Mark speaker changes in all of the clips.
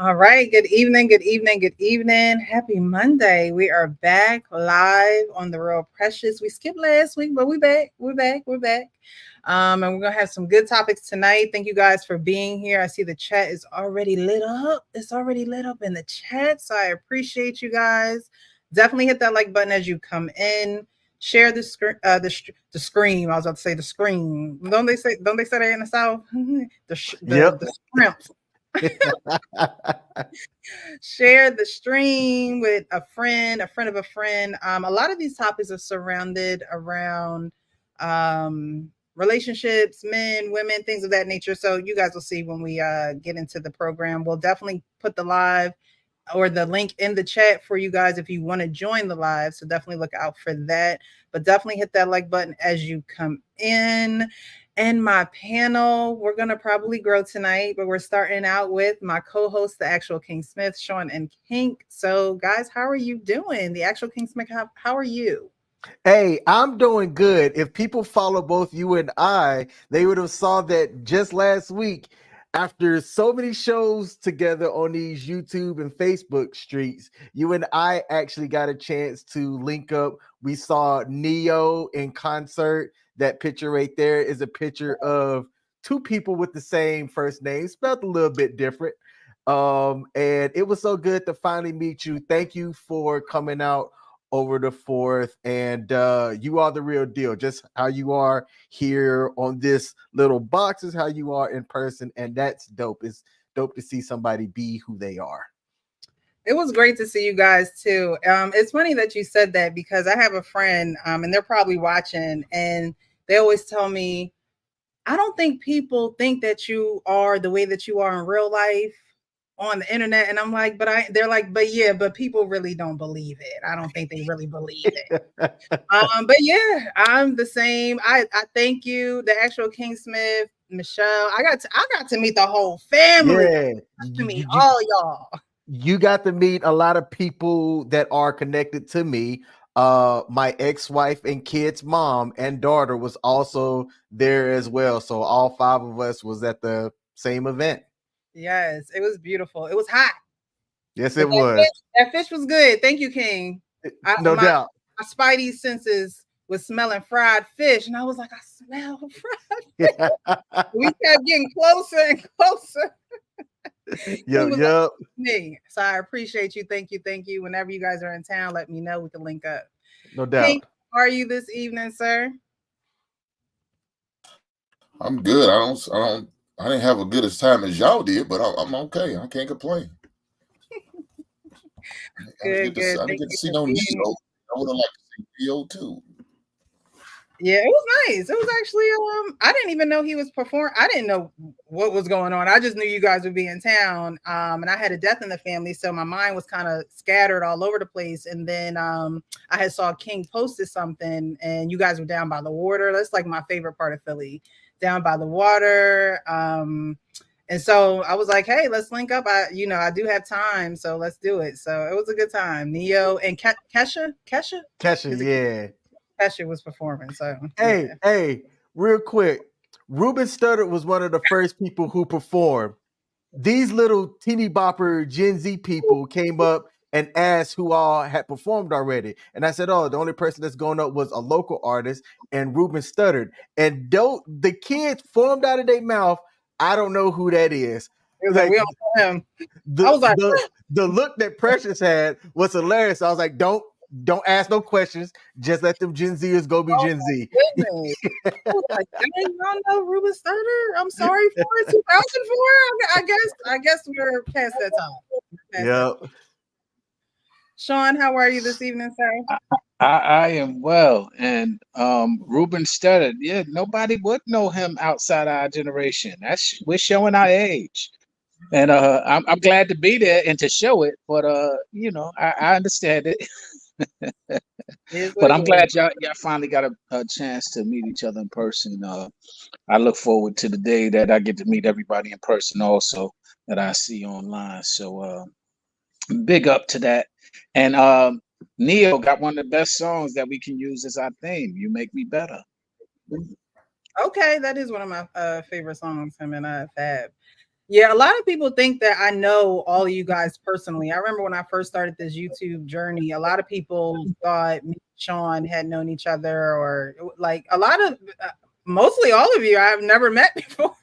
Speaker 1: All right. Good evening. Good evening. Good evening. Happy Monday. We are back live on the Real Precious. We skipped last week, but we back. We're back. We're back. And we're gonna have some good topics tonight. Thank you guys for being here. I see the chat is already lit up. It's already lit up in the chat, so I appreciate you guys. Definitely hit that like button as you come in. Share the screen. The scream. I was about to say the scream. Don't they say that in the South?
Speaker 2: Yep.
Speaker 1: The scrimp. Share the stream with a friend of a friend. A lot of these topics are surrounded around relationships, men, women, things of that nature. So you guys will see when we get into the program. We'll definitely put the live or the link in the chat for you guys if you want to join the live. So definitely look out for that. But definitely hit that like button as you come in. And my panel, we're going to probably grow tonight, but we're starting out with my co-host, the actual King Smith, Sean and Kink. So guys, how are you doing? The actual King Smith, how are you?
Speaker 2: Hey, I'm doing good. If people follow both you and I, they would have saw that just last week, after so many shows together on these YouTube and Facebook streets, you and I actually got a chance to link up. We saw Neo in concert. That picture right there is a picture of two people with the same first name, spelled a little bit different. And it was so good to finally meet you. Thank you for coming out over the 4th, and you are the real deal. Just how you are here on this little box is how you are in person, and that's dope. It's dope to see somebody be who they are.
Speaker 1: It was great to see you guys too. It's funny that you said that because I have a friend, and they're probably watching, and they always tell me, I don't think people think that you are the way that you are in real life on the internet. And I'm like, they're like, but yeah, but people really don't believe it. I don't think they really believe it. But yeah, I'm the same. I thank you, the actual King Smith, Michelle. I got to meet the whole family.
Speaker 2: Yeah,
Speaker 1: To meet all y'all.
Speaker 2: you got to meet a lot of people that are connected to me. My ex-wife and kids' mom and daughter was also there as well. So all 5 of us was at the same event.
Speaker 1: Yes, it was beautiful. It was hot.
Speaker 2: Yes,
Speaker 1: But
Speaker 2: it was.
Speaker 1: that fish was good. Thank you, King. I,
Speaker 2: No
Speaker 1: my
Speaker 2: doubt.
Speaker 1: my spidey senses was smelling fried fish, and I was like, I smell fried fish. We kept getting closer and closer. He was like,
Speaker 2: Yep.
Speaker 1: me. So I appreciate you. Thank you. Thank you. Whenever you guys are in town, let me know. We can link up.
Speaker 2: No
Speaker 1: King,
Speaker 2: doubt.
Speaker 1: how are you this evening, sir?
Speaker 3: I'm good. I didn't have a good as time as y'all did, but I'm okay. I can't complain.
Speaker 1: Good, good.
Speaker 3: I didn't
Speaker 1: Thank
Speaker 3: get to
Speaker 1: you
Speaker 3: see
Speaker 1: for
Speaker 3: no
Speaker 1: being
Speaker 3: Neo.
Speaker 1: here.
Speaker 3: I would have liked to see Neo too.
Speaker 1: Yeah, it was nice. It was actually I didn't even know he was performing. I didn't know what was going on. I just knew you guys would be in town. And I had a death in the family, so my mind was kind of scattered all over the place. And then I had saw King posted something and you guys were down by the water. That's like my favorite part of Philly. Down by the water. And so I was like, hey, let's link up. I do have time, so let's do it. So it was a good time. Neo and Kesha?
Speaker 2: Kesha, yeah.
Speaker 1: Kesha was performing. So
Speaker 2: Hey,
Speaker 1: yeah.
Speaker 2: hey, real quick. Ruben Studdard was one of the first people who performed. These little teeny bopper Gen Z people came up and asked who all had performed already. And I said, oh, the only person that's going up was a local artist and Ruben Studdard. And the kids formed out of their mouth, I don't know who that is.
Speaker 1: It was like,
Speaker 2: Like
Speaker 1: we don't know him.
Speaker 2: the
Speaker 1: I was like,
Speaker 2: the look that Precious had was hilarious. I was like, don't ask no questions. Just let them Gen Zers go be
Speaker 1: oh
Speaker 2: Gen Z.
Speaker 1: my goodness. I was like, dang, y'all know Ruben Studdard? I'm sorry for it. 2004? I guess we're past that time.
Speaker 2: Yeah.
Speaker 1: Sean, how are you this evening, sir?
Speaker 4: I am well, and Ruben Studdard. Yeah, nobody would know him outside our generation. We're showing our age, and I'm glad to be there and to show it. But I understand it.
Speaker 1: It is what
Speaker 4: But
Speaker 1: it
Speaker 4: I'm
Speaker 1: is.
Speaker 4: glad y'all finally got a chance to meet each other in person. I look forward to the day that I get to meet everybody in person, also that I see online. So big up to that. And Neo got one of the best songs that we can use as our theme. You Make Me Better.
Speaker 1: Okay, that is one of my favorite songs, him and Fab. Yeah, a lot of people think that I know all of you guys personally. I remember when I first started this YouTube journey, a lot of people thought me and Sean had known each other, or like a lot of, mostly all of you I've never met before.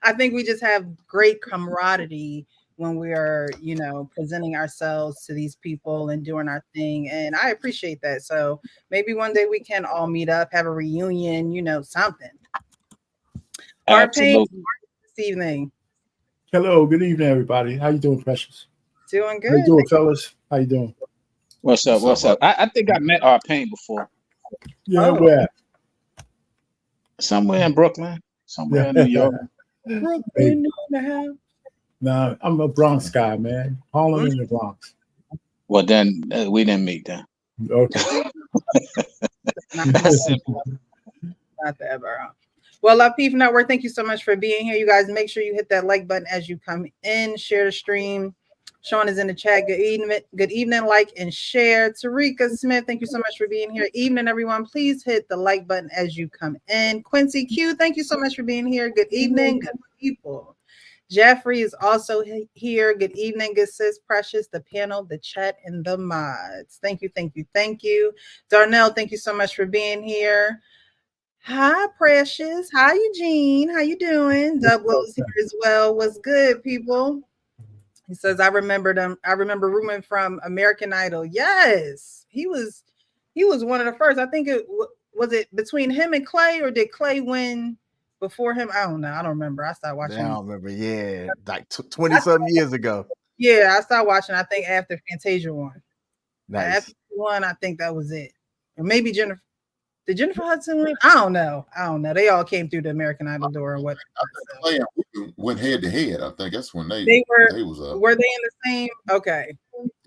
Speaker 1: I think we just have great camaraderie when we are, presenting ourselves to these people and doing our thing. And I appreciate that. So maybe one day we can all meet up, have a reunion, something. Mark Payne,
Speaker 4: Absolutely.
Speaker 1: this evening.
Speaker 5: Hello, good evening, everybody. How you doing, Precious?
Speaker 1: Doing
Speaker 5: How you
Speaker 1: good.
Speaker 5: doing, fellas? How you doing?
Speaker 4: What's up? What's up? I think I met Pain before.
Speaker 5: Yeah,
Speaker 1: Oh.
Speaker 5: where?
Speaker 4: Somewhere in Brooklyn, somewhere in New York.
Speaker 1: Brooklyn.
Speaker 5: Nah, I'm a Bronx guy, man. Harlem in the Bronx.
Speaker 4: Well, then we didn't meet then.
Speaker 5: Okay.
Speaker 4: That's simple.
Speaker 1: Not the ever. Well, Love Peep Network, thank you so much for being here. You guys, make sure you hit that like button as you come in. Share the stream. Sean is in the chat. Good evening. Good evening. Like and share. Tarika Smith, thank you so much for being here. Evening, everyone. Please hit the like button as you come in. Quincy Q, thank you so much for being here. Good evening, good people. Jeffrey is also here. Good evening, good sis, Precious, the panel, the chat, and the mods. Thank you, thank you, thank you. Darnell, thank you so much for being here. Hi, Precious. Hi, Eugene. How you doing? Douglas here as well. What's good, people? He says, I remembered him. I remember Ruben from American Idol. Yes, he was one of the first. I think it was it between him and Clay, or did Clay win before him? I don't know. I don't remember. I started watching.
Speaker 2: I don't remember. Yeah, like 20-something years ago.
Speaker 1: Yeah, I started watching. I think after Fantasia won.
Speaker 2: Nice.
Speaker 1: After one, I think that was it. Or maybe Jennifer. Did Jennifer Hudson win? I don't know. They all came through the American Idol door or what.
Speaker 3: Clay and Ruben went head to head. I think that's when they was up.
Speaker 1: Were they in the same? Okay.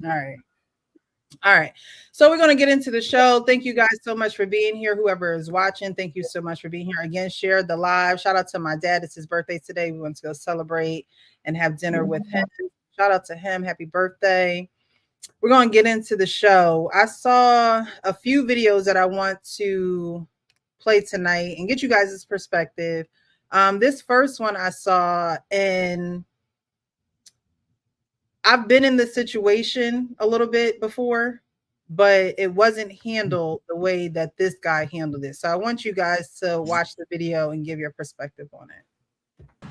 Speaker 1: All right. So we're going to get into the show. Thank you guys so much for being here. Whoever is watching, thank you so much for being here. Again, share the live. Shout out to my dad. It's his birthday today. We want to go celebrate and have dinner with him. Shout out to him. Happy birthday. We're going to get into the show. I saw a few videos that I want to play tonight and get you guys' perspective. This first one I saw, and I've been in this situation a little bit before, but it wasn't handled the way that this guy handled it. So I want you guys to watch the video and give your perspective on it.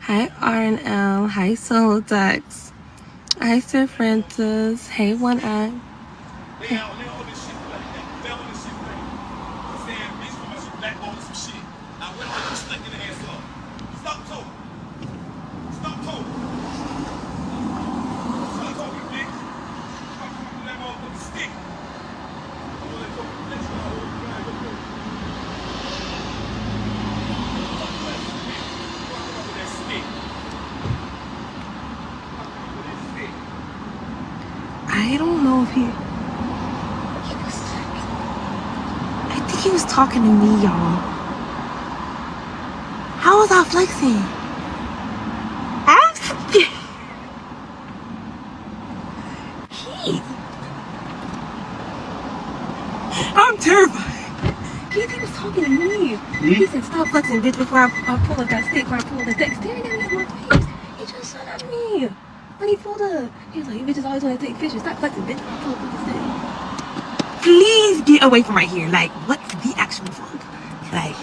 Speaker 6: Hi, R&L. Hi, Soul Dex. Hi, Sir Francis. Hey, One Eye. I don't know if I think he was talking to me, y'all. How was I flexing? Keith. I'm terrified. Keith, he was talking to me. He said, stop flexing, bitch, before I pull up that stick, or I pull up the stick. Staring at me in my face. He just shot at me. When he pulled up, he was like, you bitches always want to take pictures. Stop flexing, bitch, before I pull up with the stick. Please get away from right here. Like, what's the actual fuck? Like,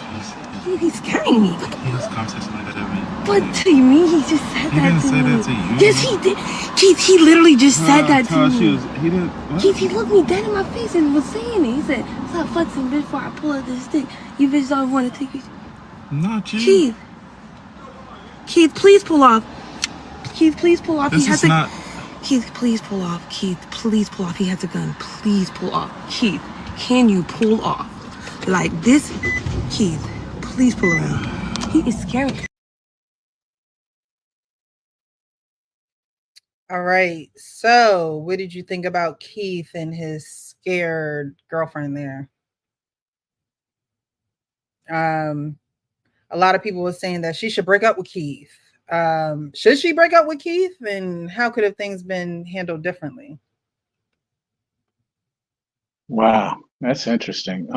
Speaker 6: he's scaring me.
Speaker 7: He has conversation like that at me.
Speaker 6: But to me, he just said
Speaker 7: He
Speaker 6: that
Speaker 7: didn't
Speaker 6: to
Speaker 7: say
Speaker 6: me.
Speaker 7: that to you.
Speaker 6: Yes, he did. Keith, he literally just said that to me.
Speaker 7: He didn't. What?
Speaker 6: Keith, he looked me dead in my face and was saying it. He said, stop flexing, bitch, before I pull out this stick. You bitches always want to take pictures.
Speaker 7: Not you.
Speaker 6: Keith, please pull off. Keith, please pull off.
Speaker 7: This
Speaker 6: He has
Speaker 7: is not.
Speaker 6: Keith, please pull off. Keith, please pull off. He has a gun. Please pull off. Keith, can you pull off? Like this? Keith, please pull off. He is scaring me.
Speaker 1: All right. So what did you think about Keith and his scared girlfriend there? A lot of people were saying that she should break up with Keith. Should she break up with Keith? And how could have things been handled differently?
Speaker 4: Wow, that's interesting.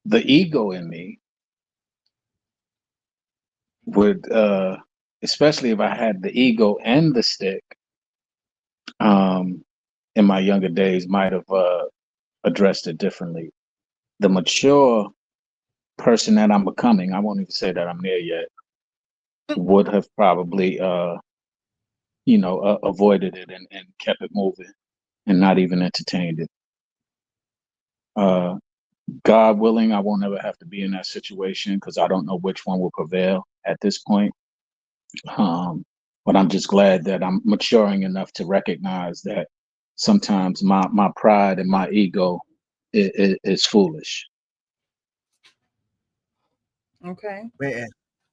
Speaker 4: The ego in me would especially if I had the ego and the stick, um, in my younger days, might have addressed it differently. The mature person that I'm becoming, I won't even say that I'm there yet, would have probably, avoided it and kept it moving and not even entertained it. Uh, God willing, I won't ever have to be in that situation because I don't know which one will prevail at this point. Um, but I'm just glad that I'm maturing enough to recognize that sometimes my pride and my ego is foolish.
Speaker 1: Okay.
Speaker 2: Man,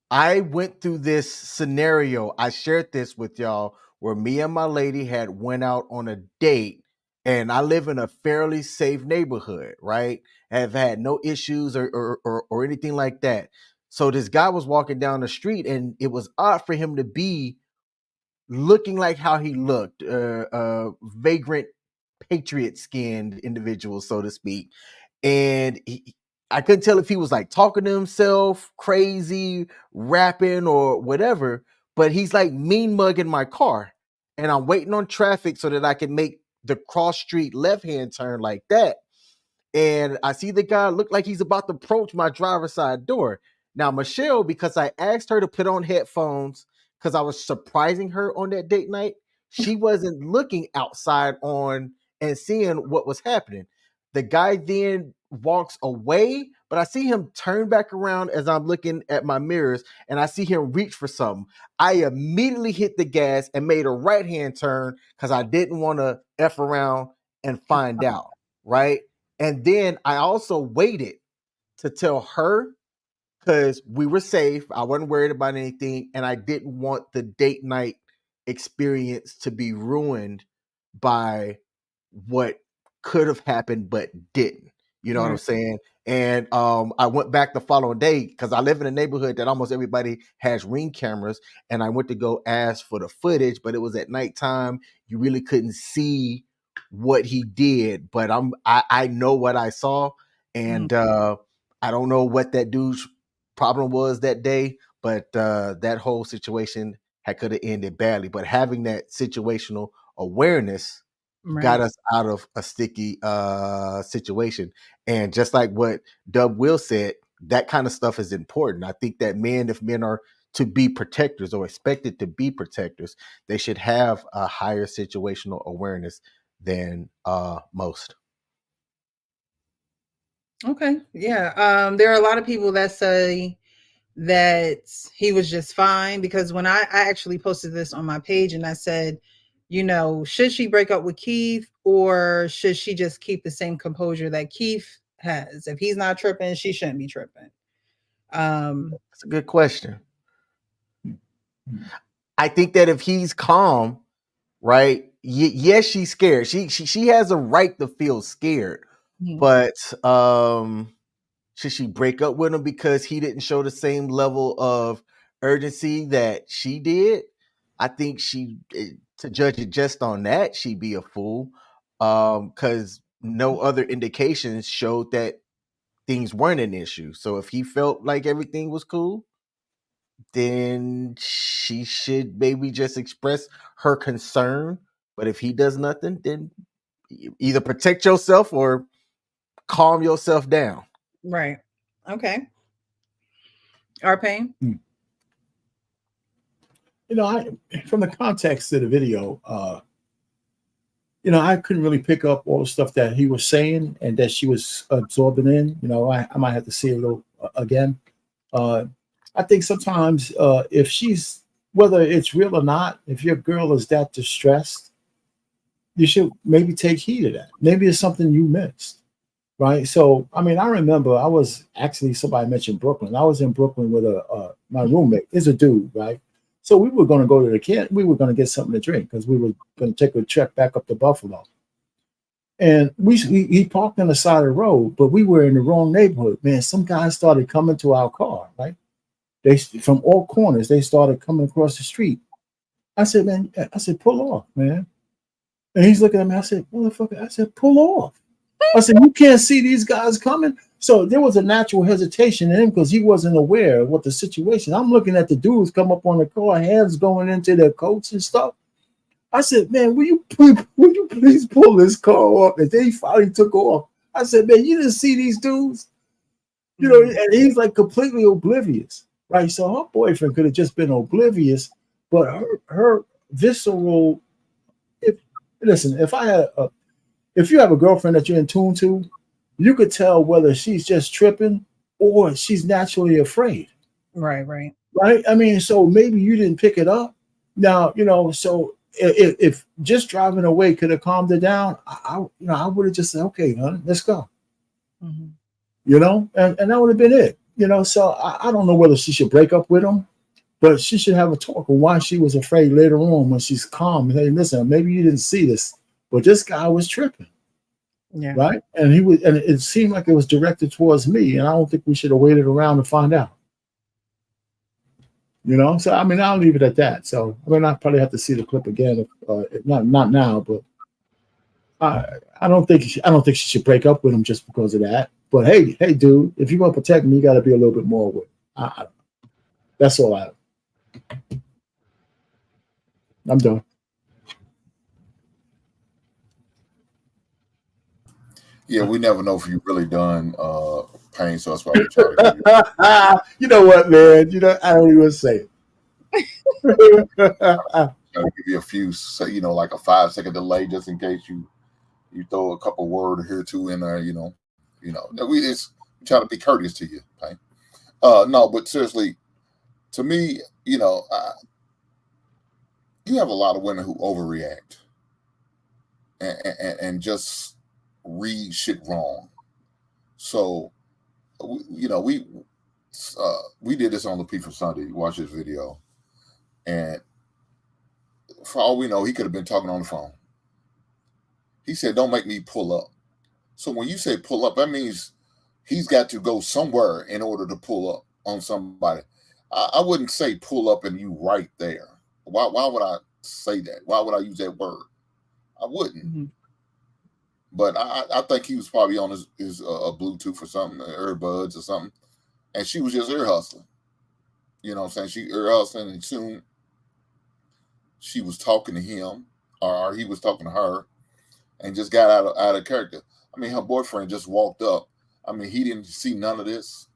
Speaker 2: I went through this scenario. I shared this with y'all where me and my lady had went out on a date, and I live in a fairly safe neighborhood, right? Have had no issues or anything like that. So this guy was walking down the street, and it was odd for him to be looking like how he looked, vagrant patriot skinned individual, so to speak. And I couldn't tell if he was like talking to himself, crazy, rapping, or whatever. But he's like mean mugging my car, and I'm waiting on traffic so that I can make the cross street left hand turn like that. And I see the guy look like he's about to approach my driver's side door. Now, Michelle, because I asked her to put on headphones because I was surprising her on that date night, she wasn't looking outside on and seeing what was happening. The guy then walks away, but I see him turn back around as I'm looking at my mirrors, and I see him reach for something. I immediately hit the gas and made a right hand turn because I didn't want to F around and find out, right? And then I also waited to tell her because we were safe. I wasn't worried about anything, and I didn't want the date night experience to be ruined by what could have happened but didn't. You know what I'm
Speaker 1: Right.
Speaker 2: saying? And I went back the following day because I live in a neighborhood that almost everybody has Ring cameras, and I went to go ask for the footage, but it was at nighttime. You really couldn't see what he did, but I know what I saw,
Speaker 1: Mhm.
Speaker 2: and I don't know what that dude's problem was that day, but that whole situation could have ended badly. But having that situational awareness got
Speaker 1: Right.
Speaker 2: us out of a sticky situation. And just like what Dub Will said, that kind of stuff is important. I think that if men are to be protectors or expected to be protectors, they should have a higher situational awareness than most.
Speaker 1: Okay. Yeah. There are a lot of people that say that he was just fine because when I actually posted this on my page and I said, should she break up with Keith or should she just keep the same composure that Keith has? If he's not tripping, she shouldn't be tripping.
Speaker 2: That's a good question. I think that if he's calm, right? Yes, she's scared. She has a right to feel scared,
Speaker 1: Mhm.
Speaker 2: but should she break up with him because he didn't show the same level of urgency that she did? I think to judge it just on that, she'd be a fool. Because no other indications showed that things weren't an issue. So if he felt like everything was cool, then she should maybe just express her concern. But if he does nothing, then either protect yourself or calm yourself down.
Speaker 1: Right. Okay. Our pain.
Speaker 5: I from the context of the video, I couldn't really pick up all the stuff that he was saying and that she was absorbing in. I might have to see it a little again. Uh, I think sometimes if she's, whether it's real or not, if your girl is that distressed, you should maybe take heed of that. Maybe it's something you missed, right? So, I mean, I remember I was actually, somebody mentioned Brooklyn. I was in Brooklyn with my roommate. Is a dude, right? So we were going to go to the camp. We were going to get something to drink because we were going to take a trip back up to Buffalo. And he parked on the side of the road, but we were in the wrong neighborhood. Man, some guys started coming to our car, right? They from all corners, they started coming across the street. I said, man, I said, pull off, man. And he's looking at me. I said, motherfucker, I said, pull off. I said, you can't see these guys coming. So there was a natural hesitation in him because he wasn't aware of what the situation. I'm looking at the dudes come up on the car, hands going into their coats and stuff. I said, man, will you please pull this car up? And then he finally took off. I said, man, you didn't see these dudes? You know, and he's like completely oblivious, right? So her boyfriend could have just been oblivious, but her visceral. Listen, if you have a girlfriend that you're in tune to, you could tell whether she's just tripping or she's naturally afraid.
Speaker 1: Right.
Speaker 5: Right. I mean, so maybe you didn't pick it up. Now, so if just driving away could have calmed her down, I would have just said, okay, honey, let's go. Mm-hmm. And that would have been it. So I don't know whether she should break up with him, but she should have a talk on why she was afraid later on when she's calm. And hey, listen, maybe you didn't see this, but this guy was tripping. Yeah. Right. And it seemed like it was directed towards me. And I don't think we should have waited around to find out. So I mean, I'll leave it at that. So I mean, I probably have to see the clip again. If not now, but I don't think she should break up with him just because of that. But hey, dude, if you're gonna protect me, you got to be a little bit more with. That's all I'm done.
Speaker 3: Yeah, we never know if you've really done pain, so that's why we try to give you.
Speaker 5: You know what, man? I don't even say it.
Speaker 3: I'll give you a few, like a 5-second delay, just in case you throw a couple words here too in there. We try to be courteous to you. Okay? No, but seriously, to me, you have a lot of women who overreact and just read shit wrong. So, we did this on the P for Sunday. Watch this video, and for all we know, he could have been talking on the phone. He said, "Don't make me pull up." So when you say pull up, that means he's got to go somewhere in order to pull up on somebody. I wouldn't say pull up and you right there. Why would I say that? Why would I use that word? I wouldn't. Mm-hmm. But I think he was probably on his Bluetooth or something, earbuds or something, and she was just ear hustling. You know what I'm saying? She ear hustling, and soon she was talking to him, or he was talking to her, and just got out of character. I mean, her boyfriend just walked up. I mean, he didn't see none of this.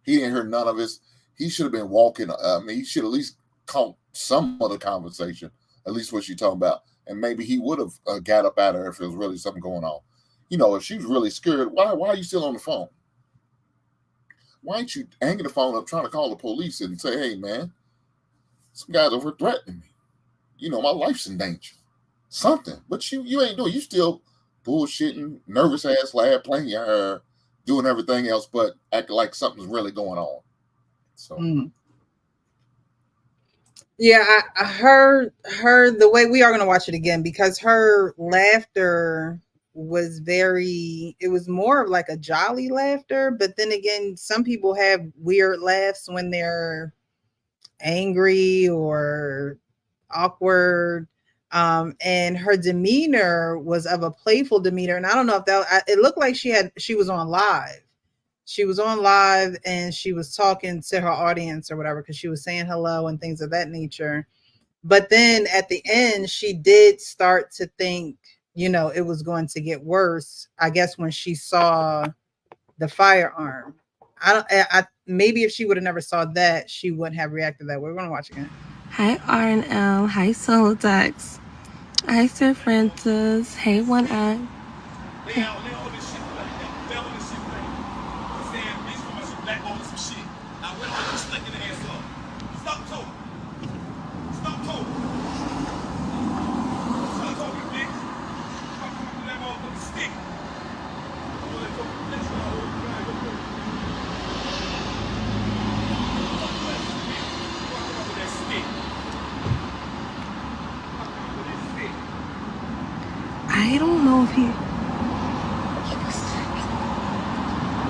Speaker 3: He didn't hear none of this. He should have been walking. I mean, he should at least caught some of the conversation, at least what she's talking about. And maybe he would have got up out of her if there was really something going on. If she was really scared, why are you still on the phone? Why ain't you hanging the phone up trying to call the police and say, hey, man, some guys over threatening me. My life's in danger. Something. But you ain't doing. You still bullshitting, nervous ass lad, playing your hair, doing everything else, but acting like something's really going on. So. Mm.
Speaker 1: Yeah, I heard the way we are going to watch it again, because her laughter was it was more of like a jolly laughter. But then again, some people have weird laughs when they're angry or awkward. And her demeanor was of a playful demeanor. And I don't know if it looked like she was on live. She was on live and she was talking to her audience or whatever, because she was saying hello and things of that nature. But then at the end, she did start to think, it was going to get worse, I guess, when she saw the firearm. Maybe if she would have never saw that, she wouldn't have reacted that way. We're going to watch again.
Speaker 6: Hi, R&L. Hi, Solodex. Hi, Sir Francis. Hey, One Eye. I don't know if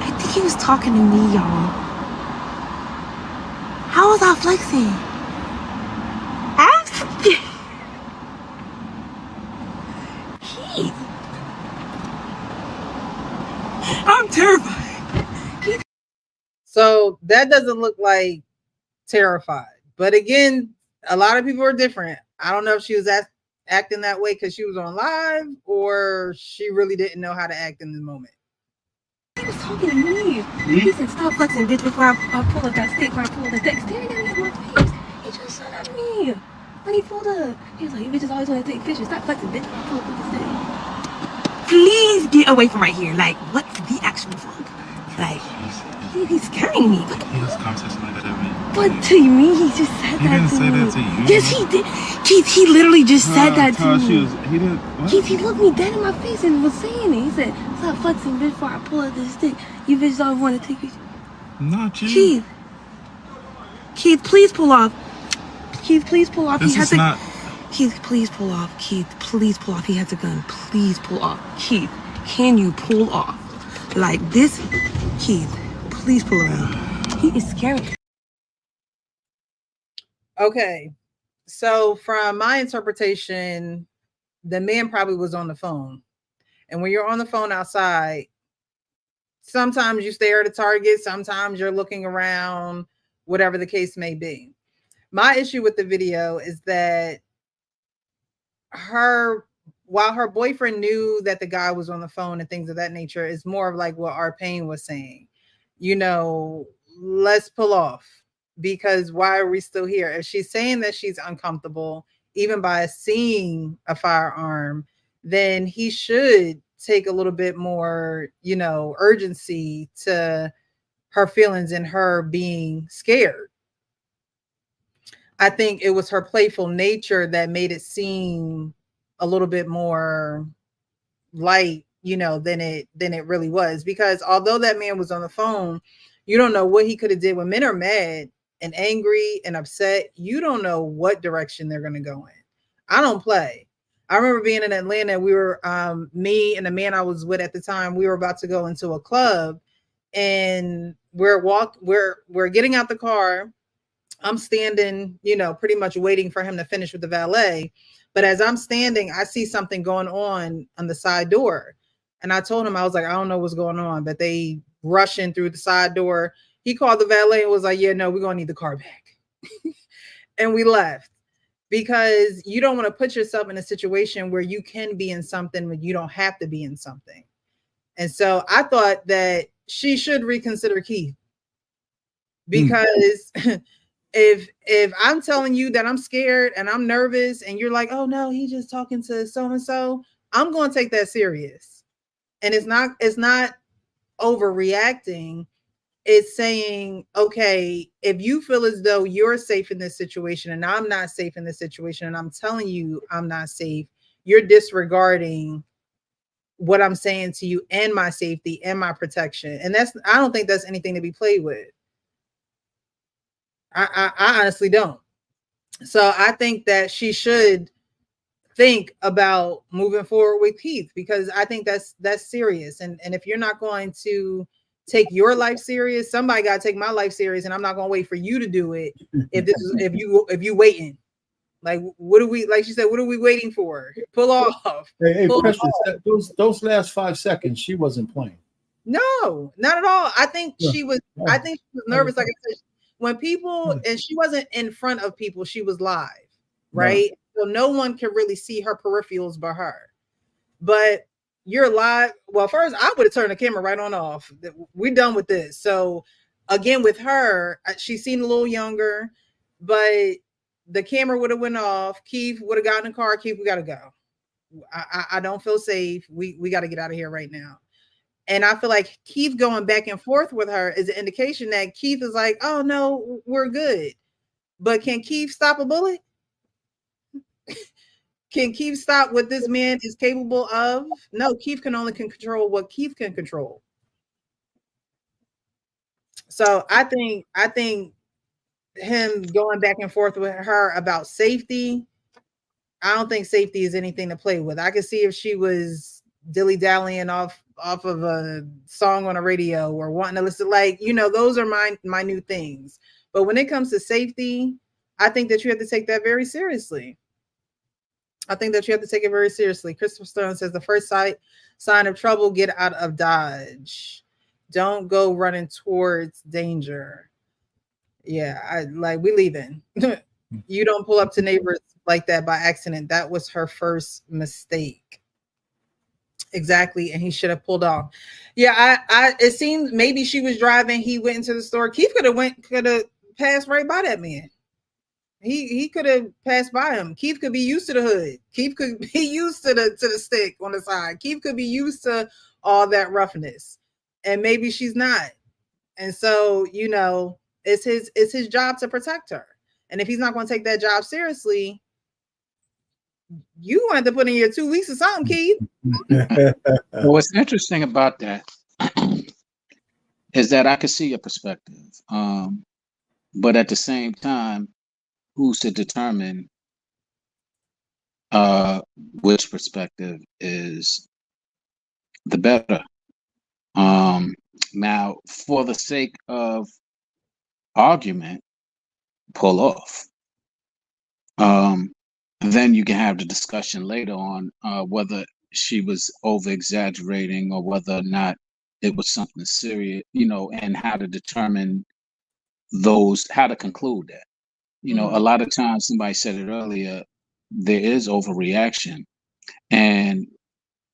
Speaker 6: I think he was talking to me, y'all. How was I flexing? I'm terrified.
Speaker 1: So that doesn't look like terrified. But again, a lot of people are different. I don't know if she was acting that way because she was on live or she really didn't know how to act in the moment.
Speaker 6: He was talking to me. He said, stop flexing, bitch, before I pull up that stick, before I pull up the stick. Staring at me in my face. He just shot at me. When he pulled up, he was like, you bitches always want to take pictures. Stop flexing, bitch, before I pull up the stick. Please get away from right here. Like, what's the actual fuck? Like, he's scaring me. What the
Speaker 7: He has a conversation like that every.
Speaker 6: But to me, he just said
Speaker 7: He
Speaker 6: that
Speaker 7: didn't
Speaker 6: to
Speaker 7: say
Speaker 6: me.
Speaker 7: that to you.
Speaker 6: Yes, he did. Keith, he literally just said that to me.
Speaker 7: He didn't. What?
Speaker 6: Keith, he looked me dead in my face and was saying it. He said, stop flexing, bitch, before I pull out this stick. You bitches always want to take pictures.
Speaker 7: Not you.
Speaker 6: Keith, please pull off. Keith, please pull off.
Speaker 7: This
Speaker 6: He has
Speaker 7: is not.
Speaker 6: Keith, please pull off. Keith, please pull off. He has a gun. Please pull off. Keith, can you pull off? Like this? Keith, please pull around. He is scary.
Speaker 1: Okay. So from my interpretation, the man probably was on the phone. And when you're on the phone outside, sometimes you stare at a target, sometimes you're looking around, whatever the case may be. My issue with the video is that while her boyfriend knew that the guy was on the phone and things of that nature, is more of like what our pain was saying. Let's pull off, because why are we still here? If she's saying that she's uncomfortable, even by seeing a firearm, then he should take a little bit more, urgency to her feelings and her being scared. I think it was her playful nature that made it seem a little bit more light, than it really was. Because although that man was on the phone, you don't know what he could have did. When men are mad and angry and upset, you don't know what direction they're going to go in. I don't play. I remember being in Atlanta. We were me and the man I was with at the time, we were about to go into a club, and we're getting out the car. I'm standing, pretty much waiting for him to finish with the valet. But as I'm standing, I see something going on the side door. And I told him, I was like, I don't know what's going on, but they rushing through the side door. He called the valet and was like, yeah, no, we're going to need the car back. And we left, because you don't want to put yourself in a situation where you can be in something when you don't have to be in something. And so I thought that she should reconsider Keith, because if I'm telling you that I'm scared and I'm nervous and you're like, oh no, he's just talking to so and so, I'm going to take that serious. And it's not overreacting. It's saying, okay, if you feel as though you're safe in this situation and I'm not safe in this situation, and I'm telling you I'm not safe, you're disregarding what I'm saying to you and my safety and my protection. And I don't think that's anything to be played with. I honestly don't. So I think that she should think about moving forward with Keith, because I think that's serious. And if you're not going to take your life serious, somebody got to take my life serious, and I'm not going to wait for you to do it. If you waiting, like, what are we, like she said, what are we waiting for? Pull off.
Speaker 5: Hey,
Speaker 1: Pull
Speaker 5: Precious,
Speaker 1: off.
Speaker 5: those last 5 seconds, she wasn't playing.
Speaker 1: No, not at all. I think
Speaker 5: Yeah.
Speaker 1: she was. I think she was nervous. Like I said, when people, and she wasn't in front of people, she was live, right? So no one can really see her peripherals but her. But you're live. Well, first I would have turned the camera right on off. We're done with this. So again, with her, she seemed a little younger, but the camera would have went off. Keith would have gotten in the car. Keith, we got to go. I don't feel safe. We got to get out of here right now. And I feel like Keith going back and forth with her is an indication that Keith is like, oh no, we're good. But can Keith stop a bullet? Can Keith stop what this man is capable of? No, Keith can only control what Keith can control. So I think him going back and forth with her about safety, I don't think safety is anything to play with. I could see if she was dilly-dallying off of a song on a radio or wanting to listen, like, those are my new things. But when it comes to safety, I think that you have to take that very seriously. I think that you have to take it very seriously. Christopher Stone says the first sign of trouble, get out of Dodge. don't go running towards danger. Yeah, I like we leaving. You don't pull up to neighbors like that by accident. That was her first mistake. Exactly, and he should have pulled off. Yeah, I it seemed maybe she was driving, he went into the store. Keith could have passed right by that man. He could have passed by him. Keith could be used to the hood. Keith could be used to the stick on the side. Keith could be used to all that roughness. And maybe she's not. And so, it's his job to protect her. And if he's not going to take that job seriously, you want to put in your 2 weeks or something, Keith.
Speaker 4: What's interesting about that is that I can see your perspective. But at the same time, who's to determine which perspective is the better? Now, for the sake of argument, pull off. Then you can have the discussion later on whether she was over exaggerating or whether or not it was something serious, and how to determine how to conclude that. A lot of times, somebody said it earlier, there is overreaction. And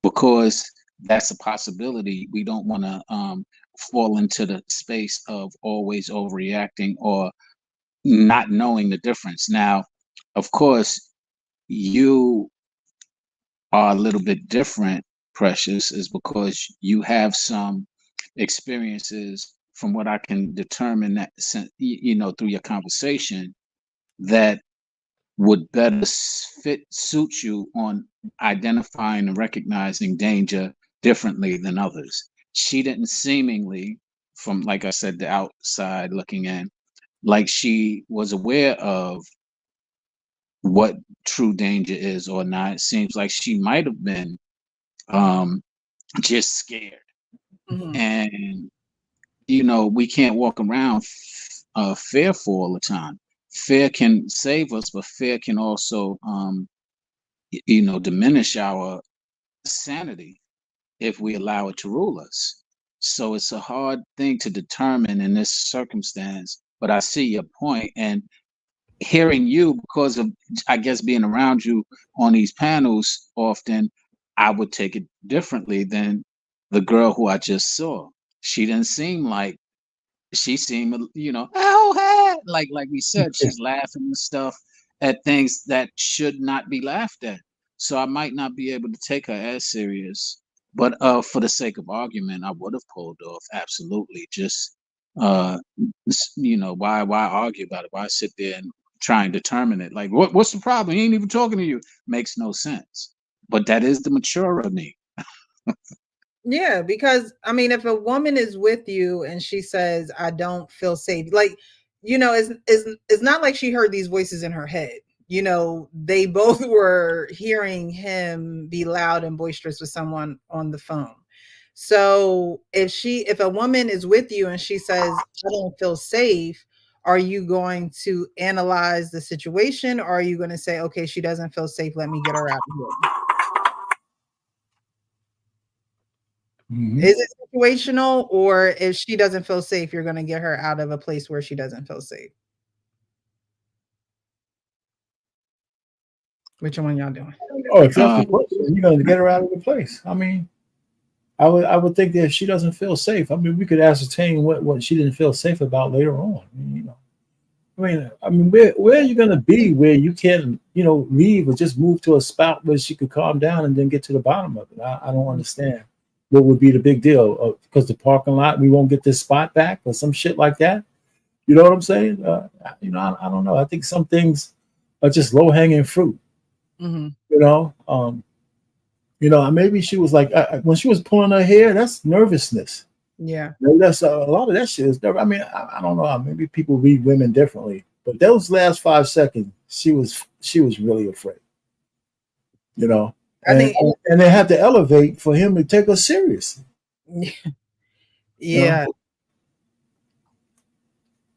Speaker 4: because that's a possibility, we don't want to fall into the space of always overreacting or not knowing the difference. Now, of course, you are a little bit different, Precious, is because you have some experiences from what I can determine that, through your conversation, that would better suit you on identifying and recognizing danger differently than others. She didn't seemingly, from, like I said, the outside looking in, like she was aware of what true danger is or not. It seems like she might have been just scared. And, we can't walk around fearful all the time. Fear can save us, but fear can also, diminish our sanity if we allow it to rule us. So it's a hard thing to determine in this circumstance, but I see your point. And hearing you, because of, I guess, being around you on these panels often, I would take it differently than the girl who I just saw. She didn't seem like, she seemed, oh, hey, like we said, she's laughing and stuff at things that should not be laughed at. So I might not be able to take her as serious, but for the sake of argument, I would have pulled off. Absolutely. Just why argue about it? Why sit there and try and determine it? Like, what's the problem? He ain't even talking to you. Makes no sense. But that is the mature of me.
Speaker 1: Yeah, because I mean, if a woman is with you and she says, "I don't feel safe," like, it's not like she heard these voices in her head. They both were hearing him be loud and boisterous with someone on the phone. So if a woman is with you and she says, "I don't feel safe," are you going to analyze the situation, or are you going to say, "Okay, she doesn't feel safe. Let me get her out of here"? Is it situational, or if she doesn't feel safe, you're going to get her out of a place where she doesn't feel safe? Which one y'all doing?
Speaker 5: Oh, if that's the question, you're going to get her out of the place. I mean, I would think that if she doesn't feel safe, I mean, we could ascertain what she didn't feel safe about later on. Where are you going to be where you can, leave or just move to a spot where she could calm down and then get to the bottom of it? I don't understand. What would be the big deal? Because the parking lot, we won't get this spot back or some shit like that. You know what I'm saying? I don't know. I think some things are just low hanging fruit. Maybe she was like, when she was pulling her hair, that's nervousness.
Speaker 1: Yeah.
Speaker 5: That's a lot of that shit is never. I mean, I don't know. Maybe people read women differently, but those last 5 seconds, she was really afraid. And they had to elevate for him to take her seriously.
Speaker 1: Yeah.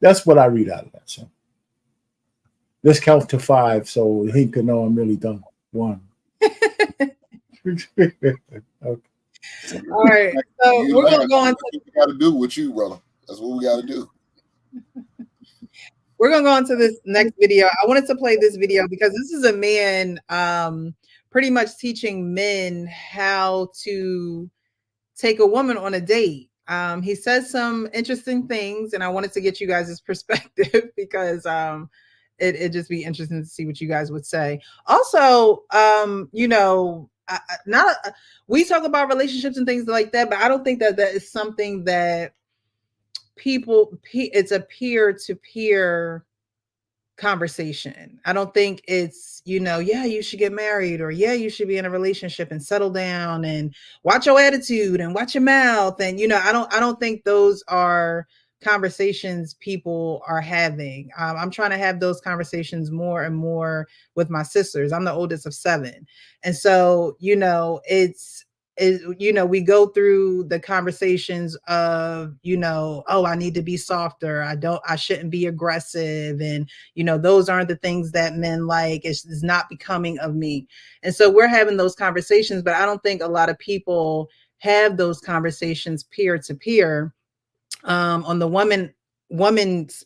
Speaker 5: That's what I read out of that. So let's count to 5 so he could know I'm really done. 1. Okay.
Speaker 1: All right, so
Speaker 3: You
Speaker 1: we're
Speaker 3: learn.
Speaker 1: gonna go on
Speaker 3: That's what we got to do with you, brother. That's what we got to do.
Speaker 1: we're gonna go on to this next video. I wanted to play this video because this is a man pretty much teaching men how to take a woman on a date. He says some interesting things, and I wanted to get you guys' perspective because it'd just be interesting to see what you guys would say. Also, we talk about relationships and things like that, but I don't think that that is something that it's a peer to peer conversation. I don't think it's, yeah, you should get married, or yeah, you should be in a relationship and settle down and watch your attitude and watch your mouth. And I don't think those are conversations people are having. I'm trying to have those conversations more and more with my sisters. I'm the oldest of 7. And so, we go through the conversations of, oh, I need to be softer. I shouldn't be aggressive. And those aren't the things that men like. It's not becoming of me. And so we're having those conversations, but I don't think a lot of people have those conversations peer to peer, on the woman's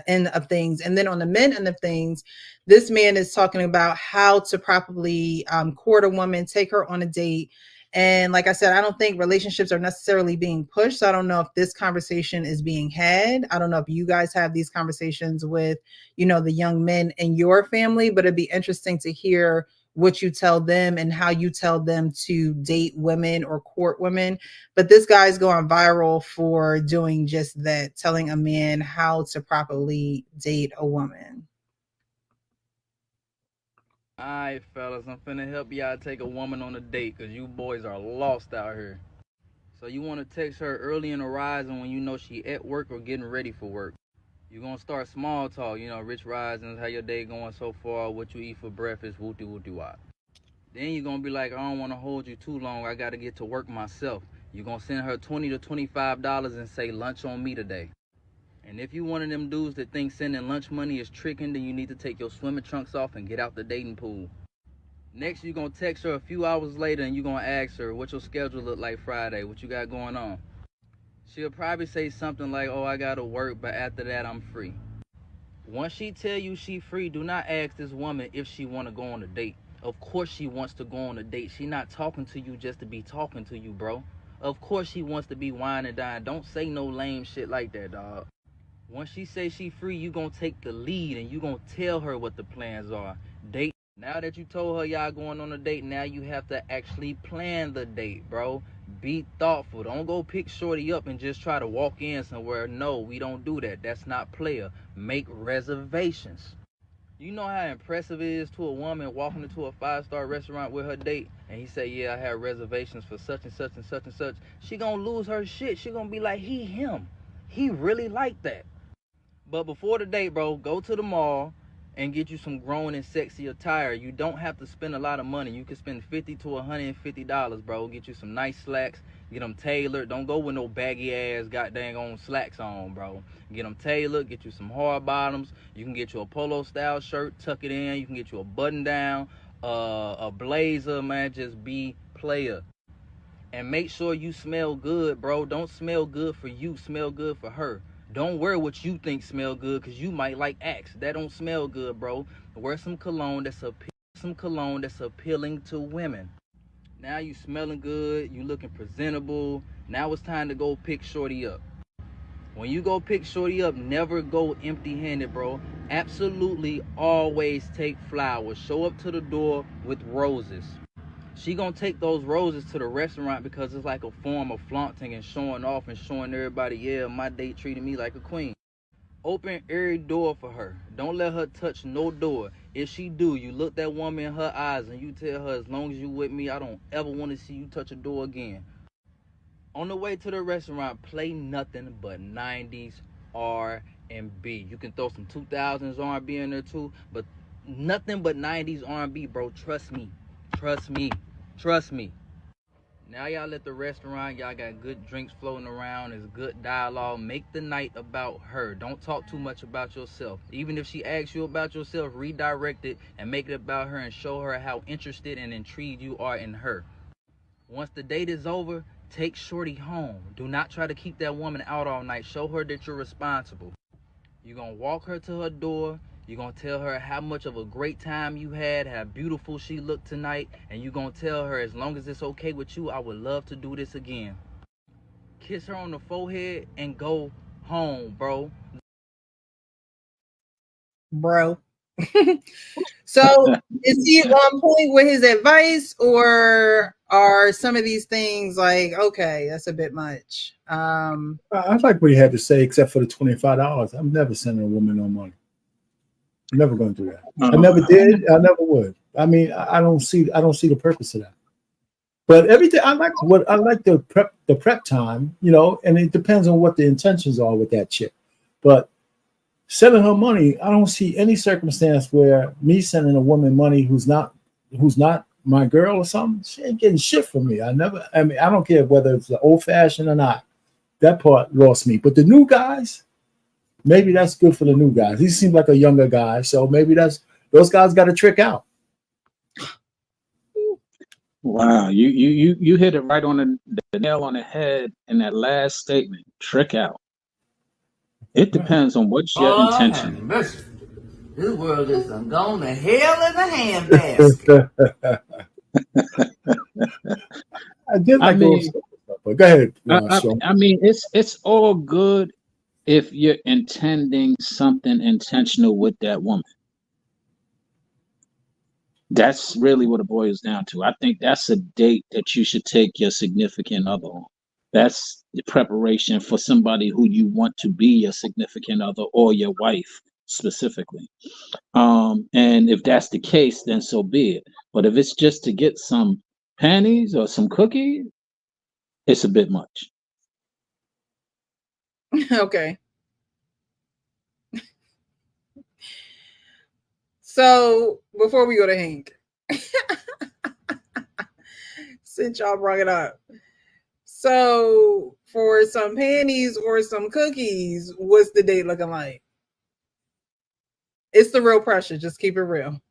Speaker 1: end of things. And then on the men end of things, this man is talking about how to properly court a woman, take her on a date. And like I said, I don't think relationships are necessarily being pushed. So I don't know if this conversation is being had. I don't know if you guys have these conversations with, the young men in your family, but it'd be interesting to hear what you tell them and how you tell them to date women or court women. But this guy's going viral for doing just that, telling a man how to properly date a woman.
Speaker 8: All right, fellas, I'm finna help y'all take a woman on a date because you boys are lost out here. So you want to text her early in the rising when you know she at work or getting ready for work. You're going to start small talk, rich risings, how your day going so far, what you eat for breakfast, wooty wooty wop. Then you're going to be like, I don't want to hold you too long, I got to get to work myself. You're going to send her $20 to $25 and say, lunch on me today. And if you one of them dudes that think sending lunch money is tricking, then you need to take your swimming trunks off and get out the dating pool. Next, you're going to text her a few hours later and you're going to ask her what your schedule look like Friday, what you got going on. She'll probably say something like, oh, I got to work, but after that, I'm free. Once she tell you she free, do not ask this woman if she want to go on a date. Of course she wants to go on a date. She not talking to you just to be talking to you, bro. Of course she wants to be wine and dine. Don't say no lame shit like that, dog. Once she say she free, you gonna take the lead and you gonna tell her what the plans are. Date. Now that you told her y'all going on a date, now you have to actually plan the date, bro. Be thoughtful. Don't go pick shorty up and just try to walk in somewhere. No, we don't do that. That's not player. Make reservations. You know how impressive it is to a woman walking into a 5-star restaurant with her date and he say, yeah, I have reservations for such and such and such and such. She gonna lose her shit. She gonna be like, him. He really like that. But before the date, bro, go to the mall and get you some grown and sexy attire. You don't have to spend a lot of money. You can spend $50 to $150, bro. Get you some nice slacks. Get them tailored. Don't go with no baggy ass goddamn on slacks on, bro. Get them tailored. Get you some hard bottoms. You can get you a polo style shirt. Tuck it in. You can get you a button down, a blazer, man. Just be player. And make sure you smell good, bro. Don't smell good for you. Smell good for her. Don't wear what you think smell good because you might like Axe. That don't smell good, bro. Wear some cologne that's appealing to women. Now you smelling good. You looking presentable. Now it's time to go pick shorty up. When you go pick shorty up, never go empty-handed, bro. Absolutely always take flowers. Show up to the door with roses. She gonna take those roses to the restaurant because it's like a form of flaunting and showing off and showing everybody, yeah, my date treated me like a queen. Open every door for her. Don't let her touch no door. If she do, you look that woman in her eyes and you tell her, as long as you with me, I don't ever want to see you touch a door again. On the way to the restaurant, play nothing but 90s R&B. You can throw some 2000s R&B in there too, but nothing but 90s R&B, bro. Trust me. Trust me. Trust me. Now y'all at the restaurant, y'all got good drinks floating around, it's good dialogue. Make the night about her. Don't talk too much about yourself. Even if she asks you about yourself, redirect it and make it about her and show her how interested and intrigued you are in her. Once the date is over, take shorty home. Do not try to keep that woman out all night. Show her that you're responsible. You're going to walk her to her door. You're going to tell her how much of a great time you had, how beautiful she looked tonight, and you're going to tell her, as long as it's okay with you, I would love to do this again. Kiss her on the forehead and go home, bro.
Speaker 1: Bro. So is he on point with his advice, or are some of these things like, okay, that's a bit much?
Speaker 5: I like what he had to say, except for the $25. I'm never sending a woman no money. I'm never going to do that. I never did. I never would. I mean, I don't see the purpose of that. But everything I like the prep time, you know, and it depends on what the intentions are with that chick. But sending her money, I don't see any circumstance where me sending a woman money who's not my girl or something, she ain't getting shit from me. I don't care whether it's the old fashioned or not. That part lost me. But the new guys, maybe that's good for the new guys. He seems like a younger guy, so maybe those guys got a trick out.
Speaker 4: Wow, you hit it right on the nail on the head in that last statement. Trick out. It depends on what's your intention.
Speaker 9: This world is gone to hell in a handbasket.
Speaker 5: I did like those stuff, but go ahead.
Speaker 4: I mean, it's all good if you're intending something intentional with that woman. That's really what it boils down to. I think that's a date that you should take your significant other on. That's the preparation for somebody who you want to be your significant other or your wife specifically. And if that's the case, then so be it. But if it's just to get some panties or some cookies, it's a bit much.
Speaker 1: Okay. So before we go to Hank, since y'all brought it up, so for some panties or some cookies, what's the date looking like? It's the real pressure. Just keep it real.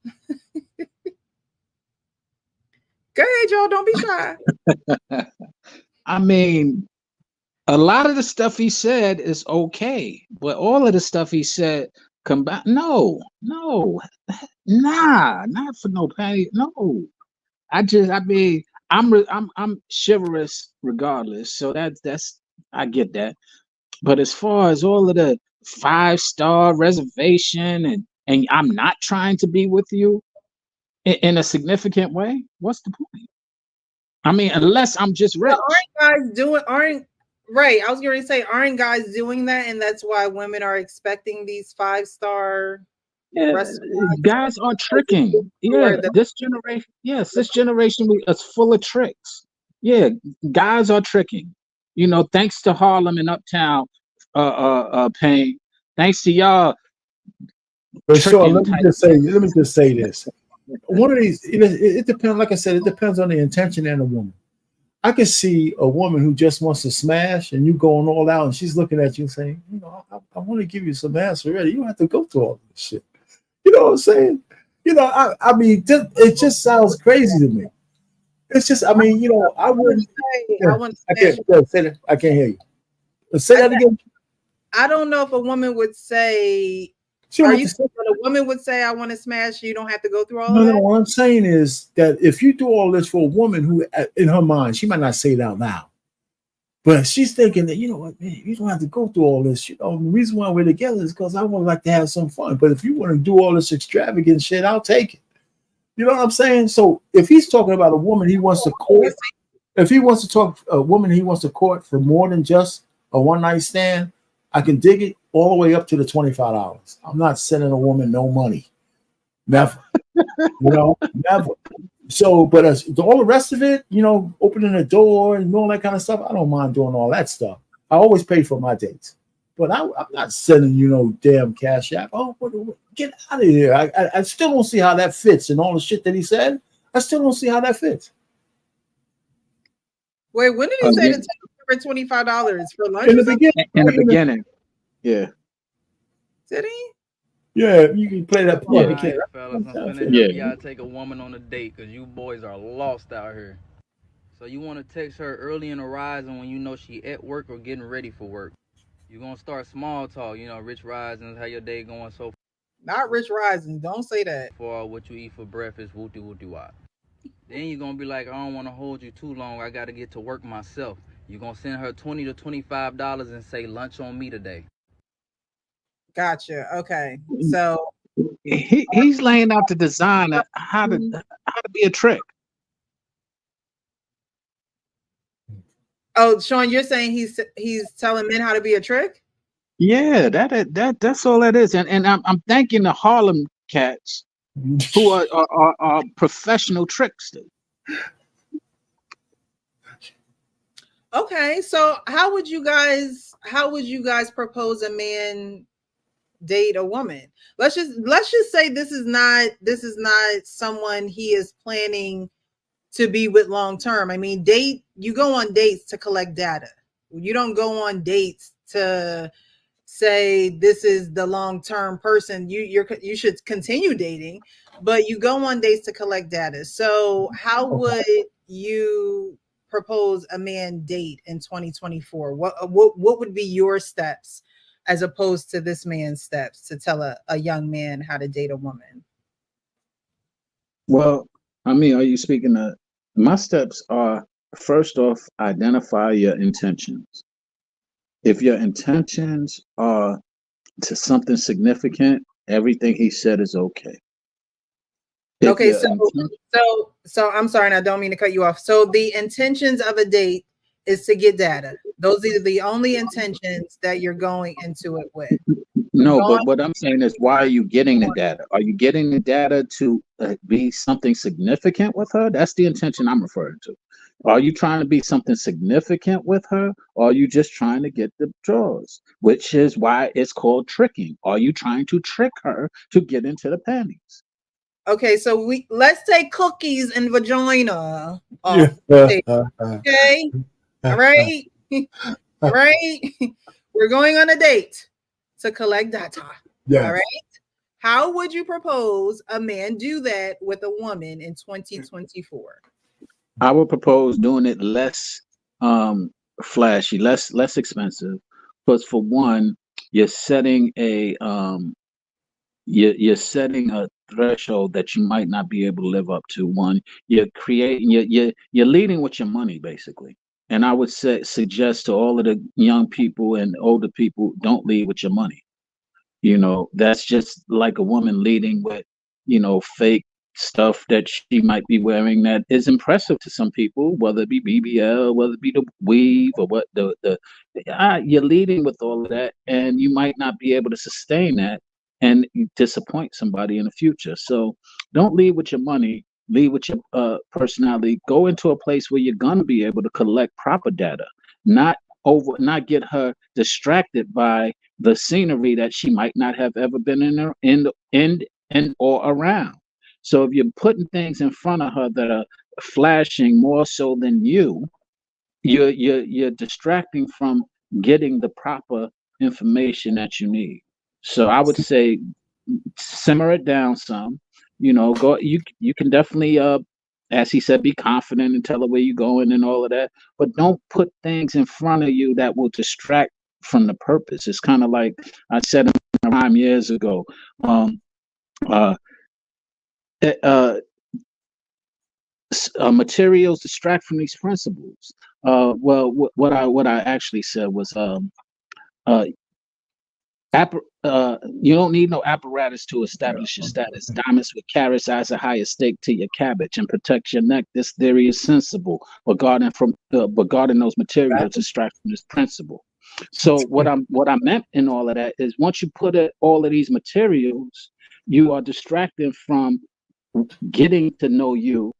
Speaker 1: Go ahead, y'all. Don't be shy.
Speaker 4: I mean, a lot of the stuff he said is okay, but all of the stuff he said combined, no, not for no panty. No, I mean, I'm chivalrous regardless, so that's I get that. But as far as all of the 5-star reservation and I'm not trying to be with you in a significant way, what's the point? I mean, unless I'm just rich.
Speaker 1: Well, aren't right? I was going to say, aren't guys doing that, and that's why women are expecting these 5-star.
Speaker 4: Yeah, guys are tricking. Yeah, this generation. Yes, this generation is full of tricks. Yeah, guys are tricking. You know, thanks to Harlem and Uptown, Pain. Thanks to y'all.
Speaker 5: But sure, let me just say this. One of these, it depends. Like I said, it depends on the intention and the woman. I can see a woman who just wants to smash, and you going all out, and she's looking at you saying, "You know, I want to give you some ass already. You don't have to go through all this shit." You know what I'm saying? You know, I mean, it just sounds crazy to me. It's just, I mean, you know, I wouldn't. I can't say that. I can't hear you. Say that again.
Speaker 1: I don't know if a woman would say. Are you saying that a woman would say, "I want to smash"? You don't have to go through all of that.
Speaker 5: No. What I'm saying is that if you do all this for a woman who, in her mind, she might not say it out loud, but she's thinking that, you know what, man, you don't have to go through all this. You know, the reason why we're together is because I would like to have some fun. But if you want to do all this extravagant shit, I'll take it. You know what I'm saying? So if he's talking about a woman he wants to court, if he wants to talk a woman he wants to court for more than just a one-night stand, I can dig it all the way up to the $25. I'm not sending a woman no money. Never. You know, never. So, but all the rest of it, you know, opening the door and all that kind of stuff, I don't mind doing all that stuff. I always pay for my dates, but I'm not sending, you know, damn cash app. Oh, get out of here. I still don't see how that fits, and all the shit that he said, I still don't see how that fits.
Speaker 1: Wait, when did he say to take for $25 for lunch?
Speaker 4: In the beginning. Yeah.
Speaker 1: Did he?
Speaker 5: Yeah, you can play that part.
Speaker 8: Yeah, fellas, I'm finna help y'all take a woman on a date because you boys are lost out here. So you want to text her early in the rising when you know she at work or getting ready for work. You're gonna start small talk, rich risings, how your day going so
Speaker 1: Not Rich Rising. Don't say that.
Speaker 8: far, what you eat for breakfast, wooty wooty wop. Then you're gonna be like, I don't wanna hold you too long, I gotta get to work myself. You're gonna send her $20 to $25 and say lunch on me today.
Speaker 1: Gotcha. Okay. So
Speaker 4: He's laying out the design of how to be a trick.
Speaker 1: oh, Sean, you're saying he's telling men how to be a trick?
Speaker 4: Yeah, that's all that is. And I'm thanking the Harlem cats who are professional tricksters.
Speaker 1: Okay. So how would you guys propose a man date a woman? Let's just say this is not someone he is planning to be with long term. I mean, you go on dates to collect data. You don't go on dates to say this is the long term person. You should continue dating, but you go on dates to collect data. So how would you propose a man date in 2024? What would be your steps as opposed to this man's steps to tell a young man how to date a woman?
Speaker 4: Well, I mean, are you speaking of my steps are first off, identify your intentions. If your intentions are to something significant, everything he said is okay. If
Speaker 1: Okay,
Speaker 4: your inten-
Speaker 1: so I'm sorry, and I don't mean to cut you off. So the intentions of a date is to get data. Those are the only intentions that you're going into it with. You're
Speaker 4: No,
Speaker 1: going
Speaker 4: but what I'm saying is, why are you getting the data? Are you getting the data to be something significant with her? That's the intention I'm referring to. Are you trying to be something significant with her, or are you just trying to get the draws? Which is why it's called tricking. Are you trying to trick her to get into the panties?
Speaker 1: okay, so let's take cookies and vagina off.
Speaker 5: Yeah.
Speaker 1: Okay, all right, all right. We're going on a date to collect data.
Speaker 5: Yes.
Speaker 1: All right. How would you propose a man do that with a woman in 2024?
Speaker 4: I would propose doing it less flashy, less expensive. Because for one, you're setting a you're setting a threshold that you might not be able to live up to. One, you're creating you're leading with your money basically. And I would suggest to all of the young people and older people, don't lead with your money. That's just like a woman leading with, fake stuff that she might be wearing that is impressive to some people, whether it be BBL, whether it be the weave or what you're leading with all of that, and you might not be able to sustain that and you disappoint somebody in the future. So don't lead with your money, lead with your personality. Go into a place where you're gonna be able to collect proper data, not get her distracted by the scenery that she might not have ever been in or around. So if you're putting things in front of her that are flashing more so than you're distracting from getting the proper information that you need. So I would say simmer it down some. Go you can definitely as he said, be confident and tell her where you're going and all of that. But don't put things in front of you that will distract from the purpose. It's kind of like I said in a rhyme years ago. Um, uh, eh, uh, Materials distract from these principles. Well, what I actually said was uh, you don't need no apparatus to establish your status. Diamonds with carats adds a higher stake to your cabbage and protects your neck. This theory is sensible, but guarding those materials distract from this principle. So what I meant in all of that is once you put all of these materials, you are distracted from getting to know you.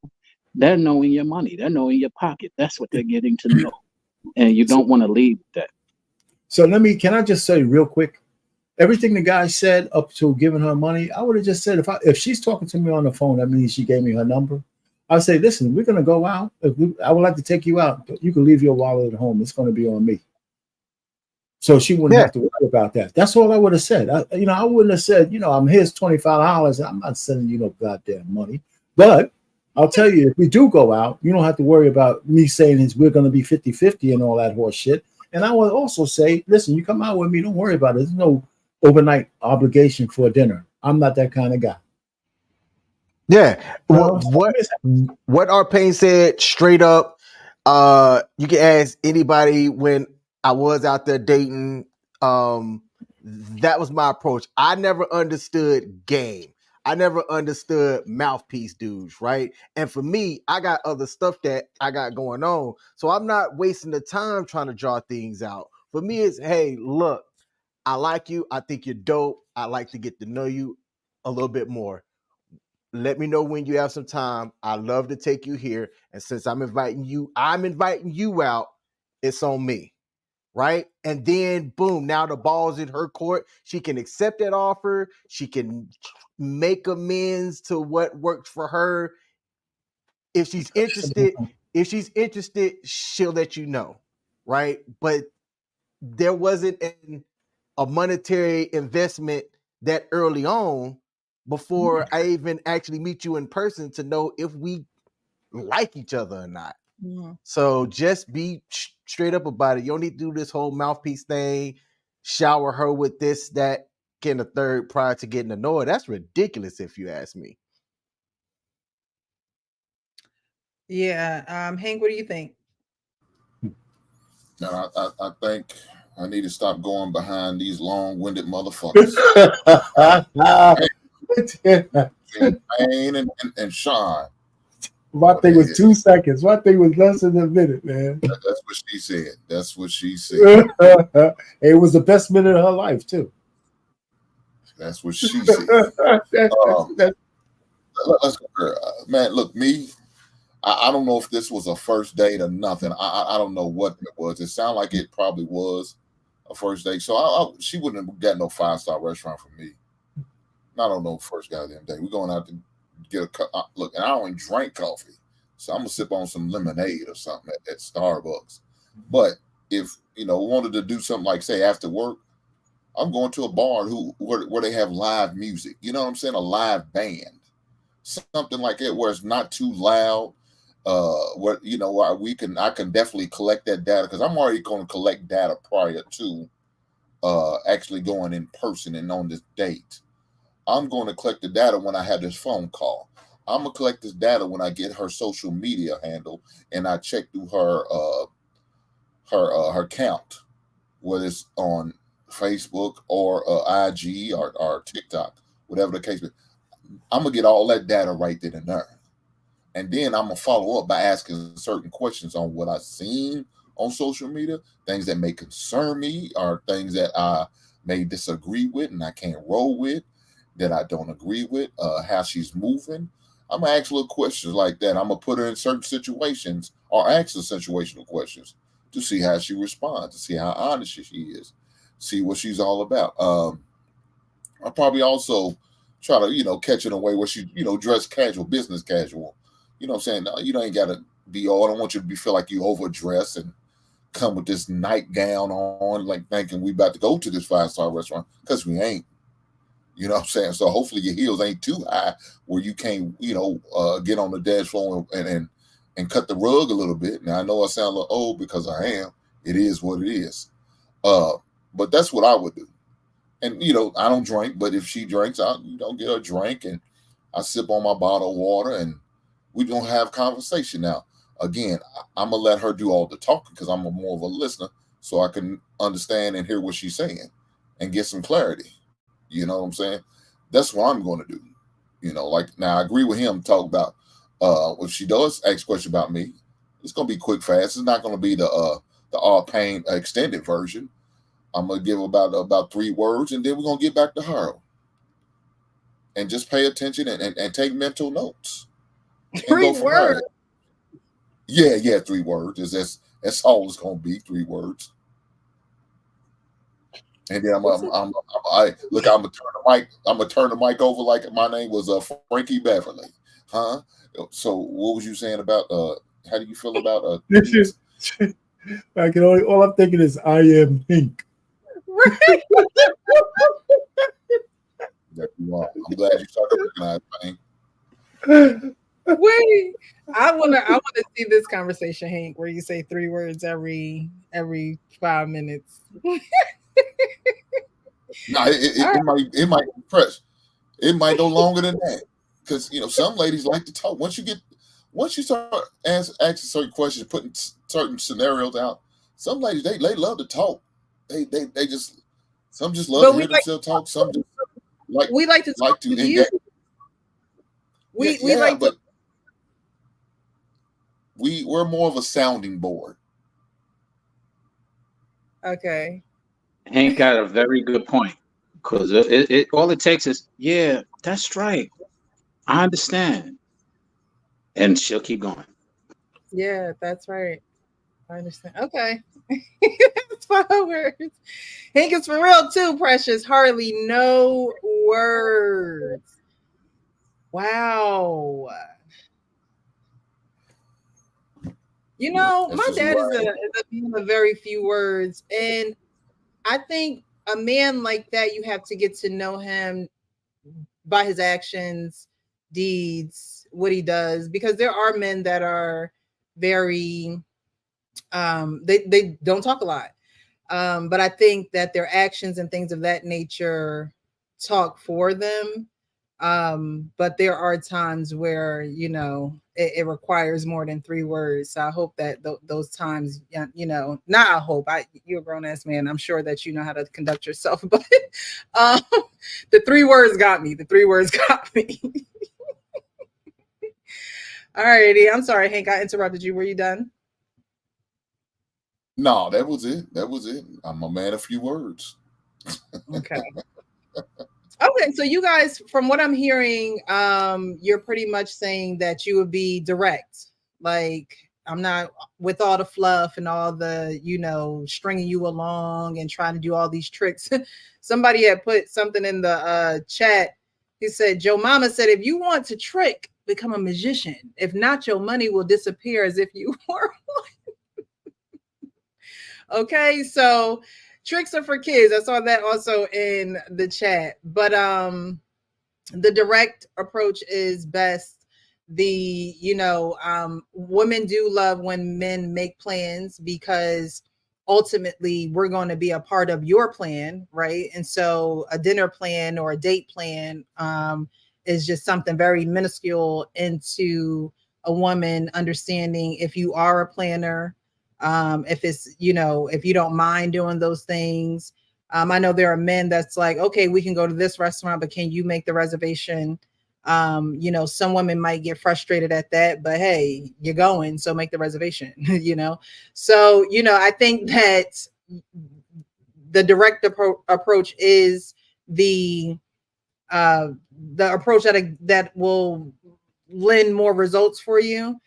Speaker 4: They're knowing your money. They're knowing your pocket. That's what they're getting to know, and you don't want to lead with that.
Speaker 5: So can I just say real quick? Everything the guy said up to giving her money, I would have just said if she's talking to me on the phone, that means she gave me her number. I'd say, listen, we're gonna go out. I would like to take you out, but you can leave your wallet at home. It's gonna be on me. So she wouldn't have to worry about that. That's all I would have said. I wouldn't have said, I'm here's $25. I'm not sending you no goddamn money. But I'll tell you, if we do go out, you don't have to worry about me saying we're going to be 50-50 and all that horse shit. And I will also say, listen, you come out with me, don't worry about it. There's no overnight obligation for dinner. I'm not that kind of guy.
Speaker 2: Yeah.
Speaker 5: No,
Speaker 2: What our pain said straight up. You can ask anybody when I was out there dating. That was my approach. I never understood game. I never understood mouthpiece dudes, right? And for me, I got other stuff that I got going on. So I'm not wasting the time trying to draw things out. For me, it's hey, look, I like you. I think you're dope. I like to get to know you a little bit more. Let me know when you have some time. I love to take you here. And since I'm inviting you out. It's on me. Right. And then boom, now the ball's in her court. She can accept that offer. She can make amends to what worked for her. If she's interested, she'll let you know. Right. But there wasn't a monetary investment that early on before I even actually meet you in person to know if we like each other or not.
Speaker 1: Mm-hmm.
Speaker 2: So just be straight up about it. You don't need to do this whole mouthpiece thing, shower her with this, that, kind of third prior to getting to know her. That's ridiculous if you ask me.
Speaker 1: Yeah. Hank, what do you think?
Speaker 3: Now, I think I need to stop going behind these long-winded motherfuckers. Pain and Sean.
Speaker 5: My thing was 2 seconds. My thing was less than a minute, man.
Speaker 3: That's what she said. That's what she said.
Speaker 5: It was the best minute of her life, too.
Speaker 3: That's what she said. Let's go. Man, look, me, I don't know if this was a first date or nothing. I don't know what it was. It sounded like it probably was a first date. So she wouldn't have got no 5-star restaurant from me. I don't know first goddamn day. We're going out to get a cup. Look, and I don't even drink coffee. So I'm going to sip on some lemonade or something at Starbucks. But if, wanted to do something like, say, after work, I'm going to a bar where they have live music. You know what I'm saying? A live band. Something like that where it's not too loud. Where I can definitely collect that data because I'm already going to collect data prior to actually going in person and on this date. I'm going to collect the data when I have this phone call. I'm going to collect this data when I get her social media handle and I check through her account, whether it's on Facebook or IG or TikTok, whatever the case may be. I'm going to get all that data right then and there. And then I'm going to follow up by asking certain questions on what I've seen on social media, things that may concern me or things that I may disagree with and I can't roll with, that I don't agree with, how she's moving. I'm going to ask little questions like that. I'm going to put her in certain situations or ask her situational questions to see how she responds, to see how honest she is, see what she's all about. I'll probably also try to, catch in a way where she, dress casual, business casual. You know what I'm saying? No, you ain't got to be all. I don't want you to feel like you overdress and come with this nightgown on, like thinking we about to go to this 5-star restaurant, because we ain't. You know what I'm saying? So hopefully your heels ain't too high where you can't, get on the dance floor and cut the rug a little bit. Now I know I sound a little old because I am. It is what it is. But that's what I would do. And I don't drink, but if she drinks, I get her a drink and I sip on my bottle of water and we don't have conversation. Now, again, I'm gonna let her do all the talking because I'm more of a listener, so I can understand and hear what she's saying and get some clarity. You know what I'm saying? That's what I'm going to do. Like now I agree with him. Talk about if she does ask a question about me, it's going to be quick, fast. It's not going to be the all pain extended version. I'm going to give about 3 words, and then we're going to get back to her. And just pay attention and take mental notes.
Speaker 1: 3 words.
Speaker 3: Yeah, 3 words. That's all it's going to be. 3 words. And then I'm gonna turn the mic over like my name was Frankie Beverly, huh? So what was you saying about how do you feel about
Speaker 5: all I'm thinking is I am pink.
Speaker 1: Right.
Speaker 3: There you are. I'm glad you started recognizing pain.
Speaker 1: Wait, I wanna see this conversation, Hank, where you say 3 words every 5 minutes.
Speaker 3: No,
Speaker 1: All right.
Speaker 3: it might impress. It might go longer than that because some ladies like to talk. Once you start asking certain questions, putting certain scenarios out, some ladies they love to talk. They just some just love
Speaker 1: But
Speaker 3: to hear themselves talk. Some just like
Speaker 1: we like to talk
Speaker 3: like to
Speaker 1: with you.
Speaker 3: engage. Yeah,
Speaker 1: We
Speaker 3: yeah,
Speaker 1: like to
Speaker 3: but we're more of a sounding board.
Speaker 1: okay.
Speaker 4: Hank got a very good point because it all it takes is, yeah, that's right. I understand, and she'll keep going.
Speaker 1: Yeah, that's right. I understand. Okay. That's 5 words. Hank is for real too, Precious. Hardly no words. Wow.
Speaker 3: That's
Speaker 1: My
Speaker 3: just
Speaker 1: dad
Speaker 3: who
Speaker 1: is
Speaker 3: I am.
Speaker 1: a man of very few words. And I think a man like that, you have to get to know him by his actions, deeds, what he does, because there are men that are very they don't talk a lot. But I think that their actions and things of that nature talk for them. But there are times where it requires more than 3 words. So I hope that those times, not I hope. You're a grown ass man. I'm sure that you know how to conduct yourself. But um, the 3 words got me. The 3 words got me. All righty. I'm sorry, Hank. I interrupted you. Were you done?
Speaker 3: No, that was it. That was it. I'm a man of few words.
Speaker 1: Okay. Okay, so you guys, from what I'm hearing, you're pretty much saying that you would be direct. Like, I'm not with all the fluff and all the, stringing you along and trying to do all these tricks. Somebody had put something in the chat. He said, Joe Mama said, if you want to trick, become a magician. If not, your money will disappear as if you were. Okay, so tricks are for kids. I saw that also in the chat. But the direct approach is best. Women do love when men make plans because ultimately we're going to be a part of your plan, right? And so a dinner plan or a date plan is just something very minuscule into a woman understanding if you are a planner, if it's, if you don't mind doing those things. I know there are men that's like, okay, we can go to this restaurant, but can you make the reservation? Some women might get frustrated at that, but hey, you're going, so make the reservation, So, I think that the direct approach is the uh the approach that will lend more results for you,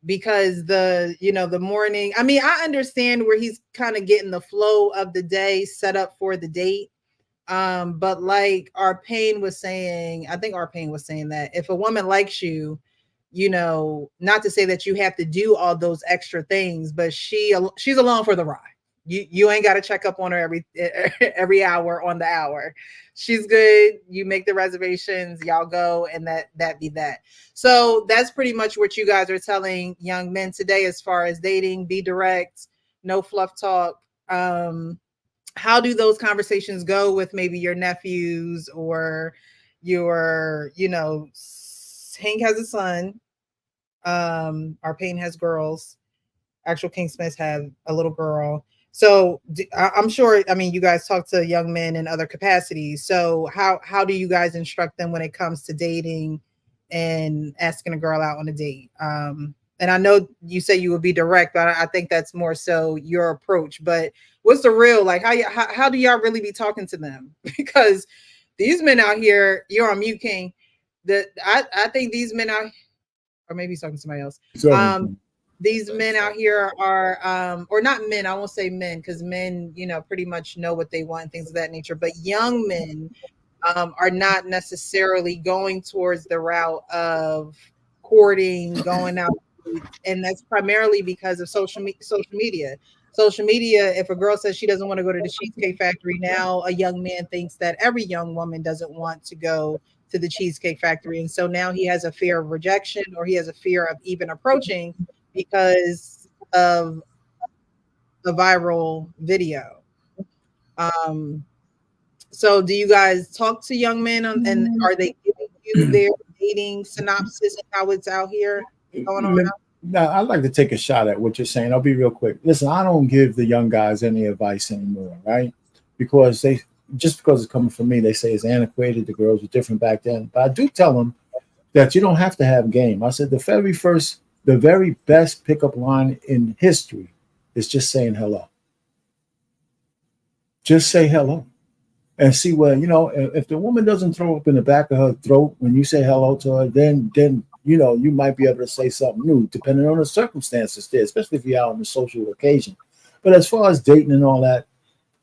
Speaker 1: because the morning, I mean, I understand where he's kind of getting the flow of the day set up for the date. But like our pain was saying, I think our pain was saying that if a woman likes you, not to say that you have to do all those extra things, but she's along for the ride. You ain't got to check up on her every hour on the hour. She's good. You make the reservations, y'all go, and that be that. So that's pretty much what you guys are telling young men today as far as dating. Be direct, no fluff talk. How do those conversations go with maybe your nephews or your, Hank has a son, our Payne has girls, actual King Smiths have a little girl. So I'm sure, I mean, you guys talk to young men in other capacities. So how do you guys instruct them when it comes to dating and asking a girl out on a date? And I know you say you would be direct, but I think that's more so your approach. But what's the real, like, how do y'all really be talking to them? Because these men out here, you're on mute, King. I think these men out, or maybe he's talking to somebody else. These men out here are, or not men, I won't say men, because men, pretty much know what they want and things of that nature. But young men are not necessarily going towards the route of courting, going out, and that's primarily because of social media. Social media, if a girl says she doesn't want to go to the Cheesecake Factory now, a young man thinks that every young woman doesn't want to go to the Cheesecake Factory. And so now he has a fear of rejection, or he has a fear of even approaching because of a viral video. Um, so do you guys talk to young men and are they giving you their dating synopsis and how it's out here going on now?
Speaker 5: Now, I'd like to take a shot at what you're saying. I'll be real quick. Listen, I don't give the young guys any advice anymore, right? Because just because it's coming from me, they say it's antiquated. The girls were different back then. But I do tell them that you don't have to have game. I said the very best pickup line in history is just saying hello. Just say hello and see where, if the woman doesn't throw up in the back of her throat when you say hello to her, then you might be able to say something new, depending on the circumstances there, especially if you're out on a social occasion. But as far as dating and all that,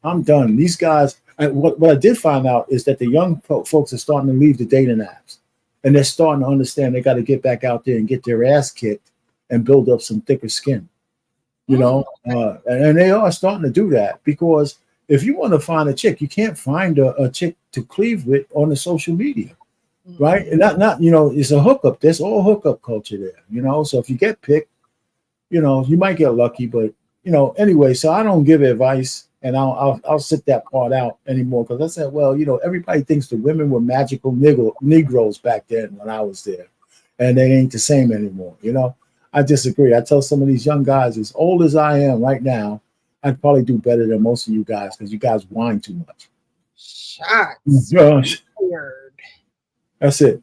Speaker 5: I'm done. These guys, what I did find out is that the young folks are starting to leave the dating apps, and they're starting to understand they got to get back out there and get their ass kicked and build up some thicker skin, and they are starting to do that, because if you want to find a chick, you can't find a chick to cleave with on the social media, right? And not it's a hookup. There's all hookup culture there, So if you get picked, you might get lucky, but anyway. So I don't give advice, and I'll sit that part out anymore, because I said, well, everybody thinks the women were magical Negroes back then when I was there, and they ain't the same anymore. I disagree. I tell some of these young guys, as old as I am right now, I'd probably do better than most of you guys, because you guys whine too much.
Speaker 1: Shots.
Speaker 5: That's it.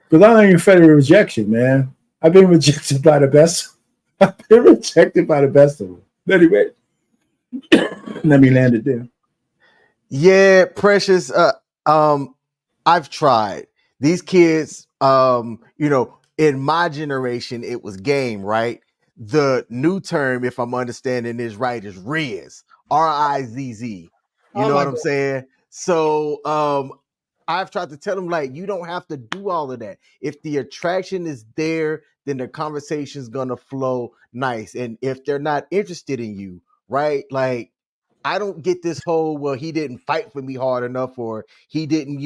Speaker 5: Because I ain't afraid of rejection, man. I've been rejected by the best. I've been rejected by the best of them. Anyway, let me land it there.
Speaker 2: Yeah, Precious. I've tried. These kids, in my generation, it was game, right? The new term, if I'm understanding this right, is Riz. RIZZ. You know what I'm saying? So I've tried to tell them, like, you don't have to do all of that. If the attraction is there, then the conversation's gonna flow nice. And if they're not interested in you, right? Like, I don't get this whole, well, he didn't fight for me hard enough, or he didn't,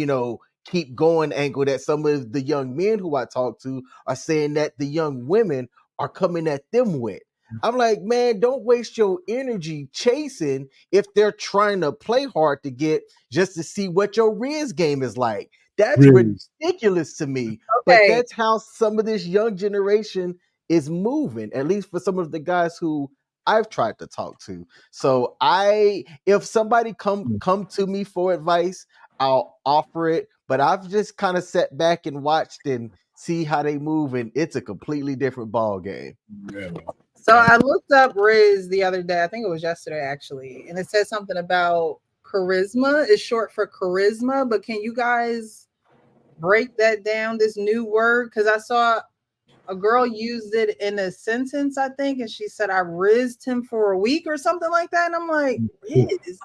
Speaker 2: keep going angle that some of the young men who I talk to are saying that the young women are coming at them with. I'm like, man, don't waste your energy chasing if they're trying to play hard to get just to see what your Riz game is like. That's ridiculous to me. But that's how some of this young generation is moving, at least for some of the guys who I've tried to talk to. So if somebody come to me for advice, I'll offer it. But I've just kind of sat back and watched and see how they move, and it's a completely different ball game.
Speaker 5: Yeah.
Speaker 1: So I looked up Riz the other day. I think it was yesterday, actually, and it said something about charisma is short for charisma. But can you guys break that down? This new word, because I saw a girl used it in a sentence, I think, and she said, "I rizzed him for a week" or something like that. And I'm like, Riz?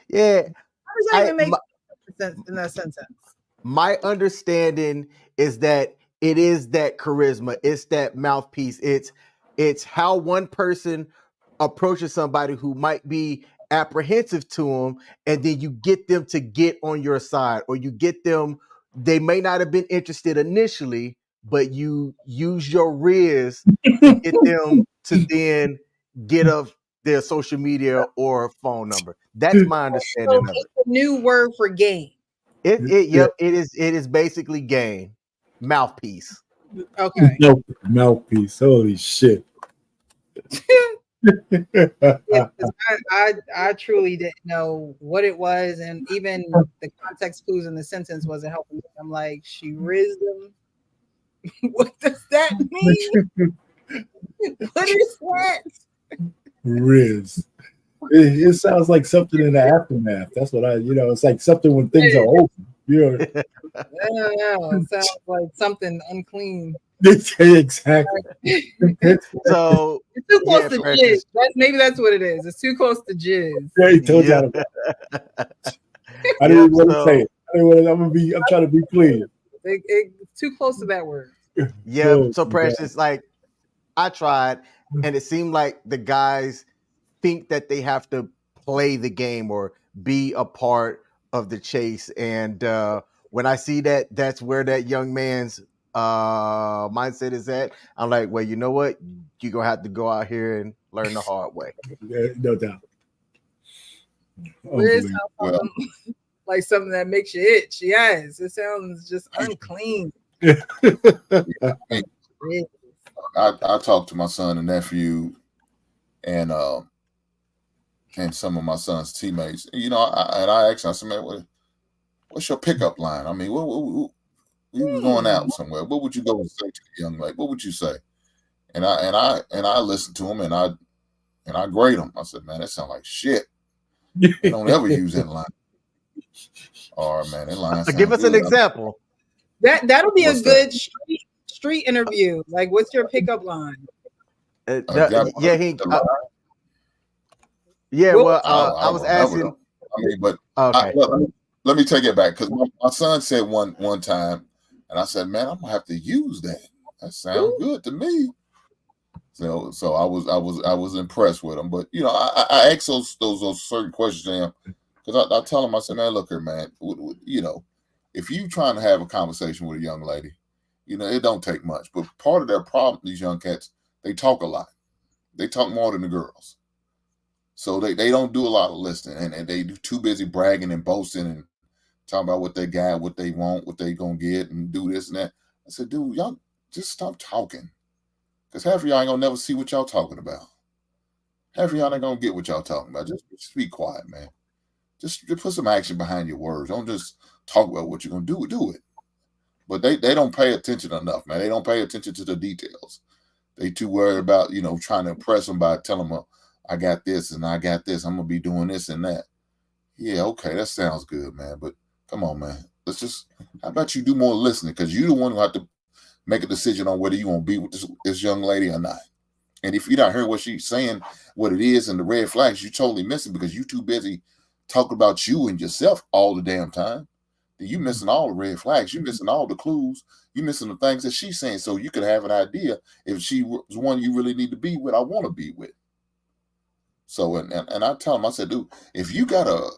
Speaker 2: Yeah.
Speaker 1: How does that even make sense in that sentence?
Speaker 2: My understanding is that it is that charisma. It's that mouthpiece. It's how one person approaches somebody who might be apprehensive to them, and then you get them to get on your side, or you get them. They may not have been interested initially, but you use your Riz to get them to then get up their social media or phone number. That's my understanding of it.
Speaker 1: It's a new word for game.
Speaker 2: It is basically game. Mouthpiece.
Speaker 1: Okay.
Speaker 5: Mouthpiece. Holy shit.
Speaker 1: Yeah, I truly didn't know what it was, and even the context clues in the sentence wasn't helping me. I'm like, she rizzed him. What does that mean? What is that?
Speaker 5: Riz. It sounds like something in the aftermath. That's what it's like something when things are over.
Speaker 1: I don't know. It sounds like something unclean.
Speaker 5: Exactly.
Speaker 2: So
Speaker 1: it's too close to jizz. Maybe that's what it is. It's too close to jizz.
Speaker 5: Yeah, he told you how to. I didn't want to say it. I'm trying to be clear.
Speaker 1: It's too close to that word.
Speaker 2: Yeah. So Precious, like, I tried, and it seemed like the guys think that they have to play the game or be a part of the chase. And when I see that that's where that young man's mindset is at, I'm like, well, you know what? You're gonna have to go out here and learn the hard way.
Speaker 5: No doubt.
Speaker 1: Liz,
Speaker 5: Unbelievable.
Speaker 3: Well,
Speaker 1: like something that makes you itch. Yes, it sounds just unclean.
Speaker 3: I talked to my son and nephew and some of my son's teammates. You know, I asked him, I said, man, what's your pickup line? I mean, we were going out somewhere. What would you go and say to the young lady? What would you say? And I listened to him and I grade him. I said, man, that sounds like shit. I don't ever use that line. All right, man, that line sounds
Speaker 2: Give us
Speaker 3: good.
Speaker 2: an example.
Speaker 1: That'll be
Speaker 3: What's
Speaker 1: a good street interview. Like, what's your pickup line?
Speaker 2: I was asking.
Speaker 3: I mean, but
Speaker 2: okay.
Speaker 3: Let me take it back because my son said one time, and I said, man, I'm gonna have to use that. That sounds good to me. So I was impressed with him. But you know, I asked those certain questions to him because I tell him, I said, man, look here, man, you know, if you trying to have a conversation with a young lady, you know, it don't take much. But part of their problem, these young cats, they talk a lot. They talk more than the girls. So they don't do a lot of listening, and they too busy bragging and boasting and talking about what they got, what they want, what they gonna get, and do this and that. I said, dude, y'all just stop talking. Because half of y'all ain't gonna never see what y'all talking about. Half of y'all ain't gonna get what y'all talking about. Just be quiet, man. Just put some action behind your words. Don't just talk about what you're gonna do. Do it. But they don't pay attention enough, man. They don't pay attention to the details. They too worried about, you know, trying to impress them by telling them, I got this and I got this. I'm gonna be doing this and that. Yeah, okay, that sounds good, man. But come on, man. How about you do more listening? Because you're the one who have to make a decision on whether you want to be with this young lady or not. And if you don't hear what she's saying, what it is, and the red flags, you totally miss it because you're too busy talking about you and yourself all the damn time. You missing all the red flags. You missing all the clues. You missing the things that she's saying. So you could have an idea if she was one you really need to be with, I want to be with. So and I tell him, I said, dude, if you gotta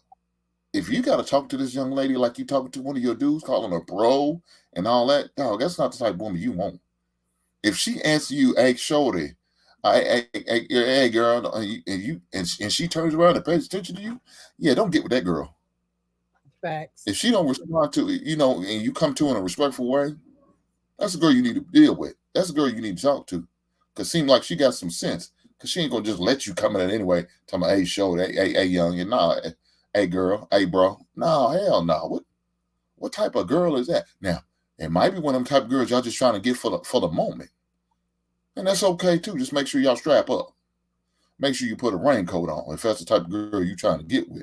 Speaker 3: talk to this young lady like you talking to one of your dudes, calling her bro and all that, dog, that's not the type of woman you want. If she answers you, hey, shorty, hey girl, and she turns around and pays attention to you, yeah, don't get with that girl.
Speaker 1: Facts.
Speaker 3: If she don't respond to it, you know, and you come to her in a respectful way, that's the girl you need to deal with. That's the girl you need to talk to. Because it seems like she got some sense. Because she ain't going to just let you come in anyway. Talking about, hey, shorty, hey, young, and nah, hey, girl, hey, bro. No, hell no. What type of girl is that? Now, it might be one of them type of girls y'all just trying to get for the moment. And that's okay, too. Just make sure y'all strap up. Make sure you put a raincoat on if that's the type of girl you're trying to get with.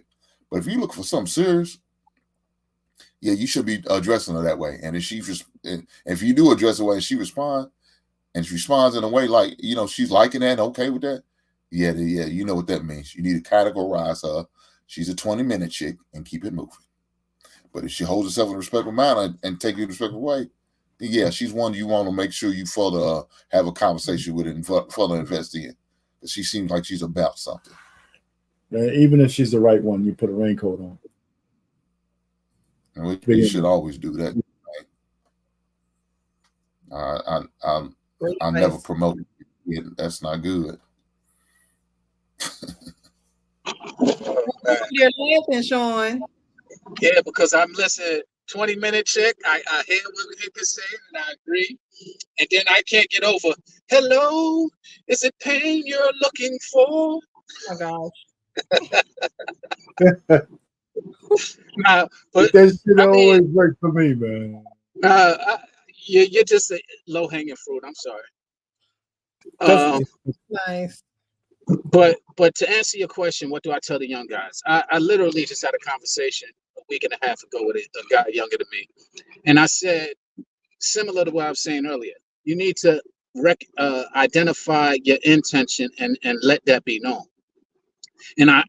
Speaker 3: But if you look for something serious, yeah, you should be addressing her that way. And if you do address the way and she responds in a way like, you know, she's liking that and okay with that, yeah, you know what that means. You need to categorize her. She's a 20-minute chick and keep it moving. But if she holds herself in a respectful manner and take you in a respectful way, then yeah, she's one you want to make sure you further have a conversation with it and further invest in. Because she seems like she's about something.
Speaker 5: Even if she's the right one, you put a raincoat on.
Speaker 3: And we should always do that. Right? I never promote it. That's not good.
Speaker 1: You're laughing, Sean.
Speaker 4: Yeah, because I'm listening. 20-minute chick. I hear what he can say, and I agree. And then I can't get over. Hello, is it pain you're looking for?
Speaker 1: Oh my gosh.
Speaker 4: Nah, but
Speaker 5: that shit always works for me, man.
Speaker 4: You're just a low hanging fruit. I'm sorry.
Speaker 1: Nice.
Speaker 4: But to answer your question, what do I tell the young guys? I literally just had a conversation a week and a half ago with a guy younger than me, and I said, similar to what I was saying earlier, you need to identify your intention and let that be known. And I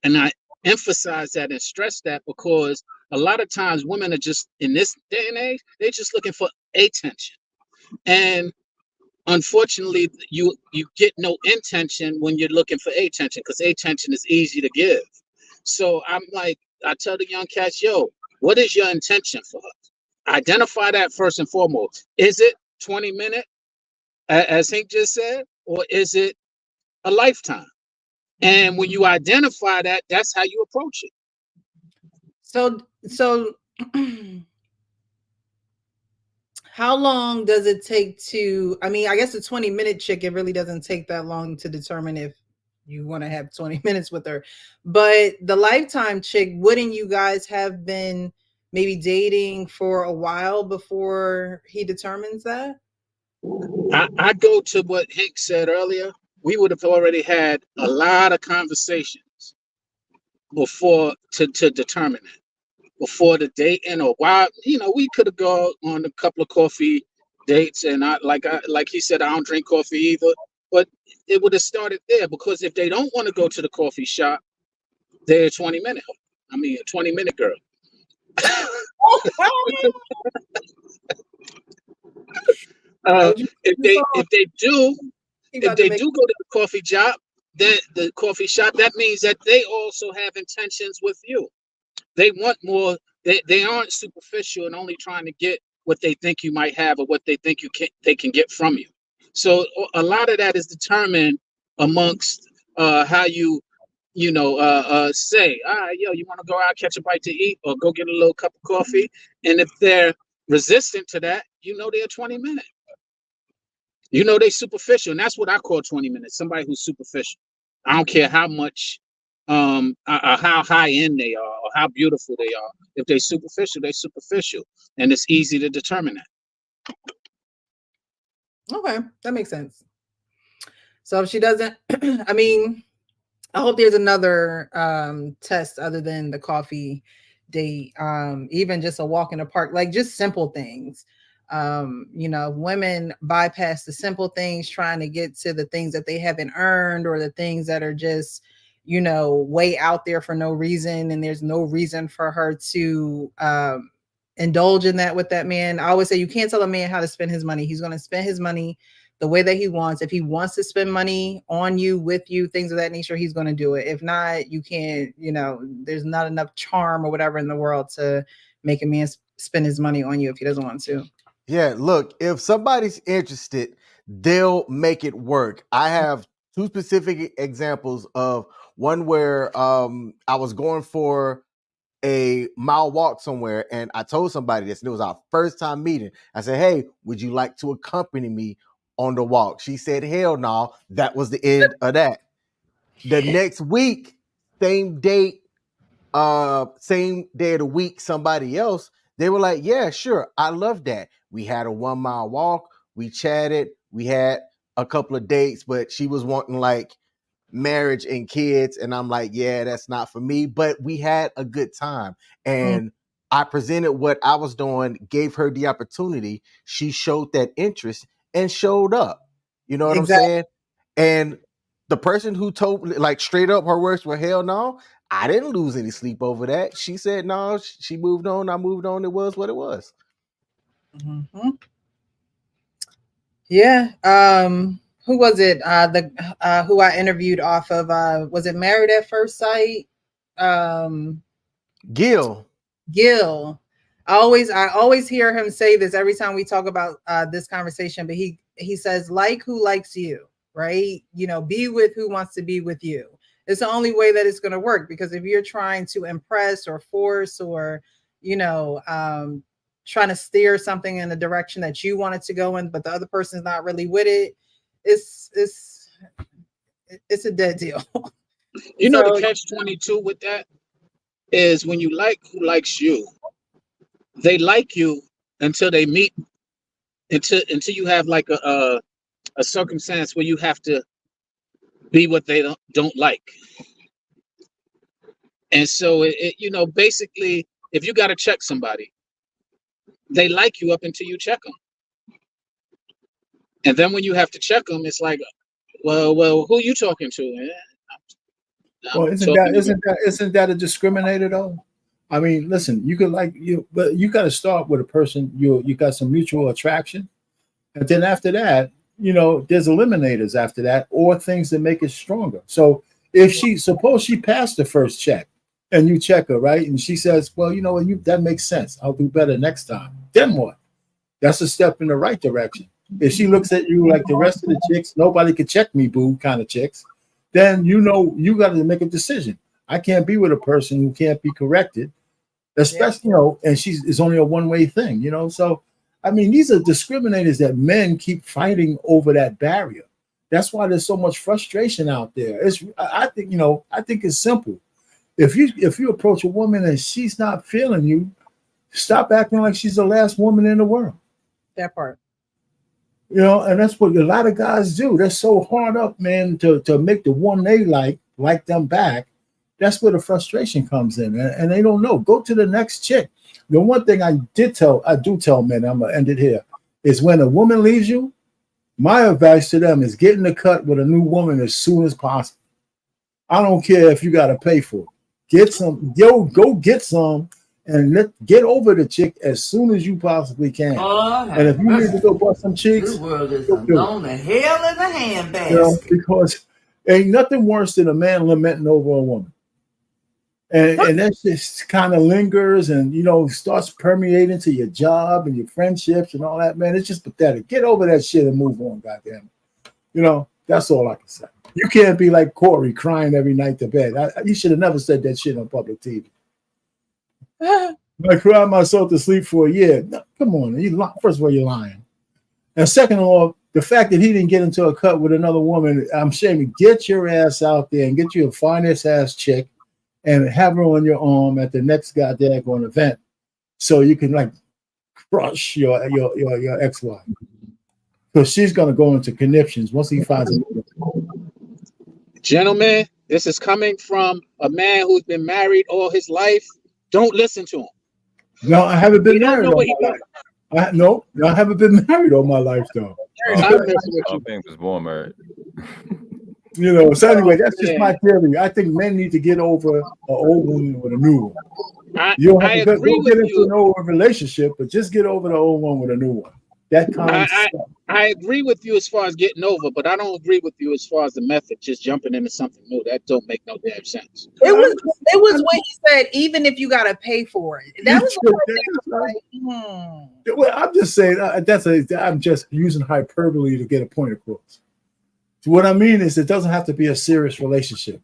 Speaker 4: emphasize that and stress that because a lot of times women are just in this day and age, they're just looking for attention. And unfortunately, you get no intention when you're looking for attention because attention is easy to give. So I'm like, I tell the young cats, yo, what is your intention for her? identify that first and foremost. Is it 20 minutes, as Hank just said, or is it a lifetime? And when you identify that, that's how you approach it.
Speaker 1: So how long does it take to, I mean, I guess a 20-minute chick, it really doesn't take that long to determine if you want to have 20 minutes with her. But the lifetime chick, wouldn't you guys have been maybe dating for a while before he determines that?
Speaker 4: I go to what Hank said earlier. We would have already had a lot of conversations before to determine it. Before the date, and a while, we could have gone on a couple of coffee dates, and like he said, I don't drink coffee either, but it would have started there, because if they don't want to go to the coffee shop, they're a 20-minute girl. If they do go to the coffee shop, then the coffee shop, that means that they also have intentions with you. They want more. They aren't superficial and only trying to get what they think you might have or what they think they can get from you. So a lot of that is determined amongst how you say, yo, you want to go out, catch a bite to eat, or go get a little cup of coffee. And if they're resistant to that, they're 20 minutes. They superficial, and that's what I call 20 minutes. Somebody who's superficial. I don't care how much, how high end they are or how beautiful they are. If they're superficial, and it's easy to determine that.
Speaker 1: Okay, that makes sense. So if she doesn't, I mean, I hope there's another test other than the coffee date, even just a walk in the park, like just simple things. Women bypass the simple things trying to get to the things that they haven't earned, or the things that are just, way out there for no reason. And there's no reason for her to indulge in that with that man. I always say you can't tell a man how to spend his money. He's going to spend his money the way that he wants. If he wants to spend money on you, with you, things of that nature, he's going to do it. If not, you can't, there's not enough charm or whatever in the world to make a man spend his money on you if he doesn't want to.
Speaker 2: Yeah, look, if somebody's interested, they'll make it work. I have two specific examples of one where I was going for a mile walk somewhere, and I told somebody this, and it was our first time meeting. I said, hey, would you like to accompany me on the walk? She said, hell no. That was the end of that. The next week, same day of the week, somebody else, they were like, yeah, sure, I love that. We had a 1 mile walk, we chatted, we had a couple of dates, but she was wanting like marriage and kids, and I'm like, yeah, that's not for me, but we had a good time. And I presented what I was doing, gave her the opportunity. She showed that interest and showed up. You know what I'm saying? And the person who told me, like, straight up, her words were, hell no. I didn't lose any sleep over that. She said no, she moved on, I moved on. It was what it was.
Speaker 1: Mm-hmm. Yeah. Who was it? Who I interviewed off of, was it Married at First Sight?
Speaker 2: Gil.
Speaker 1: I always hear him say this every time we talk about this conversation, but he says, like who likes you, right? Be with who wants to be with you. It's the only way that it's going to work, because if you're trying to impress or force, or trying to steer something in the direction that you want it to go in, but the other person's not really with it, it's a dead deal.
Speaker 4: The catch-22 with that is, when you like who likes you, they like you until they meet, until you have like a circumstance where you have to be what they don't like. And so basically, if you got to check somebody, they like you up until you check them. And then when you have to check them, it's like, well, who are you talking to?
Speaker 5: Well, isn't that a discriminator though? I mean, listen, you could like you, but you got to start with a person you got some mutual attraction, and then after that, there's eliminators after that, or things that make it stronger. So if suppose she passed the first check, and you check her, right, and she says, well, that makes sense. I'll do better next time. then what? That's a step in the right direction. If she looks at you like the rest of the chicks, nobody can check me, boo, kind of chicks, then you got to make a decision. I can't be with a person who can't be corrected, especially, and it's only a one-way thing, So, I mean, these are discriminators that men keep fighting over that barrier. That's why there's so much frustration out there. I think it's simple. If you approach a woman and she's not feeling you, stop acting like she's the last woman in the world.
Speaker 1: That part.
Speaker 5: And that's what a lot of guys do. They're so hard up, man, to make the one they like them back. That's where the frustration comes in, and they don't know. Go to the next chick. The one thing I do tell men, I'm gonna end it here, is when a woman leaves you, my advice to them is get in the cut with a new woman as soon as possible. I don't care if you got to pay for it. Get some, go get some, and get over the chick as soon as you possibly can. And if you need to go bust some cheeks,
Speaker 9: this world is going to hell in a handbasket.
Speaker 5: Because ain't nothing worse than a man lamenting over a woman. And that just kind of lingers and, starts permeating to your job and your friendships and all that, man. It's just pathetic. Get over that shit and move on, goddamn it. That's all I can say. You can't be like Corey crying every night to bed. You should have never said that shit on public TV. I cried myself to sleep for a year. No, come on. First of all, you're lying. And second of all, the fact that he didn't get into a cut with another woman, I'm saying get your ass out there and get you a finest ass chick and have her on your arm at the next goddamn event so you can crush your ex-wife. Because she's going to go into conniptions once he finds it.
Speaker 4: Gentlemen, this is coming from a man who's been married all his life. Don't listen to him.
Speaker 5: No, I haven't been married all my life. I haven't been married all my life, though.
Speaker 10: I was born married.
Speaker 5: So anyway, that's just my theory. I think men need to get over an old woman with a new one. You don't have to go get into an old relationship, but just get over the old one with a new one. That kind of stuff.
Speaker 4: I agree with you as far as getting over, but I don't agree with you as far as the method, just jumping into something new. That don't make no damn sense.
Speaker 1: It was when he said, even if you gotta pay for it. That was
Speaker 5: Well, I'm just saying I'm just using hyperbole to get a point across. So what I mean is it doesn't have to be a serious relationship.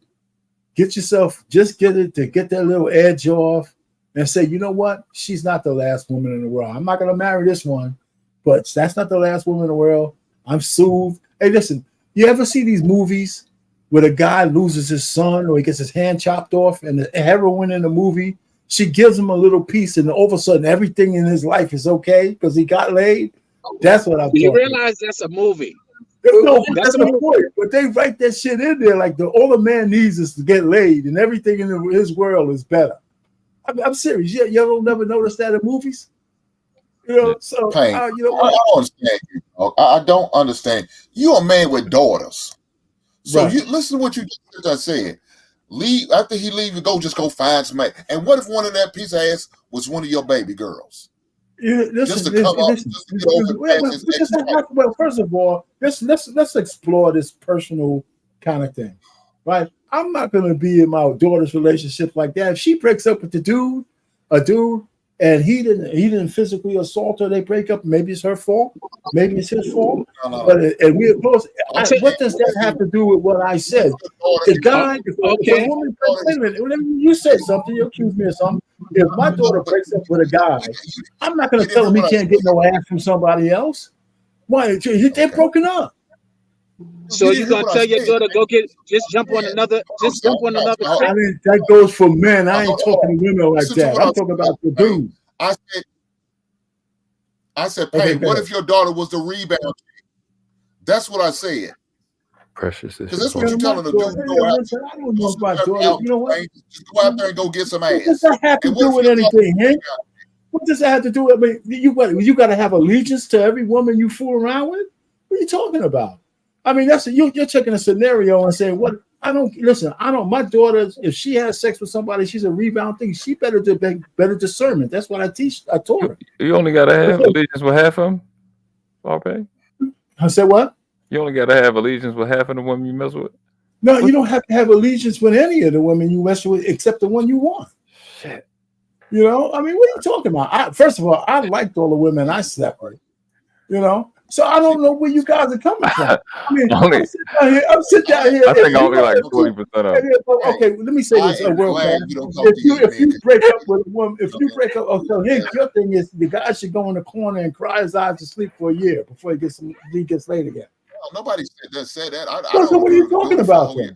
Speaker 5: Get that little edge off and say, you know what? She's not the last woman in the world. I'm not gonna marry this one. But that's not the last woman in the world. I'm soothed. Hey, listen, you ever see these movies where the guy loses his son or he gets his hand chopped off and the heroine in the movie, she gives him a little piece and all of a sudden everything in his life is okay because he got laid? That's what I'm talking about.
Speaker 4: You realize that's a movie.
Speaker 5: No, that's the point. But they write that shit in there like all the man needs is to get laid and everything in his world is better. I'm serious. Y'all don't never notice that in movies? So
Speaker 3: Pain. I don't understand you. I don't understand. You're a man with daughters, so you listen to what you just said. Leave after he leave, just go find somebody. And what if one of that piece of ass was one of your baby girls? Just to come up, just to get over.
Speaker 5: Well, first of all, let's explore this personal kind of thing, right? I'm not gonna be in my daughter's relationship like that. If she breaks up with a dude, and he didn't physically assault her, they break up. Maybe it's her fault. Maybe it's his fault.
Speaker 3: No.
Speaker 5: But and we're close. What does that have to do with what I said? The guy, if a woman, wait a minute, you said something, you accused me of something. If my daughter breaks up with a guy, I'm not going to tell him he can't get no ass from somebody else. Why? They're broken up.
Speaker 4: So you're gonna tell your daughter jump on another chick?
Speaker 5: I mean, that goes for men. I ain't talking to women like that. I'm talking about the dude.
Speaker 3: I said, Pay, what if your daughter was the rebound? That's what I said.
Speaker 10: Precious.
Speaker 3: Because that's what you're telling the dude.
Speaker 5: I don't know about daughter. You know what?
Speaker 3: Just go out there and go get some ass.
Speaker 5: What does that have to do with anything, Hank? What does that have to do with? I mean, you got to have allegiance to every woman you fool around with. What are you talking about? I mean, you're taking a scenario and saying, "What? I don't listen. I don't. My daughter, if she has sex with somebody, she's a rebound thing. She better discernment. That's what I teach. I taught her.
Speaker 10: You only got to have allegiance with half of them. Okay.
Speaker 5: I said what?
Speaker 10: You only got to have allegiance with half of the women you mess with.
Speaker 5: No, you don't have to have allegiance with any of the women you mess with, except the one you want.
Speaker 10: Shit.
Speaker 5: You know, I mean, what are you talking about? First of all, I liked all the women I slept with. You know, so I don't know where you guys are coming from. I mean, I'm sitting down here.
Speaker 10: I think only like 40% of them.
Speaker 5: Okay, let me say this. World class. If you break up with a woman, if you break up, so your thing is the guy should go in the corner and cry his eyes to sleep for a year before he gets laid again.
Speaker 3: Well, nobody said that. I
Speaker 5: So
Speaker 3: don't
Speaker 5: what are you talking about then?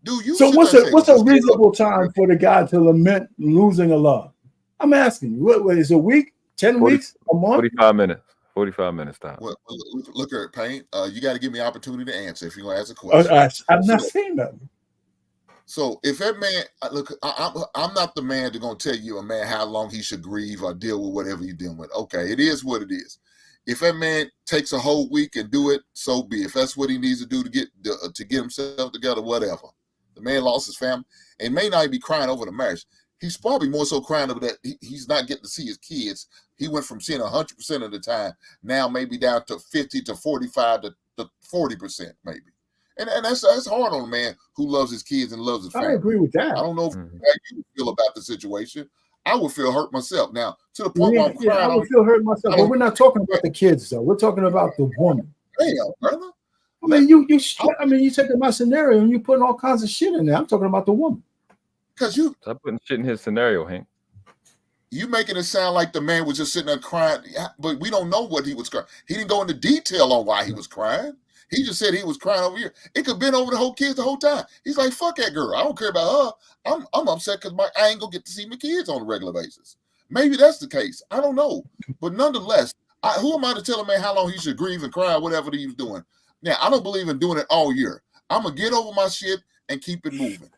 Speaker 3: Dude, you
Speaker 5: so what's a reasonable time for the guy to lament losing a love? I'm asking you. What is a week? 10 weeks? A month?
Speaker 10: 45 minutes. 45 minutes time.
Speaker 3: Well, look at Paint. You got to give me opportunity to answer if you're going to ask a question.
Speaker 5: I'm not saying that.
Speaker 3: So if that man, look, I'm not the man that's going to tell you a man how long he should grieve or deal with whatever you're dealing with. Okay, it is what it is. If that man takes a whole week and do it, so be it. If that's what he needs to do to get himself together, whatever. The man lost his family and may not be crying over the marriage. He's probably more so crying over that he's not getting to see his kids. He went from seeing 100% of the time, now maybe down to 50 to 45 to 40% maybe. And that's hard on a man who loves his kids and loves his family.
Speaker 5: I agree with that.
Speaker 3: I don't know how you feel about the situation. I would feel hurt myself. Now, to the point where I'm crying.
Speaker 5: I would feel hurt myself. But we're not talking about the kids, though. We're talking about the woman.
Speaker 3: Damn, brother.
Speaker 5: I mean, you taking my scenario and you putting all kinds of shit in there. I'm talking about the woman.
Speaker 3: Because you
Speaker 10: stop putting shit in his scenario, Hank.
Speaker 3: You making it sound like the man was just sitting there crying, but we don't know what he was crying. He didn't go into detail on why he was crying. He just said he was crying over here. It could have been over the whole kids the whole time. He's like, fuck that girl. I don't care about her. I'm upset because I ain't gonna get to see my kids on a regular basis. Maybe that's the case. I don't know. But nonetheless, who am I to tell a man how long he should grieve and cry, whatever he was doing? Now, I don't believe in doing it all year. I'm gonna get over my shit and keep it moving.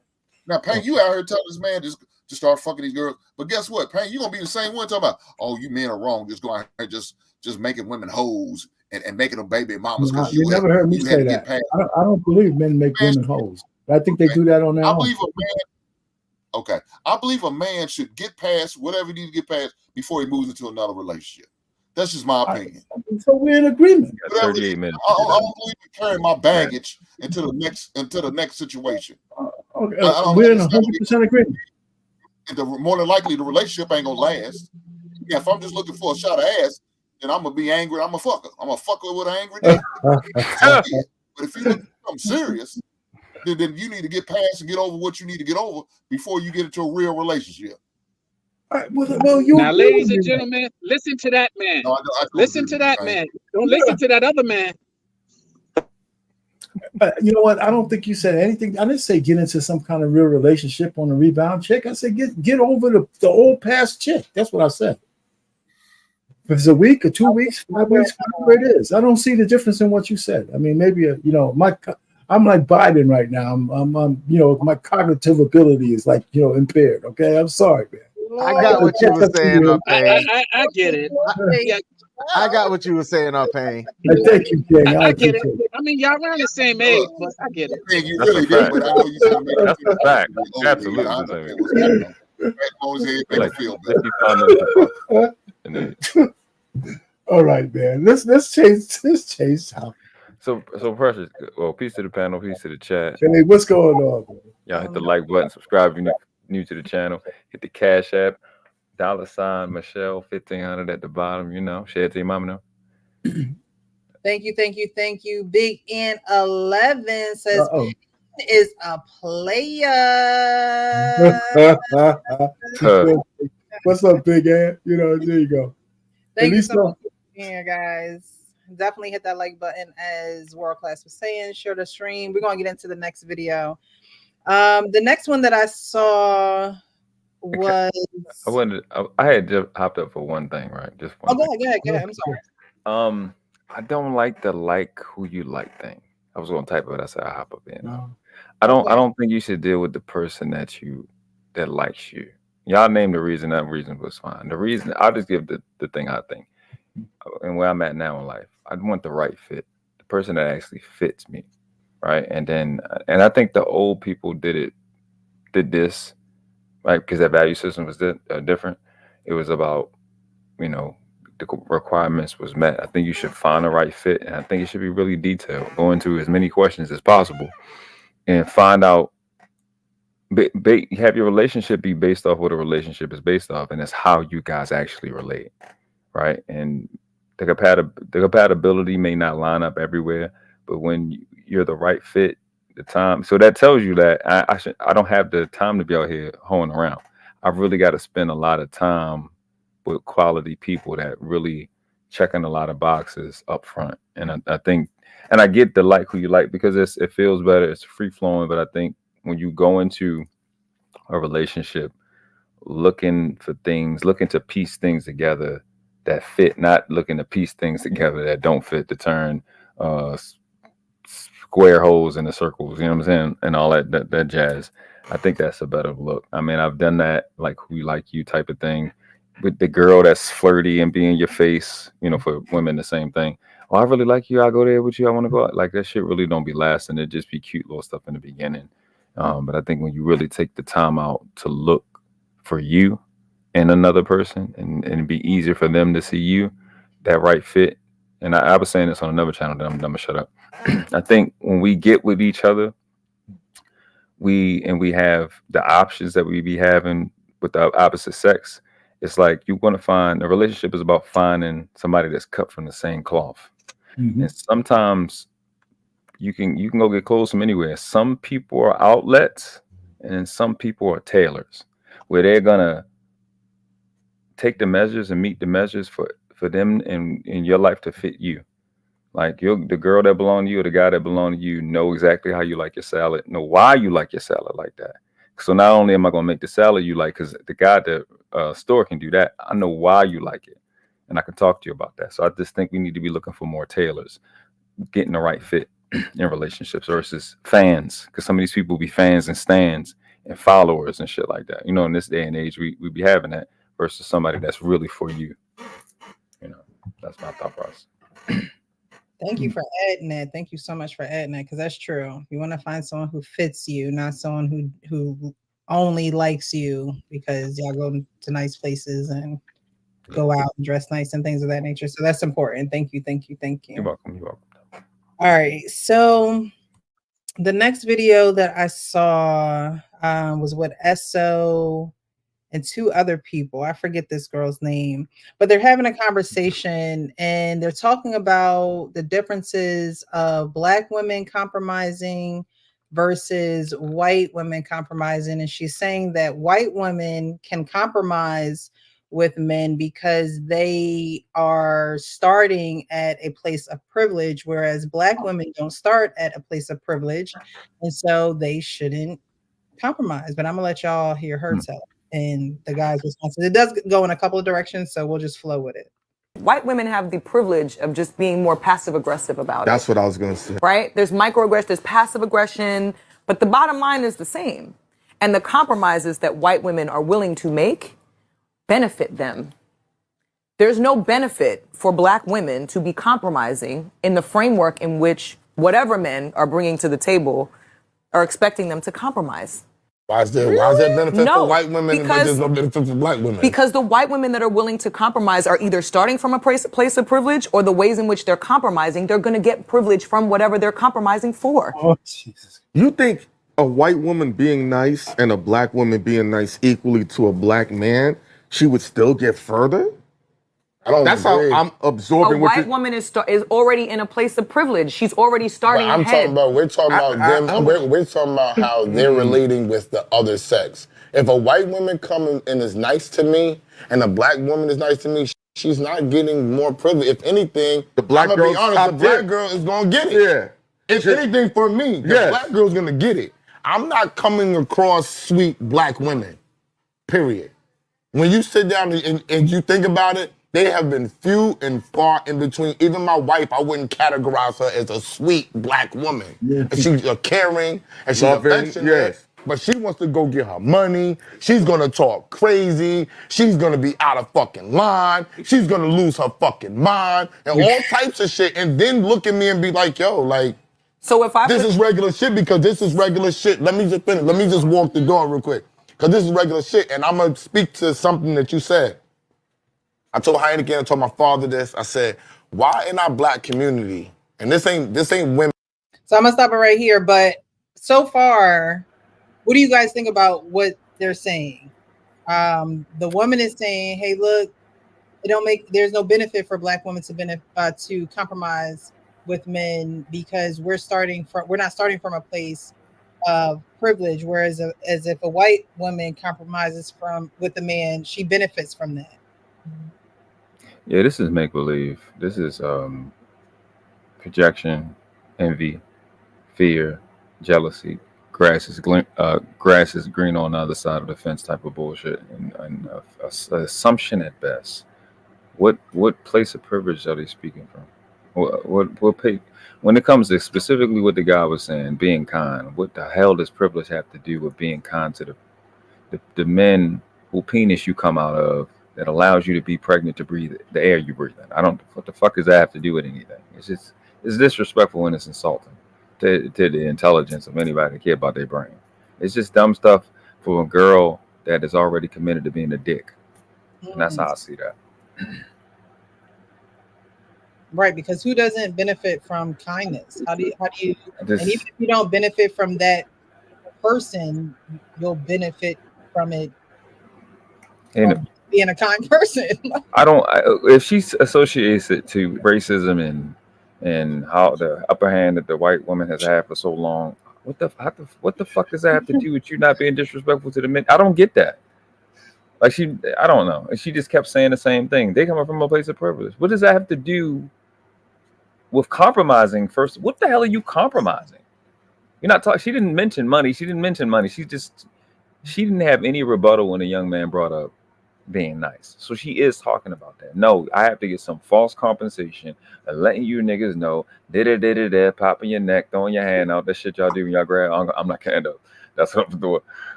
Speaker 3: Now, Payne, you out here telling this man just to start fucking these girls. But guess what, Payne? You're gonna be the same one talking about, oh, you men are wrong, just going out here just making women hoes and making them baby mamas.
Speaker 5: No, you never heard me say that. I don't believe men make women hoes. I think they do that on their own.
Speaker 3: I believe a man should get past whatever he needs to get past before he moves into another relationship. That's just my opinion.
Speaker 5: So we're in agreement.
Speaker 10: 38 minutes.
Speaker 3: I don't believe in carrying my baggage into the next situation.
Speaker 5: We're in 100% agreement.
Speaker 3: More than likely, the relationship ain't gonna last. Yeah, if I'm just looking for a shot of ass, then I'm gonna be angry. I'm a fucker. I'm a fucker with an angry dick. But if you look for something serious, then you need to get past and get over what you need to get over before you get into a real relationship.
Speaker 5: Right, well,
Speaker 4: now, ladies and gentlemen, listen to that man. No, listen to that man. Don't listen to that other man.
Speaker 5: You know what? I don't think you said anything. I didn't say get into some kind of real relationship on a rebound chick. I said get over the old past chick. That's what I said. If it's a week or 2 weeks, 5 weeks, whatever it is, I don't see the difference in what you said. I mean, maybe I'm like Biden right now. I'm my cognitive ability is like impaired. Okay, I'm sorry, man.
Speaker 2: I got what you were saying on Pain.
Speaker 4: I get it.
Speaker 2: I got what you were saying on Pain.
Speaker 5: Thank you, King.
Speaker 4: I get it. I mean, y'all around the same age, but I get it.
Speaker 3: You really did, but I know you said
Speaker 10: that's a fact. Absolutely.
Speaker 5: All right, man. Let's change topic.
Speaker 10: So Precious. Well, peace to the panel, peace to the chat.
Speaker 5: Hey, what's going on, man?
Speaker 10: Y'all hit the like button, subscribe if you're new to the channel. Hit the Cash App, $ Michelle 1500 at the bottom. Share it to your mama now.
Speaker 1: Thank you. Big N11 says is a player.
Speaker 5: What's up, Big N? There you go.
Speaker 1: Thank you so much for being here, guys. Definitely hit that like button, as World Class was saying. Share the stream. We're gonna get into the next video. The next one that I saw was
Speaker 10: I had just hopped up for one thing, right? Just one.
Speaker 1: Go ahead. I'm sorry.
Speaker 10: I don't like the like who you like thing. I was gonna type it, but I said I hop up in. No. I don't think you should deal with the person that likes you. Y'all name the reason. That reason was fine. The reason I'll just give the thing I think and where I'm at now in life. I want the right fit, the person that actually fits me, right? And I think the old people did this, right? Because their value system was different. It was about, the requirements was met. I think you should find the right fit, and I think it should be really detailed. Go into as many questions as possible, and find out have your relationship be based off what a relationship is based off, and that's how you guys actually relate, right? And the compatibility may not line up everywhere, but when you're the right fit, the time. So that tells you that I don't have the time to be out here hoeing around. I've really got to spend a lot of time with quality people that really checking a lot of boxes up front. And I think, and I get the like who you like because it feels better. It's free flowing. But I think when you go into a relationship looking to piece things together that fit, not looking to piece things together that don't fit, to turn square holes into circles, you know what I'm saying? And all that jazz. I think that's a better look. I mean, I've done that, like who like you type of thing, with the girl that's flirty and be in your face, you know, for women, the same thing. Oh, I really like you. I'll go there with you. I want to go out. Like that shit really don't be lasting. It just be cute little stuff in the beginning. But I think when you really take the time out to look for you and another person and it'd be easier for them to see you, that right fit. And I was saying this on another channel, that I'm gonna shut up. I think when we get with each other, we have the options that we be having with the opposite sex. It's like you're gonna find a relationship is about finding somebody that's cut from the same cloth.
Speaker 5: Mhm.
Speaker 10: And sometimes you can go get clothes from anywhere. Some people are outlets and some people are tailors, where they're gonna take the measures and meet the measures for them in your life to fit you. Like the girl that belong to you or the guy that belong to you know exactly how you like your salad, know why you like your salad like that. So not only am I gonna make the salad you like, because the guy at the store can do that, I know why you like it, and I can talk to you about that. So I just think we need to be looking for more tailors, getting the right fit in relationships versus fans, because some of these people be fans and stands and followers and shit like that. You know, in this day and age, we be having that versus somebody that's really for you. You know, that's my thought process.
Speaker 1: Thank you for adding that. Thank you so much for adding that, because that's true. You want to find someone who fits you, not someone who only likes you because y'all go to nice places and go out and dress nice and things of that nature. So that's important. Thank you, thank you, thank you.
Speaker 10: You're welcome. You're welcome.
Speaker 1: All right. So the next video that I saw was with Esso and two other people. I forget this girl's name, but they're having a conversation and they're talking about the differences of Black women compromising versus white women compromising. And she's saying that white women can compromise with men because they are starting at a place of privilege, whereas Black women don't start at a place of privilege. And so they shouldn't compromise. But I'm gonna let y'all hear her tell it and the guy's response. It does go in a couple of directions, so we'll just flow with it.
Speaker 11: White women have the privilege of just being more passive aggressive about
Speaker 12: That's
Speaker 11: it.
Speaker 12: what I was going to say.
Speaker 11: Right? There's microaggression, there's passive aggression, but the bottom line is the same. And the compromises that white women are willing to make benefit them. There's no benefit for Black women to be compromising in the framework in which whatever men are bringing to the table are expecting them to compromise.
Speaker 12: Why is there benefit
Speaker 11: No,
Speaker 12: for white women but there's no benefit for Black women?
Speaker 11: Because the white women that are willing to compromise are either starting from a place of privilege, or the ways in which they're compromising, they're going to get privilege from whatever they're compromising for.
Speaker 5: Oh, Jesus.
Speaker 12: You think a white woman being nice and a Black woman being nice equally to a Black man, she would still get further?
Speaker 13: I don't
Speaker 12: That's
Speaker 13: agree.
Speaker 12: how I'm absorbing
Speaker 11: A
Speaker 12: what
Speaker 11: white woman is already in a place of privilege. She's already starting
Speaker 13: I'm
Speaker 11: ahead.
Speaker 13: talking about, we're talking about them. We're talking about how they're relating with the other sex. If a white woman comes and is nice to me, and a Black woman is nice to me, she's not getting more privilege. If anything,
Speaker 12: the Black
Speaker 13: I'm gonna be
Speaker 12: girl's
Speaker 13: honest,
Speaker 12: top
Speaker 13: the Black
Speaker 12: tip.
Speaker 13: girl is gonna get it.
Speaker 12: Yeah.
Speaker 13: If anything, for me, the
Speaker 12: Yes.
Speaker 13: Black girl's gonna get it. I'm not coming across sweet Black women. Period. When you sit down and you think about it, they have been few and far in between. Even my wife, I wouldn't categorize her as a sweet Black woman.
Speaker 5: Yeah.
Speaker 13: And she's caring and she's
Speaker 12: Loving,
Speaker 13: affectionate.
Speaker 12: yes.
Speaker 13: But she wants to go get her money. She's gonna talk crazy. She's gonna be out of fucking line. She's gonna lose her fucking mind and all types of shit. And then look at me and be like, yo, like,
Speaker 11: so if
Speaker 13: this is regular shit because this is regular shit. Let me just finish. Let me just walk the door real quick. Because this is regular shit. And I'm gonna speak to something that you said. I told Heineken, I told my father this. I said, why in our Black community, and this ain't women.
Speaker 1: So I'm gonna stop it right here. But so far, What do you guys think about what they're saying? The woman is saying, "Hey, look, it don't make there's no benefit for black women to compromise with men because we're not starting from a place of privilege. Whereas as if a white woman compromises from with a man, she benefits from that."
Speaker 10: Yeah, this is make believe. This is projection, envy, fear, jealousy. Grass is green on the other side of the fence type of bullshit, and assumption at best. What place of privilege are they speaking from? What pay, when it comes to specifically what the guy was saying, being kind? What the hell does privilege have to do with being kind to the men who penis you come out of that allows you to be pregnant to breathe the air you breathe in? I don't. What the fuck does that have to do with anything? It's disrespectful and it's insulting to the intelligence of anybody that care about their brain. It's just dumb stuff for a girl that is already committed to being a dick, and that's how I see that.
Speaker 1: Right, because who doesn't benefit from kindness? How do you and even
Speaker 10: This
Speaker 1: if you don't benefit from that person, you'll benefit from it
Speaker 10: and
Speaker 1: from being a kind person.
Speaker 10: I don't. If she associates it to racism and how the upper hand that the white woman has had for so long, what the fuck does that have to do with you not being disrespectful to the men? I don't get that. Like I don't know. And she just kept saying the same thing. They come from a place of privilege. What does that have to do with compromising? First, what the hell are you compromising? You're not talking. She didn't mention money. She didn't mention money. She didn't have any rebuttal when a young man brought up being nice. So she is talking about that. No, I have to get some false compensation and letting you niggas know, did popping your neck, throwing your hand out. That shit y'all do when y'all grab. I'm not kind of. That's what I'm doing.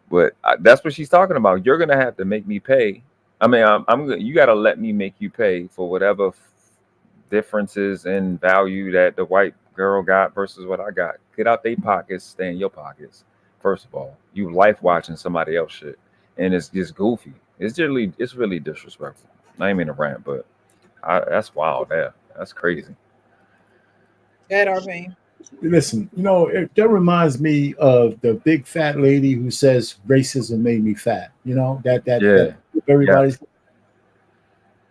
Speaker 10: But that's what she's talking about. You're gonna have to make me pay. I mean, you gotta let me make you pay for whatever differences in value that the white girl got versus what I got. Get out their pockets, stay in your pockets. First of all, you life watching somebody else shit, and it's just goofy. It's really disrespectful. I ain't mean to rant, but that's wild. That's crazy.
Speaker 1: That our pain.
Speaker 5: Listen, that reminds me of the big fat lady who says racism made me fat. That
Speaker 10: Yeah, yeah.
Speaker 5: everybody's.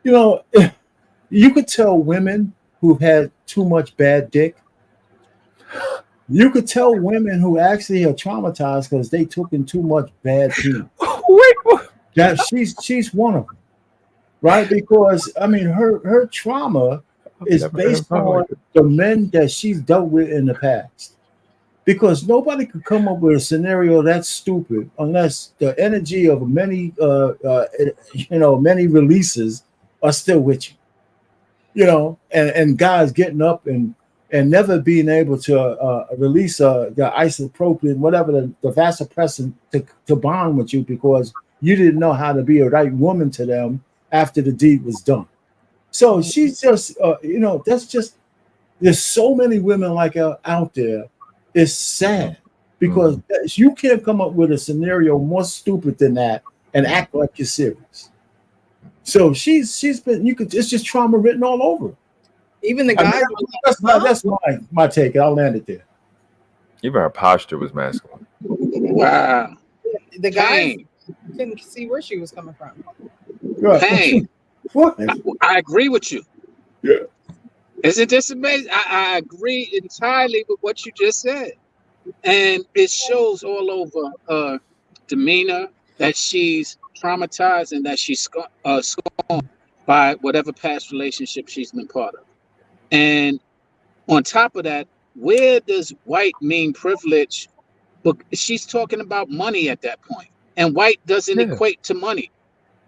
Speaker 5: You know, you could tell women who had too much bad dick. You could tell women who actually are traumatized because they took in too much bad penis.
Speaker 10: Wait, what?
Speaker 5: That she's one of them, right? Because I mean, her trauma
Speaker 10: I've
Speaker 5: is
Speaker 10: never heard
Speaker 5: based
Speaker 10: of something
Speaker 5: on
Speaker 10: like that.
Speaker 5: the men that she's dealt with in the past. Because nobody could come up with a scenario that's stupid unless the energy of many releases are still with you. And guys getting up and never being able to release the isopropyl, whatever the vasopressin to bond with you because you didn't know how to be a right woman to them after the deed was done. So she's just, that's just, there's so many women like her out there. It's sad because you can't come up with a scenario more stupid than that and act like you're serious. So she's been, it's just trauma written all over her.
Speaker 1: Even the
Speaker 5: I mean,
Speaker 1: guys were like,
Speaker 5: that's my take. I'll land it there.
Speaker 10: Even her posture was masculine.
Speaker 4: Wow.
Speaker 1: the guys
Speaker 4: Pain.
Speaker 1: couldn't see where she was coming from.
Speaker 5: Right.
Speaker 4: Pain.
Speaker 5: What?
Speaker 4: I agree with you.
Speaker 5: Yeah.
Speaker 4: Isn't this amazing? I agree entirely with what you just said. And it shows all over her demeanor that she's traumatized and that she's scorned by whatever past relationship she's been part of. And on top of that, where does white mean privilege? But she's talking about money at that point, and white doesn't
Speaker 10: Yeah.
Speaker 4: equate to money.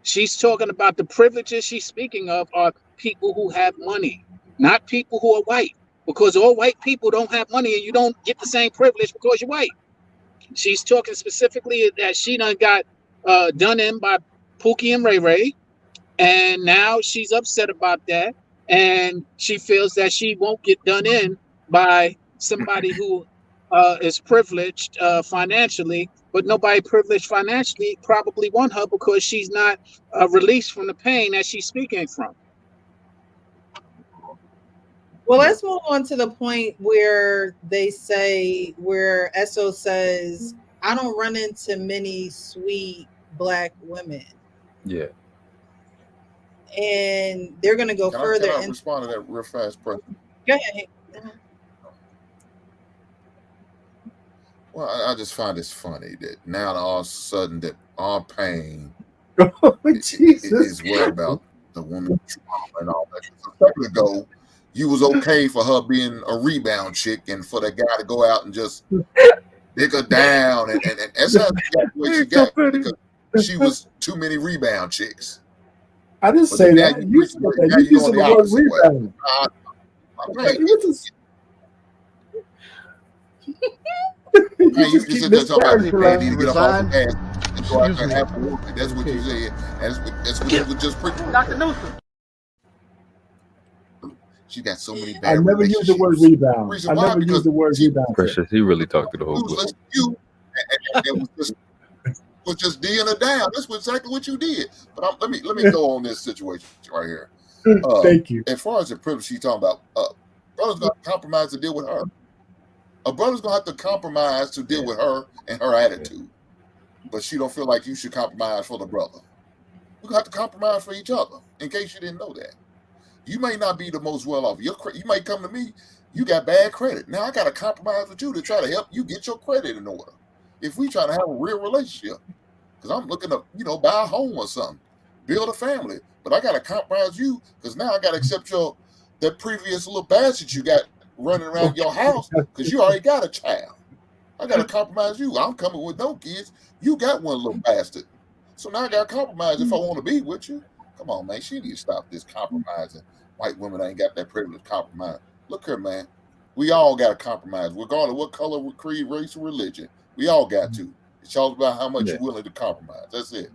Speaker 4: She's talking about the privileges she's speaking of are people who have money, not people who are white, because all white people don't have money and you don't get the same privilege because you're white. She's talking specifically that she done got done in by Pookie and Ray Ray, and now she's upset about that, and she feels that she won't get done in by somebody who is privileged financially, but nobody privileged financially probably want her because she's not released from the pain that she's speaking from.
Speaker 1: Well, let's move on to the point where they say, where Esso says, I don't run into many sweet black women.
Speaker 10: Yeah.
Speaker 1: And they're gonna go further.
Speaker 3: Can I
Speaker 1: and
Speaker 3: respond to that real fast, President?
Speaker 1: Go ahead. Mhm.
Speaker 3: Well, I just find this funny that now all of a sudden that our pain is worried about the woman trauma and all that. A second ago, you was okay for her being a rebound chick and for that guy to go out and just dig her down, and that's how she got the way she got because she was too many rebound chicks.
Speaker 5: I didn't
Speaker 3: But
Speaker 5: say
Speaker 3: then now
Speaker 5: that.
Speaker 3: you
Speaker 5: You said that.
Speaker 3: now
Speaker 5: You
Speaker 3: you're
Speaker 5: used
Speaker 3: going
Speaker 5: the
Speaker 3: the
Speaker 5: word
Speaker 3: opposite way.
Speaker 5: rebound.
Speaker 3: Right.
Speaker 5: You just
Speaker 3: Hey, you
Speaker 5: keep
Speaker 3: just said something about
Speaker 5: mischaracterizing.
Speaker 3: they need to get up off the ass and go out there and have a woman. That's what you said, and that's what you was just preaching.
Speaker 9: Dr. Newsom.
Speaker 3: She got so many
Speaker 5: I
Speaker 3: bad
Speaker 5: never used the word
Speaker 3: relationships.
Speaker 5: rebound.
Speaker 3: Reason
Speaker 5: I
Speaker 3: why?
Speaker 5: never used
Speaker 3: Because
Speaker 5: the word
Speaker 3: she
Speaker 5: rebound.
Speaker 10: Precious, he really talked to the whole
Speaker 3: was
Speaker 10: group.
Speaker 3: listening to you and was just D'ing her down. That's exactly what you did. But let me go on this situation right here.
Speaker 5: Thank you.
Speaker 3: As far as the privilege she's talking about, brother's gonna compromise to deal with her. A brother's gonna have to compromise to deal with her and her attitude. But she don't feel like you should compromise for the brother. We're gonna have to compromise for each other. In case you didn't know that, you may not be the most well off. You might come to me. You got bad credit. Now I got to compromise with you to try to help you get your credit in order. If we try to have a real relationship, because I'm looking to buy a home or something, build a family, but I got to compromise you because now I got to accept that previous little bastard you got running around your house because you already got a child. I got to compromise you. I'm coming with no kids. You got one little bastard. So now I got to compromise if I want to be with you. Come on, man. She need to stop this compromising. White women ain't got that privilege to compromise. Look here, man. We all got to compromise, regardless of what color, creed, race, or religion. We all got to. It's all about how much you're willing to compromise. That's it.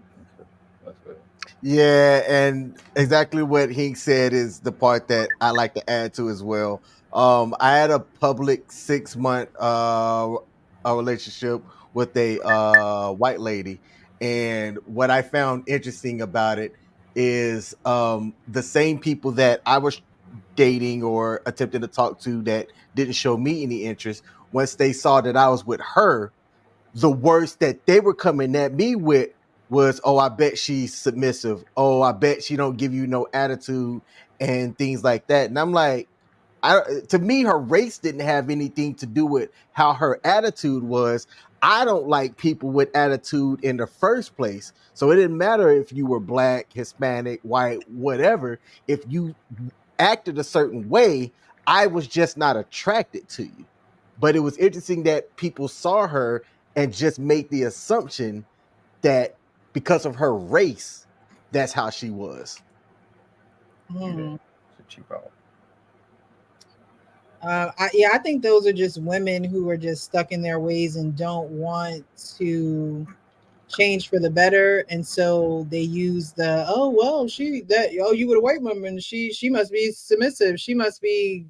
Speaker 2: Yeah, and exactly what he said is the part that I like to add to as well. I had a public 6 month a relationship with a white lady, and what I found interesting about it is the same people that I was dating or attempting to talk to that didn't show me any interest. Once they saw that I was with her, the worst that they were coming at me with was, oh, I bet she's submissive. Oh, I bet she don't give you no attitude and things like that. And I'm like, to me, her race didn't have anything to do with how her attitude was. I don't like people with attitude in the first place. So it didn't matter if you were black, Hispanic, white, whatever. If you acted a certain way, I was just not attracted to you. But it was interesting that people saw her and just made the assumption that because of her race, that's how she was.
Speaker 1: Hmm.
Speaker 10: It's a cheap out.
Speaker 1: I think those are just women who are just stuck in their ways and don't want to change for the better, and so they use the you with a white woman, she must be submissive, she must be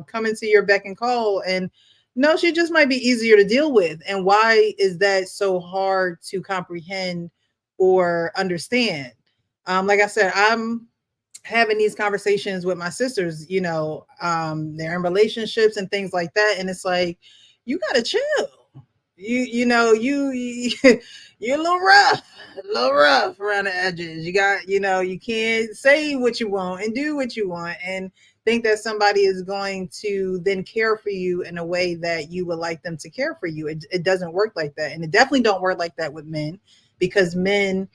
Speaker 1: coming to your beck and call, and no, she just might be easier to deal with. And why is that so hard to comprehend or understand? Like I said, I'm having these conversations with my sisters, they're in relationships and things like that, and it's like, you gotta chill. You you're a little rough around the edges. You got, you can't say what you want and do what you want and think that somebody is going to then care for you in a way that you would like them to care for you. It doesn't work like that, and it definitely don't work like that with men, because men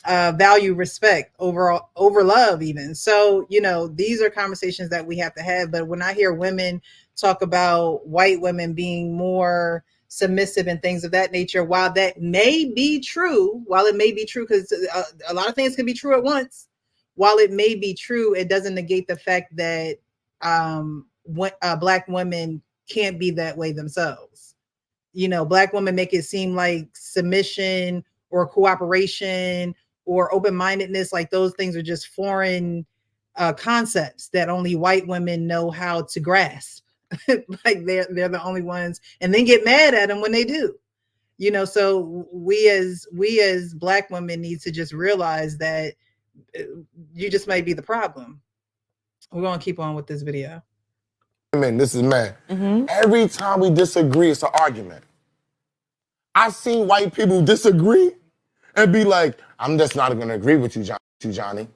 Speaker 1: value respect over love even. So these are conversations that we have to have. But when I hear women talk about white women being more submissive and things of that nature, while that may be true, because a lot of things can be true at once, while it may be true, it doesn't negate the fact that black women can't be that way themselves. Black women make it seem like submission or cooperation or open-mindedness, like those things are just foreign concepts that only white women know how to grasp. Like they're the only ones, and then get mad at them when they do. So we as black women need to just realize that you just might be the problem. We're gonna keep on with this video.
Speaker 13: This is man. Every time we disagree, it's an argument. I've seen white people disagree and be like, I'm just not gonna agree with you, Johnny.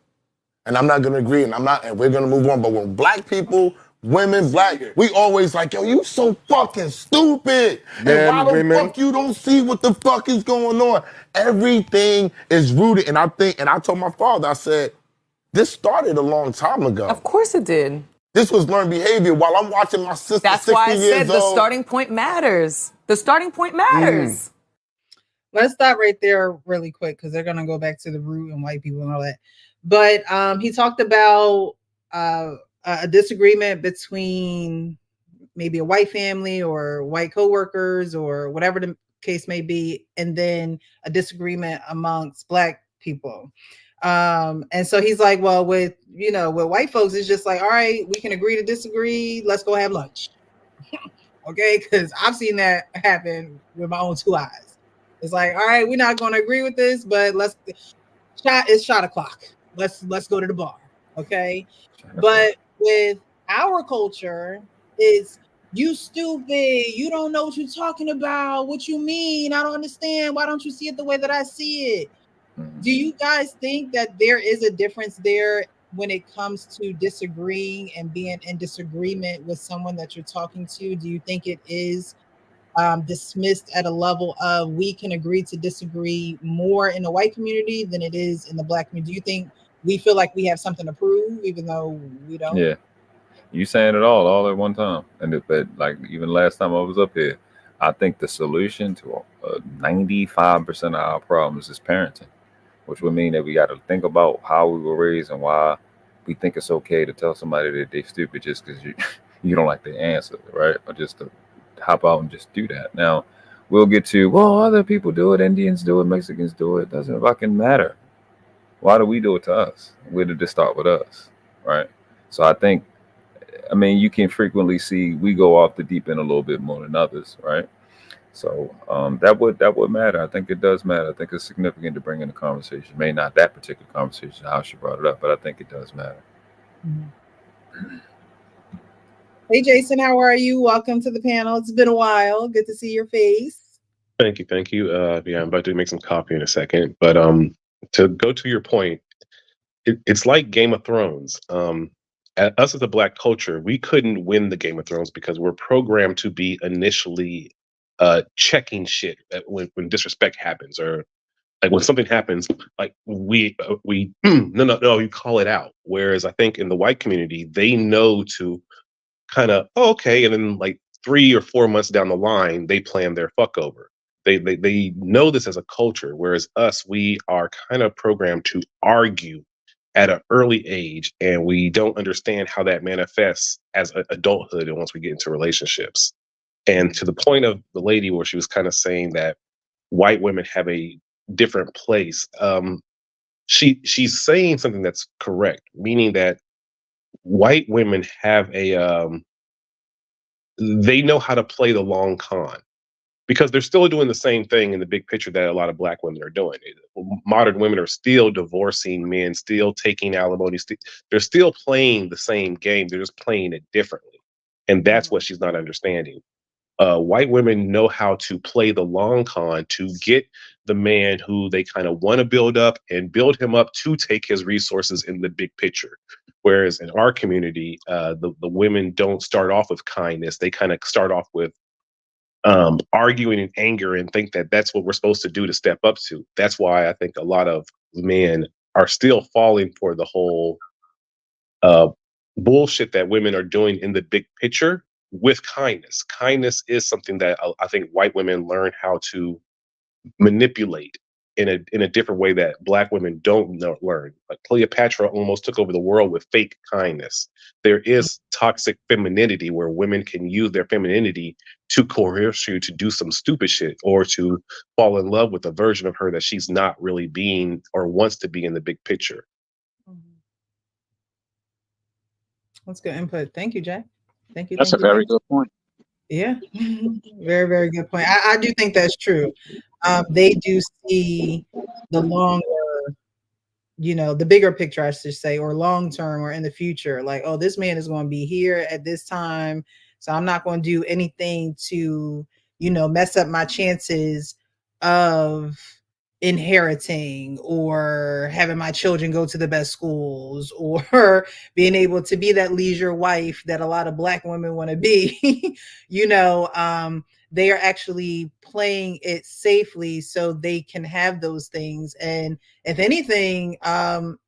Speaker 13: And I'm not gonna agree, and we're gonna move on. But when black people, women, black, we always like, yo, you so fucking stupid. And why
Speaker 12: Man,
Speaker 13: the
Speaker 12: women.
Speaker 13: fuck you don't see what the fuck is going on? Everything is rooted, and I told my father, I said, this started a long time ago.
Speaker 11: Of course it did.
Speaker 13: This was learned behavior while I'm watching my sister,
Speaker 11: That's
Speaker 13: 60
Speaker 11: why I
Speaker 13: years
Speaker 11: said the
Speaker 13: old.
Speaker 11: starting point matters. The starting point matters.
Speaker 1: Let's stop right there really quick because they're going to go back to the root and white people and all that. But he talked about a disagreement between maybe a white family or white coworkers or whatever the case may be, and then a disagreement amongst black people. And so he's like, well, with white folks, it's just like, all right, we can agree to disagree. Let's go have lunch. Okay, because I've seen that happen with my own 2 eyes. It's like, all right, we're not going to agree with this, but it's shot o'clock. Let's go to the bar. Okay. But with our culture, it's you stupid. You don't know what you're talking about. What you mean? I don't understand. Why don't you see it the way that I see it? Do you guys think that there is a difference there when it comes to disagreeing and being in disagreement with someone that you're talking to? Do you think it is dismissed at a level of we can agree to disagree more in the white community than it is in the black community? Do you think we feel like we have something to prove even though we don't?
Speaker 10: Yeah. You saying it all at one time. But like even last time I was up here, I think the solution to 95% of our problems is parenting, which would mean that we got to think about how we were raised and why we think it's okay to tell somebody that they're stupid just because you don't like the answer, right? Or just to hop out and just do that. Now, we'll get to, well, other people do it, Indians do it, Mexicans do it. Doesn't fucking matter. Why do we do it to us? Where did this start with us, right? So I mean, you can frequently see we go off the deep end a little bit more than others, right? So that would matter. I think it does matter. I think it's significant to bring in the conversation. Maybe not that particular conversation, how she brought it up, but I think it does matter.
Speaker 1: Hey, Jason, how are you? Welcome to the panel. It's been a while. Good to see your face.
Speaker 14: Thank you. Yeah, I'm about to make some coffee in a second. But to go to your point, it's like Game of Thrones. Us as a Black culture, we couldn't win the Game of Thrones because we're programmed to be initially checking shit when disrespect happens, or like when something happens, like we no, you call it out. Whereas I think in the white community, they know to kind of, oh, okay, and then like 3 or 4 months down the line, they plan their fuck over. They know this as a culture, whereas us, we are kind of programmed to argue at an early age, and we don't understand how that manifests as adulthood and once we get into relationships. And to the point of the lady where she was kind of saying that white women have a different place, she's saying something that's correct, meaning that white women have they know how to play the long con because they're still doing the same thing in the big picture that a lot of Black women are doing. Modern women are still divorcing men, still taking alimony. They're still playing the same game. They're just playing it differently. And that's what she's not understanding. White women know how to play the long con to get the man who they kind of want to build up and build him up to take his resources in the big picture. Whereas in our community, the women don't start off with kindness. They kind of start off with arguing in anger and think that that's what we're supposed to do to step up to. That's why I think a lot of men are still falling for the whole bullshit that women are doing in the big picture with kindness. Kindness is something that I think white women learn how to manipulate in a different way that Black women don't learn. Like Cleopatra almost took over the world with fake kindness. There is toxic femininity where women can use their femininity to coerce you to do some stupid shit or to fall in love with a version of her that she's not really being or wants to be in the big picture.
Speaker 1: That's good input. Thank you, Jay. Thank you.
Speaker 4: That's a very good point.
Speaker 1: Yeah, very, very good point. I do think that's true. They do see the longer, the bigger picture, I should say, or long term or in the future. Like, oh, this man is going to be here at this time. So I'm not going to do anything to, mess up my chances of inheriting or having my children go to the best schools or being able to be that leisure wife that a lot of Black women want to be. They are actually playing it safely so they can have those things. And if anything, some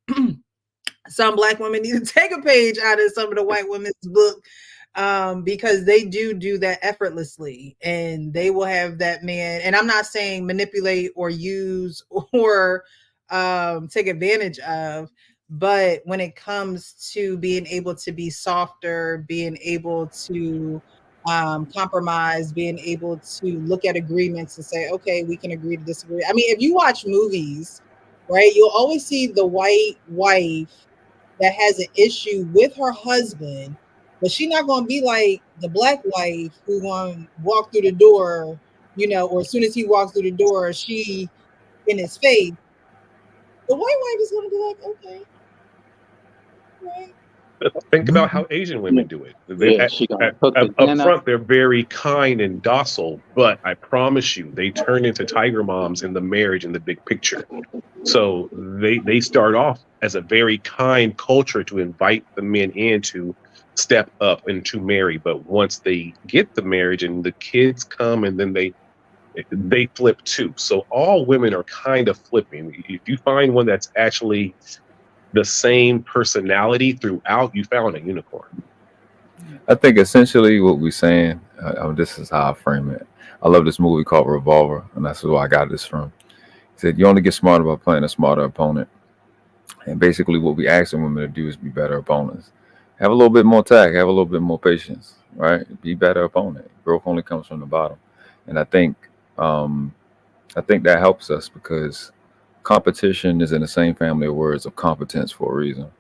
Speaker 1: Black women need to take a page out of some of the white women's book, because they do that effortlessly, and they will have that man. And I'm not saying manipulate or use or take advantage of, but when it comes to being able to be softer, being able to compromise, being able to look at agreements and say, okay, we can agree to disagree. I mean, if you watch movies, right, you'll always see the white wife that has an issue with her husband, but she's not going to be like the Black wife who going to walk through the door, or as soon as he walks through the door, she in his face. The white wife is going to be like, okay, right.
Speaker 14: Think about how Asian women do it.
Speaker 4: Yeah, she gonna cook the
Speaker 14: Up
Speaker 4: dinner.
Speaker 14: front, they're very kind and docile, but I promise you, they turn into tiger moms in the marriage in the big picture. So they start off as a very kind culture to invite the men in to step up and to marry. But once they get the marriage and the kids come, and then they flip too. So all women are kind of flipping. If you find one that's actually the same personality throughout, you found a unicorn.
Speaker 10: I think essentially what we're saying, this is how I frame it. I love this movie called Revolver, and that's where I got this from. He said, you only get smarter by playing a smarter opponent. And basically what we asking women to do is be better opponents. Have a little bit more tact, have a little bit more patience, right? Be better opponent. Growth only comes from the bottom. And I think that helps us because competition is in the same family of words of competence for a reason.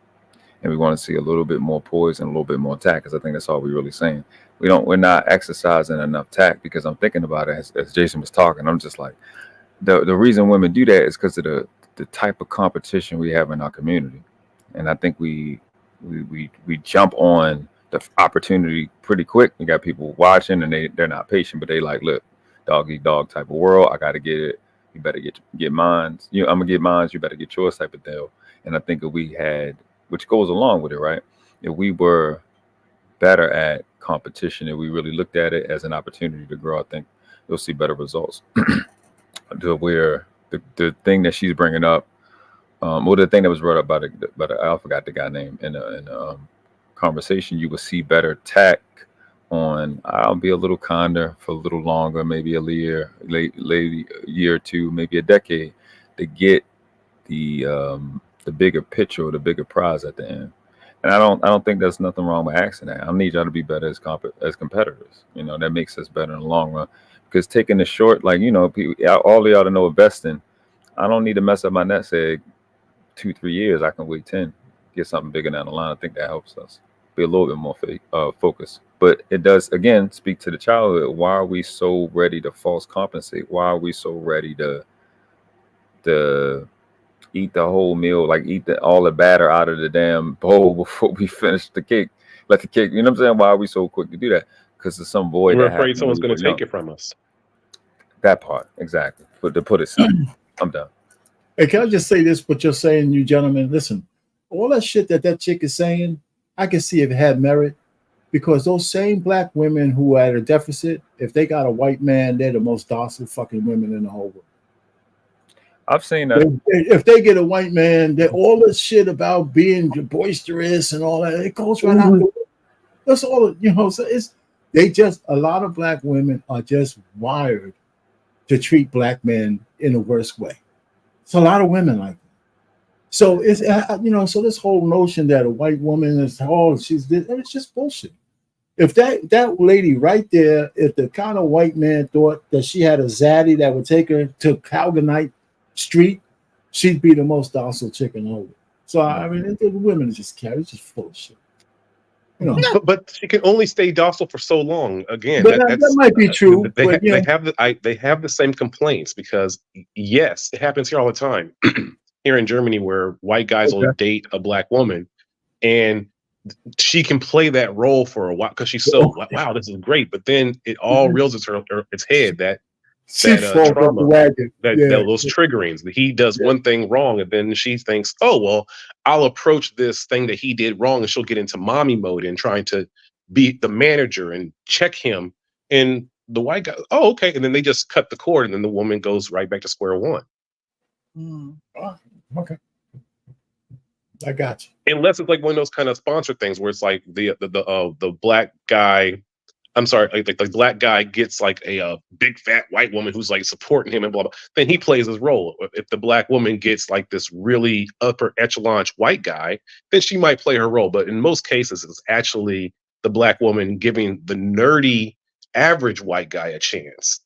Speaker 10: And we want to see a little bit more poise and a little bit more tact, because I think that's all we're really saying. We're not exercising enough tact, because I'm thinking about it as Jason was talking. I'm just like, the reason women do that is because of the type of competition we have in our community. And I think we jump on the opportunity pretty quick. We got people watching and they're not patient, but they like, look, dog eat dog type of world. I got to get it. You better get mine. I'm gonna get mine. You better get yours type of deal. And I think if we had, which goes along with it, right? If we were better at competition, if we really looked at it as an opportunity to grow, I think you'll see better results. Where the thing that she's bringing up, or the thing that was brought up by I forgot the guy name in the conversation, you will see better tact on. I'll be a little kinder for a little longer, maybe a year or two, maybe a decade, to get the bigger picture or the bigger prize at the end. And I don't think there's nothing wrong with asking that. I need y'all to be better as competitors. That makes us better in the long run. Because taking the short, like, all of y'all to know investing, I don't need to mess up my nest egg 2-3 years. I can wait 10, get something bigger down the line. I think that helps us be a little bit more focused. But it does, again, speak to the childhood. Why are we so ready to false compensate? Why are we so ready to eat the whole meal, like eat all the batter out of the damn bowl before we finish the cake? Let the cake, you know what I'm saying? Why are we so quick to do that? Because there's some void
Speaker 14: We're
Speaker 10: that
Speaker 14: afraid
Speaker 10: happened
Speaker 14: someone's
Speaker 10: when we
Speaker 14: going to
Speaker 10: were
Speaker 14: take
Speaker 10: young.
Speaker 14: it from us.
Speaker 10: That part, exactly. But to put it simple, I'm done.
Speaker 5: Hey, can I just say this? What you're saying, you gentlemen, listen, all that shit that chick is saying, I can see if it had merit, because those same Black women who are at a deficit, if they got a white man, they're the most docile fucking women in the whole world.
Speaker 10: I've seen that.
Speaker 5: If they get a white man, that all this shit about being boisterous and all that, it goes right out the window. That's all, so a lot of Black women are just wired to treat Black men in a worse way. It's a lot of women like that. So it's, so this whole notion that a white woman is, she's this, it's just bullshit. If that lady right there, if the kind of white man thought that she had a zaddy that would take her to Calgonite Street, she'd be the most docile chick in the whole world. So I mean, the women just carry, it's just full of shit.
Speaker 14: But she can only stay docile for so long. Again,
Speaker 5: that might be true.
Speaker 14: They have the same complaints, because yes, it happens here all the time. Here in Germany, where white guys will date a Black woman, and she can play that role for a while because she's so wow, this is great. But then it all reels its head that
Speaker 5: She falls off the
Speaker 14: trauma,
Speaker 5: wagon.
Speaker 14: those triggerings. That he does one thing wrong, and then she thinks, "Oh well, I'll approach this thing that he did wrong," and she'll get into mommy mode and trying to be the manager and check him. And the white guy, oh okay, and then they just cut the cord, and then the woman goes right back to square one.
Speaker 5: Okay, I got you.
Speaker 14: Unless it's like one of those kind of sponsor things where it's like the black guy. I'm sorry, like the black guy gets like a big fat white woman who's like supporting him and blah blah. Then he plays his role. If the black woman gets like this really upper echelon white guy, then she might play her role. But in most cases, it's actually the black woman giving the nerdy average white guy a chance.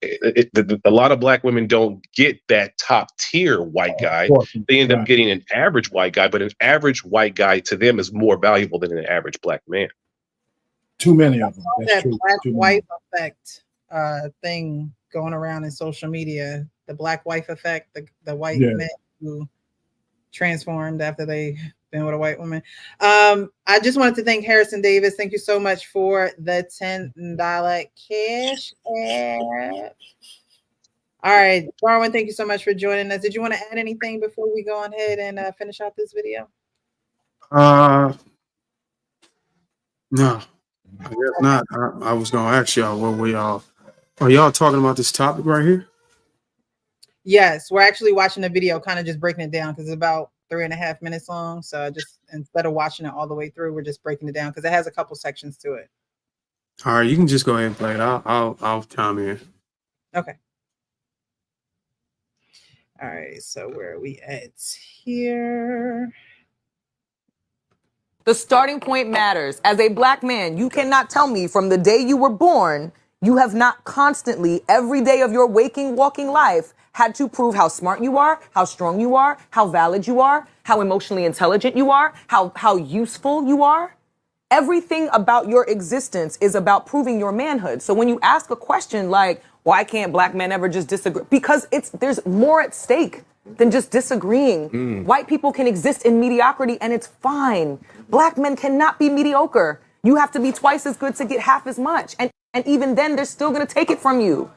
Speaker 14: A lot of black women don't get that top tier white guy. They end up getting an average white guy, but an average white guy to them is more valuable than an average black man.
Speaker 5: Too many of them. That's
Speaker 1: that
Speaker 5: true.
Speaker 1: black
Speaker 5: Too
Speaker 1: wife effect thing going around in social media. The black wife effect, the white men who transformed after they been with a white woman. I just wanted to thank Harrison Davis. Thank you so much for the $10 cash app. All right, Darwin, thank you so much for joining us. Did you want to add anything before we go ahead and finish out this video?
Speaker 15: No, I guess not. I was gonna ask y'all, what were y'all? Are y'all talking about this topic right here?
Speaker 1: Yes, we're actually watching the video, kind of just breaking it down because it's about 3.5 minutes long. So I just, instead of watching it all the way through, we're just breaking it down because it has a couple sections to it.
Speaker 15: All right, you can just go ahead and play it. I'll chime in.
Speaker 1: Okay. All right, so where are we at here?
Speaker 11: The starting point matters. As a black man, you cannot tell me from the day you were born, you have not constantly, every day of your waking, walking life, had to prove how smart you are, how strong you are, how valid you are, how emotionally intelligent you are, how useful you are. Everything about your existence is about proving your manhood. So when you ask a question like, why can't black men ever just disagree? Because there's more at stake than just disagreeing. White people can exist in mediocrity and it's fine. Black men cannot be mediocre. You have to be twice as good to get half as much. And even then, they're still gonna take it from you.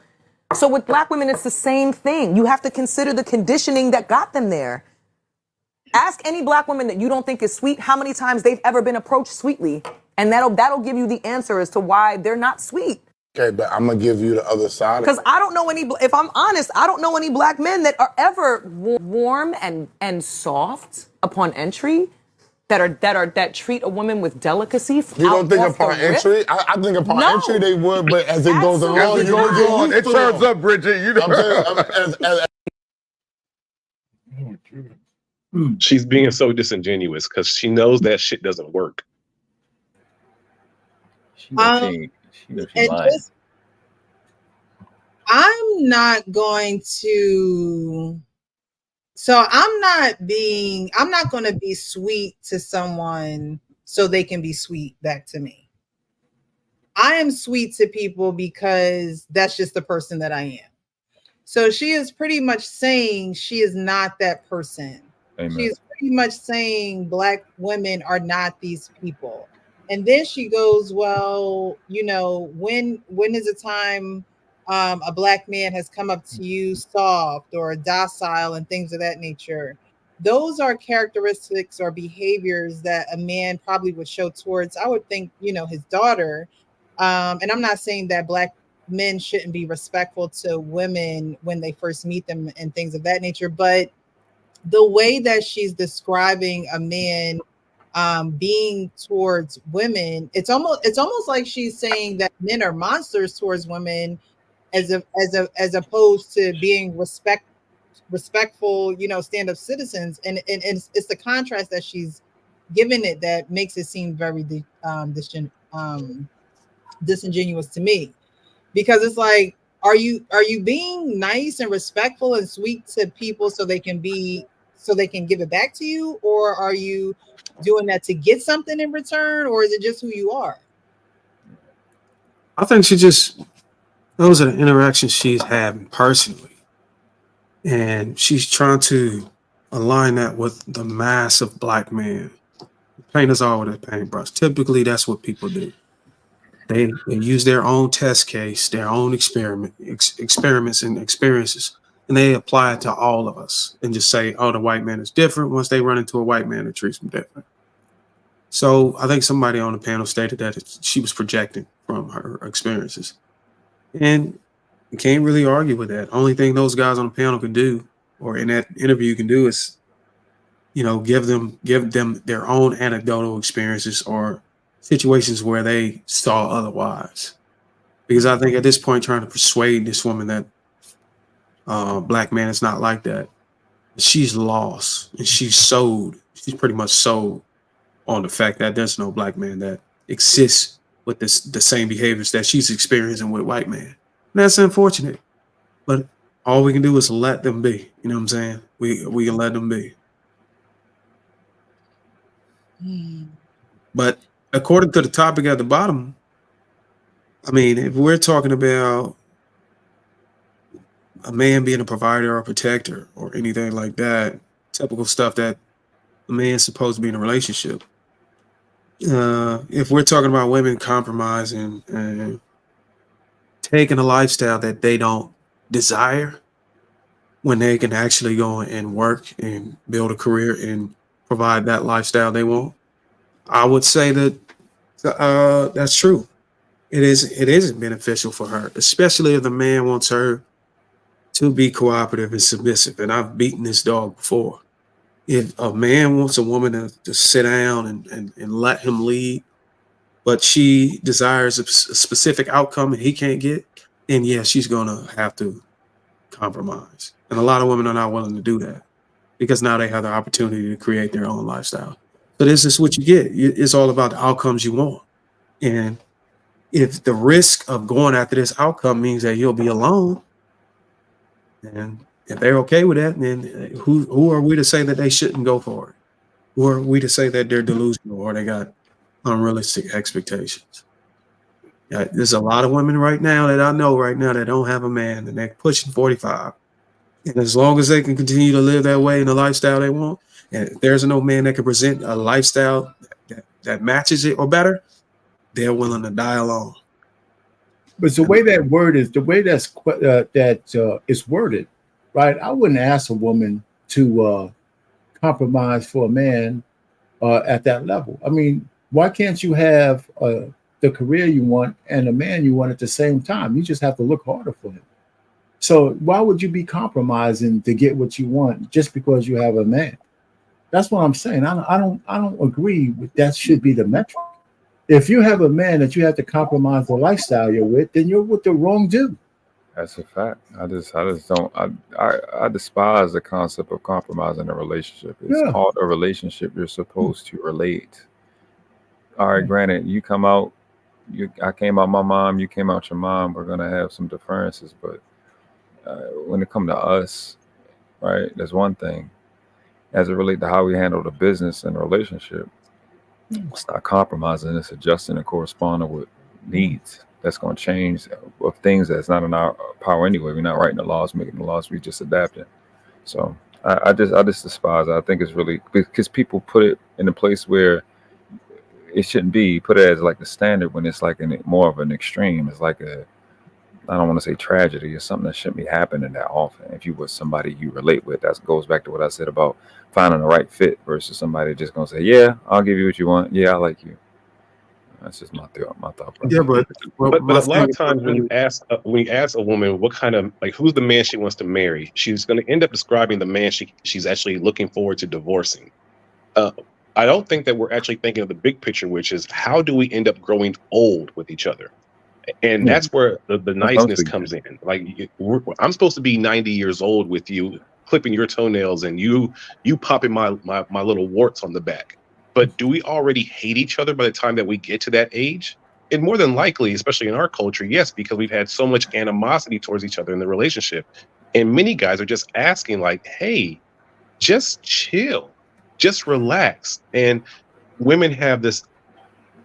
Speaker 11: So with black women, it's the same thing. You have to consider the conditioning that got them there. Ask any black woman that you don't think is sweet how many times they've ever been approached sweetly. And that'll give you the answer as to why they're not sweet.
Speaker 13: Okay, but I'm gonna give you the other side.
Speaker 11: Because I don't know any, if I'm honest, I don't know any black men that are ever warm and soft upon entry, that treat a woman with delicacy.
Speaker 13: You don't think upon entry? I think upon entry they would, but as it goes along,
Speaker 12: it turns up, Bridget. You know.
Speaker 14: She's being so disingenuous because she knows that shit doesn't work.
Speaker 10: She knows she lying.
Speaker 1: I'm not going to. So I'm not going to be sweet to someone so they can be sweet back to me. I am sweet to people because that's just the person that I am. So she is pretty much saying she is not that person.
Speaker 10: Amen.
Speaker 1: She is pretty much saying black women are not these people. And then she goes, well, you know, when is a time a black man has come up to you soft or docile and things of that nature? Those are characteristics or behaviors that a man probably would show towards, I would think, you know, his daughter. And I'm not saying that black men shouldn't be respectful to women when they first meet them and things of that nature, but the way that she's describing a man being towards women, it's almost like she's saying that men are monsters towards women, as opposed to being respectful, you know, stand-up citizens. And it's the contrast that she's given it that makes it seem very disingenuous to me, because it's like, are you being nice and respectful and sweet to people so they can give it back to you, or are you doing that to get something in return, or is it just who you are?
Speaker 15: I think those are the interactions she's having personally. And she's trying to align that with the mass of black men. Paint us all with a paintbrush. Typically, that's what people do. They use their own test case, their own experiments and experiences, and they apply it to all of us and just say, oh, the white man is different. Once they run into a white man, it treats them different. So I think somebody on the panel stated that she was projecting from her experiences. And you can't really argue with that. Only thing those guys on the panel can do, or in that interview can do, is, you know, give them their own anecdotal experiences or situations where they saw otherwise. Because I think at this point, trying to persuade this woman that black man is not like that, she's lost and she's pretty much sold on the fact that there's no black man that exists with the same behaviors that she's experiencing with white man. And that's unfortunate, but all we can do is let them be. You know what I'm saying? We can let them be. But according to the topic at the bottom, I mean, if we're talking about a man being a provider or a protector or anything like that, typical stuff that a man's supposed to be in a relationship. If we're talking about women compromising and taking a lifestyle that they don't desire, when they can actually go and work and build a career and provide that lifestyle they want, I would say that that's true. It isn't beneficial for her, especially if the man wants her to be cooperative and submissive. And I've beaten this dog before. If a man wants a woman to sit down and let him lead, but she desires a specific outcome and he can't get, then yeah, she's gonna have to compromise. And a lot of women are not willing to do that because now they have the opportunity to create their own lifestyle. So this is what you get. It's all about the outcomes you want. And if the risk of going after this outcome means that you'll be alone, and if they're okay with that, then who are we to say that they shouldn't go for it? Who are we to say that they're delusional or they got unrealistic expectations? Yeah, there's a lot of women right now that I know right now that don't have a man and they're pushing 45. And as long as they can continue to live that way in the lifestyle they want, and if there's no man that can present a lifestyle that matches it or better, they're willing to die alone.
Speaker 5: But the way that word is, the way that's it's worded, right? I wouldn't ask a woman to compromise for a man at that level. I mean, why can't you have the career you want and the man you want at the same time? You just have to look harder for him. So why would you be compromising to get what you want just because you have a man? That's what I'm saying. I don't agree with that. Should be the metric. If you have a man that you have to compromise the lifestyle you're with, then you're with the wrong dude.
Speaker 10: That's a fact. I just don't. I despise the concept of compromising a relationship. It's called a relationship. You're supposed to relate. All right, granted, you come out. I came out my mom. You came out your mom. We're gonna have some differences, but when it comes to us, right, there's one thing. As it relates to how we handle the business and the relationship, it's not compromising. It's adjusting and corresponding with needs. That's going to change of things that's not in our power anyway. We're not writing the laws, making the laws. We just adapting. So I just despise it. I think it's really because people put it in a place where it shouldn't be. Put it as like the standard when it's like more of an extreme. It's like I don't want to say tragedy. It's something that shouldn't be happening that often. If you with somebody you relate with, that goes back to what I said about finding the right fit versus somebody just gonna say, "Yeah, I'll give you what you want. Yeah, I like you." That's just my thought process.
Speaker 15: Yeah, but
Speaker 14: a lot of times when you ask a woman what kind of who's the man she wants to marry, she's going to end up describing the man she's actually looking forward to divorcing. I don't think that we're actually thinking of the big picture, which is how do we end up growing old with each other? And that's where the niceness comes in. Like I'm supposed to be 90 years old with you, clipping your toenails and you popping my little warts on the back. But do we already hate each other by the time that we get to that age? And more than likely, especially in our culture, yes, because we've had so much animosity towards each other in the relationship. And many guys are just asking like, hey, just chill, just relax. And women have this.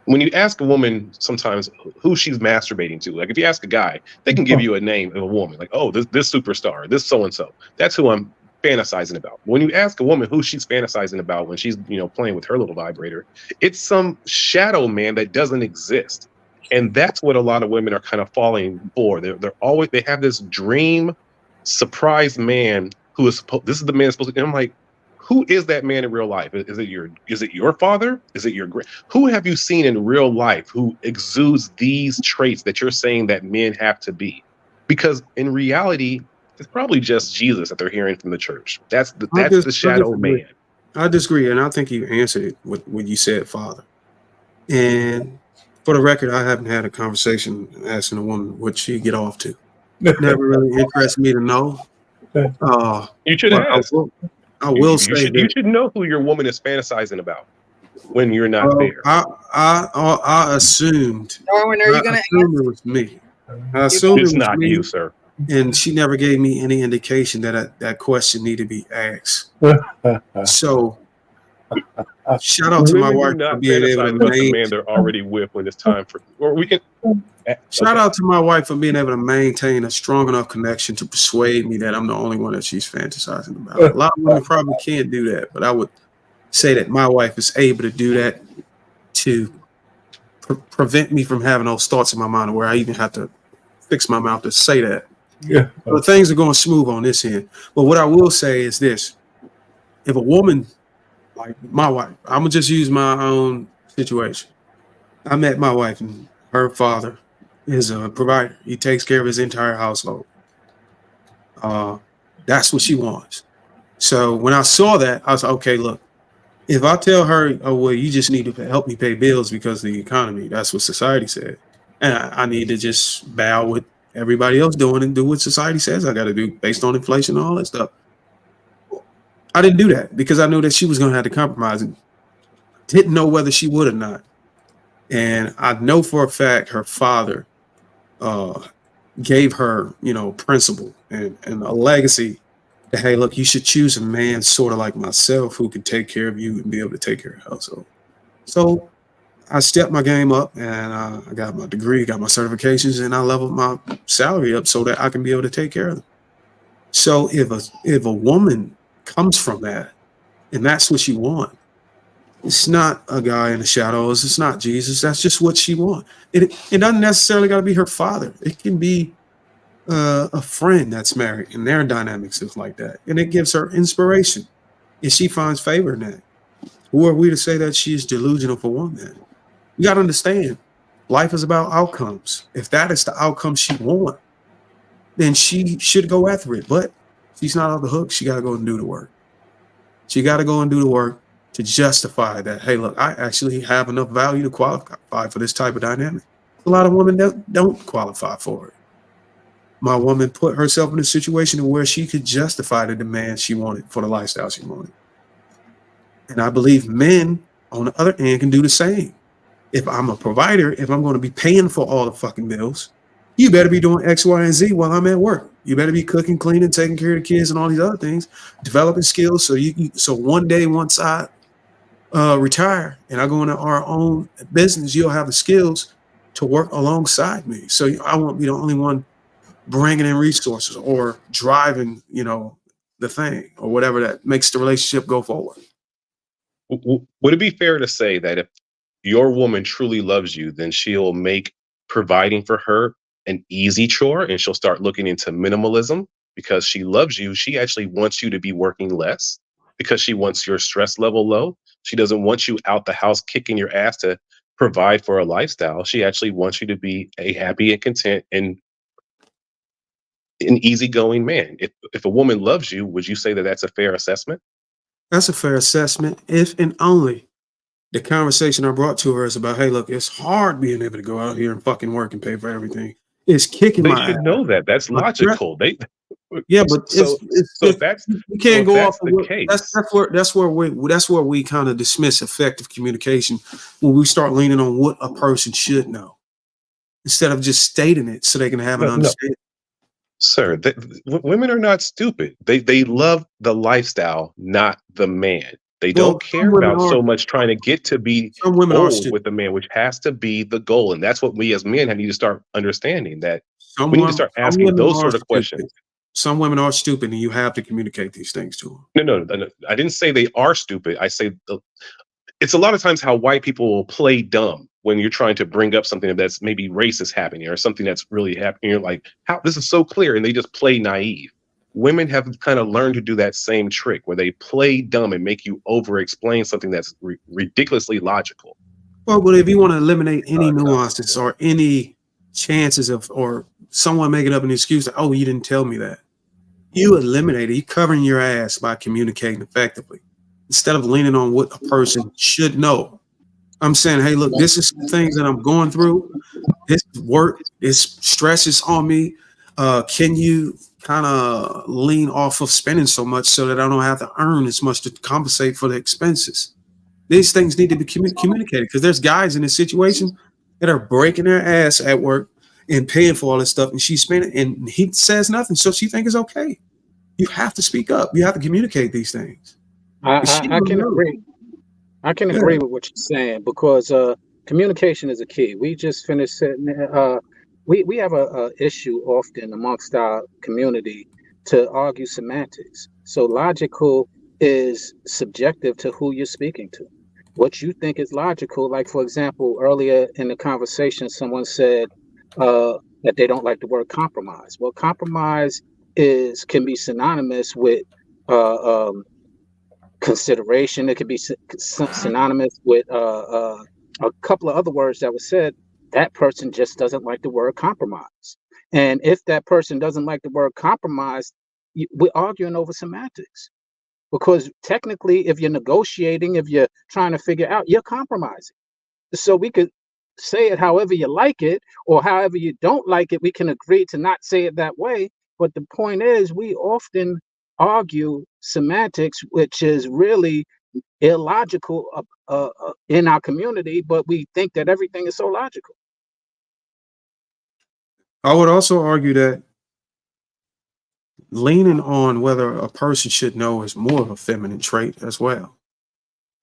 Speaker 14: When you ask a woman sometimes who she's masturbating to, like if you ask a guy, they can give you a name of a woman, like, oh, this superstar, this so-and-so. That's who I'm fantasizing about. When you ask a woman who she's fantasizing about when she's, playing with her little vibrator, it's some shadow man that doesn't exist. And that's what a lot of women are kind of falling for. They have this dream surprise man who is supposed, this is the man supposed to, and I'm like, who is that man in real life? Is it your father? Is it your who have you seen in real life who exudes these traits that you're saying that men have to be? Because in reality, it's probably just Jesus that they're hearing from the church. That's the
Speaker 15: I
Speaker 14: shadow
Speaker 15: disagree.
Speaker 14: man.
Speaker 15: I disagree, and I think you answered it with when you said father. And for the record, I haven't had a conversation asking a woman what she get off to. Never really interested me to know.
Speaker 14: You should
Speaker 15: But
Speaker 14: ask.
Speaker 15: I will say
Speaker 14: You
Speaker 15: that.
Speaker 14: should know who your woman is fantasizing about when you're not
Speaker 15: Well,
Speaker 14: there.
Speaker 15: I assumed.
Speaker 1: Darwin, are
Speaker 15: I
Speaker 1: you going to
Speaker 15: assumed it was me. I
Speaker 1: You
Speaker 15: assumed
Speaker 1: both?
Speaker 15: it
Speaker 14: It's
Speaker 15: was
Speaker 14: not
Speaker 15: me,
Speaker 14: you, sir.
Speaker 15: and she never gave me any indication that that question needed to be asked. So, shout out to my
Speaker 14: Women do
Speaker 15: wife for
Speaker 14: not
Speaker 15: being able to
Speaker 14: fantasize about the
Speaker 15: maintain.
Speaker 14: man they're already with when it's time for, or we can.
Speaker 15: Shout
Speaker 14: Okay.
Speaker 15: out to my wife for being able to maintain a strong enough connection to persuade me that I'm the only one that she's fantasizing about. A lot of women probably can't do that, but I would say that my wife is able to do that to prevent me from having those thoughts in my mind where I even have to fix my mouth to say that.
Speaker 5: Yeah.
Speaker 15: But things are going smooth on this end. But what I will say is this: if a woman like my wife, I'm gonna just use my own situation. I met my wife, and her father is a provider. He takes care of his entire household. That's what she wants. So when I saw that, I was like, okay, look, if I tell her, oh, well, you just need to help me pay bills because of the economy, that's what society said. And I need to just bow what everybody else doing and do what society says I got to do based on inflation and all that stuff. I didn't do that because I knew that she was going to have to compromise and didn't know whether she would or not. And I know for a fact her father uh, gave her, principle and a legacy that, hey, look, you should choose a man sort of like myself who can take care of you and be able to take care of your household. So I stepped my game up and I got my degree, got my certifications, and I leveled my salary up so that I can be able to take care of them. So if a woman comes from that and that's what she wants, it's not a guy in the shadows. It's not Jesus. That's just what she wants. It doesn't necessarily got to be her father. It can be a friend that's married, and their dynamics is like that, and it gives her inspiration, and she finds favor in that. Who are we to say that she is delusional for one man? You got to understand, life is about outcomes. If that is the outcome she wants, then she should go after it. But she's not off the hook. She got to go and do the work. She got to go and do the work to justify that, hey, look, I actually have enough value to qualify for this type of dynamic. A lot of women don't qualify for it. My woman put herself in a situation where she could justify the demand she wanted for the lifestyle she wanted. And I believe men, on the other end, can do the same. If I'm a provider, if I'm going to be paying for all the fucking bills, you better be doing X, Y, and Z while I'm at work. You better be cooking, cleaning, taking care of the kids, and all these other things, developing skills so one day once I retire and I go into our own business, you'll have the skills to work alongside me. So I won't be the only one bringing in resources or driving, the thing or whatever that makes the relationship go forward.
Speaker 14: Would it be fair to say that if your woman truly loves you, then she'll make providing for her an easy chore and she'll start looking into minimalism because she loves you? She actually wants you to be working less because she wants your stress level low. She doesn't want you out the house kicking your ass to provide for a lifestyle. She actually wants you to be a happy and content and an easygoing man. If a woman loves you, would you say that that's a fair assessment?
Speaker 15: That's a fair assessment if and only the conversation I brought to her is about, hey, look, it's hard being able to go out here and fucking work and pay for everything. It's kicking
Speaker 14: They
Speaker 15: my
Speaker 14: should
Speaker 15: ass.
Speaker 14: know that. That's
Speaker 15: My stress,
Speaker 14: logical. They
Speaker 15: yeah, but
Speaker 14: so
Speaker 15: it's
Speaker 14: so
Speaker 15: just
Speaker 14: if that's
Speaker 15: you
Speaker 14: so
Speaker 15: can't
Speaker 14: if
Speaker 15: go off
Speaker 14: that's
Speaker 15: of
Speaker 14: the
Speaker 15: what
Speaker 14: case,
Speaker 15: that's where we kind of dismiss effective communication when we start leaning on what a person should know instead of just stating it so they can have an
Speaker 14: no,
Speaker 15: understanding.
Speaker 14: sir, women are not stupid. They love the lifestyle, not the man. They
Speaker 15: Well,
Speaker 14: don't care about so much trying to get to be
Speaker 15: some women are
Speaker 14: old
Speaker 15: stupid.
Speaker 14: with the man, which has to be the goal. And that's what we as men need to start understanding, that we need to start
Speaker 15: Some
Speaker 14: asking
Speaker 15: women
Speaker 14: those
Speaker 15: are
Speaker 14: sort of
Speaker 15: stupid.
Speaker 14: questions.
Speaker 15: Some women are stupid, and you have to communicate these things to them.
Speaker 14: No, I didn't say they are stupid. I say it's a lot of times how white people will play dumb. when you're trying to bring up something that's maybe racist happening or something that's really happening. You're like, how this is so clear, and they just play naive. Women have kind of learned to do that same trick where they play dumb and make you over explain something that's ridiculously logical.
Speaker 15: Well, but if you want to eliminate any nuances or any chances of, or someone making up an excuse that, oh, you didn't tell me that, you eliminate it. You're covering your ass by communicating effectively instead of leaning on what a person should know. I'm saying, hey, look, this is some things that I'm going through. This work, this stress is on me. Can you kind of lean off of spending so much so that I don't have to earn as much to compensate for the expenses? These things need to be communicated because there's guys in this situation that are breaking their ass at work and paying for all this stuff, and she's spending, and he says nothing, so she thinks it's okay. You have to speak up. You have to communicate these things.
Speaker 4: I can agree. I can agree with what you're saying because communication is a key. We just finished setting. We have a issue often amongst our community to argue semantics. So logical is subjective to who you're speaking to. What you think is logical, like for example, earlier in the conversation, someone said that they don't like the word compromise. Well, compromise can be synonymous with consideration. It could be synonymous with a couple of other words that were said. That person just doesn't like the word compromise. And if that person doesn't like the word compromise, we're arguing over semantics. Because technically, if you're negotiating, if you're trying to figure out, you're compromising. So we could say it however you like it, or however you don't like it. We can agree to not say it that way. But the point is, we often argue semantics, which is really illogical in our community, but we think that everything is so logical.
Speaker 15: I would also argue that leaning on whether a person should know is more of a feminine trait as well.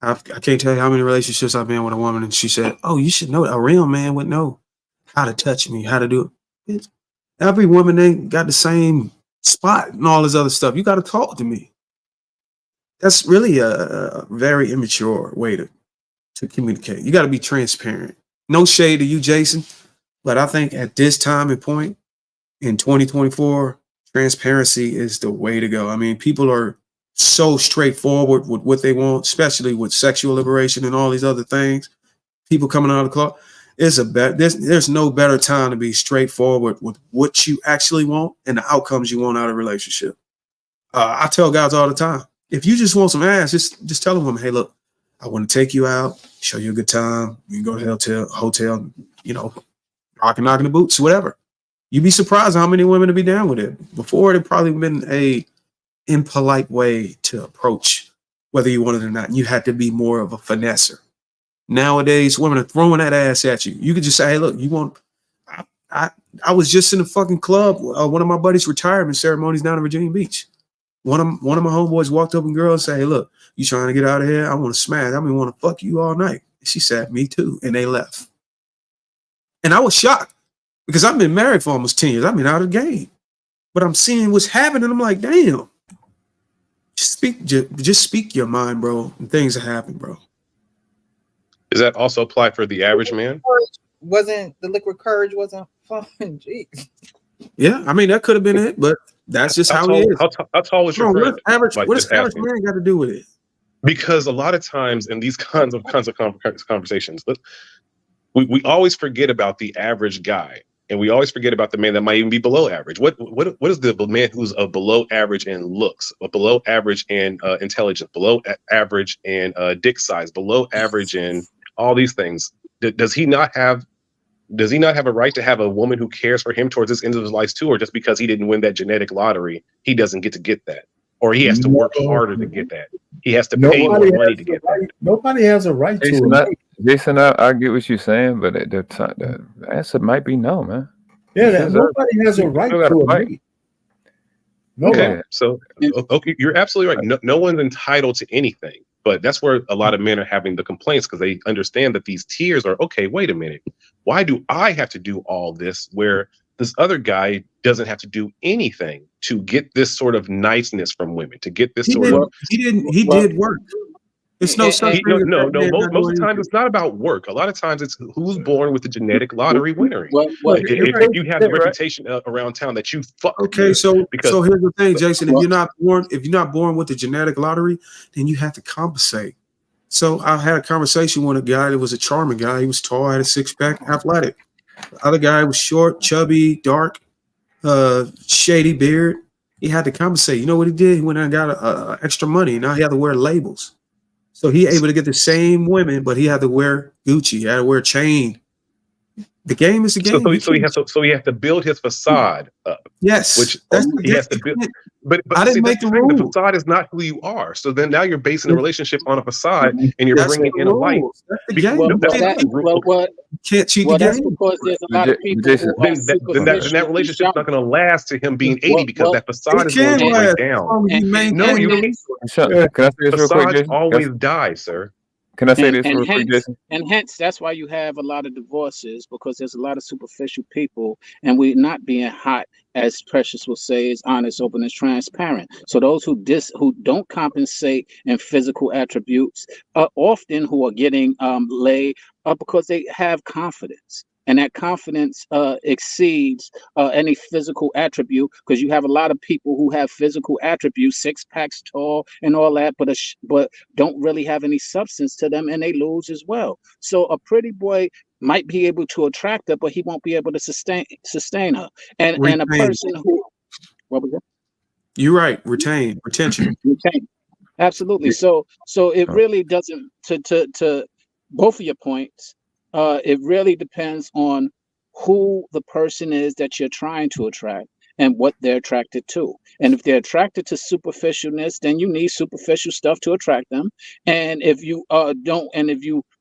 Speaker 15: I can't tell you how many relationships I've been with a woman and she said, oh, you should know. A real man would know how to touch me, how to do it. Every woman ain't got the same spot and all this other stuff. You got to talk to me. That's really a very immature way to communicate. You got to be transparent. No shade to you, Jason, but I think at this time and point in 2024, transparency is the way to go. I mean, people are so straightforward with what they want, especially with sexual liberation and all these other things. People coming out of the club. There's no better time to be straightforward with what you actually want and the outcomes you want out of a relationship. I tell guys all the time, if you just want some ass, just tell a woman, hey, look, I want to take you out, show you a good time. You can go to the hotel, you know, rocking, knocking the boots, whatever. You'd be surprised how many women would be down with it. Before, it'd probably been a impolite way to approach whether you wanted it or not. And you had to be more of a finesser. Nowadays, women are throwing that ass at you. You could just say, hey, look, you want, I was just in a fucking club. One of my buddies' retirement ceremonies down in Virginia Beach. One of my homeboys walked up and girls say, hey, look, you trying to get out of here? I want to smash. I mean, want to fuck you all night. She said, me too. And they left. And I was shocked because I've been married for almost 10 years. I've been out of the game. But I'm seeing what's happening. I'm like, damn. Just speak your mind, bro. And things that happen, bro.
Speaker 14: Does that also apply for the average man?
Speaker 1: Wasn't the liquid courage wasn't fun? Jeez.
Speaker 15: Yeah, I mean that could have been it, but that's just how it is.
Speaker 14: How tall was your friend?
Speaker 15: What does average man got to do with it?
Speaker 14: Because a lot of times in these kinds of conversations, we always forget about the average guy, and we always forget about the man that might even be below average. What is the man who's below average in looks, below average in intelligence, below average in dick size, below average in all these things? Does he not have a right to have a woman who cares for him towards this end of his life too, or just because he didn't win that genetic lottery, he doesn't get that, or he has to work harder to get that? He has to pay more money to get that.
Speaker 5: Nobody has a right
Speaker 10: Jason,
Speaker 5: to it.
Speaker 10: Jason, I get what you're saying, but the answer might be no, man.
Speaker 5: Yeah, nobody has a right to it.
Speaker 14: Okay, so you're absolutely right. No one's entitled to anything, but that's where a lot of men are having the complaints because they understand that these tiers are okay. Wait a minute, why do I have to do all this where this other guy doesn't have to do anything to get this sort of niceness from women? To get this
Speaker 15: he did work. It's no such thing as that man not
Speaker 14: Most of
Speaker 15: doing
Speaker 14: the time,
Speaker 15: anything.
Speaker 14: it's not about work. A lot of times, it's who's born with the genetic lottery winning.
Speaker 15: You're right.
Speaker 14: If you have the reputation around town that you fuck
Speaker 15: Okay,
Speaker 14: good,
Speaker 15: so
Speaker 14: because
Speaker 15: here's the thing, Jason. If you're not born with the genetic lottery, then you have to compensate. So I had a conversation with a guy that was a charming guy. He was tall, had a six pack, athletic. The other guy was short, chubby, dark, shady beard. He had to compensate. You know what he did? He went and got extra money. Now he had to wear labels. So he able to get the same women, but he had to wear Gucci. He had to wear a chain. The game is the game.
Speaker 14: So he has to build his facade up.
Speaker 15: Yes,
Speaker 14: which
Speaker 15: that's the
Speaker 14: he has to
Speaker 15: game.
Speaker 14: build. But
Speaker 15: I didn't
Speaker 14: see,
Speaker 15: make
Speaker 14: that's
Speaker 15: the
Speaker 14: the thing. The
Speaker 15: rules.
Speaker 14: facade is not who you are. So then now you're basing a relationship on a facade, and you're
Speaker 15: That's
Speaker 14: bringing
Speaker 15: the
Speaker 14: in a light.
Speaker 15: rules. That's the game.
Speaker 14: No, that's not
Speaker 15: You can't cheat the
Speaker 4: that's
Speaker 15: game.
Speaker 4: because there's a lot of people who are
Speaker 14: then
Speaker 4: superficial.
Speaker 14: that relationship's not going to last to him being 80 because that facade is
Speaker 15: It
Speaker 14: going
Speaker 15: can
Speaker 14: to break
Speaker 15: last as
Speaker 14: down.
Speaker 15: long as you
Speaker 14: No,
Speaker 15: maintain
Speaker 14: you
Speaker 15: your
Speaker 14: can't.
Speaker 15: resources.
Speaker 10: Can I say this real quick,
Speaker 14: Facades
Speaker 10: Jason?
Speaker 14: always die, sir.
Speaker 10: Can I say this
Speaker 4: And
Speaker 10: real quick, Jason?
Speaker 4: hence that's why you have a lot of divorces, because there's a lot of superficial people, and we're not being hot, as Precious will say, is honest, open, and transparent. So those who don't compensate in physical attributes are often who are getting laid because they have confidence. And that confidence exceeds any physical attribute, because you have a lot of people who have physical attributes, six packs tall and all that, but don't really have any substance to them, and they lose as well. So a pretty boy might be able to attract her, but he won't be able to sustain her. And a
Speaker 15: Retain.
Speaker 4: person who, what was that?
Speaker 15: You're right. Retention.
Speaker 4: Retain. Absolutely. So it really doesn't, to both of your points, it really depends on who the person is that you're trying to attract and what they're attracted to. And if they're attracted to superficialness, then you need superficial stuff to attract them. And if you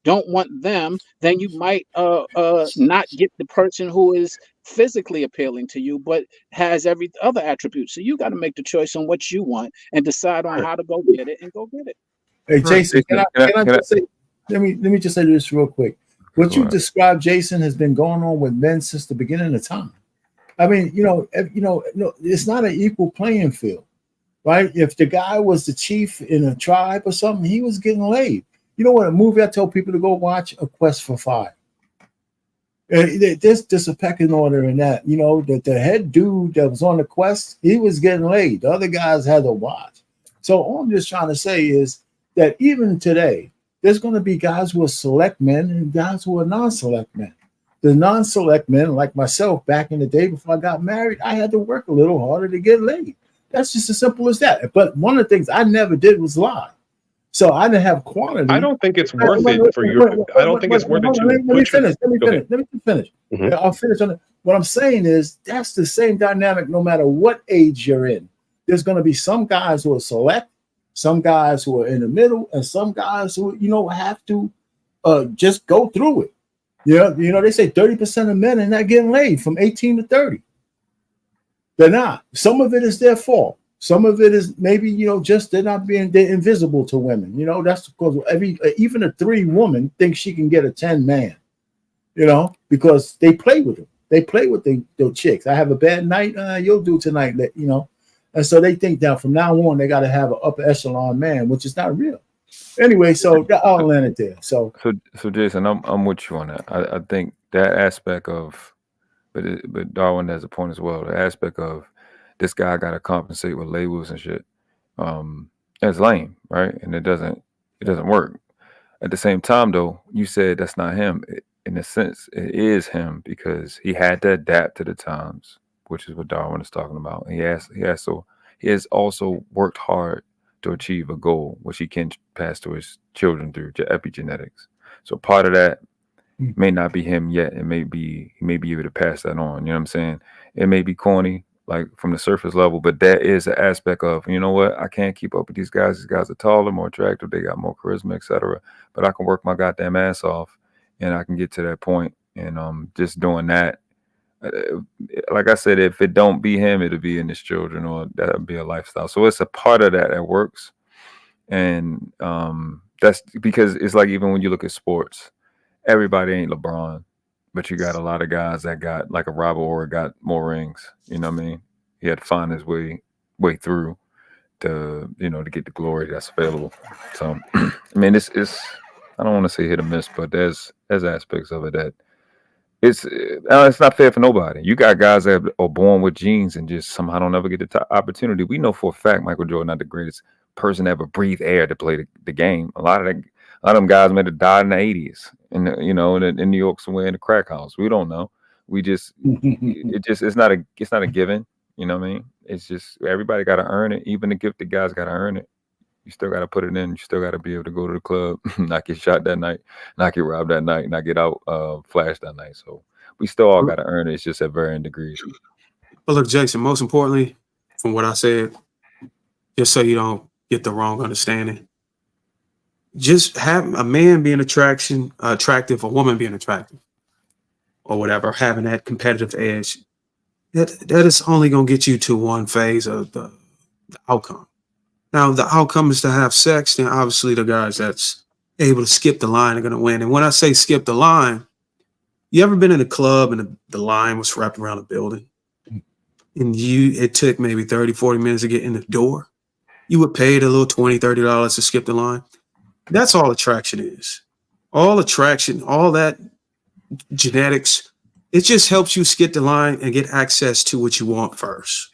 Speaker 4: don't want them, then you might not get the person who is physically appealing to you, but has every other attribute. So you got to make the choice on what you want and decide on how to go get it and go get it.
Speaker 5: Hey, Jason, can I just say? Let me just say this real quick. What you described, Jason, has been going on with men since the beginning of time. I mean, it's not an equal playing field, right? If the guy was the chief in a tribe or something, he was getting laid. You know what? A movie I tell people to go watch, A Quest for Fire. There's a pecking order in that. You know, that the head dude that was on the quest, he was getting laid. The other guys had to watch. So all I'm just trying to say is that even today, there's going to be guys who are select men and guys who are non-select men. The non-select men, like myself, back in the day before I got married, I had to work a little harder to get laid. That's just as simple as that. But one of the things I never did was lie. So I didn't have quantity.
Speaker 14: I don't think it's worth it for your. I don't think it's worth it to.
Speaker 5: Let me finish. I'll finish on it. What I'm saying is that's the same dynamic no matter what age you're in. There's going to be some guys who are select, some guys who are in the middle, and some guys who have to just go through it. They say 30% of men are not getting laid from 18 to 30. They're not. Some of it is their fault. Some of it is maybe just they're invisible to women. That's because even a 3 woman thinks she can get a 10 man. Because they play with them. They play with their chicks. I have a bad night. You'll do tonight. And so they think that from now on they got to have an upper echelon man, which is not real. Anyway, so I'll land it there. So
Speaker 10: Jason, I'm with you on that. I think that aspect of, but Darwin has a point as well. The aspect of this guy got to compensate with labels and shit. That's lame, right? And it doesn't work. At the same time, though, you said that's not him. In a sense, it is him because he had to adapt to the times, which is what Darwin is talking about. And he has also worked hard to achieve a goal, which he can pass to his children through epigenetics. So part of that may not be him yet. He may be able to pass that on. You know what I'm saying? It may be corny, like from the surface level, but that is an aspect of, I can't keep up with these guys. These guys are taller, more attractive, they got more charisma, etc. But I can work my goddamn ass off and I can get to that point. And just doing that, like I said, if it don't be him, it'll be in his children, or that'll be a lifestyle. So it's a part of that works. And that's because it's like, even when you look at sports, everybody ain't LeBron, but you got a lot of guys that got, like a Robert Ory got more rings. You know what I mean? He had to find his way through. to get the glory that's available. So, I mean, it's I don't want to say hit or miss, but there's aspects of it that it's not fair for nobody. You got guys that are born with genes and just somehow don't ever get the opportunity. We know for a fact Michael Jordan not the greatest person to ever breathe air to play the game. A lot of them guys may have died in the 80s, in New York somewhere in the crack house. We don't know. We just it's not a given. You know what I mean? It's just everybody got to earn it. Even the gifted guys got to earn it. You still got to put it in. You still got to be able to go to the club, not get shot that night, not get robbed that night, not get out flashed that night. So we still all got to earn it. It's just at varying degrees.
Speaker 15: But look, Jason, most importantly, from what I said, just so you don't get the wrong understanding, just have a man being attractive, a woman being attractive, or whatever, having that competitive edge, that is only going to get you to one phase of the outcome. Now, the outcome is to have sex, then obviously the guys that's able to skip the line are going to win. And when I say skip the line, you ever been in a club and the line was wrapped around a building and it took maybe 30, 40 minutes to get in the door? You would pay the little $20, $30 to skip the line. That's all attraction is. All attraction, all that genetics, it just helps you skip the line and get access to what you want first.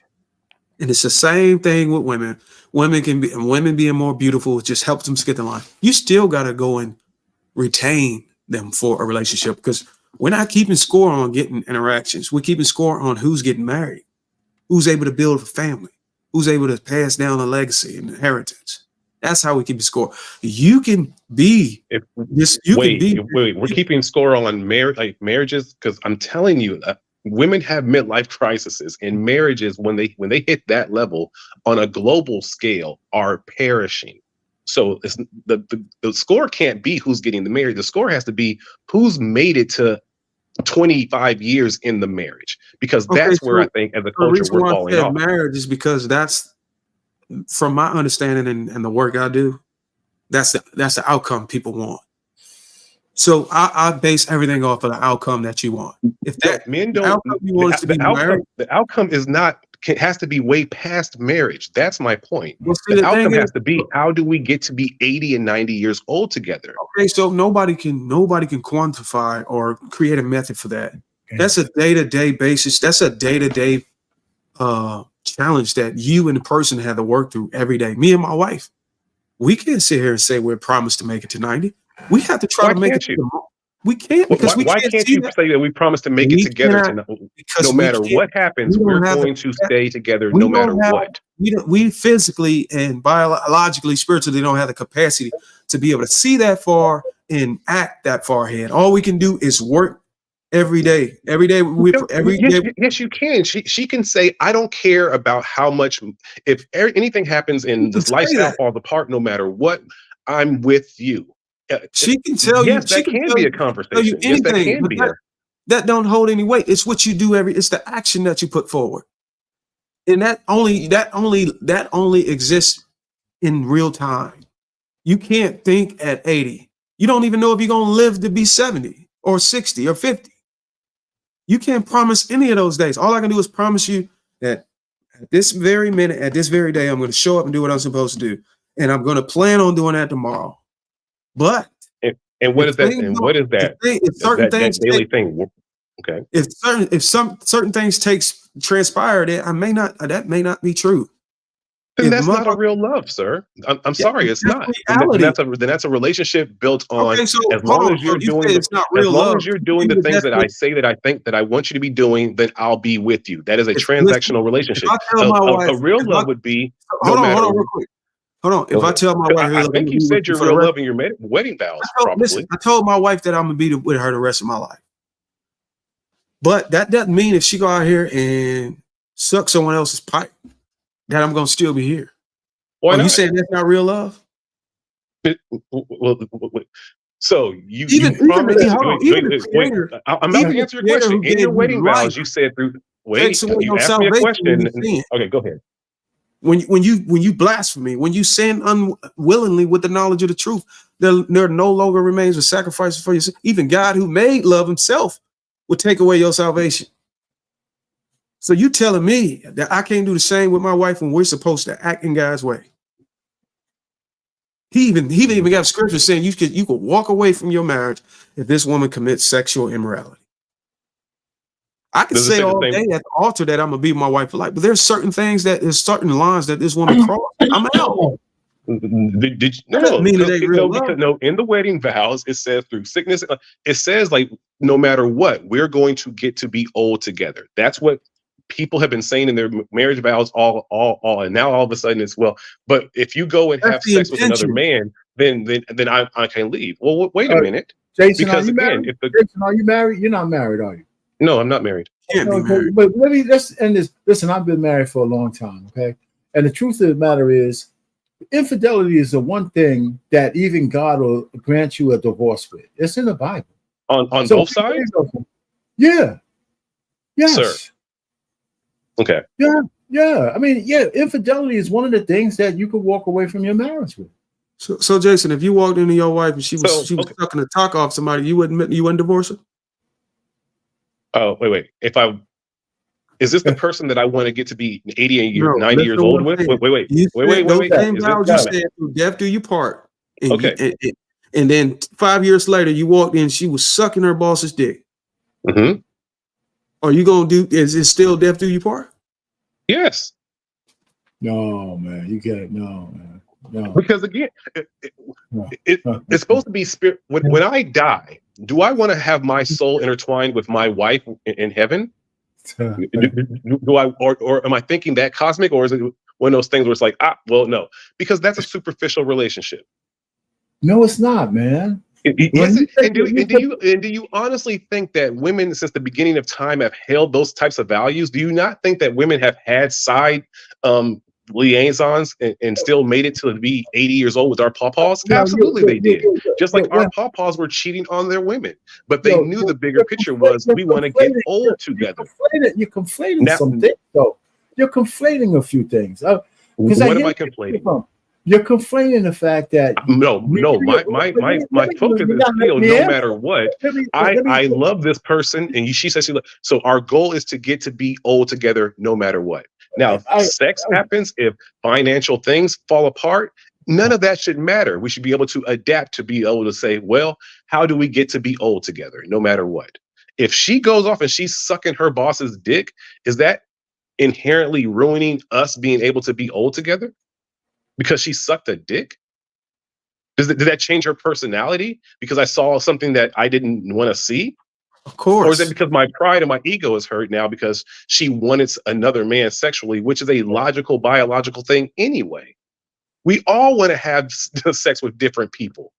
Speaker 15: And it's the same thing with women. Women being more beautiful, it just helps them skip the line. You still got to go and retain them for a relationship, because we're not keeping score on getting interactions. We're keeping score on who's getting married, who's able to build a family, who's able to pass down a legacy and inheritance. That's how we keep score. You can be
Speaker 14: wait. We're keeping score on marriages, because I'm telling you, women have midlife crises, and marriages, when they hit that level on a global scale, are perishing. So it's, the score can't be who's getting the marriage. The score has to be who's made it to 25 years in the marriage, because that's where I think as a culture we're falling off.
Speaker 15: Marriage is because that's, from my understanding and the work I do, that's the outcome people want. So I base everything off of the outcome that you want. If that
Speaker 14: men don't, the outcome is not, has to be way past marriage. That's my point.
Speaker 15: Well,
Speaker 14: the outcome has to be, how do we get to be 80 and 90 years old together?
Speaker 15: Okay, so nobody can quantify or create a method for that. Okay. That's a day-to-day basis. That's a day-to-day challenge that you and the person have to work through every day. Me and my wife, we can't sit here and say we're promised to make it to 90. We have to try to make it to the. We can't, because
Speaker 14: why can't you say that we promise to make it together no matter what happens? We're going to stay together no matter what.
Speaker 15: We physically and biologically, spiritually don't have the capacity to be able to see that far and act that far ahead. All we can do is work every day.
Speaker 14: Yes, you can. She can say, I don't care about how much, if anything happens in this lifestyle falls apart, no matter what, I'm with you.
Speaker 15: She can tell you.
Speaker 14: Yes, that can be a conversation. Yes, that can be.
Speaker 15: That don't hold any weight. It's what you do it's the action that you put forward. And that only exists in real time. You can't think at 80. You don't even know if you're going to live to be 70 or 60 or 50. You can't promise any of those days. All I can do is promise you that at this very minute, at this very day, I'm going to show up and do what I'm supposed to do. And I'm going to plan on doing that tomorrow. But
Speaker 14: and what is that? And what is that?
Speaker 15: If certain things
Speaker 14: daily thing. Okay.
Speaker 15: If certain things transpire, that may not be true.
Speaker 14: Then that's not a real love, sir. I'm sorry, it's not. Then that's a relationship built on, as long as you're doing the things that I say that I think that I want you to be doing, then I'll be with you. That is a transactional relationship. A real love would be.
Speaker 15: Hold on, real quick. Hold on. If I tell my wife,
Speaker 14: I think you said your real love in your wedding vows.
Speaker 15: Listen, I told my wife that I'm gonna be with her the rest of my life. But that doesn't mean if she go out here and suck someone else's pipe, that I'm gonna still be here.
Speaker 14: Why not?
Speaker 15: You saying that's not real love?
Speaker 14: So I'm about to answer your question. In your wedding vows, you said you asked me a question. Okay, go ahead.
Speaker 15: When you blaspheme, when you sin unwillingly with the knowledge of the truth, there no longer remains a sacrifice for you. Even God, who made love himself, would take away your salvation. So you telling me that I can't do the same with my wife when we're supposed to act in God's way? He even got scripture saying you could walk away from your marriage if this woman commits sexual immorality. I could
Speaker 14: Does it
Speaker 15: say
Speaker 14: say the
Speaker 15: all
Speaker 14: same?
Speaker 15: day at the altar that I'm gonna be my wife for life, but there's certain lines that this woman crossed. I'm out.
Speaker 14: No,
Speaker 15: Mean it
Speaker 14: because
Speaker 15: ain't real love.
Speaker 14: because no, in the wedding vows it says through sickness. It says like no matter what, we're going to get to be old together. That's what people have been saying in their marriage vows all, and now all of a sudden it's well. But if you go and
Speaker 15: That's
Speaker 14: have
Speaker 15: the
Speaker 14: sex with another
Speaker 15: intention.
Speaker 14: man, then I can leave. Well, wait a
Speaker 5: Uh,
Speaker 14: minute,
Speaker 5: Jason, are
Speaker 14: because
Speaker 5: you
Speaker 14: again,
Speaker 5: married? Jason, are you married? You're not married, are you?
Speaker 14: no, I'm not married.
Speaker 15: Can't be
Speaker 5: Okay,
Speaker 15: married.
Speaker 5: but let's end this. Listen, I've been married for a long time, okay? And the truth of the matter is, infidelity is the one thing that even God will grant you a divorce with. It's in the Bible.
Speaker 14: On
Speaker 5: So
Speaker 14: both sides,
Speaker 5: yeah,
Speaker 14: sir.
Speaker 5: yes,
Speaker 14: Okay.
Speaker 5: yeah. I mean, yeah, infidelity is one of the things that you could walk away from your marriage with.
Speaker 15: So Jason, if you walked into your wife and she was
Speaker 14: So okay.
Speaker 15: sucking the talk off somebody, you wouldn't divorce her?
Speaker 14: Oh wait. Is this the person that I want to get to be 90
Speaker 15: No,
Speaker 14: years
Speaker 15: listen what
Speaker 14: old
Speaker 15: I'm
Speaker 14: with?
Speaker 15: saying.
Speaker 14: Wait.
Speaker 15: You said those same
Speaker 14: Is this
Speaker 15: vows you said through death do you part. And
Speaker 14: okay?
Speaker 15: and then 5 years later you walked in, she was sucking her boss's dick.
Speaker 14: Mm-hmm.
Speaker 15: Are you gonna do is it still death do you part?
Speaker 14: Yes.
Speaker 5: No, man, you get it. No, man, no.
Speaker 14: Because again, it's supposed to be spirit. When I die, do I want to have my soul intertwined with my wife in heaven? Do I, or am I thinking that cosmic, or is it one of those things where it's like, well, no, because that's a superficial relationship.
Speaker 5: No, it's not, man.
Speaker 14: Yes, and do you honestly think that women since the beginning of time have held those types of values? Do you not think that women have had side liaisons and still made it to be 80 years old with our pawpaws? Absolutely, they did. Just like our pawpaws were cheating on their women, but they knew the bigger picture was we want to get old together.
Speaker 5: You're conflating some things, though. You're conflating a few things.
Speaker 14: What am I conflating?
Speaker 5: You're conflating the fact that
Speaker 14: no. My focus is still no matter what. I love this person, and she says she loves. So our goal is to get to be old together, no matter what. Now, if sex happens, if financial things fall apart, none of that should matter. We should be able to adapt to be able to say, well, how do we get to be old together, no matter what? If she goes off and she's sucking her boss's dick, is that inherently ruining us being able to be old together? Because she sucked a dick? Did that change her personality because I saw something that I didn't want to see?
Speaker 15: Of course.
Speaker 14: Or is it because my pride and my ego is hurt now because she wanted another man sexually, which is a logical, biological thing anyway? We all want to have sex with different people.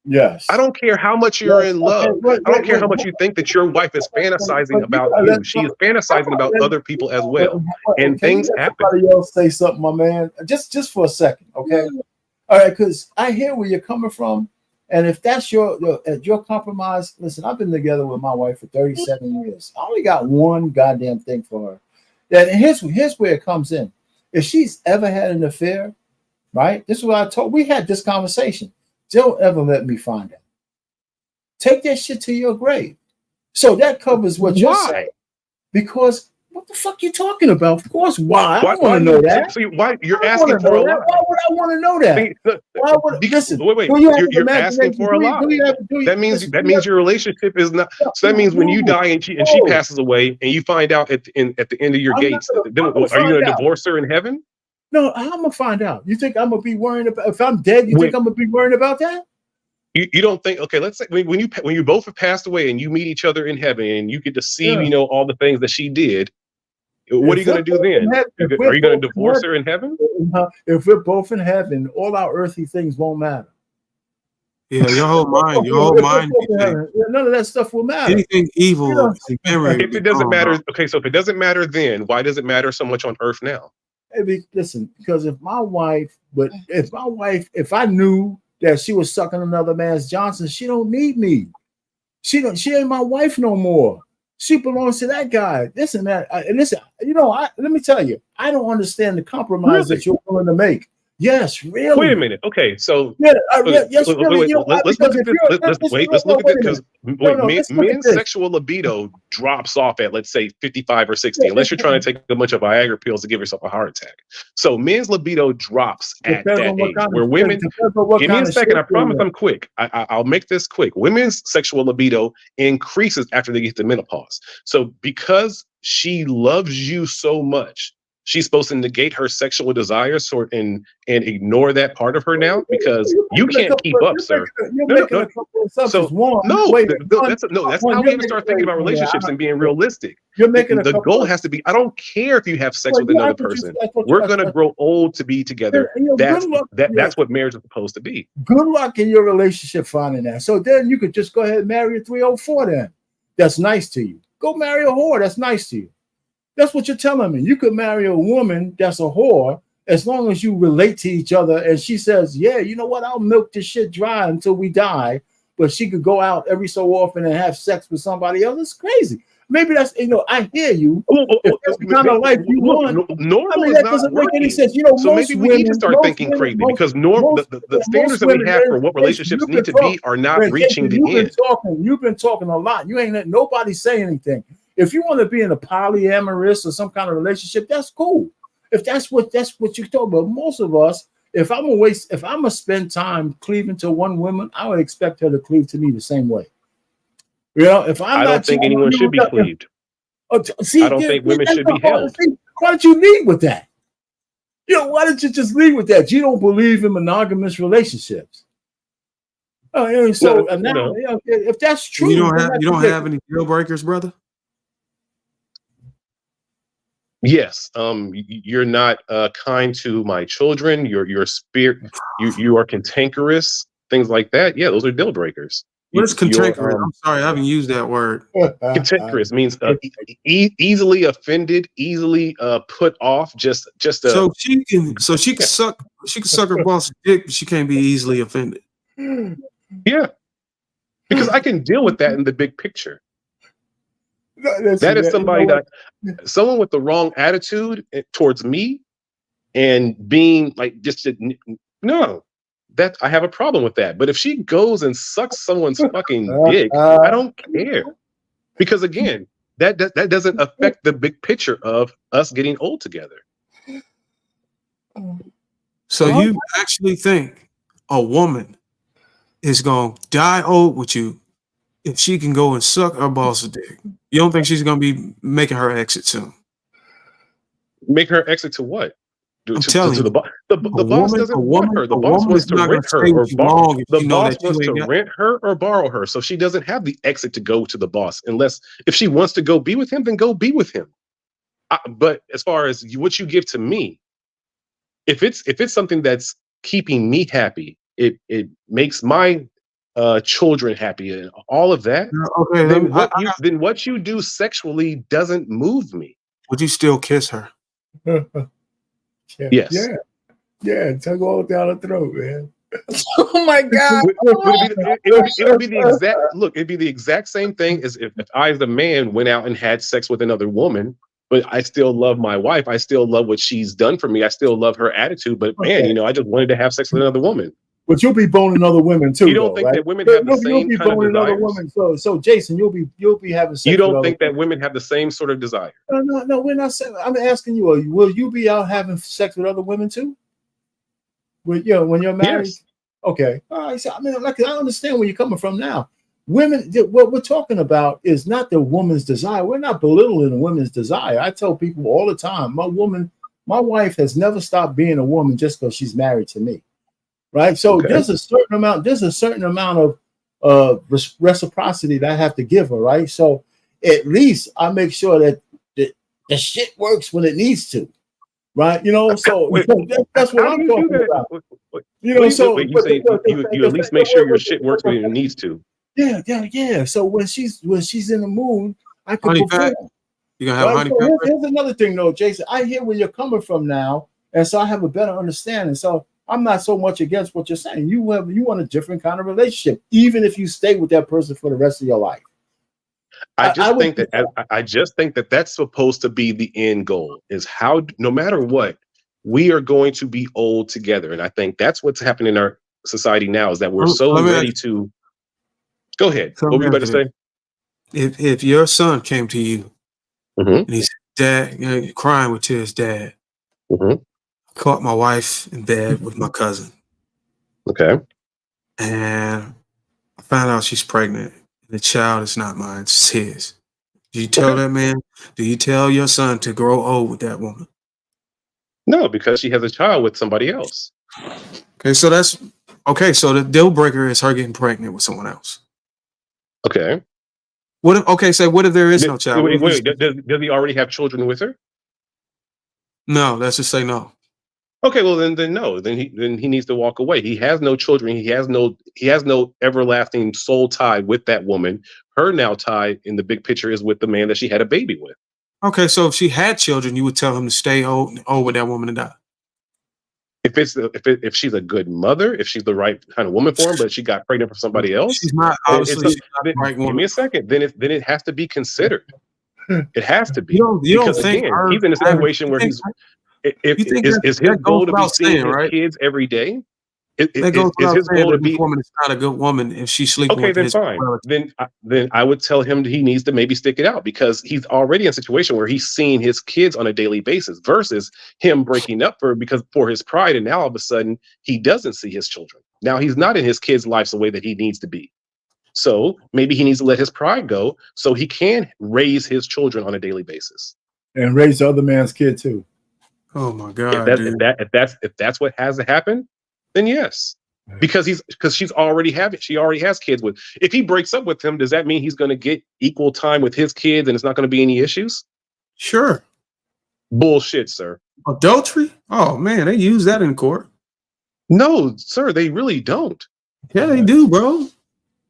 Speaker 5: Yes.
Speaker 14: I don't care how much you're in love. I don't care how much you think that your wife is fantasizing about you. She is fantasizing about other people as well. And things happen.
Speaker 5: Somebody else say something, my man. Just for a second, okay? All right, because I hear where you're coming from. And if that's your compromise, listen, I've been together with my wife for 37 years. I only got one goddamn thing for her. And here's where it comes in. If she's ever had an affair, right? This is what I told. We had this conversation. Don't ever let me find out. Take that shit to your grave. So that covers what you're saying. Because what the fuck you talking about? Of course, why? I want to know that.
Speaker 14: So why you're asking for a lot?
Speaker 5: Why would I want to know that? Why would listen?
Speaker 14: Wait. You're asking for a lot. That means your relationship is not. So that means when you die and she passes away and you find out at the end of your gates, are you going to divorce her in heaven?
Speaker 5: No, I'm gonna find out. You think I'm gonna be worrying about if I'm dead? You think I'm gonna be worrying about that?
Speaker 14: You don't think? Okay, let's say when you both have passed away and you meet each other in heaven and you get to see all the things that she did. What are you going to do then? Are you going to divorce her in heaven?
Speaker 5: If we're both in heaven, all our earthly things won't matter.
Speaker 15: Yeah, your whole mind.
Speaker 5: None of that stuff will matter.
Speaker 15: Anything evil.
Speaker 14: If it doesn't matter, okay. So if it doesn't matter, then why does it matter so much on earth now?
Speaker 5: Listen, because if I knew that she was sucking another man's Johnson, she don't need me. She ain't my wife no more. She belongs to that guy. This and that. Listen, let me tell you, I don't understand the compromise that you're willing to make. Yes, really.
Speaker 14: Wait a minute. Okay, so
Speaker 5: Yeah,
Speaker 14: okay,
Speaker 5: yes, really.
Speaker 14: wait,
Speaker 5: You know why?
Speaker 14: let's look
Speaker 5: Because
Speaker 14: at
Speaker 5: if
Speaker 14: this.
Speaker 5: you're
Speaker 14: Let's
Speaker 5: listen,
Speaker 14: wait.
Speaker 5: no,
Speaker 14: Let's
Speaker 5: no,
Speaker 14: look
Speaker 5: wait
Speaker 14: at
Speaker 5: a
Speaker 14: because
Speaker 5: minute. No,
Speaker 14: wait,
Speaker 5: no, let's look at
Speaker 14: men's
Speaker 5: this.
Speaker 14: sexual libido drops off at, let's say, 55 or 60,
Speaker 5: Yeah,
Speaker 14: unless you're trying to take a bunch of Viagra pills to give yourself a heart attack. So men's libido drops at
Speaker 5: depends
Speaker 14: that
Speaker 5: on what
Speaker 14: age.
Speaker 5: kind of
Speaker 14: Where women,
Speaker 5: depends on what
Speaker 14: give me
Speaker 5: kind
Speaker 14: a
Speaker 5: of
Speaker 14: second. I
Speaker 5: shape
Speaker 14: promise
Speaker 5: you're in.
Speaker 14: I'm quick. I'll make this quick. Women's sexual libido increases after they get to menopause. So because she loves you so much, she's supposed to negate her sexual desires and ignore that part of her now because you can't keep up, sir.
Speaker 5: You're
Speaker 14: No, no,
Speaker 5: making
Speaker 14: no.
Speaker 5: a couple of assumptions.
Speaker 14: So
Speaker 5: One,
Speaker 14: no,
Speaker 5: wait, one,
Speaker 14: that's
Speaker 5: one,
Speaker 14: how we
Speaker 5: you're
Speaker 14: have to
Speaker 5: making
Speaker 14: start thinking about
Speaker 5: wait,
Speaker 14: relationships and being
Speaker 5: yeah,
Speaker 14: realistic.
Speaker 5: you're making a
Speaker 14: The
Speaker 5: couple
Speaker 14: goal
Speaker 5: of
Speaker 14: has to be, I don't care if you have sex
Speaker 5: well,
Speaker 14: with
Speaker 5: yeah,
Speaker 14: another person.
Speaker 5: I thought you,
Speaker 14: We're gonna grow old to be together.
Speaker 5: you know, good luck. Yeah,
Speaker 14: That's what marriage is supposed to be.
Speaker 5: good luck in your relationship finding that. So then you could just go ahead and marry a 304 then. That's nice to you. Go marry a whore. That's nice to you. That's what you're telling me. You could marry a woman that's a whore as long as you relate to each other and she says, yeah, you know what? I'll milk this shit dry until we die. But she could go out every so often and have sex with somebody else. It's crazy. Maybe that's, you know, I hear you. If that's the kind of life you want, I
Speaker 14: Normal
Speaker 5: mean,
Speaker 14: is
Speaker 5: that
Speaker 14: not
Speaker 5: doesn't make any
Speaker 14: working.
Speaker 5: sense. You know,
Speaker 14: So maybe we need to start thinking crazy because the standards that we have for what relationships need to be are not reaching the end.
Speaker 5: You've been talking a lot. You ain't let nobody say anything. If you want to be in a polyamorous or some kind of relationship, that's cool. If that's what you talk about. Most of us, if I'm gonna spend time cleaving to one woman, I would expect her to cleave to me the same way. You know, if I'm
Speaker 14: I don't
Speaker 5: not
Speaker 14: think
Speaker 5: cheating on
Speaker 14: anyone
Speaker 5: you,
Speaker 14: should be cleaved.
Speaker 5: see,
Speaker 14: I don't think women should be held.
Speaker 5: why don't you lead with that? You know, why don't you just lead with that? You don't believe in monogamous relationships. Oh, yeah, so
Speaker 14: No,
Speaker 5: now,
Speaker 14: no.
Speaker 5: you know, if that's true,
Speaker 15: You
Speaker 5: then that's
Speaker 15: don't
Speaker 5: ridiculous.
Speaker 15: have any deal breakers, brother?
Speaker 14: Yes, you're not kind to my children. Your spirit, you are cantankerous. Things like that. Yeah, those are deal breakers.
Speaker 15: What is
Speaker 14: You're
Speaker 15: cantankerous? I'm sorry, I haven't used that word.
Speaker 14: cantankerous means easily offended, easily put off.
Speaker 15: So she can suck her boss's dick, but she can't be easily offended.
Speaker 14: Yeah, because I can deal with that in the big picture. That is somebody that someone with the wrong attitude towards me and being like no, that I have a problem with that. But if she goes and sucks someone's fucking dick, I don't care. Because again, that doesn't affect the big picture of us getting old together.
Speaker 15: So you actually think a woman is gonna die old with you if she can go and suck her boss's dick? You don't think she's gonna be making her exit soon?
Speaker 14: Make her exit to what?
Speaker 15: I'm telling you,
Speaker 14: the boss. The boss doesn't want her. The
Speaker 15: a
Speaker 14: boss
Speaker 15: woman
Speaker 14: wants
Speaker 15: is
Speaker 14: to
Speaker 15: not
Speaker 14: rent
Speaker 15: gonna
Speaker 14: her
Speaker 15: stay
Speaker 14: or
Speaker 15: with you
Speaker 14: borrow.
Speaker 15: long if
Speaker 14: The
Speaker 15: she know
Speaker 14: boss
Speaker 15: that
Speaker 14: wants
Speaker 15: you
Speaker 14: to
Speaker 15: ain't got.
Speaker 14: rent her or borrow her, so she doesn't have the exit to go to the boss. Unless if she wants to go be with him, then go be with him. But as far as what you give to me, if it's something that's keeping me happy, it makes my children happy and all of that.
Speaker 15: Okay,
Speaker 14: Then what you do sexually doesn't move me.
Speaker 15: Would you still kiss her?
Speaker 14: Yes.
Speaker 5: Yeah, tug all down the throat, man.
Speaker 1: Oh my God.
Speaker 14: It would be the exact look. It'd be the exact same thing as if I, as a man, went out and had sex with another woman. But I still love my wife. I still love what she's done for me. I still love her attitude. But man, I just wanted to have sex with another woman.
Speaker 5: But you'll be boning other women too.
Speaker 14: You don't think
Speaker 5: right?
Speaker 14: that women have the same
Speaker 5: be
Speaker 14: kind of
Speaker 5: boning other
Speaker 14: desires?
Speaker 5: women. So Jason, you'll be having sex.
Speaker 14: You don't
Speaker 5: with
Speaker 14: think
Speaker 5: other
Speaker 14: that women have the same sort of desire?
Speaker 5: No, we're not saying. I'm asking you. Will you be out having sex with other women too? When you're married?
Speaker 14: Yes.
Speaker 5: Okay. All right. So I mean, like, I understand where you're coming from now. Women, what we're talking about is not the woman's desire. We're not belittling a woman's desire. I tell people all the time, my wife has never stopped being a woman just because she's married to me. Right. So there's a certain amount of reciprocity that I have to give her. Right. So at least I make sure that the shit works when it needs to. Right. So that's what I'm talking about.
Speaker 14: You say you at least make sure your shit works when it needs to.
Speaker 5: Yeah. So when she's in the mood, I can
Speaker 15: honey
Speaker 5: perform.
Speaker 15: pack. You gonna have a honey pack?
Speaker 5: Here's another thing, though, Jason. I hear where you're coming from now, and so I have a better understanding. So I'm not so much against what you're saying. You want a different kind of relationship, even if you stay with that person for the rest of your life.
Speaker 14: I just think that that's supposed to be the end goal. Is how no matter what, we are going to be old together. And I think that's what's happening in our society now, is that we're so ready to. Go ahead. What were you about to say?
Speaker 15: If your son came to you and he said, Dad, crying with tears, Dad, caught my wife in bed with my cousin.
Speaker 14: Okay.
Speaker 15: And I found out she's pregnant. The child is not mine, it's his. Do you tell that man? Do you tell your son to grow old with that woman?
Speaker 14: No, because she has a child with somebody else.
Speaker 15: Okay, so so the deal breaker is her getting pregnant with someone else.
Speaker 14: Okay.
Speaker 15: What if there is no child?
Speaker 14: Wait, does he already have children with her?
Speaker 15: No, let's just say no.
Speaker 14: Okay, well then no. Then he needs to walk away. He has no children. He has no everlasting soul tie with that woman. Her now tie in the big picture is with the man that she had a baby with.
Speaker 15: Okay, so if she had children, you would tell him to stay old with that woman and die.
Speaker 14: If she's a good mother, if she's the right kind of woman for him, but she got pregnant for somebody else,
Speaker 15: she's not. Obviously, she's not the right
Speaker 14: give
Speaker 15: woman.
Speaker 14: me a second. Then it has to be considered. It has to be.
Speaker 15: You
Speaker 14: because
Speaker 15: don't think
Speaker 14: again, he's in a situation where he's. Is his goal to be seeing his kids every day? Is his goal to be?
Speaker 15: Woman is not a good woman if she's sleeping with
Speaker 14: then
Speaker 15: his
Speaker 14: fine.
Speaker 15: relative.
Speaker 14: Then I would tell him he needs to maybe stick it out, because he's already in a situation where he's seeing his kids on a daily basis versus him breaking up for his pride, and now all of a sudden he doesn't see his children. Now he's not in his kids' lives the way that he needs to be. So maybe he needs to let his pride go so he can raise his children on a daily basis
Speaker 5: and raise the other man's kid too.
Speaker 15: Oh my God!
Speaker 14: If that's what has to happen, then yes, because she already has kids with. If he breaks up with him, does that mean he's going to get equal time with his kids and it's not going to be any issues?
Speaker 15: Sure.
Speaker 14: Bullshit, sir.
Speaker 15: Adultery? Oh man, they use that in court.
Speaker 14: No, sir, they really don't.
Speaker 15: Yeah, they do, bro.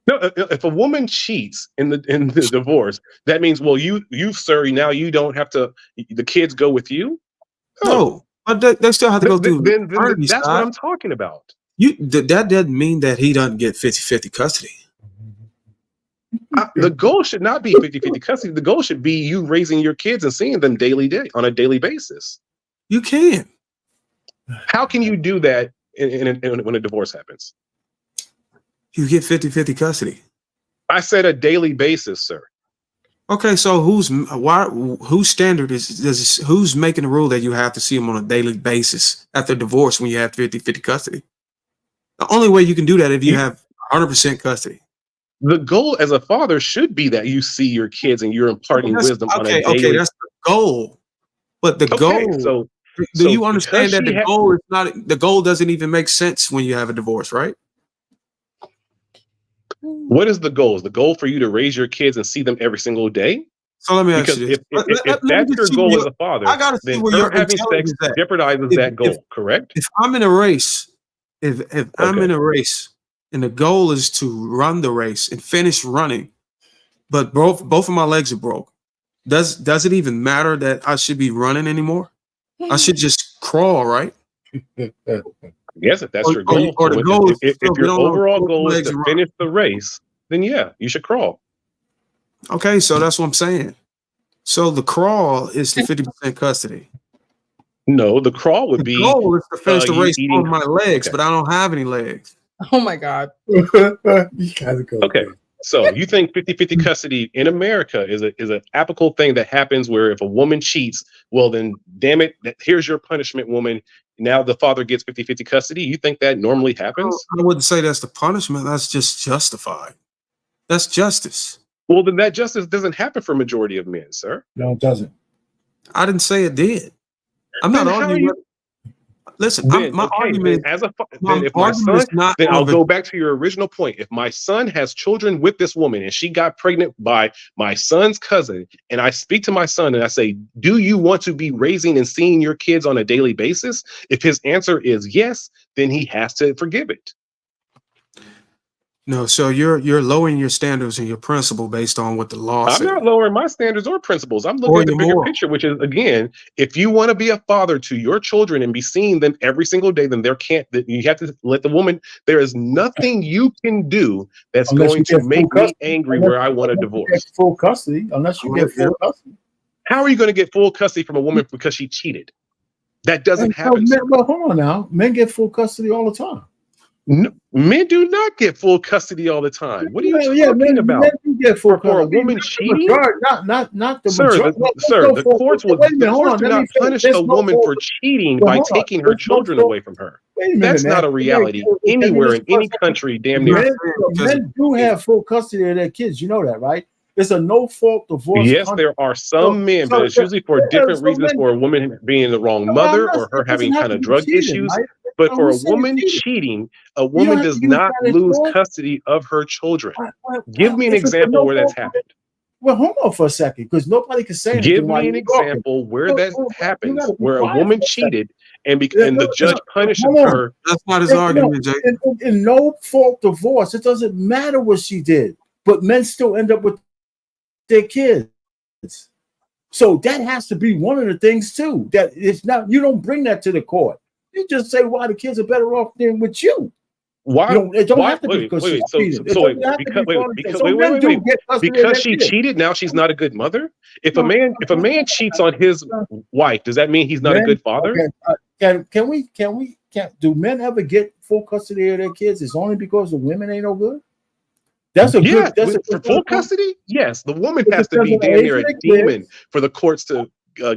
Speaker 14: No, if a woman cheats in the divorce, that means, well, you sir, now you don't have to. The kids go with you.
Speaker 15: No, but they still have to go through.
Speaker 14: Then that's what I'm talking about.
Speaker 15: That doesn't mean that he doesn't get 50-50 custody.
Speaker 14: The goal should not be 50-50 custody. The goal should be you raising your kids and seeing them on a daily basis.
Speaker 15: You can.
Speaker 14: How can you do that when a divorce happens?
Speaker 15: You get 50-50 custody.
Speaker 14: I said a daily basis, sir.
Speaker 15: Okay, so whose standard who's making the rule that you have to see them on a daily basis after divorce when you have 50-50 custody? The only way you can do that if you have 100% custody.
Speaker 14: The goal as a father should be that you see your kids and you're imparting wisdom on a daily.
Speaker 15: Okay, that's the goal. But the goal. Do you understand that the goal doesn't even make sense when you have a divorce, right?
Speaker 14: What is the goal? Is the goal for you to raise your kids and see them every single day?
Speaker 15: So let me ask you this.
Speaker 14: If that's your goal as a father, then her having sex jeopardizes that goal, correct?
Speaker 15: If I'm in a race, if I'm in a race and the goal is to run the race and finish running, but both of my legs are broke, does it even matter that I should be running anymore? I should just crawl, right?
Speaker 14: Yes, if that's your goal.
Speaker 15: Or the goal
Speaker 14: if your overall goal is to finish the race, then yeah, you should crawl.
Speaker 15: Okay, so that's what I'm saying. So the crawl is the 50% custody.
Speaker 14: No, the crawl would be.
Speaker 15: The goal is to finish the race on my legs, but I don't have any legs.
Speaker 1: Oh my God.
Speaker 5: You gotta go.
Speaker 14: Okay. So you think 50-50 custody in America is an applicable thing that happens where if a woman cheats, well then damn it, here's your punishment, woman. Now the father gets 50-50 custody. You think that normally happens?
Speaker 15: I wouldn't say that's the punishment. That's just justified. That's justice.
Speaker 14: Well, then that justice doesn't happen for majority of men, sir.
Speaker 5: No, it doesn't.
Speaker 15: I didn't say it did. I'm not arguing. Listen, my argument
Speaker 14: as a then if my son, then I'll go back to your original point. If my son has children with this woman and she got pregnant by my son's cousin, and I speak to my son and I say, "Do you want to be raising and seeing your kids on a daily basis?" If his answer is yes, then he has to forgive it.
Speaker 15: No, so you're lowering your standards and your principle based on what the law says.
Speaker 14: I'm not lowering my standards or principles. I'm looking at the bigger picture, which is, again, if you want to be a father to your children and be seeing them every single day, then you have to let the woman. There is nothing you can do that's going to make me angry where I want a divorce.
Speaker 5: Full custody, unless you get full custody.
Speaker 14: How are you going to get full custody from a woman because she cheated? That doesn't
Speaker 5: And,
Speaker 14: happen.
Speaker 5: well, hold on now. Men get full custody all the time.
Speaker 14: No, men do not get full custody all the time. What are you
Speaker 5: Yeah,
Speaker 14: talking
Speaker 5: men
Speaker 14: about?
Speaker 5: do get full
Speaker 14: For a
Speaker 5: custody.
Speaker 14: woman
Speaker 5: Not the
Speaker 14: cheating?
Speaker 5: majority, not the
Speaker 14: Sir,
Speaker 5: majority. Well,
Speaker 14: the courts will
Speaker 5: wait a
Speaker 14: the
Speaker 5: minute, hold
Speaker 14: courts
Speaker 5: on.
Speaker 14: do
Speaker 5: Let me
Speaker 14: not
Speaker 5: finish.
Speaker 14: punish
Speaker 5: There's
Speaker 14: a
Speaker 5: no
Speaker 14: woman
Speaker 5: fault.
Speaker 14: for cheating
Speaker 5: Well,
Speaker 14: by
Speaker 5: hold on.
Speaker 14: taking her
Speaker 5: There's no
Speaker 14: children
Speaker 5: fault.
Speaker 14: away from her.
Speaker 5: Wait a minute,
Speaker 14: That's
Speaker 5: man.
Speaker 14: not a reality
Speaker 5: Can you
Speaker 14: anywhere
Speaker 5: listen
Speaker 14: in
Speaker 5: for a
Speaker 14: any
Speaker 5: second?
Speaker 14: country, damn near.
Speaker 5: Men do have full custody of their kids. You know that, right? It's a no-fault divorce
Speaker 14: Yes,
Speaker 5: country.
Speaker 14: there are some men, but it's usually for different
Speaker 5: So
Speaker 14: reasons,
Speaker 5: men.
Speaker 14: for a woman being the wrong
Speaker 5: No, I'm
Speaker 14: mother
Speaker 5: not.
Speaker 14: or her
Speaker 5: It doesn't
Speaker 14: having
Speaker 5: have
Speaker 14: kind
Speaker 5: to
Speaker 14: of
Speaker 5: be
Speaker 14: drug
Speaker 5: cheating,
Speaker 14: issues.
Speaker 5: right?
Speaker 14: But for
Speaker 5: Who
Speaker 14: a
Speaker 5: said
Speaker 14: woman
Speaker 5: cheating?
Speaker 14: cheating, a
Speaker 5: You don't
Speaker 14: woman
Speaker 5: have to
Speaker 14: does
Speaker 5: use
Speaker 14: not
Speaker 5: that as
Speaker 14: lose
Speaker 5: law.
Speaker 14: custody of her children. Give
Speaker 5: Well,
Speaker 14: me an
Speaker 5: if it's a
Speaker 14: example where that's
Speaker 5: no-fault,
Speaker 14: happened.
Speaker 5: well, hold on for a second, because nobody can say anything
Speaker 14: Give
Speaker 5: while
Speaker 14: me an
Speaker 5: you're talking.
Speaker 14: example where
Speaker 5: Well,
Speaker 14: that
Speaker 5: you got
Speaker 14: happens,
Speaker 5: to be
Speaker 14: where a
Speaker 5: quiet
Speaker 14: woman
Speaker 5: for a second.
Speaker 14: cheated and and the
Speaker 5: No,
Speaker 14: judge punishes
Speaker 5: hold on.
Speaker 14: her.
Speaker 15: That's not his argument, Jay.
Speaker 5: In no fault divorce, it doesn't matter what she did, but men still end up with their kids. So that has to be one of the things too. That it's not, you don't bring that to the court. You just say why the kids are better off than with you.
Speaker 14: Why?
Speaker 5: You know, it don't
Speaker 14: Why?
Speaker 5: have to be because she
Speaker 14: Wait.
Speaker 5: cheated. It
Speaker 14: Wait.
Speaker 5: doesn't have to
Speaker 14: Because
Speaker 5: be for anything. So
Speaker 14: wait.
Speaker 5: men do get custody of
Speaker 14: Because
Speaker 5: their
Speaker 14: she
Speaker 5: kids.
Speaker 14: cheated, now she's not a good mother. If a
Speaker 5: No,
Speaker 14: man cheats on his wife, does that mean he's not a
Speaker 5: men,
Speaker 14: good father?
Speaker 5: okay, can do men ever get full custody of their kids? It's only because the women ain't no good. That's a
Speaker 14: Yes,
Speaker 5: good. That's a
Speaker 14: for
Speaker 5: good
Speaker 14: full
Speaker 5: point.
Speaker 14: custody. Yes, the woman
Speaker 5: It
Speaker 14: has to
Speaker 5: depends
Speaker 14: be
Speaker 5: on the
Speaker 14: damn
Speaker 5: age
Speaker 14: near
Speaker 5: of
Speaker 14: a
Speaker 5: the
Speaker 14: demon
Speaker 5: kids.
Speaker 14: for the courts to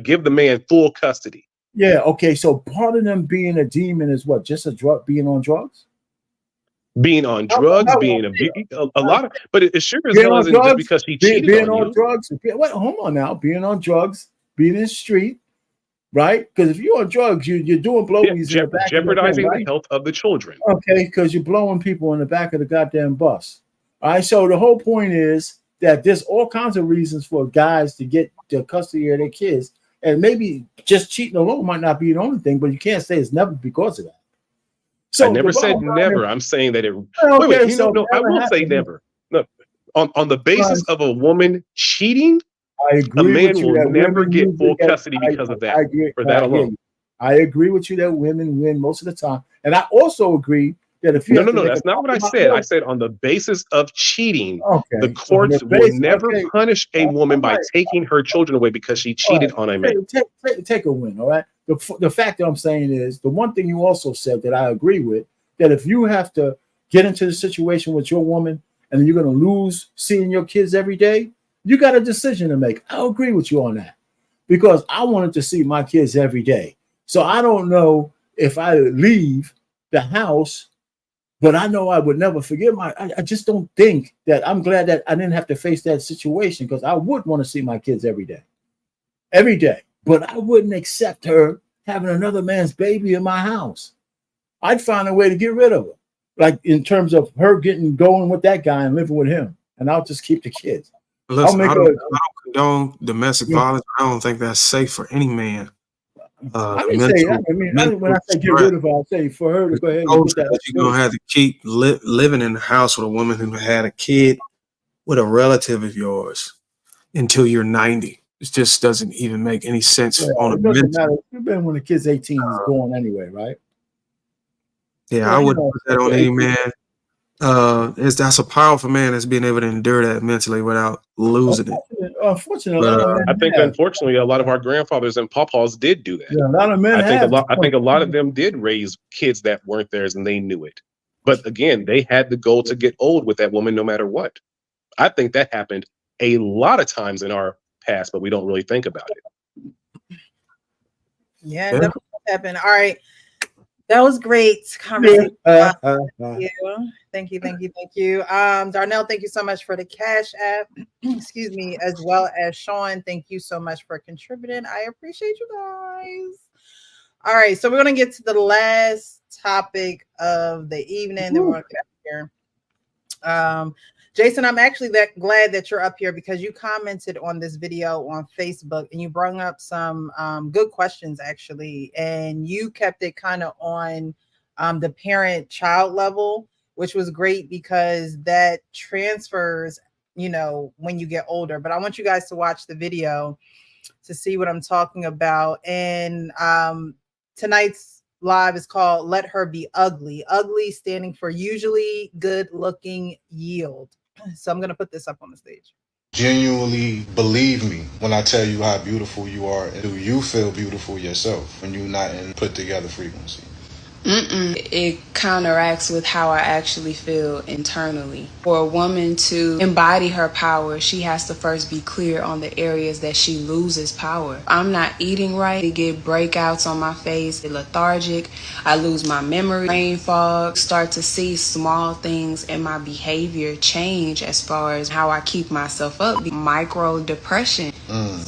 Speaker 14: give the man full custody.
Speaker 5: Yeah. Okay. So part of them being a demon is what? Just a drug, being on drugs.
Speaker 14: Being on drugs, being a lot of, but it sure as
Speaker 5: Being
Speaker 14: hell
Speaker 5: on
Speaker 14: isn't just
Speaker 5: drugs,
Speaker 14: because she cheated
Speaker 5: being
Speaker 14: on
Speaker 5: on
Speaker 14: you.
Speaker 5: drugs. Wait, hold on now. Being on drugs, being in the street, right? Because if you're on drugs, you're doing blowies in the back of the thing,
Speaker 14: Jeopardizing the
Speaker 5: right?
Speaker 14: health of the children.
Speaker 5: Okay, because you're blowing people in the back of the goddamn bus. All right. So the whole point is that there's all kinds of reasons for guys to get the custody of their kids, and maybe just cheating alone might not be the only thing, but you can't say it's never because of that.
Speaker 14: I
Speaker 5: So the
Speaker 14: never said
Speaker 5: bottom line
Speaker 14: never.
Speaker 5: is,
Speaker 14: I'm saying that it. Wait.
Speaker 5: okay,
Speaker 14: You know,
Speaker 5: so
Speaker 14: no. I
Speaker 5: never
Speaker 14: will say
Speaker 5: happened.
Speaker 14: never. No, on the basis
Speaker 5: Right.
Speaker 14: of a woman cheating,
Speaker 5: I
Speaker 14: a
Speaker 5: agree with
Speaker 14: man
Speaker 5: you
Speaker 14: will
Speaker 5: that
Speaker 14: never
Speaker 5: women
Speaker 14: get
Speaker 5: usually
Speaker 14: full
Speaker 5: get.
Speaker 14: custody because of that.
Speaker 5: I agree.
Speaker 14: For that
Speaker 5: I hear
Speaker 14: alone.
Speaker 5: you. I agree with you that women win most of the time, and I also agree that if you have to
Speaker 14: No.
Speaker 5: make a
Speaker 14: That's not what I
Speaker 5: compromise,
Speaker 14: said. I said on the basis of cheating, the
Speaker 5: okay, on
Speaker 14: courts
Speaker 5: the
Speaker 14: will
Speaker 5: base,
Speaker 14: never
Speaker 5: okay,
Speaker 14: punish a woman
Speaker 5: all
Speaker 14: by
Speaker 5: right,
Speaker 14: taking her children away because she
Speaker 5: all
Speaker 14: cheated on a man.
Speaker 5: right. Take a win, all right. The fact that I'm saying is the one thing you also said that I agree with, that if you have to get into the situation with your woman and you're going to lose seeing your kids every day, you got a decision to make. I agree with you on that because I wanted to see my kids every day. So I don't know if I leave the house, but I know I would never forget I just don't think that I'm glad that I didn't have to face that situation because I would want to see my kids every day. Every day. But I wouldn't accept her having another man's baby in my house. I'd find a way to get rid of her. Like in terms of her going with that guy and living with him. And I'll just keep the kids. I'll
Speaker 15: Listen,
Speaker 5: make
Speaker 15: I
Speaker 5: her.
Speaker 15: don't condone domestic violence. I don't think that's safe for any man.
Speaker 5: I didn't say that. When I say get rid of her, I say for her to go ahead and get that.
Speaker 15: You're gonna have to keep living in the house with a woman who had a kid with a relative of yours until you're 90. It just doesn't even make any sense on a
Speaker 5: It doesn't
Speaker 15: mental.
Speaker 5: matter. You've been when the kid's 18, he's gone anyway, right?
Speaker 15: Yeah,
Speaker 5: Yeah,
Speaker 15: I
Speaker 5: you
Speaker 15: wouldn't
Speaker 5: know,
Speaker 15: put that on any man. That's a powerful man that's being able to endure that mentally without losing it.
Speaker 5: Unfortunately,
Speaker 15: But,
Speaker 5: a lot of men
Speaker 14: I think
Speaker 5: have.
Speaker 14: unfortunately a lot of our grandfathers and pawpaws did do that.
Speaker 5: Yeah, a lot of men have.
Speaker 14: I think a lot of them did raise kids that weren't theirs and they knew it. But again, they had the goal to get old with that woman no matter what. I think that happened a lot of times in our past, but we don't really think about it.
Speaker 1: Yeah, definitely happened. All right. That was great conversation. Thank you. Darnell, thank you so much for the Cash App. Excuse me, as well as Sean. Thank you so much for contributing. I appreciate you guys. All right, so we're gonna get to the last topic of the evening. Then we're gonna get out here. Jason, I'm actually glad that you're up here because you commented on this video on Facebook and you brought up some good questions actually, and you kept it kind of on the parent-child level, which was great because that transfers, when you get older. But I want you guys to watch the video to see what I'm talking about. And tonight's live is called Let Her Be Ugly. Ugly standing for usually good looking yield. So I'm going to put this up on the stage.
Speaker 16: genuinely believe me when I tell you how beautiful you are, and do you feel beautiful yourself when you're not in put together frequency?
Speaker 17: It counteracts with how I actually feel internally. For a woman to embody her power, she has to first be clear on the areas that she loses power. I'm not eating right, I get breakouts on my face, lethargic, I lose my memory, brain fog, start to see small things in my behavior change as far as how I keep myself up. Micro depression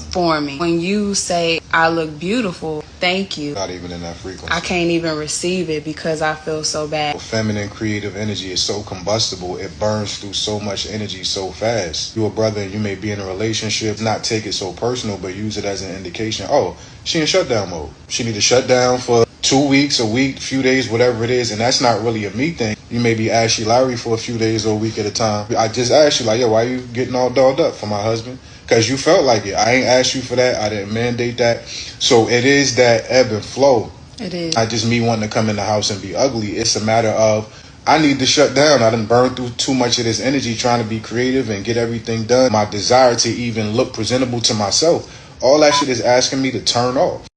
Speaker 17: forming. When you say, I look beautiful, thank you.
Speaker 16: Not even in that frequency.
Speaker 17: I can't even receive it because I feel so bad.
Speaker 16: Feminine creative energy is so combustible, it burns through so much energy so fast. You a brother and you may be in a relationship, not take it so personal, but use it as an indication. Oh, she in shutdown mode. She need to shut down for 2 weeks, a week, few days, whatever it is, and that's not really a me thing. You may be Ashley Lowry for a few days or a week at a time. I just asked you, like, yo, why you getting all dolled up for my husband? Because you felt like it. I ain't asked you for that. I didn't mandate that. So it is that ebb and flow.
Speaker 17: It is.
Speaker 16: Not just me wanting to come in the house and be ugly. It's a matter of I need to shut down. I done burned through too much of this energy trying to be creative and get everything done. My desire to even look presentable to myself. All that shit is asking me to turn off.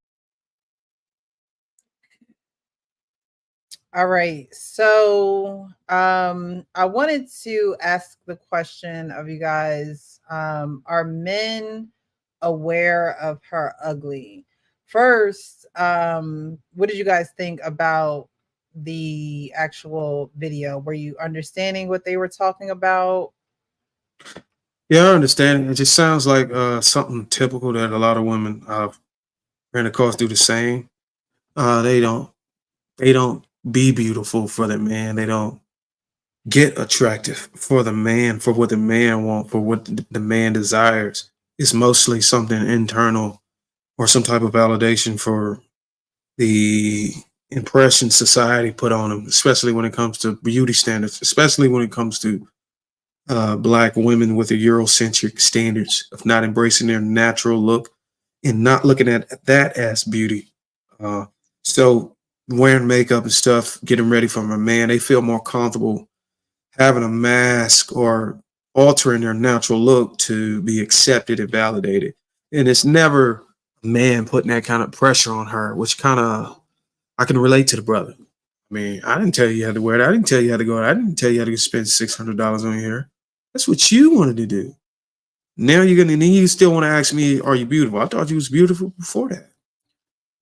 Speaker 1: All right. So I wanted to ask the question of you guys. Are men aware of her ugly? First, what did you guys think about the actual video? Were you understanding what they were talking about?
Speaker 15: Yeah, I understand. It just sounds like something typical that a lot of women ran across do the same. They don't be beautiful for the man. They don't get attractive for the man, for what the man wants, for what the man desires. It's mostly something internal or some type of validation for the impression society put on them, especially when it comes to beauty standards, especially when it comes to black women with the Eurocentric standards of not embracing their natural look and not looking at that as beauty. So wearing makeup and stuff, getting ready for a man, they feel more comfortable having a mask or altering their natural look to be accepted and validated. And it's never a man putting that kind of pressure on her, which kind of I can relate to the brother. I mean, I didn't tell you you had to wear it. I didn't tell you how to go out. I didn't tell you how to spend $600 on your hair. That's what you wanted to do. Now you're gonna, then you still want to ask me, are you beautiful? I thought you was beautiful before that.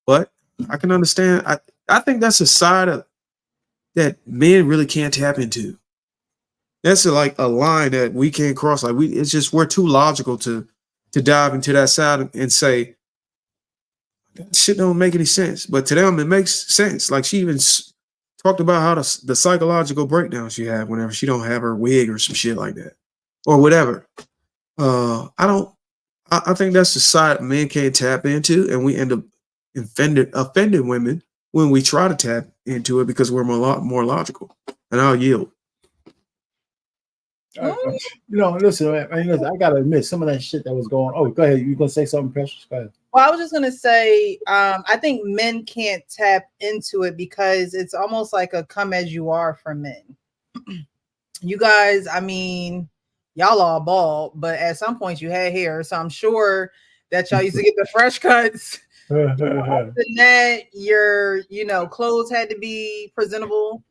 Speaker 15: But I can understand. I think that's a side of that men really can't tap into. That's like a line that we can't cross. Like it's just we're too logical to dive into that side and say that shit don't make any sense. But to them, it makes sense. Like she even talked about how the psychological breakdown she had whenever she don't have her wig or some shit like that, or whatever. I don't. I think that's the side men can't tap into, and we end up offending women when we try to tap into it because we're more logical. And I'll yield.
Speaker 5: Listen, I gotta admit some of that shit that was going. Oh, go ahead. You gonna say something, Precious? Go ahead.
Speaker 1: Well, I was just gonna say, I think men can't tap into it because it's almost like a come as you are for men. You guys, I mean, y'all all bald, but at some point you had hair, so I'm sure that y'all used to get the fresh cuts. The net, your clothes had to be presentable.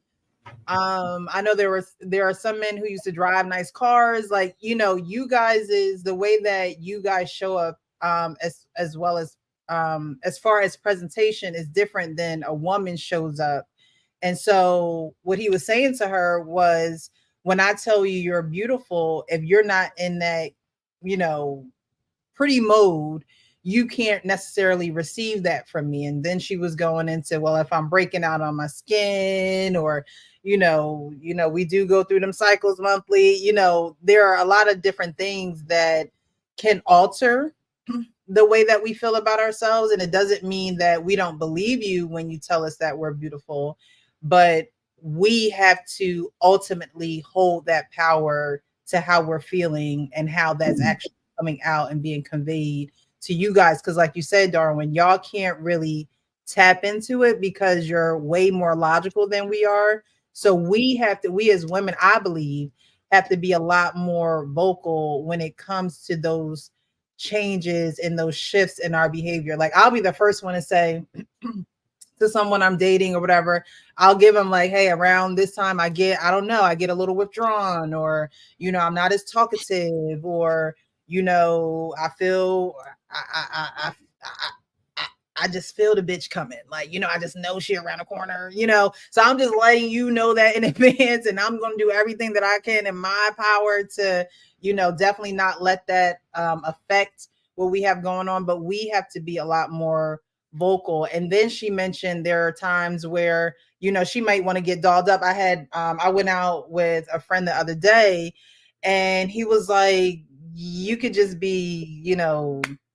Speaker 1: I know there are some men who used to drive nice cars. Like, you guys is the way that you guys show up, as well as far as presentation is different than a woman shows up. And so what he was saying to her was, when I tell you you're beautiful, if you're not in that, pretty mode, you can't necessarily receive that from me. And then she was going into, well, if I'm breaking out on my skin, or we do go through them cycles monthly. There are a lot of different things that can alter the way that we feel about ourselves. And it doesn't mean that we don't believe you when you tell us that we're beautiful, but we have to ultimately hold that power to how we're feeling and how that's actually coming out and being conveyed to you guys. Because like you said, Darwin, y'all can't really tap into it because you're way more logical than we are. So we as women, I believe have to be a lot more vocal when it comes to those changes and those shifts in our behavior. Like I'll be the first one to say to someone I'm dating or whatever, I'll give them like, hey, around this time I don't know, I get a little withdrawn, or, I'm not as talkative, or, I feel, I just feel the bitch coming. Like, I just know she around the corner, So I'm just letting you know that in advance. And I'm going to do everything that I can in my power to, definitely not let that affect what we have going on. But we have to be a lot more vocal. And then she mentioned there are times where, she might want to get dolled up. I went out with a friend the other day, and he was like, you could just be,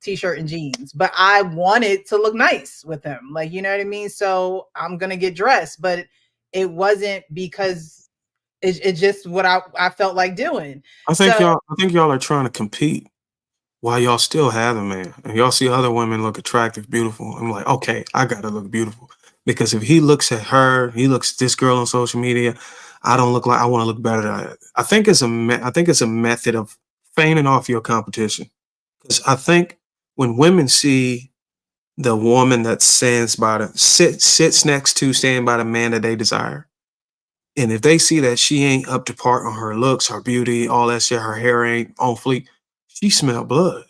Speaker 1: t-shirt and jeans, but I wanted to look nice with him. Like, you know what I mean? So I'm going to get dressed, but it wasn't because it's just what I felt like doing.
Speaker 15: I think
Speaker 1: So
Speaker 15: y'all are trying to compete while y'all still have a man, and y'all see other women look attractive, beautiful. I'm like, okay, I gotta look beautiful, because if he looks at her, he looks at this girl on social media, I don't look like, I want to look better than her. I think it's a method of feigning off your competition, because I think when women see the woman that sits next to, stand by the man that they desire, and if they see that she ain't up to par on her looks, her beauty, all that shit, her hair ain't on fleek, she smell blood.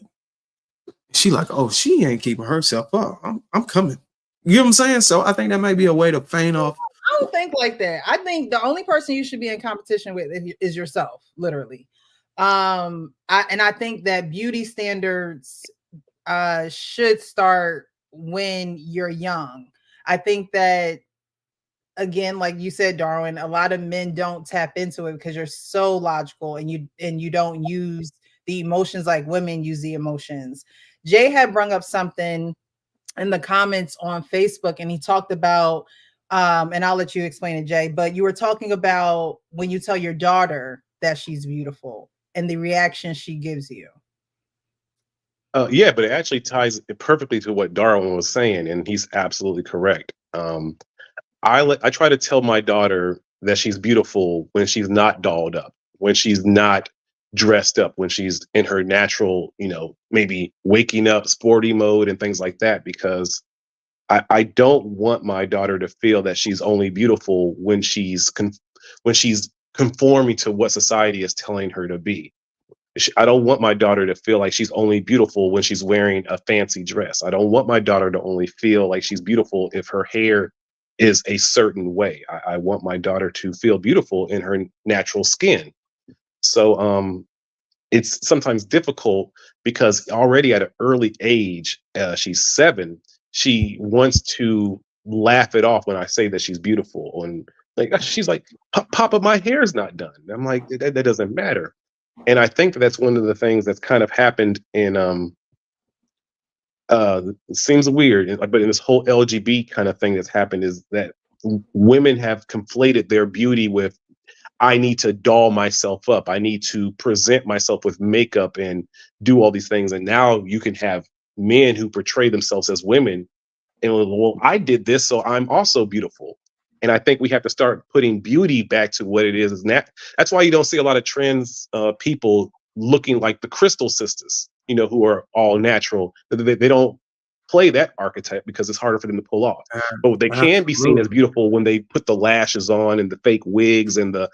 Speaker 15: She like, oh, she ain't keeping herself up. I'm coming. You know what I'm saying? So I think that might be a way to feign off.
Speaker 1: I don't think like that. I think the only person you should be in competition with is yourself, literally. I think that beauty standards should start when you're young. I think that, again, like you said, Darwin, a lot of men don't tap into it because you're so logical, and you don't use the emotions like women use the emotions. Jay had brung up something in the comments on Facebook, and he talked about, and I'll let you explain it, Jay, but you were talking about when you tell your daughter that she's beautiful and the reaction she gives you.
Speaker 14: Yeah, but it actually ties perfectly to what Darwin was saying, and he's absolutely correct. I try to tell my daughter that she's beautiful when she's not dolled up, when she's not dressed up, when she's in her natural, maybe waking up sporty mode and things like that, because I don't want my daughter to feel that she's only beautiful when when she's conforming to what society is telling her to be. I don't want my daughter to feel like she's only beautiful when she's wearing a fancy dress. I don't want my daughter to only feel like she's beautiful if her hair is a certain way. I want my daughter to feel beautiful in her natural skin. So it's sometimes difficult because already at an early age, she's 7, she wants to laugh it off when I say that she's beautiful. And like she's like, Papa, my hair's not done. I'm like, that doesn't matter. And I think that's one of the things that's kind of happened in it seems weird, but in this whole LGBT kind of thing that's happened is that women have conflated their beauty with, I need to doll myself up. I need to present myself with makeup and do all these things. And now you can have men who portray themselves as women and, well, I did this, so I'm also beautiful. And I think we have to start putting beauty back to what it is. That's why you don't see a lot of trans people looking like the Crystal Sisters, who are all natural. They don't play that archetype because it's harder for them to pull off. But they can be seen as beautiful when they put the lashes on and the fake wigs and the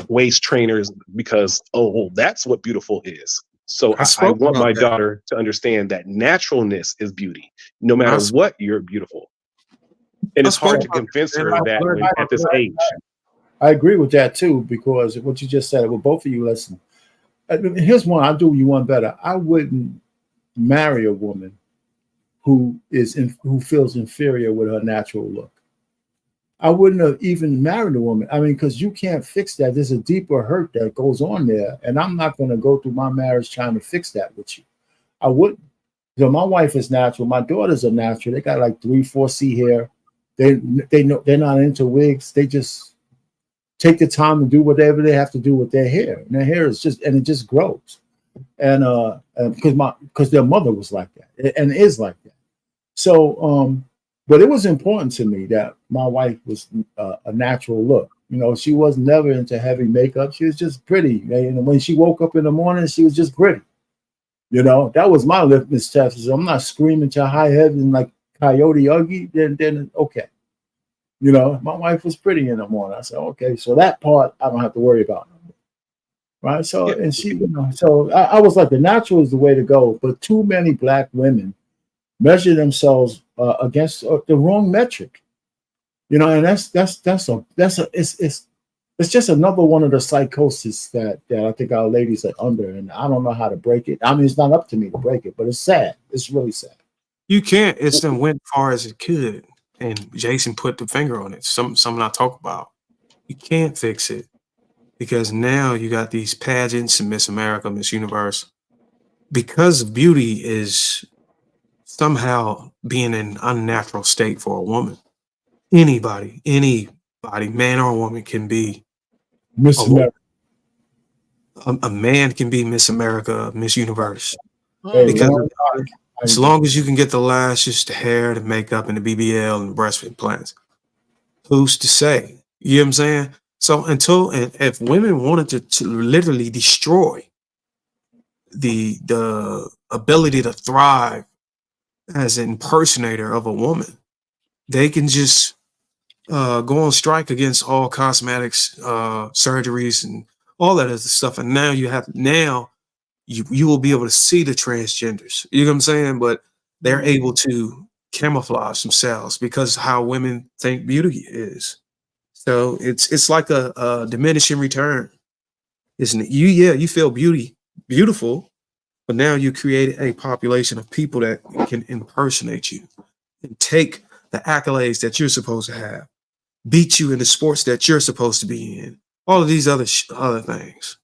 Speaker 14: waist trainers, because, well, that's what beautiful is. So I
Speaker 15: spoke
Speaker 14: want
Speaker 15: about
Speaker 14: my
Speaker 15: that.
Speaker 14: daughter to understand that naturalness is beauty. No matter what, you're beautiful. And it's hard to convince her of that at this age.
Speaker 5: I agree with that too, because what you just said, well, both of you listen. Here's one, I'll do you one better. I wouldn't marry a woman who feels inferior with her natural look. I wouldn't have even married a woman. I mean, because you can't fix that. There's a deeper hurt that goes on there. And I'm not going to go through my marriage trying to fix that with you. I wouldn't. My wife is natural. My daughters are natural. They got like 3-4C hair. They know they're not into wigs. They just take the time to do whatever they have to do with their hair. And their hair is it just grows. And because their mother was like that and is like that. So but it was important to me that my wife was a natural look. You know, she was never into heavy makeup. She was just pretty. And when she woke up in the morning, she was just pretty. You know, that was my litmus test. So I'm not screaming to high heaven like Coyote Ugly. Then okay. You know, my wife was pretty in the morning. I said, okay, so that part I don't have to worry about. Right. So, and she, you know, so I was like, the natural is the way to go. But too many black women measure themselves against the wrong metric. You know, and it's just another one of the psychosis that I think our ladies are under, and I don't know how to break it. I mean, it's not up to me to break it, but it's sad. It's really sad.
Speaker 15: You can't. It's done went far as it could, and Jason put the finger on it. Something I talk about. You can't fix it because now you got these pageants and Miss America, Miss Universe, because beauty is somehow being an unnatural state for a woman. Anybody, man or woman, can be
Speaker 5: Miss America.
Speaker 15: A man can be Miss America, Miss Universe.
Speaker 5: Hey,
Speaker 15: Because
Speaker 5: Lauren,
Speaker 15: as long as you can get the lashes, the hair, the makeup, and the BBL and the breast implants, who's to say? You know what I'm saying? So if women wanted to literally destroy the ability to thrive as an impersonator of a woman, they can just go on strike against all cosmetics, surgeries, and all that other stuff. And now you will be able to see the transgenders. You know what I'm saying? But they're able to camouflage themselves because how women think beauty is. So it's like a diminishing return, isn't it? You feel beautiful, but now you created a population of people that can impersonate you and take the accolades that you're supposed to have, beat you in the sports that you're supposed to be in, all of these other things.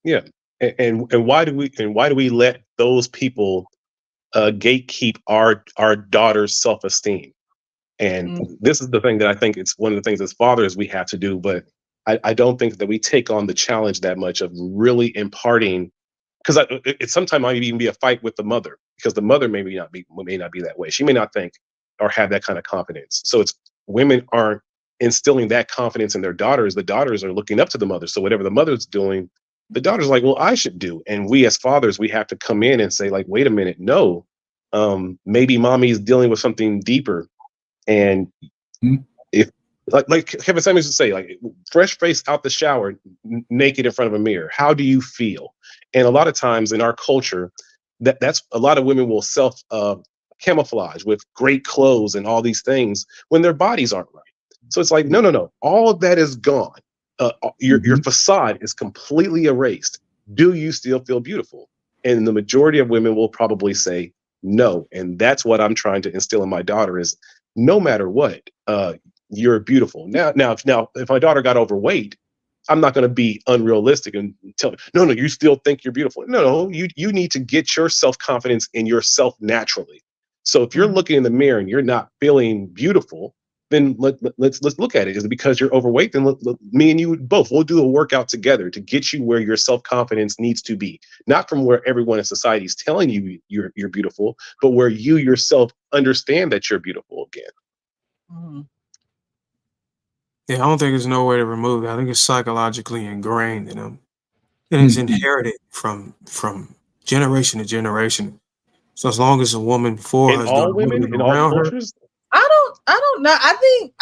Speaker 14: Yeah, and why do we let those people gatekeep our daughter's self esteem? And this is the thing that I think it's one of the things as fathers we have to do, but I don't think that we take on the challenge that much of really imparting, because it sometimes might even be a fight with the mother because the mother may not be that way. She may not think or have that kind of confidence. So it's women aren't instilling that confidence in their daughters. The daughters are looking up to the mother. So whatever the mother's doing, the daughter's like, well, I should do. And we as fathers, we have to come in and say, like, wait a minute, no, maybe mommy is dealing with something deeper. And if like Kevin Samuels would say, like fresh face out the shower, naked in front of a mirror, how do you feel? And a lot of times in our culture, that's a lot of women will self camouflage with great clothes and all these things when their bodies aren't right. So it's like, no, all of that is gone. Your facade is completely erased. Do you still feel beautiful? And the majority of women will probably say no. And that's what I'm trying to instill in my daughter is no matter what, you're beautiful. Now, if my daughter got overweight, I'm not going to be unrealistic and tell her, no, you still think you're beautiful. No, you need to get your self-confidence in yourself naturally. So if you're looking in the mirror and you're not feeling beautiful, then let's look at it. Is it because you're overweight? Then me and you both, we'll do a workout together to get you where your self-confidence needs to be. Not from where everyone in society is telling you you're beautiful, but where you yourself understand that you're beautiful again.
Speaker 15: Yeah, I don't think there's no way to remove it. I think it's psychologically ingrained in them, and it's inherited from generation to generation. So as long as a woman before
Speaker 14: In
Speaker 15: has
Speaker 14: all
Speaker 15: done
Speaker 14: women,
Speaker 15: women
Speaker 14: in all
Speaker 15: around her,
Speaker 14: cultures,
Speaker 1: I don't know. I think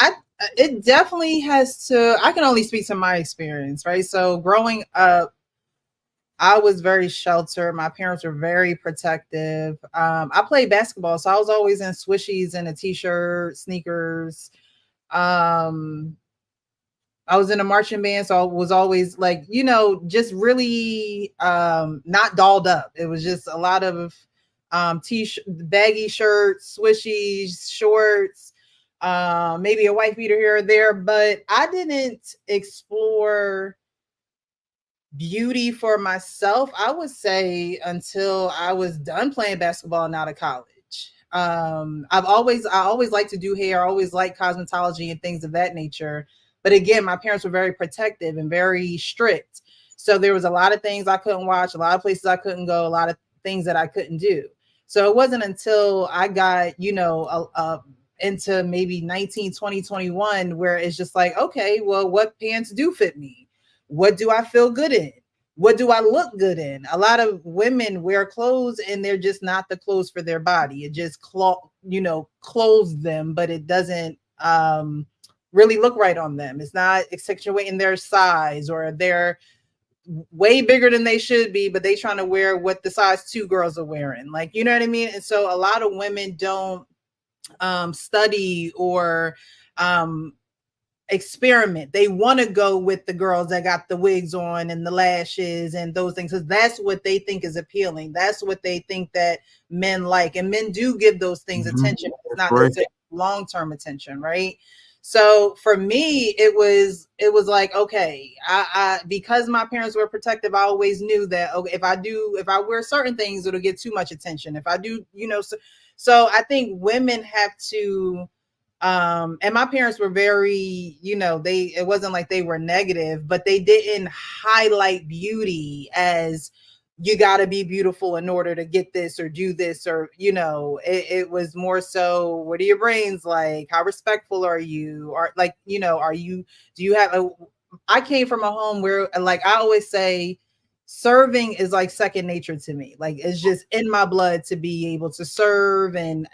Speaker 1: it definitely has to. I can only speak to my experience, right? So growing up, I was very sheltered. My parents were very protective. I played basketball, so I was always in swishies and a t-shirt, sneakers. I was in a marching band, so I was always like, just really not dolled up. It was just a lot of baggy shirts, swishies, shorts, maybe a white beater here or there. But I didn't explore beauty for myself, I would say, until I was done playing basketball and out of college. I always liked to do hair, I always liked cosmetology and things of that nature. But again, my parents were very protective and very strict. So there was a lot of things I couldn't watch, a lot of places I couldn't go, a lot of things that I couldn't do. So it wasn't until I got, into maybe 19, 20, 21, where it's just like, okay, well, what pants do fit me? What do I feel good in? What do I look good in? A lot of women wear clothes and they're just not the clothes for their body. It just clothes them, but it doesn't really look right on them. It's not accentuating their size, or they're way bigger than they should be, but they trying to wear what the size 2 girls are wearing. Like, you know what I mean? And so a lot of women don't study or experiment. They want to go with the girls that got the wigs on and the lashes and those things, because that's what they think is appealing. That's what they think that men like, and men do give those things attention. It's not necessarily long-term attention, right? So for me, it was like, okay, I because my parents were protective, I always knew that, okay, if I wear certain things, it'll get too much attention. If I do, so I think women have to, and my parents were very, it wasn't like they were negative, but they didn't highlight beauty as you got to be beautiful in order to get this or do this, or it was more so, what are your brains like, how respectful are you, or like, do you have I came from a home where, like, I always say, serving is like second nature to me. Like, it's just in my blood to be able to serve and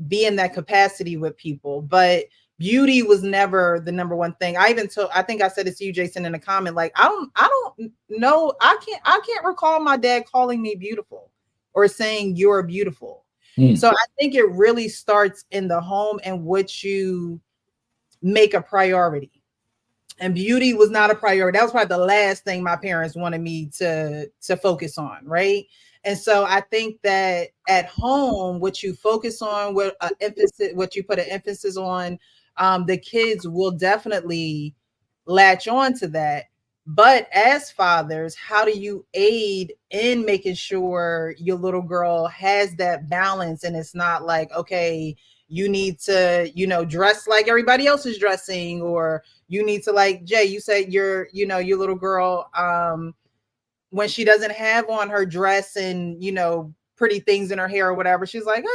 Speaker 1: be in that capacity with people. But beauty was never the number one thing. I think I said it to you, Jason, in a comment. Like, I don't know. I can't recall my dad calling me beautiful or saying you're beautiful. So I think it really starts in the home and what you make a priority. And beauty was not a priority. That was probably the last thing my parents wanted me to focus on, right? And so I think that at home, what you focus on, what you put an emphasis on, the kids will definitely latch on to that. But as fathers, how do you aid in making sure your little girl has that balance, and it's not like, okay, you need to, dress like everybody else is dressing, or you need to, like Jay, you said your little girl, when she doesn't have on her dress and, pretty things in her hair or whatever, she's like,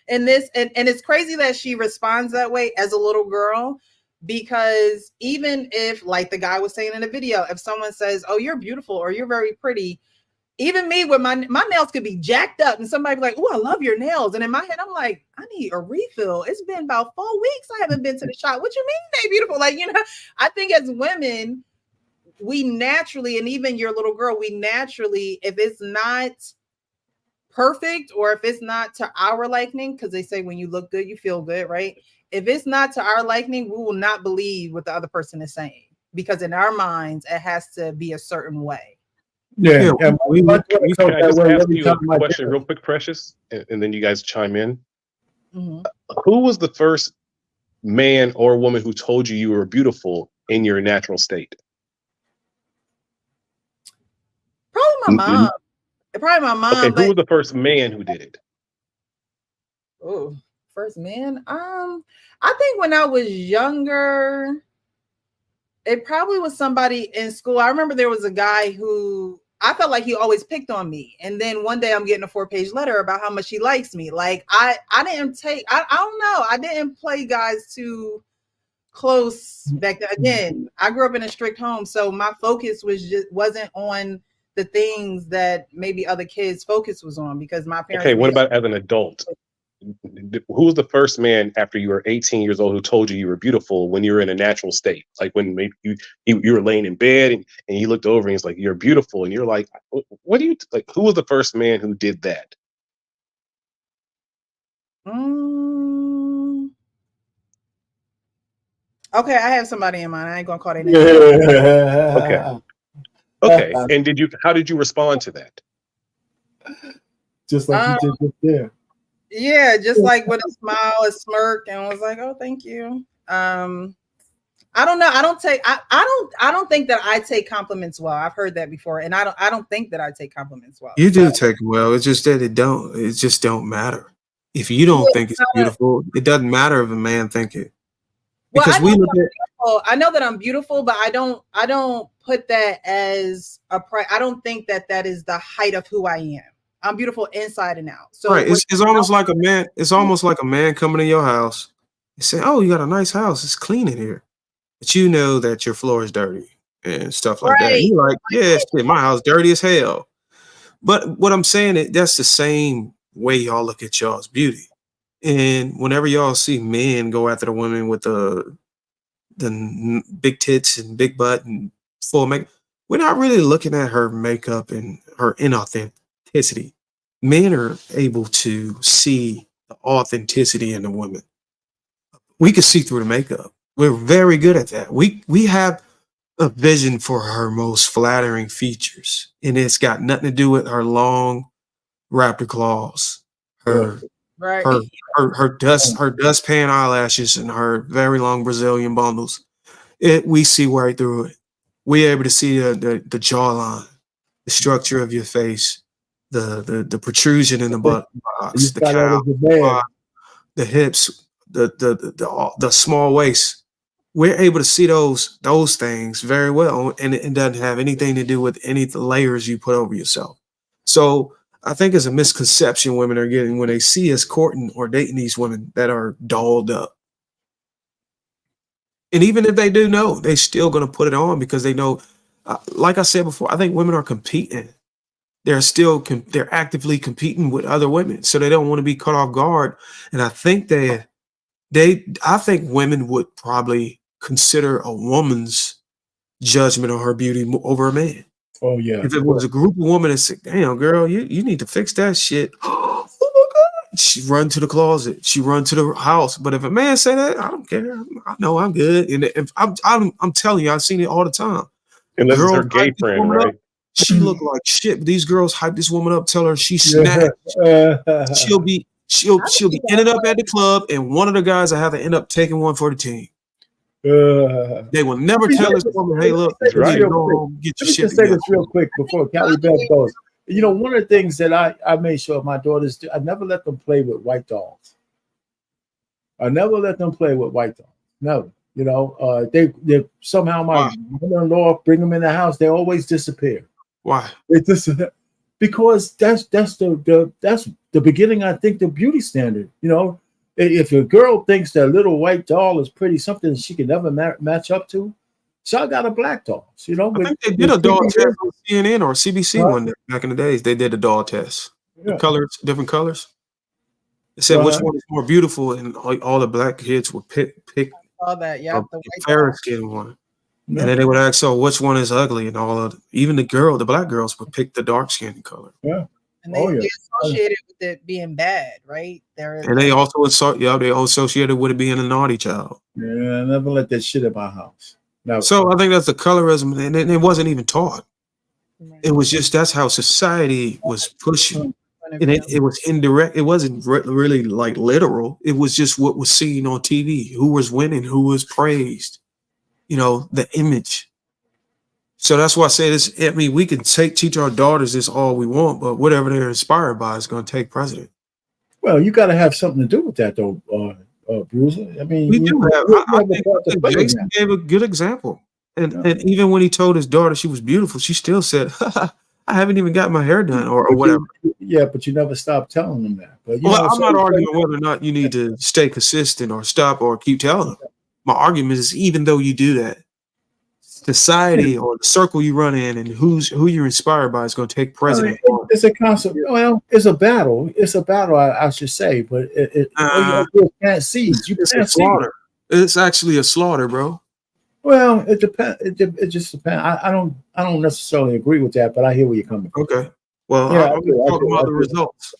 Speaker 1: and this, and it's crazy that she responds that way as a little girl, because even if, like the guy was saying in the video, if someone says, oh, you're beautiful or you're very pretty, even me with my nails could be jacked up and somebody be like, oh, I love your nails. And in my head, I'm like, I need a refill. It's been about 4 weeks. I haven't been to the shop. What you mean they beautiful? Like, I think as women, we naturally, and even your little girl, we naturally, if it's not perfect or if it's not to our liking, because they say when you look good, you feel good, right? If it's not to our liking, we will not believe what the other person is saying, because in our minds, it has to be a certain way.
Speaker 5: Yeah.
Speaker 14: Can I just ask you a question real quick, Precious, and then you guys chime in?
Speaker 1: Mm-hmm.
Speaker 14: Who was the first man or woman who told you you were beautiful in your natural state?
Speaker 1: Probably my mom. Probably my mom.
Speaker 14: Okay, who was the first man who did it?
Speaker 1: Oh, first man. I think when I was younger, it probably was somebody in school. I remember there was a guy who I felt like he always picked on me. And then one day I'm getting a 4-page letter about how much he likes me. Like, I didn't take, I don't know. I didn't play guys too close back then. Again, I grew up in a strict home. So my focus wasn't on the things that maybe other kids' focus was on, because my parents.
Speaker 14: Okay, what about as an adult? Who was the first man after you were 18 years old who told you you were beautiful when you were in a natural state? Like when maybe you were laying in bed and he looked over and he's like, you're beautiful. And you're like, what do you, like, who was the first man who did that?
Speaker 1: Okay, I have somebody in mind. I ain't gonna call their name.
Speaker 14: Okay. And how did you respond to that?
Speaker 5: Just like you did just there.
Speaker 1: Yeah, just like with a smile, a smirk, and was like, "Oh, thank you." I don't know. I don't think that I take compliments well. I've heard that before, and I don't think that I take compliments well.
Speaker 15: You do take them well. It's just that it just don't matter. If you don't think it's beautiful, it doesn't matter if a man think it. Because
Speaker 1: I know that I'm beautiful, but I don't put that as I don't think that is the height of who I am. I'm beautiful inside and out. So
Speaker 15: Right.
Speaker 1: what
Speaker 15: It's almost like a man. It's almost like a man coming to your house and saying, "Oh, you got a nice house. It's clean in here," but you know that your floor is dirty and stuff like that. And
Speaker 1: right.
Speaker 15: you're like, "Yeah, shit, my house dirty as hell." But what I'm saying is that's the same way y'all look at y'all's beauty. And whenever y'all see men go after the women with the big tits and big butt and full makeup, we're not really looking at her makeup and her inauthenticity. Men are able to see the authenticity in the woman. We can see through the makeup. We're very good at that. We have a vision for her most flattering features, and it's got nothing to do with her long raptor claws, her
Speaker 1: Right.
Speaker 15: her her dustpan eyelashes, and her very long Brazilian bundles. We see right through it. We're able to see the jawline, the structure of your face, the protrusion in the butt
Speaker 5: You
Speaker 15: box, the
Speaker 5: find out
Speaker 15: cow,
Speaker 5: as a man.
Speaker 15: the hips, the small waist. We're able to see those things very well, and it doesn't have anything to do with any of the layers you put over yourself. So I think it's a misconception women are getting when they see us courting or dating these women that are dolled up. And even if they do know, they're still going to put it on because they know, like I said before, I think women are competing. They're still they're actively competing with other women, so they don't want to be caught off guard. And I think I think women would probably consider a woman's judgment on her beauty over a man.
Speaker 5: Oh yeah.
Speaker 15: If it was a group of women that said, "Damn, girl, you need to fix that shit," oh my god, she run to the closet, she run to the house. But if a man say that, I don't care. I know I'm good. And if I'm telling you, I've seen it all the time.
Speaker 14: Unless it's her
Speaker 15: Girls
Speaker 14: gay
Speaker 15: hype this
Speaker 14: friend,
Speaker 15: woman up.
Speaker 14: right?
Speaker 15: She look like shit. But these girls hype this woman up, tell her she's snatched. She'll be ended up at the club, and one of the guys will have to end up taking one for the team. They will never tell this woman, "Hey, look,
Speaker 14: That's
Speaker 15: you need to
Speaker 14: right.
Speaker 15: go home, get your
Speaker 5: Let me
Speaker 15: shit
Speaker 5: just say
Speaker 15: together."
Speaker 5: this real quick before Callie Bell goes. You know, one of the things that I made sure my daughters do, I never let them play with white dolls. I never let them play with white dolls. Never. You know, they somehow my mother-in-law bring them in the house. They always disappear.
Speaker 15: Why?
Speaker 5: They just because that's the beginning. I think the beauty standard. You know, if a girl thinks that little white doll is pretty, something she can never match up to, so I got a black doll. You know,
Speaker 15: I think they did a doll test on CNN or CBC one day back in the days. They did a doll test. The colors, different colors. They said which one is more beautiful, and all the black kids would pick
Speaker 1: All that, yeah, the white
Speaker 15: fair skin one. And then they would ask, "So which one is ugly?" And even the black girls would pick the dark skin color.
Speaker 5: Yeah.
Speaker 1: And they associate it with it being bad, right?
Speaker 15: And they also associated with it being a naughty child.
Speaker 5: Yeah, I never let that shit in my house. Never.
Speaker 15: So I think that's the colorism, and it wasn't even taught. It was just that's how society was pushing, and it was indirect. It wasn't really like literal. It was just what was seen on TV, who was winning, who was praised. You know, the image. So that's why I say this. I mean, we can teach our daughters this all we want, but whatever they're inspired by is going to take precedent.
Speaker 5: Well, you got to have something to do with that, though, Bruiser. I mean,
Speaker 15: We do have. I think Jason gave a good example, and even when he told his daughter she was beautiful, she still said, "I haven't even got my hair done," or whatever.
Speaker 5: Yeah, but you never stop telling them that. But
Speaker 15: I'm not arguing whether or not you need to stay consistent or stop or keep telling them. My argument is, even though you do that, society or the circle you run in and who you're inspired by is going to take precedent.
Speaker 5: It's a concept. Well, it's a battle. It's a battle, I should say. But you can't see.
Speaker 15: It's a slaughter. It's actually a slaughter, bro.
Speaker 5: Well, it depends. It just depends. I don't necessarily agree with that, but I hear where you're coming from.
Speaker 15: Okay. Well,
Speaker 5: yeah,
Speaker 15: I'm talking about the results.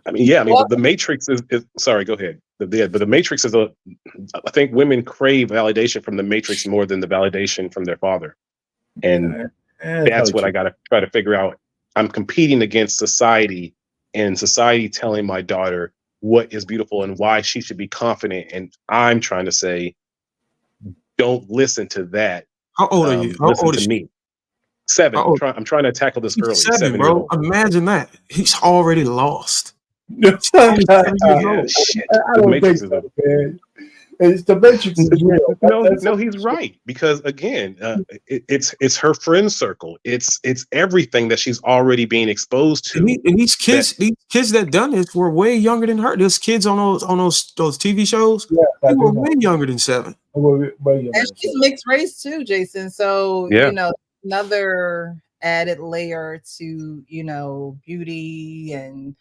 Speaker 14: I mean, yeah. I mean, the Matrix is. Sorry, go ahead. But the Matrix is I think women crave validation from the Matrix more than the validation from their father, and that's what I got to try to figure out. I'm competing against society, and society telling my daughter what is beautiful and why she should be confident, and I'm trying to say, don't listen to that.
Speaker 15: How old are you? How
Speaker 14: listen
Speaker 15: old
Speaker 14: to
Speaker 15: is
Speaker 14: me. 7. I'm trying to tackle this early.
Speaker 15: 7, bro. Imagine that. He's already lost.
Speaker 5: I don't think so, man. It's the Matrix is real.
Speaker 14: No, he's right, because again, it's her friend circle. It's everything that she's already being exposed to.
Speaker 15: And these kids that done this were way younger than her. There's kids on those TV shows.
Speaker 5: Yeah,
Speaker 15: They were way younger than 7.
Speaker 1: And she's mixed race too, Jason. So
Speaker 14: Yeah.
Speaker 1: Another added layer to beauty and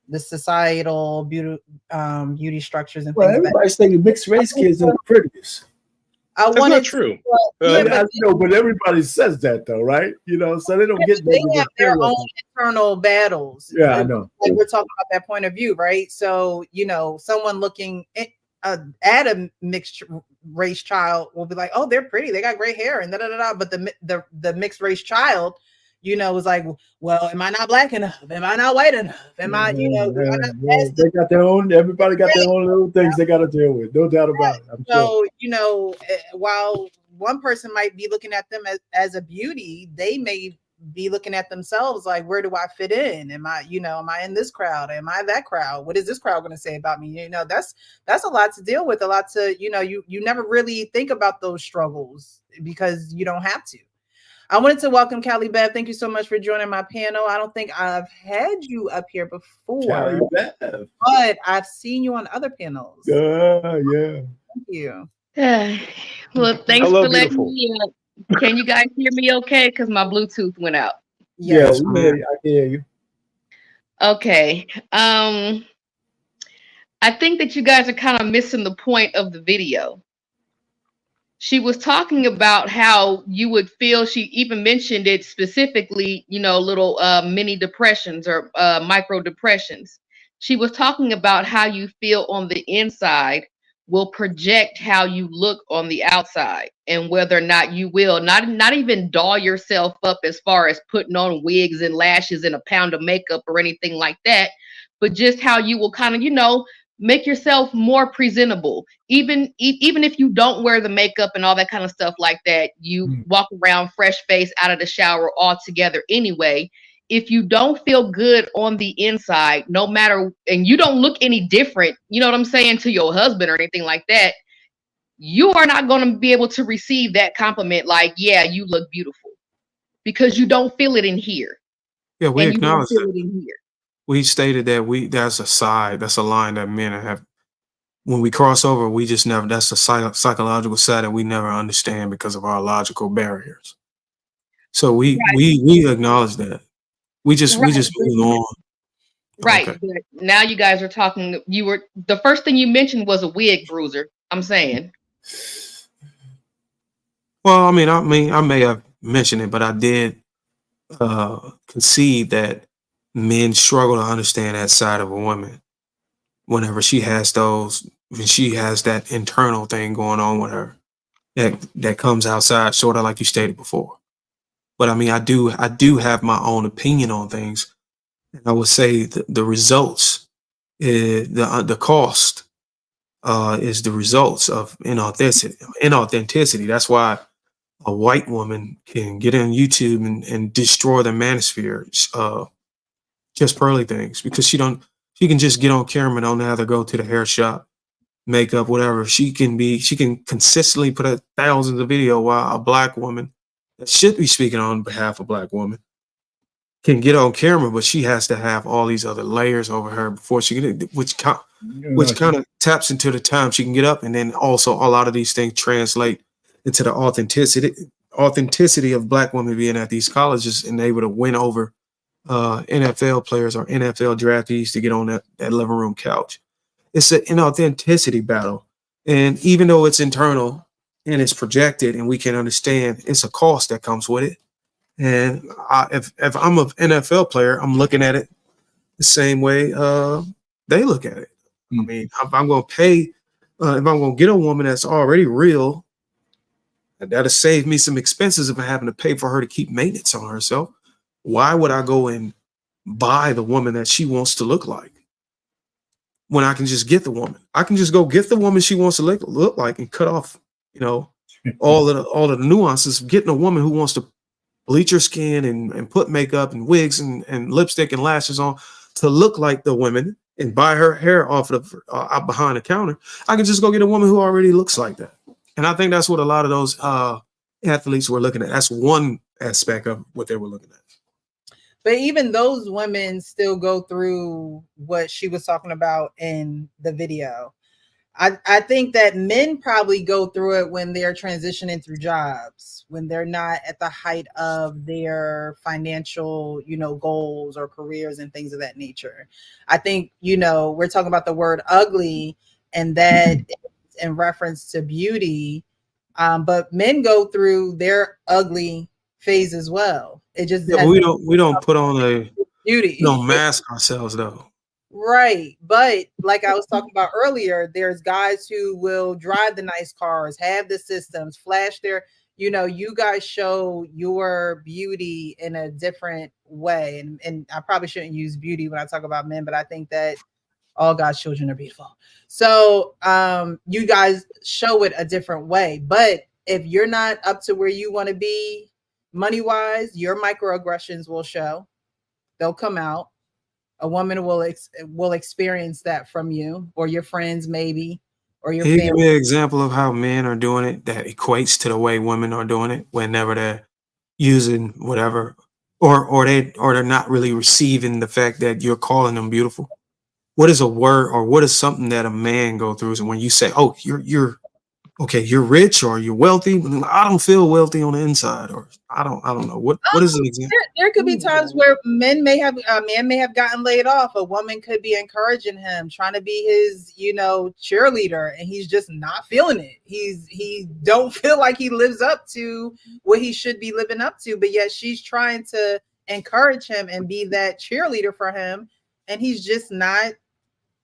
Speaker 1: the societal beauty structures and
Speaker 5: Well,
Speaker 1: things.
Speaker 5: everybody's thinking mixed race kids are the prettiest.
Speaker 1: That's
Speaker 14: not true.
Speaker 5: But everybody says that though, right? So they don't get.
Speaker 1: They have their own internal battles.
Speaker 5: Yeah, I know.
Speaker 1: Like we're talking about that point of view, right? So someone looking at a mixed race child will be like, "Oh, they're pretty. They got great hair," and da da da. But the mixed race child, is like, "Well, am I not black enough? Am I not white enough? Am I, Am I not
Speaker 5: They got their own. Everybody got their own little things they got to deal with. No doubt about it. I'm
Speaker 1: So,
Speaker 5: sure.
Speaker 1: while one person might be looking at them as a beauty, they may be looking at themselves like, where do I fit in? Am I in this crowd? Am I that crowd? What is this crowd going to say about me? That's a lot to deal with, a lot to, you never really think about those struggles because you don't have to. I wanted to welcome Callie Bev. Thank you so much for joining my panel. I don't think I've had you up here before,
Speaker 5: Callie Bev.
Speaker 1: but I've seen you on other panels.
Speaker 5: Yeah.
Speaker 1: Thank you.
Speaker 18: Well, thanks
Speaker 14: Hello,
Speaker 18: for letting
Speaker 14: beautiful.
Speaker 18: me up. Can you guys hear me okay? Because my Bluetooth went out.
Speaker 5: Yes, I can hear you.
Speaker 18: Okay. I think that you guys are kind of missing the point of the video. She was talking about how you would feel, she even mentioned it specifically, little mini depressions or micro depressions. She was talking about how you feel on the inside will project how you look on the outside, and whether or not you will not even doll yourself up as far as putting on wigs and lashes and a pound of makeup or anything like that, but just how you will kind of, make yourself more presentable. Even if you don't wear the makeup and all that kind of stuff like that, you walk around fresh face out of the shower altogether anyway. If you don't feel good on the inside, no matter, and you don't look any different, you know what I'm saying, to your husband or anything like that, you are not going to be able to receive that compliment like, yeah, you look beautiful, because you don't feel it in here.
Speaker 15: Yeah, we
Speaker 18: and you don't
Speaker 15: acknowledge
Speaker 18: feel
Speaker 15: that.
Speaker 18: it in here.
Speaker 15: We stated that that's a line that men have. When we cross over, we just never. That's a psychological side that we never understand because of our logical barriers. So we acknowledge that. We just move on.
Speaker 18: Right.
Speaker 15: Okay.
Speaker 18: But now you guys are talking. The first thing you mentioned was a wig bruiser. I'm saying.
Speaker 15: Well, I may have mentioned it, but I did concede that men struggle to understand that side of a woman whenever she has that internal thing going on with her that comes outside, sort of like you stated before. But I do have my own opinion on things, and I would say the results, the cost is the results of inauthenticity. That's why a white woman can get on YouTube and destroy the manosphere, just pearly things, because she can just get on camera and don't have to go to the hair shop, makeup, whatever. She can consistently put out thousands of video, while a black woman that should be speaking on behalf of black women can get on camera, but she has to have all these other layers over her before she can, which kind of taps into the time she can get up. And then also a lot of these things translate into the authenticity of black women being at these colleges and able to win over NFL players or NFL draftees to get on that living room couch. It's an inauthenticity battle. And even though it's internal and it's projected and we can understand, it's a cost that comes with it. And if I'm an NFL player, I'm looking at it the same way they look at it. I mean, if I'm going to pay, if I'm going to get a woman that's already real, that'll save me some expenses if I'm having to pay for her to keep maintenance on herself. Why would I go and buy the woman that she wants to look like when I can just get the woman? I can just go get the woman she wants to look like and cut off, all of the nuances of getting a woman who wants to bleach her skin and put makeup and wigs and lipstick and lashes on to look like the women and buy her hair off of out behind the counter, I can just go get a woman who already looks like that. And I think that's what a lot of those athletes were looking at. That's one aspect of what they were looking at.
Speaker 1: But even those women still go through what she was talking about in the video. I think that men probably go through it when they're transitioning through jobs, when they're not at the height of their financial, goals or careers and things of that nature. I think, we're talking about the word ugly, and that in reference to beauty. But men go through their ugly phase as well. It just
Speaker 15: Yeah, but
Speaker 1: has
Speaker 15: we don't put on
Speaker 1: beauty.
Speaker 15: we don't mask ourselves though.
Speaker 1: Right. But like I was talking about earlier, there's guys who will drive the nice cars, have the systems, flash their, you guys show your beauty in a different way. And I probably shouldn't use beauty when I talk about men, but I think that all God's children are beautiful. So you guys show it a different way. But if you're not up to where you want to be money-wise, your microaggressions will show. They'll come out. A woman will experience that from you or your friends, maybe, or your
Speaker 15: Can you give
Speaker 1: family.
Speaker 15: me an example of how men are doing it that equates to the way women are doing it whenever they're using whatever, or they're not really receiving the fact that you're calling them beautiful? What is a word, or what is something that a man go through? So when you say, "Oh, you're okay, you're rich or you're wealthy," I don't feel wealthy on the inside, or I don't know what is an example.
Speaker 1: There could be times where a man may have gotten laid off. A woman could be encouraging him, trying to be his, cheerleader, and he's just not feeling it. He don't feel like he lives up to what he should be living up to, but yet she's trying to encourage him and be that cheerleader for him, and he's just not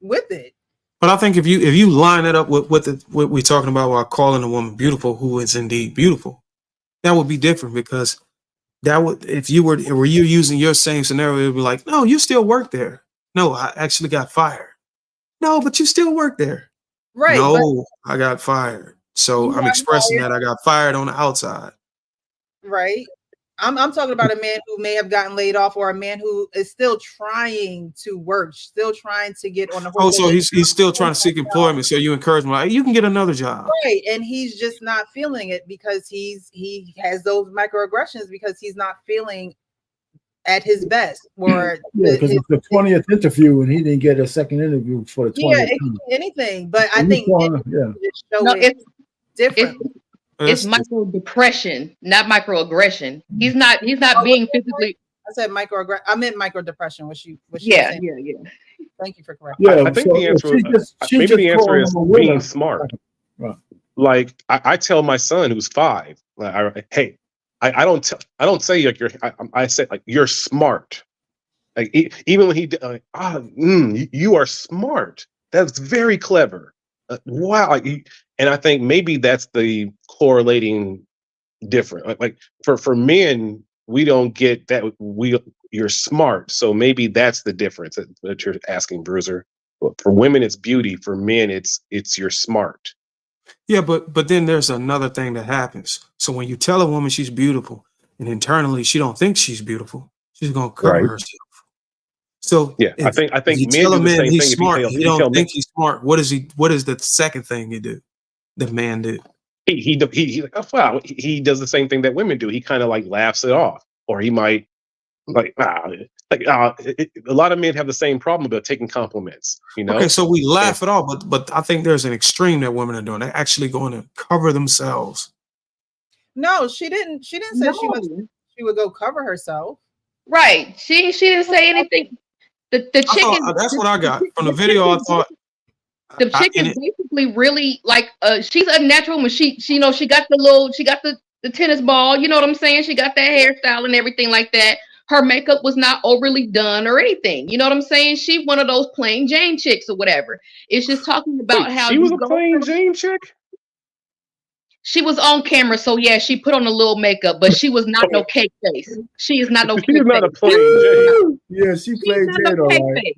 Speaker 1: with it.
Speaker 15: But I think if you line it up with what we're talking about while calling a woman beautiful, who is indeed beautiful, that would be different, because that would, if you were you using your same scenario, it would be like, no, you still work there. No, I actually got fired. No, but you still work there.
Speaker 1: Right.
Speaker 15: No, I got fired. So I'm expressing that I got fired on the outside.
Speaker 1: Right. I'm talking about a man who may have gotten laid off, or a man who is still trying to work, still trying to get on the
Speaker 15: Oh,
Speaker 1: horse.
Speaker 15: so he's still trying to seek employment. So you encourage him, like, you can get another job.
Speaker 1: Right. And he's just not feeling it because he has those microaggressions because he's not feeling at his best. Or
Speaker 5: because it's the 20th interview and he didn't get a second interview for the 20th.
Speaker 1: Yeah, it could be anything. But I think
Speaker 18: it's micro depression, not microaggression. He's not being physically.
Speaker 1: I said microaggression. I meant microdepression. What she
Speaker 18: yeah.
Speaker 1: Thank you for correcting.
Speaker 14: I think the answer maybe the answer is being smart.
Speaker 5: Right.
Speaker 14: Like I tell my son who's 5, hey, I don't say like I say like you're smart. Like even when you are smart. That's very clever. Wow. And I think maybe that's the correlating different. Like for men, we don't get that. You're smart, so maybe that's the difference that you're asking, Bruiser. For women, it's beauty. For men, it's you're smart.
Speaker 15: Yeah, but then there's another thing that happens. So when you tell a woman she's beautiful, and internally she don't think she's beautiful, she's gonna cover herself. So
Speaker 14: yeah, I think
Speaker 15: you
Speaker 14: men
Speaker 15: tell
Speaker 14: do
Speaker 15: a
Speaker 14: the
Speaker 15: man
Speaker 14: same
Speaker 15: he's
Speaker 14: thing.
Speaker 15: smart,
Speaker 14: If
Speaker 15: he don't think he's smart. What is the second thing you do? The man do.
Speaker 14: He he does the same thing that women do. He kind of like laughs it off, or he might a lot of men have the same problem about taking compliments.
Speaker 15: Okay, so we laugh it off, but I think there's an extreme that women are doing. They're actually going to cover themselves.
Speaker 1: No, she didn't say she would go cover herself.
Speaker 18: Right. She didn't say anything. The chicken.
Speaker 15: That's what I got from the video. I thought
Speaker 18: the chick is basically really like she's a natural woman. She got the tennis ball. You know what I'm saying? She got that hairstyle and everything like that. Her makeup was not overly done or anything. You know what I'm saying? She one of those plain Jane chicks or whatever. It's just talking about how
Speaker 14: she was a plain Jane chick.
Speaker 18: She was on camera, so yeah, she put on a little makeup, but she was not no cake face. She is not no cake face.
Speaker 14: She's not a plain Jane.
Speaker 5: Yeah, she played Jane all right.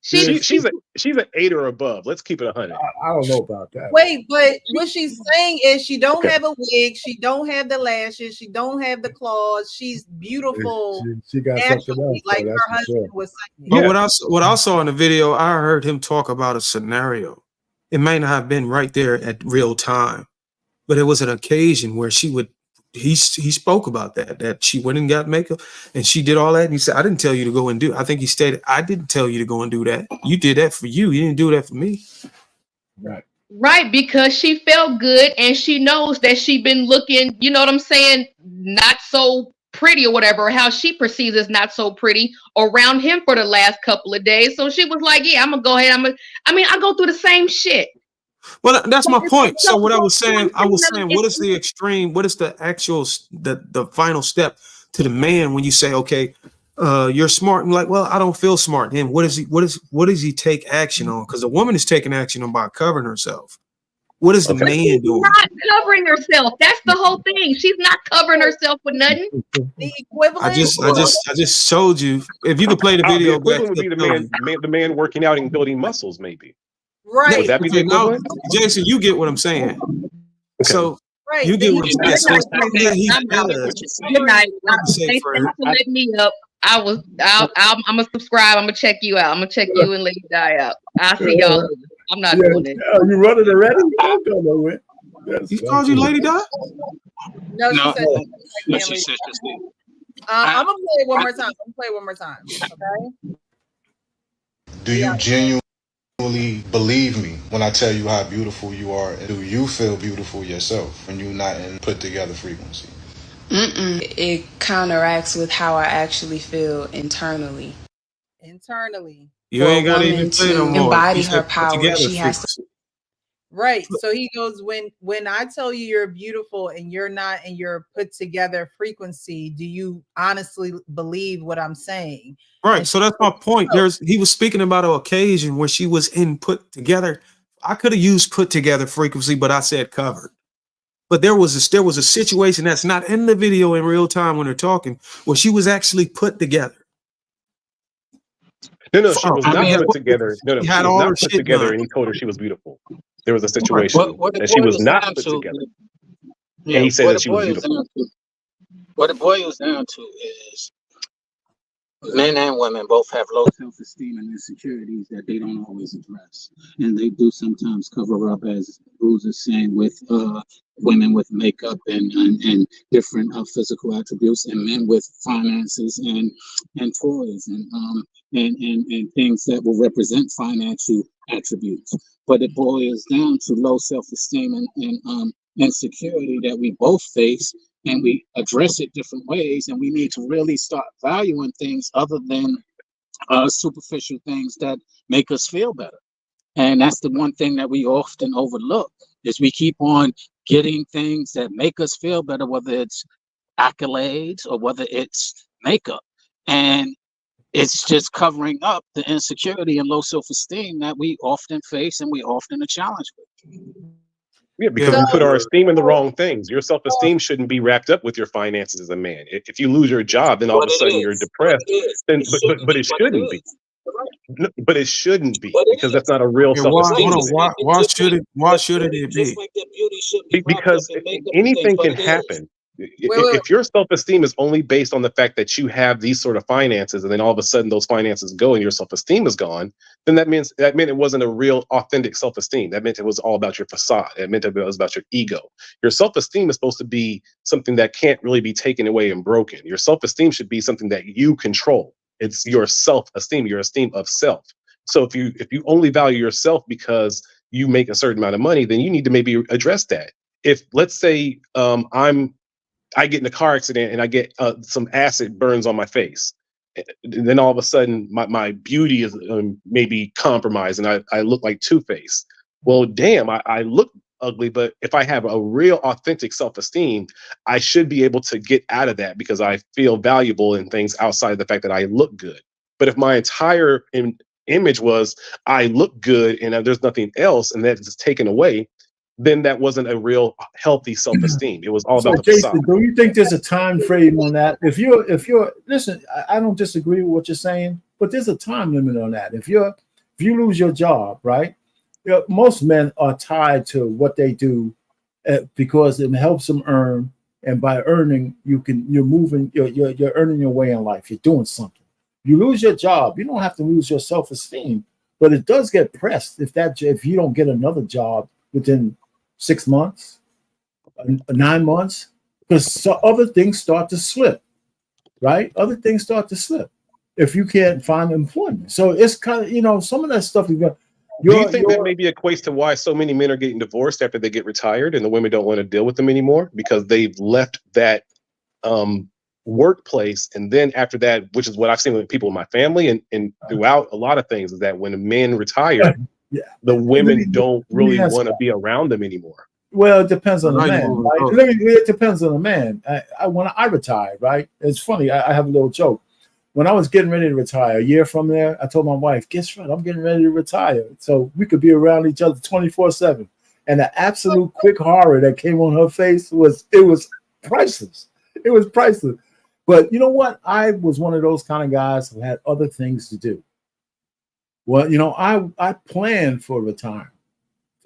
Speaker 14: She's an 8 or above. Let's keep it 100.
Speaker 5: I don't know about that.
Speaker 1: Wait, but what she's saying is she don't
Speaker 14: Okay.
Speaker 1: have a wig, she don't have the lashes, she don't have the claws. She's beautiful.
Speaker 5: She got something else,
Speaker 1: like
Speaker 5: so
Speaker 1: her
Speaker 5: that's for
Speaker 1: husband
Speaker 5: sure.
Speaker 1: was saying.
Speaker 15: But what I saw in the video, I heard him talk about a scenario. It may not have been right there at real time, but it was an occasion where he spoke about that she went and got makeup and she did all that. And he said, I didn't tell you to go and do. I think he stated, I didn't tell you to go and do that. You did that for you. You didn't do that for me.
Speaker 5: Right.
Speaker 18: Right, because she felt good and she knows that she been looking, you know what I'm saying, not so pretty or whatever, or how she perceives as not so pretty around him for the last couple of days. So she was like, yeah, I'm gonna go ahead. I go through the same shit.
Speaker 15: Well, that's my point. So what I was saying,
Speaker 18: it's-
Speaker 15: what is the extreme? What is the actual, the final step to the man when you say, okay, you're smart? And like, well, I don't feel smart. And what does he take action on? Because the woman is taking action on by covering herself. What is the
Speaker 18: But
Speaker 15: man
Speaker 18: she's
Speaker 15: doing?
Speaker 18: not covering herself. That's the whole thing. She's not covering herself with nothing.
Speaker 1: The equivalent.
Speaker 15: I just showed you. If you could play the
Speaker 14: The
Speaker 15: video back,
Speaker 14: equivalent would be the man working out and building muscles, maybe.
Speaker 1: Right.
Speaker 14: Would that be the
Speaker 15: Okay, now,
Speaker 14: equivalent?
Speaker 15: Jason, you get what I'm saying. So
Speaker 1: Right.
Speaker 15: you get what I'm saying. So
Speaker 18: Good night. Thanks for letting me up. I'm gonna subscribe. I'm gonna check you out. I'm gonna check you and Lady Di out. I'll see y'all later. I'm not doing it.
Speaker 5: Are you running already? Don't go nowhere.
Speaker 15: He called you Lady Di?
Speaker 1: No, she said
Speaker 4: No, she said she's
Speaker 1: I'm gonna play it one more time. Okay.
Speaker 16: Do you genuinely believe me when I tell you how beautiful you are? And do you feel beautiful yourself when you're not in put together frequency?
Speaker 17: It counteracts with how I actually feel internally.
Speaker 15: You ain't gotta even play no more.
Speaker 17: Embody
Speaker 15: He said
Speaker 17: her
Speaker 15: put
Speaker 17: power.
Speaker 15: together
Speaker 17: She has to.
Speaker 15: frequency.
Speaker 1: Right. So he goes, when I tell you you're beautiful and you're not in your put together frequency, do you honestly believe what I'm saying?
Speaker 15: Right. So that's my point. He was speaking about an occasion where she was in put together. I could have used put together frequency, but I said covered. But there was a situation that's not in the video in real time when they're talking, where she was actually put together.
Speaker 14: No, she was not put together. No,
Speaker 15: She
Speaker 14: she
Speaker 15: had
Speaker 14: was
Speaker 15: all
Speaker 14: not
Speaker 15: her
Speaker 14: put
Speaker 15: shit
Speaker 14: together,
Speaker 15: done.
Speaker 14: and he told her she was beautiful. There was a situation
Speaker 4: What the
Speaker 14: that she
Speaker 4: boy
Speaker 14: was
Speaker 4: was
Speaker 14: not
Speaker 4: down
Speaker 14: put
Speaker 4: to,
Speaker 14: together,
Speaker 4: yeah,
Speaker 14: and he said
Speaker 4: what
Speaker 14: that
Speaker 4: the
Speaker 14: she was
Speaker 4: boy was
Speaker 14: beautiful.
Speaker 4: down to, what the boy was down to is men and women both have low self-esteem and insecurities that they don't always address, and they do sometimes cover up, as Bruce is saying, with women with makeup and different physical attributes, and men with finances and toys and things that will represent financial attributes. But it boils down to low self-esteem and insecurity that we both face, and we address it different ways, and we need to really start valuing things other than superficial things that make us feel better. And that's the one thing that we often overlook, is we keep on getting things that make us feel better, whether it's accolades or whether it's makeup, and it's just covering up the insecurity and low self-esteem that we often face and we often are challenged with.
Speaker 14: Yeah, because we put our esteem in the wrong things. Your self-esteem shouldn't be wrapped up with your finances as a man. If you lose your job, then all of a sudden you're depressed. Then, but it shouldn't be. No, but it shouldn't be, because that's not a real
Speaker 15: Yeah, why,
Speaker 14: self-esteem.
Speaker 15: hold on. Why should it be?
Speaker 14: Because anything can happen. If your self-esteem is only based on the fact that you have these sort of finances, and then all of a sudden those finances go and your self-esteem is gone, then that meant it wasn't a real authentic self-esteem. That meant it was all about your facade. It meant it was about your ego. Your self-esteem is supposed to be something that can't really be taken away and broken. Your self-esteem should be something that you control. It's your self-esteem, your esteem of self. So if you only value yourself because you make a certain amount of money, then you need to maybe address that. If, let's say, I get in a car accident and I get some acid burns on my face, and then all of a sudden my beauty is maybe compromised and I look like Two-Face. Well, damn, I look ugly, but if I have a real authentic self-esteem, I should be able to get out of that because I feel valuable in things outside of the fact that I look good. But if my entire image was I look good and there's nothing else, and that is taken away, then that wasn't a real healthy self-esteem. It was all about the facade.
Speaker 5: Jason, do you think there's a time frame on that? If you're listen, I don't disagree with what you're saying, but there's a time limit on that. If you're you lose your job, right? You know, most men are tied to what they do because it helps them earn, and by earning, you're moving, you're earning your way in life. You're doing something. You lose your job, you don't have to lose your self-esteem, but it does get pressed if you don't get another job within 6 months, 9 months, because other things start to slip, right? Other things start to slip if you can't find employment. So it's kind of, some of that stuff you got.
Speaker 14: Do you think that maybe equates to why so many men are getting divorced after they get retired and the women don't want to deal with them anymore because they've left that workplace, and then after that, which is what I've seen with people in my family and throughout a lot of things, is that when the men retire, the women don't really want to be around them anymore.
Speaker 5: Well, it depends on the man. Right? It depends on the man. When I retired, right? It's funny. I have a little joke. When I was getting ready to retire, a year from there, I told my wife, guess what? I'm getting ready to retire. So we could be around each other 24/7. And the absolute quick horror that came on her face was priceless. It was priceless. But you know what? I was one of those kind of guys who had other things to do. Well, I planned for retirement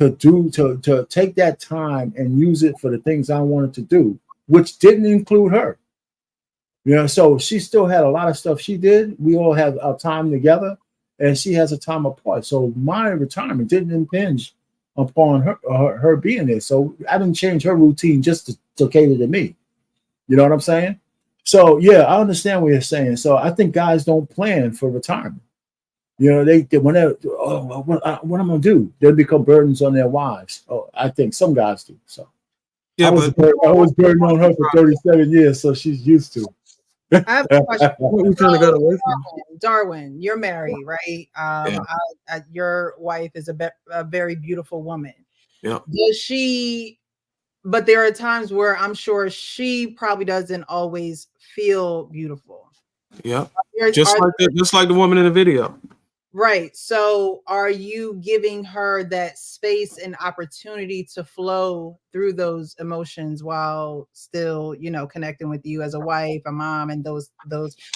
Speaker 5: to take that time and use it for the things I wanted to do, which didn't include her. So she still had a lot of stuff she did. We all had our time together, and she has a time apart. So my retirement didn't impinge upon her being there. So I didn't change her routine just to cater to me. You know what I'm saying? So yeah, I understand what you're saying. So I think guys don't plan for retirement. They whenever what am I gonna do? They become burdens on their wives. Oh, I think some guys do. So
Speaker 15: yeah,
Speaker 5: I was burdened on her for 37 years, so she's used to it.
Speaker 1: I have a question.
Speaker 15: We kind of got away from
Speaker 1: Darwin, you're married, right? Your wife is a very beautiful woman.
Speaker 15: Yeah.
Speaker 1: Does she? But there are times where I'm sure she probably doesn't always feel beautiful.
Speaker 15: Yeah. Just like the woman in the video.
Speaker 1: Right. So are you giving her that space and opportunity to flow through those emotions while still, connecting with you as a wife, a mom, and those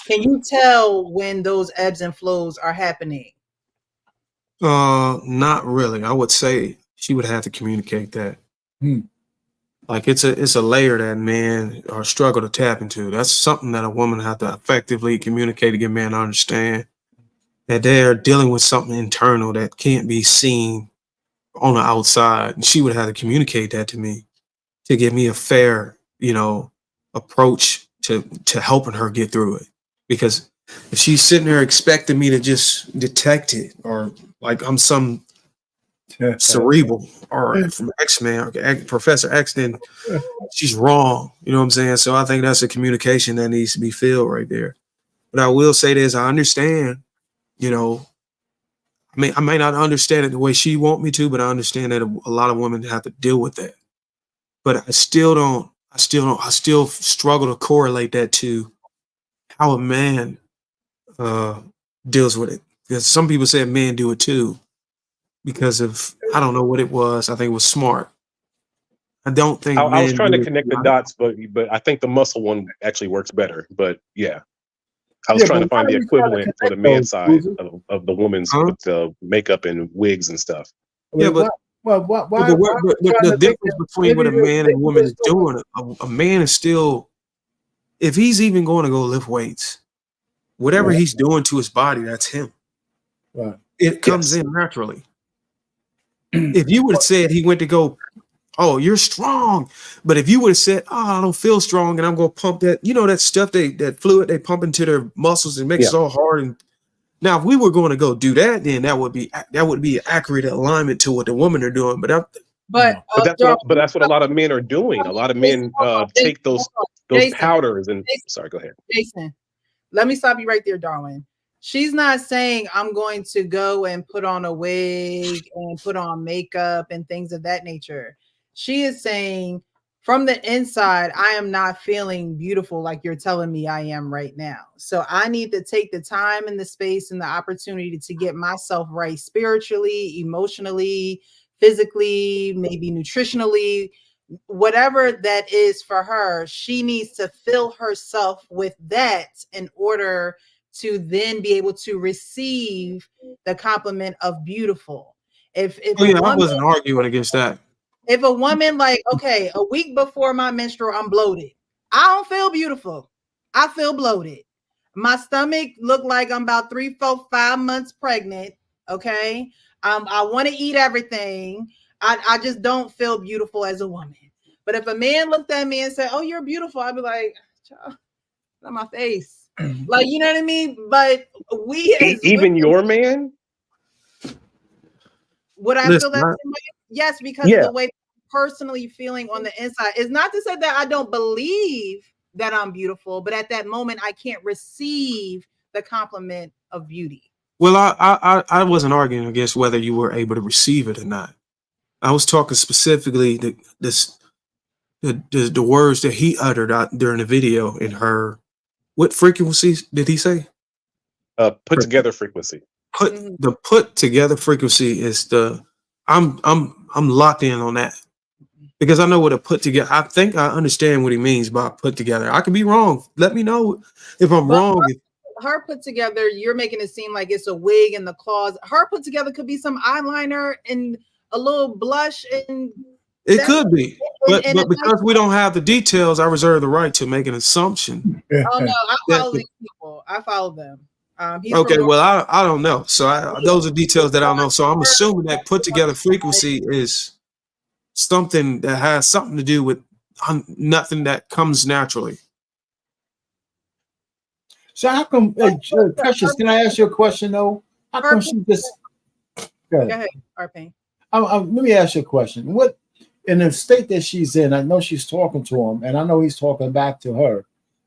Speaker 1: can you tell when those ebbs and flows are happening?
Speaker 15: Not really. I would say she would have to communicate that. Like it's a layer that men are struggle to tap into. That's something that a woman have to effectively communicate to get men to understand that they're dealing with something internal that can't be seen on the outside. And she would have to communicate that to me to give me a fair, approach to helping her get through it. Because if she's sitting there expecting me to just detect it, or like I'm some cerebral or from X-Men or Professor X, then she's wrong. You know what I'm saying? So I think that's a communication that needs to be filled right there. But I will say this, I understand, I may not understand it the way she want me to, but I understand that a lot of women have to deal with that. But I still struggle to correlate that to how a man deals with it. Because some people say men do it too. Because of, I don't know what it was. I think it was smart. I don't think
Speaker 14: I was
Speaker 15: men
Speaker 14: trying
Speaker 15: do
Speaker 14: to
Speaker 15: it.
Speaker 14: connect the dots, but I think the muscle one actually works better. But yeah, I was trying to find the equivalent for the man side of the woman's with the makeup and wigs and stuff.
Speaker 15: Yeah, but
Speaker 5: why
Speaker 15: the difference between what a man and woman is doing, a man is still, if he's even going to go lift weights, whatever he's doing to his body, that's him.
Speaker 5: Right.
Speaker 15: It comes in naturally. If you would have said he went to go, oh, you're strong. But if you would have said, oh, I don't feel strong and I'm going to pump that, that stuff, that fluid they pump into their muscles and makes it all hard. And now if we were going to go do that, then that would be accurate alignment to what the women are doing. But
Speaker 14: that's what a lot of men are doing. A lot of men take those powders and sorry, go ahead.
Speaker 1: Jason, let me stop you right there, Darwin. She's not saying I'm going to go and put on a wig and put on makeup and things of that nature. She is saying from the inside, I am not feeling beautiful like you're telling me I am right now. So I need to take the time and the space and the opportunity to get myself right spiritually, emotionally, physically, maybe nutritionally, whatever that is for her. She needs to fill herself with that in order to then be able to receive the compliment of beautiful. If
Speaker 15: Oh
Speaker 1: a
Speaker 15: yeah, I
Speaker 1: woman,
Speaker 15: wasn't arguing against that.
Speaker 1: if a woman like, okay, a week before my menstrual, I'm bloated. I don't feel beautiful. I feel bloated. My stomach look like I'm about 3, 4, 5 months pregnant. Okay. I want to eat everything. I just don't feel beautiful as a woman. But if a man looked at me and said, "Oh, you're beautiful," I'd be like, "Child, not my face." Like, you know what I mean? But we as
Speaker 14: Even
Speaker 1: women,
Speaker 14: your man?
Speaker 1: would I feel
Speaker 15: Listen,
Speaker 1: that same way? Yes, because of
Speaker 14: Yeah.
Speaker 1: the way personally feeling on the inside. It's not to say that I don't believe that I'm beautiful, but at that moment I can't receive the compliment of beauty.
Speaker 15: well, I wasn't arguing against whether you were able to receive it or not. I was talking specifically the words that he uttered out during the video in her. What frequencies did he say?
Speaker 14: Put together frequency.
Speaker 15: Put together frequency is the I'm locked in on that because I know what a put together. I think I understand what he means by put together. I could be wrong. Let me know if I'm
Speaker 1: But
Speaker 15: wrong.
Speaker 1: her put together, you're making it seem like it's a wig and the claws. Her put together could be some eyeliner and a little blush, and
Speaker 15: It
Speaker 1: that's
Speaker 15: could be,
Speaker 1: and a
Speaker 15: but
Speaker 1: nice.
Speaker 15: because we don't have the details, I reserve the right to make an assumption.
Speaker 1: Oh no, I
Speaker 15: that
Speaker 1: follow
Speaker 15: the-
Speaker 1: these people. I follow them. He's from
Speaker 15: okay,
Speaker 1: North.
Speaker 15: well, I don't know. So those are details that I don't know. So I'm assuming that put together frequency is something that has something to do with nothing that comes naturally.
Speaker 5: So how come, Precious? Can I ask you a question though? How come she just? Go
Speaker 1: Go
Speaker 5: ahead.
Speaker 1: ahead, Arpane.
Speaker 5: Let me ask you a question. What in the state that she's in? I know she's talking to him, and I know he's talking back to her.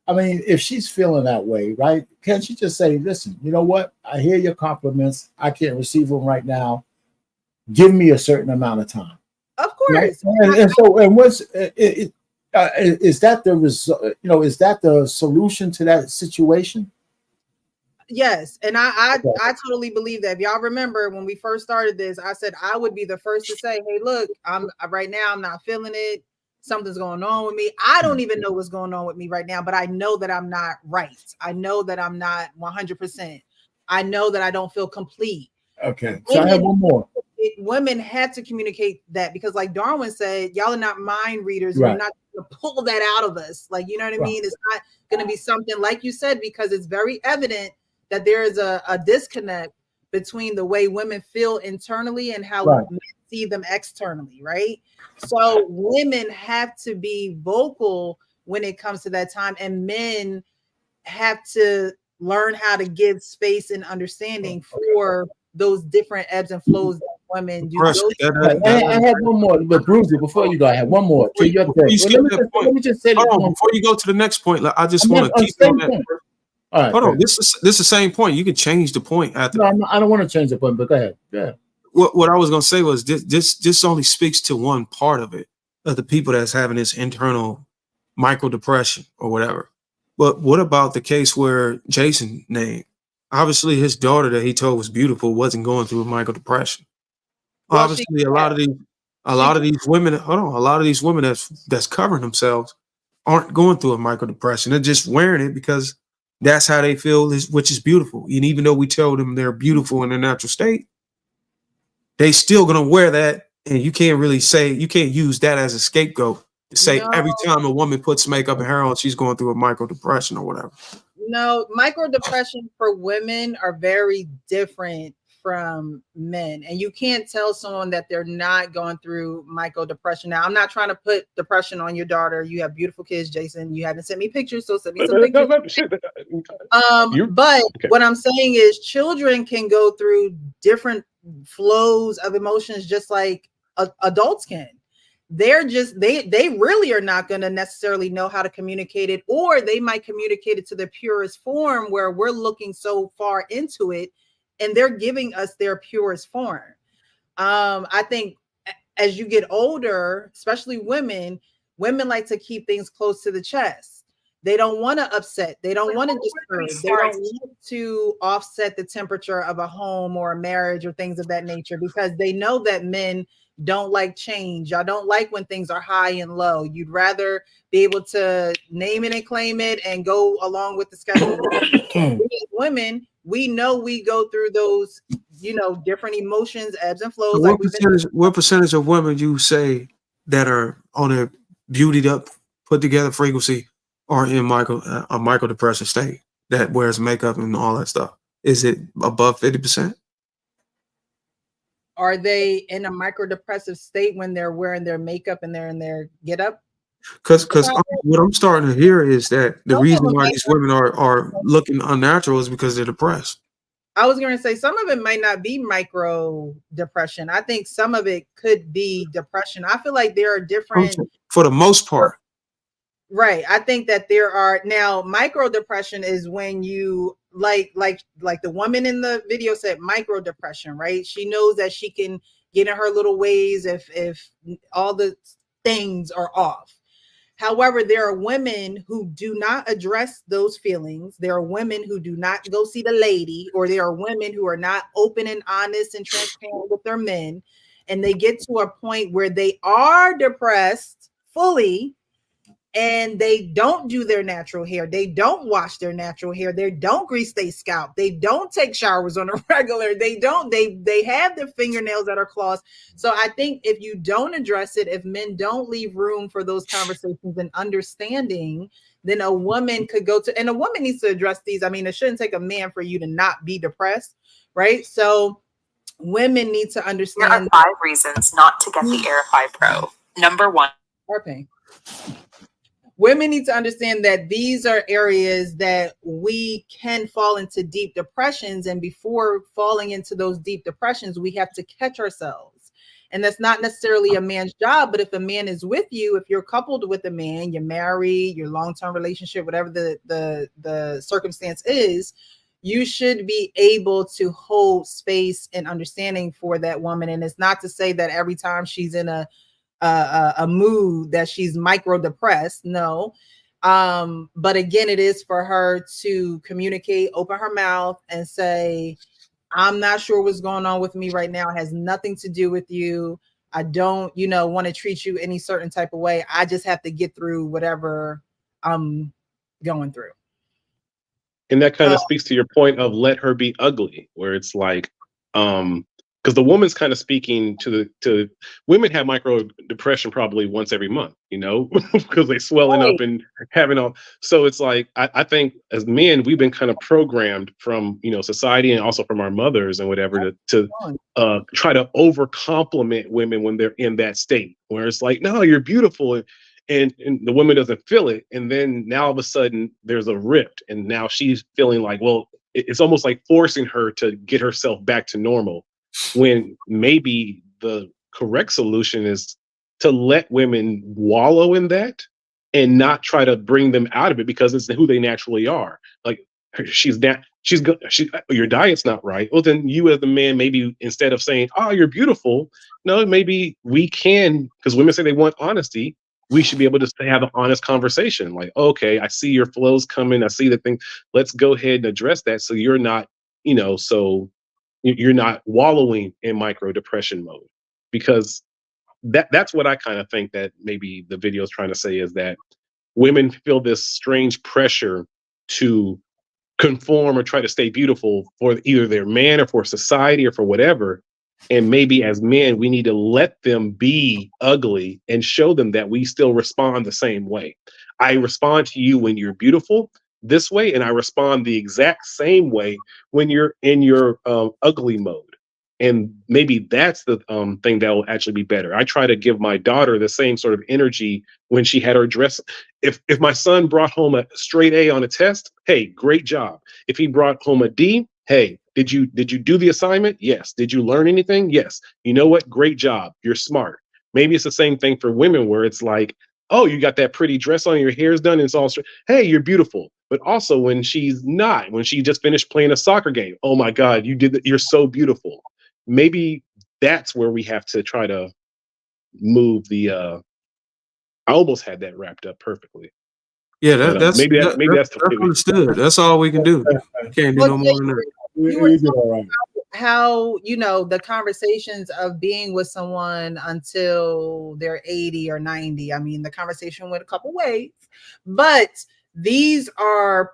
Speaker 5: I mean, if she's feeling that way, right? Can't she just say, "Listen, you know what? I hear your compliments. I can't receive them right now. Give me a certain amount of time."
Speaker 1: Of
Speaker 5: Right?
Speaker 1: course.
Speaker 5: And so, and what's is that the result? You know, is that the solution to that situation?
Speaker 1: Yes, and I
Speaker 5: Okay.
Speaker 1: I totally believe that. If y'all remember when we first started this, I said I would be the first to say, "Hey, look, I'm right now. I'm not feeling it. Something's going on with me. I don't even know what's going on with me right now, but I know that I'm not right. I know that I'm not 100%. I know that I don't feel complete."
Speaker 5: Okay. So I have one more.
Speaker 1: Women have to communicate that because, like Darwin said, y'all are not mind readers. You're
Speaker 5: Right.
Speaker 1: not going to pull that out of us. Like, you know what I mean? It's not going to be something like you said, because it's very evident that there is a disconnect between the way women feel internally and how
Speaker 5: Right.
Speaker 1: men see them externally, right? So women have to be vocal when it comes to that time, and men have to learn how to give space and understanding for those different ebbs and flows that women do
Speaker 15: Pressure.
Speaker 1: go
Speaker 5: Right. I had one more, but Bruiser, before you go, I have one more. To your
Speaker 15: Before you
Speaker 5: thing.
Speaker 15: skip that point,
Speaker 5: Let me just say this
Speaker 15: hold on.
Speaker 5: one.
Speaker 15: Before you go to the next point, I just
Speaker 5: I'm
Speaker 15: want
Speaker 5: not
Speaker 15: to
Speaker 5: on
Speaker 15: keep it on
Speaker 5: the same
Speaker 15: that.
Speaker 5: point. All right.
Speaker 15: Hold
Speaker 5: go
Speaker 15: on.
Speaker 5: ahead.
Speaker 15: This is the same point. You can change the point after.
Speaker 5: No, I don't want to change the point, but go ahead. Yeah.
Speaker 15: What I was gonna say was this only speaks to one part of it, of the people that's having this internal micro depression or whatever. But what about the case where Jason named? Obviously, his daughter that he told was beautiful wasn't going through a micro depression.
Speaker 1: Well, she
Speaker 15: Obviously, a lot of these women, hold on, a lot of these women that's covering themselves aren't going through a micro depression. They're just wearing it because that's how they feel, which is beautiful. And even though we tell them they're beautiful in their natural state, they still gonna wear that, and you can't really say you can't use that as a scapegoat to say
Speaker 1: no,
Speaker 15: every time a woman puts makeup and hair on, she's going through a micro depression or whatever.
Speaker 1: no, micro depression for women are very different from men, and you can't tell someone that they're not going through micro depression. Now, I'm not trying to put depression on your daughter. You have beautiful kids, Jason. You haven't sent me pictures, so send me some pictures. But
Speaker 14: Okay.
Speaker 1: what I'm saying is children can go through different flows of emotions just like adults can. They're just they really are not going to necessarily know how to communicate it, or they might communicate it to the purest form where we're looking so far into it and they're giving us their purest form. I think as you get older, especially women like to keep things close to the chest. They don't want to upset. They don't want to disturb. They don't want to offset the temperature of a home or a marriage or things of that nature, because they know that men don't like change. Y'all don't like when things are high and low. You'd rather be able to name it and claim it and go along with the schedule. We as women, we know we go through those, different emotions, ebbs and
Speaker 15: So
Speaker 1: flows. Like we've been.
Speaker 15: what percentage of women you say that are on a beautied up, put together frequency are in a micro depressive state that wears makeup and all that stuff? Is it above 50%?
Speaker 1: Are they in a micro depressive state when they're wearing their makeup and they're in their get up?
Speaker 15: Because what I'm starting to hear is that the
Speaker 1: Some of
Speaker 15: reason
Speaker 1: them
Speaker 15: why
Speaker 1: might
Speaker 15: these
Speaker 1: not
Speaker 15: women are looking unnatural is because they're depressed.
Speaker 1: I was going to say some of it might not be micro depression. I think some of it could be depression. I feel like there are different.
Speaker 15: For the most part.
Speaker 1: Right. I think that there are now micro depression is when you like the woman in the video said micro depression, right? She knows that she can get in her little ways if all the things are off. However, there are women who do not address those feelings. There are women who do not go see the lady, or there are women who are not open and honest and transparent with their men. And they get to a point where they are depressed fully, and they don't do their natural hair. They don't wash their natural hair. They don't grease their scalp. They don't take showers on a regular. They have their fingernails that are claws. So I think if you don't address it, if men don't leave room for those conversations and understanding, then a woman could go to, and a woman needs to address these. I mean, it shouldn't take a man for you to not be depressed, right? So women need to understand.
Speaker 19: Here are 5 reasons not to get the Air 5 Pro. Number 1.
Speaker 1: Okay. Women need to understand that these are areas that we can fall into deep depressions. And before falling into those deep depressions, we have to catch ourselves. And that's not necessarily a man's job, but if a man is with you, if you're coupled with a man, you're married, your long-term relationship, whatever the circumstance is, you should be able to hold space and understanding for that woman. And it's not to say that every time she's in a mood that she's micro depressed. No. But again, it is for her to communicate, open her mouth and say, I'm not sure what's going on with me right now. It has nothing to do with you. I don't, want to treat you any certain type of way. I just have to get through whatever I'm going through.
Speaker 14: And that kind of speaks to your point of let her be ugly, where it's like, because the woman's kind of speaking to women have micro depression probably once every month, because they swelling up and having all. So it's like I think as men we've been kind of programmed from society and also from our mothers and whatever to try to over compliment women when they're in that state where it's like, no, you're beautiful. And the woman doesn't feel it, and then now all of a sudden there's a rift, and now she's feeling like, well, it's almost like forcing her to get herself back to normal, when maybe the correct solution is to let women wallow in that and not try to bring them out of it, because it's who they naturally are. Like your diet's not right. Well, then you as the man, maybe instead of saying, oh, you're beautiful, no, maybe we can, because women say they want honesty. We should be able to have an honest conversation. Like, okay, I see your flows coming. I see the thing. Let's go ahead and address that. So you're not, so you're not wallowing in micro depression mode, because that's what I kind of think that maybe the video is trying to say, is that women feel this strange pressure to conform or try to stay beautiful for either their man or for society or for whatever. And maybe as men, we need to let them be ugly and show them that we still respond the same way. I respond to you when you're beautiful this way, and I respond the exact same way when you're in your ugly mode. And maybe that's the thing that will actually be better. I try to give my daughter the same sort of energy when she had her dress. If my son brought home a straight A on a test, hey, great job. If he brought home a D, hey, did you do the assignment? Yes. Did you learn anything? Yes. You know what? Great job. You're smart. Maybe it's the same thing for women, where it's like, oh, you got that pretty dress on, your hair's done, and it's all straight. Hey, you're beautiful. But also when she's not, when she just finished playing a soccer game, oh my God, you did that. You're so beautiful. Maybe that's where we have to try to move the I almost had that wrapped up perfectly.
Speaker 15: Yeah,
Speaker 14: But
Speaker 15: that's
Speaker 14: maybe that's
Speaker 15: that's
Speaker 14: completely.
Speaker 15: understood. That's all we can do. Can't do
Speaker 1: Well,
Speaker 15: no
Speaker 1: Jay,
Speaker 15: more than that.
Speaker 1: you were
Speaker 5: You did
Speaker 1: talking
Speaker 5: all right.
Speaker 1: about how, the conversations of being with someone until they're 80 or 90. I mean, the conversation went a couple ways, but these are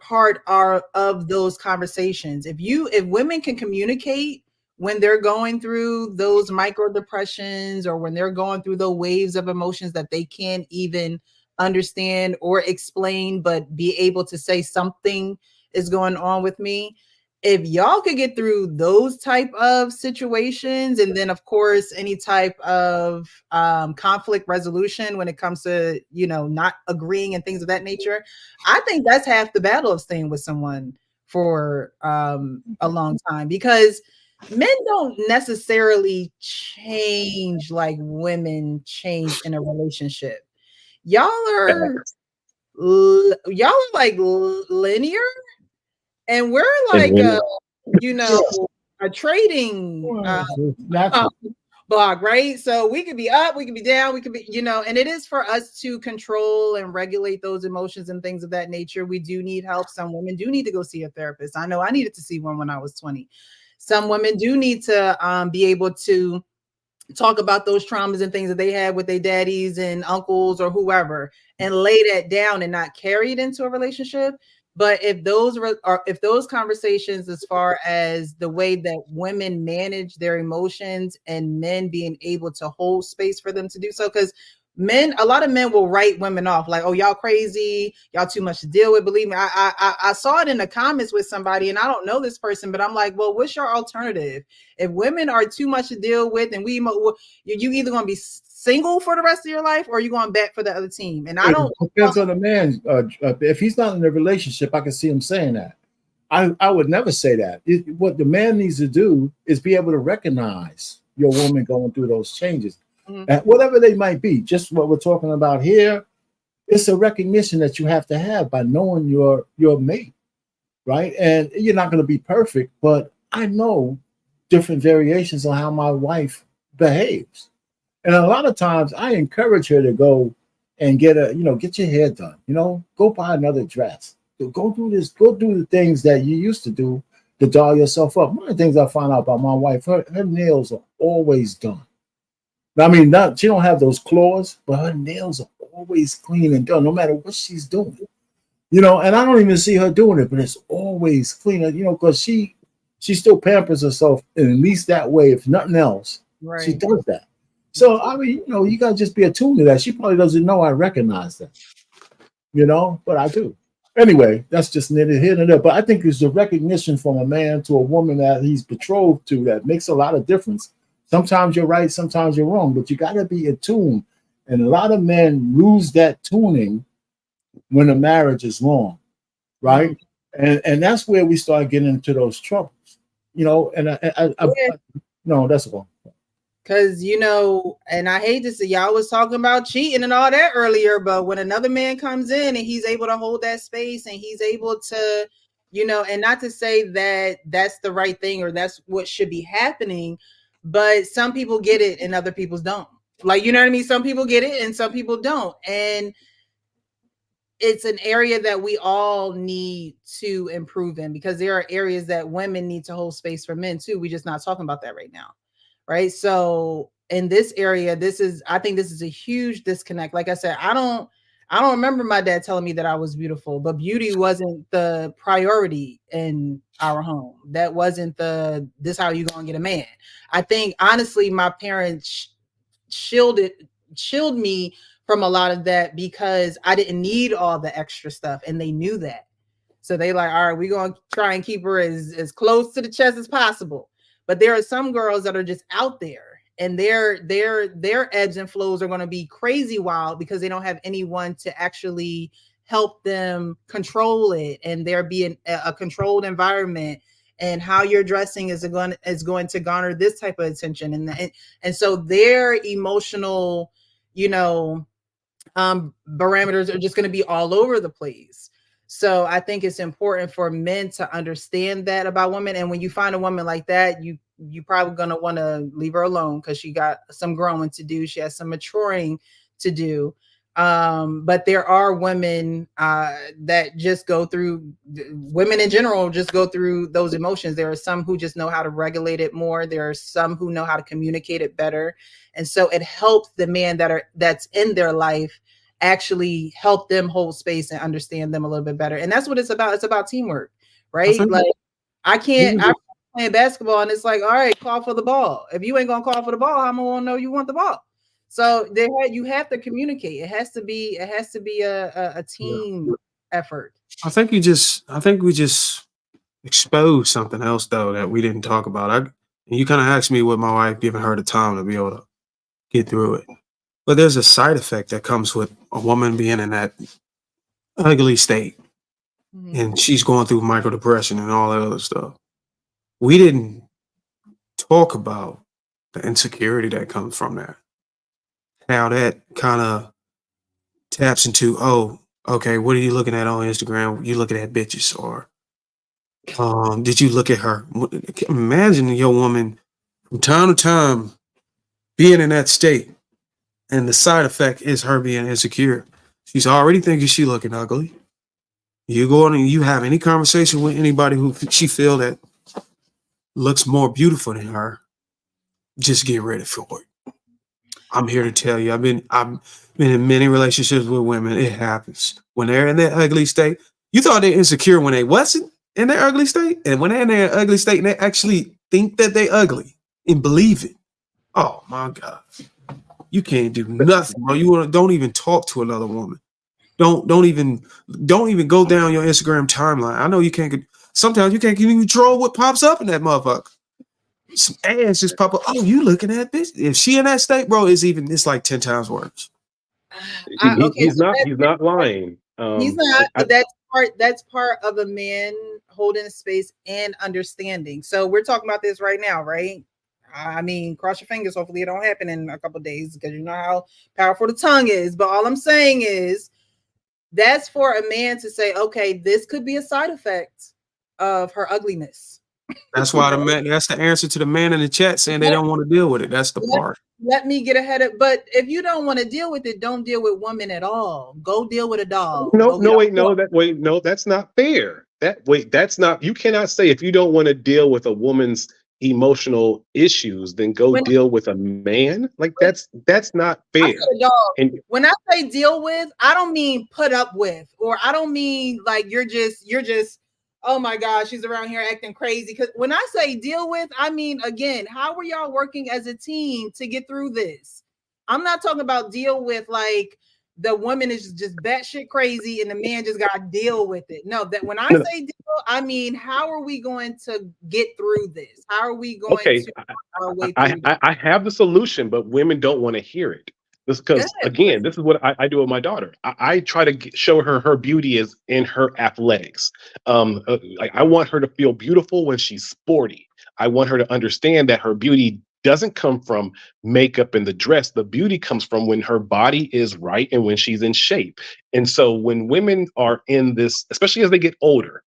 Speaker 1: of those conversations. If women can communicate when they're going through those micro depressions, or when they're going through the waves of emotions that they can't even understand or explain, but be able to say something is going on with me. If y'all could get through those type of situations, and then of course any type of conflict resolution when it comes to not agreeing and things of that nature, I think that's half the battle of staying with someone for a long time, because men don't necessarily change like women change in a relationship. Y'all are y'all are like linear, and we're
Speaker 14: And
Speaker 1: like
Speaker 14: when
Speaker 1: you know a trading
Speaker 5: Natural.
Speaker 1: block, right? So we could be up, we could be down, we could be, and it is for us to control and regulate those emotions and things of that nature. We do need help. Some women do need to go see a therapist. I know I needed to see one when I was 20. Some women do need to be able to talk about those traumas and things that they had with their daddies and uncles or whoever, and lay that down and not carry it into a relationship. But if those conversations, as far as the way that women manage their emotions and men being able to hold space for them to do so, because a lot of men will write women off like, oh, y'all crazy, y'all too much to deal with. Believe me, I saw it in the comments with somebody, and I don't know this person, but I'm like, well, what's your alternative? If women are too much to deal with, and you either going to be single for the rest of your life, or you're going back for the other team. And I
Speaker 5: It
Speaker 1: don't.
Speaker 5: depends on the man. If he's not in a relationship, I can see him saying that. I would never say that. What the man needs to do is be able to recognize your woman going through those changes, whatever they might be. Just what we're talking about here, it's a recognition that you have to have by knowing your mate, right? And you're not going to be perfect, but I know different variations on how my wife behaves. And a lot of times I encourage her to go and get your hair done, go buy another dress. Go do this, go do the things that you used to do to doll yourself up. One of the things I found out about my wife, her nails are always done. I mean, she don't have those claws, but her nails are always clean and done, no matter what she's doing. And I don't even see her doing it, but it's always clean, because she still pampers herself, and at least that way, if nothing else, she
Speaker 1: Right.
Speaker 5: does that. So I mean, you gotta just be attuned to that. She probably doesn't know I recognize that, but I do. Anyway, that's just neither here nor there. But I think it's the recognition from a man to a woman that he's betrothed to that makes a lot of difference. Sometimes you're right, sometimes you're wrong, but you gotta be attuned. And a lot of men lose that tuning when a marriage is long, right? And that's where we start getting into those troubles, And no, that's all.
Speaker 1: Because, and I hate to say, y'all was talking about cheating and all that earlier, but when another man comes in and he's able to hold that space, and he's able to, and not to say that that's the right thing or that's what should be happening, but some people get it and other people don't. Like, you know what I mean? Some people get it and some people don't. And it's an area that we all need to improve in, because there are areas that women need to hold space for men too. We're just not talking about that right now. Right. So in this area, I think this is a huge disconnect. Like I said, I don't remember my dad telling me that I was beautiful, but beauty wasn't the priority in our home. That wasn't this how you gonna get a man. I think honestly, my parents shielded me from a lot of that, because I didn't need all the extra stuff, and they knew that. So they like, all right, we're gonna try and keep her as close to the chest as possible. But there are some girls that are just out there, and their ebbs and flows are going to be crazy wild, because they don't have anyone to actually help them control it, and there being a controlled environment, and how you're dressing is going to garner this type of attention, and so their emotional, parameters are just going to be all over the place. So I think it's important for men to understand that about women. And when you find a woman like that, you probably going to want to leave her alone, because she got some growing to do. She has some maturing to do. But there are women that just go through, women in general just go through those emotions. There are some who just know how to regulate it more. There are some who know how to communicate it better. And so it helps the man that's in their life actually help them hold space and understand them a little bit better. And that's what it's about. It's about teamwork, right? Like I'm playing basketball and it's like, all right, call for the ball. If you ain't gonna call for the ball, how am I gonna know you want the ball? So you have to communicate. It has to be a team effort.
Speaker 15: I think we just exposed something else though that we didn't talk about. And you kind of asked me what my wife giving her the time to be able to get through it. But there's a side effect that comes with a woman being in that ugly state, and she's going through micro depression and all that other stuff. We didn't talk about the insecurity that comes from that. How that kind of taps into, oh, okay, what are you looking at on Instagram? You looking at bitches, or did you look at her? Imagine your woman from time to time being in that state, and the side effect is her being insecure. She's already thinking she looking ugly. You go on and you have any conversation with anybody who she feel that looks more beautiful than her, just get ready for it. I'm here to tell you, I've been in many relationships with women. It happens when they're in that ugly state. You thought they're insecure when they wasn't in their ugly state, and when they're in their ugly state and they actually think that they ugly and believe it. Oh my God, you can't do nothing, bro. Don't even talk to another woman. Don't even go down your Instagram timeline. I know you can't. Sometimes you can't even control what pops up in that motherfucker. Some ass just pop up. Oh, you looking at this? If she in that state, bro, it's like 10 times worse.
Speaker 14: He's not lying.
Speaker 1: He's not, but that's part of a man holding space and understanding. So we're talking about this right now, right? I mean, cross your fingers. Hopefully it don't happen in a couple of days, because you know how powerful the tongue is. But all I'm saying is that's for a man to say, okay, this could be a side effect of her ugliness.
Speaker 15: That's why that's the answer to the man in the chat saying they don't want to deal with it. That's the part.
Speaker 1: Let me get ahead of, but if you don't want to deal with it, don't deal with women at all. Go deal with a dog.
Speaker 14: No, that's not fair. That's not, you cannot say if you don't want to deal with a woman's emotional issues, then go deal with a man. Like that's not fair.
Speaker 1: And when I say deal with, I don't mean put up with, or I don't mean like you're just, oh my gosh, she's around here acting crazy. Because when I say deal with, I mean, again, how are y'all working as a team to get through this? I'm not talking about deal with like the woman is just batshit crazy and the man just got to deal with it. No, that when I say deal, I mean, how are we going to get through this? How are we going to our way through this?
Speaker 14: I have the solution, but women don't want to hear it. Because again, this is what I do with my daughter. I try to show her beauty is in her athletics. I want her to feel beautiful when she's sporty. I want her to understand that her beauty doesn't come from makeup and the dress. The beauty comes from when her body is right and when she's in shape. And so when women are in this, especially as they get older,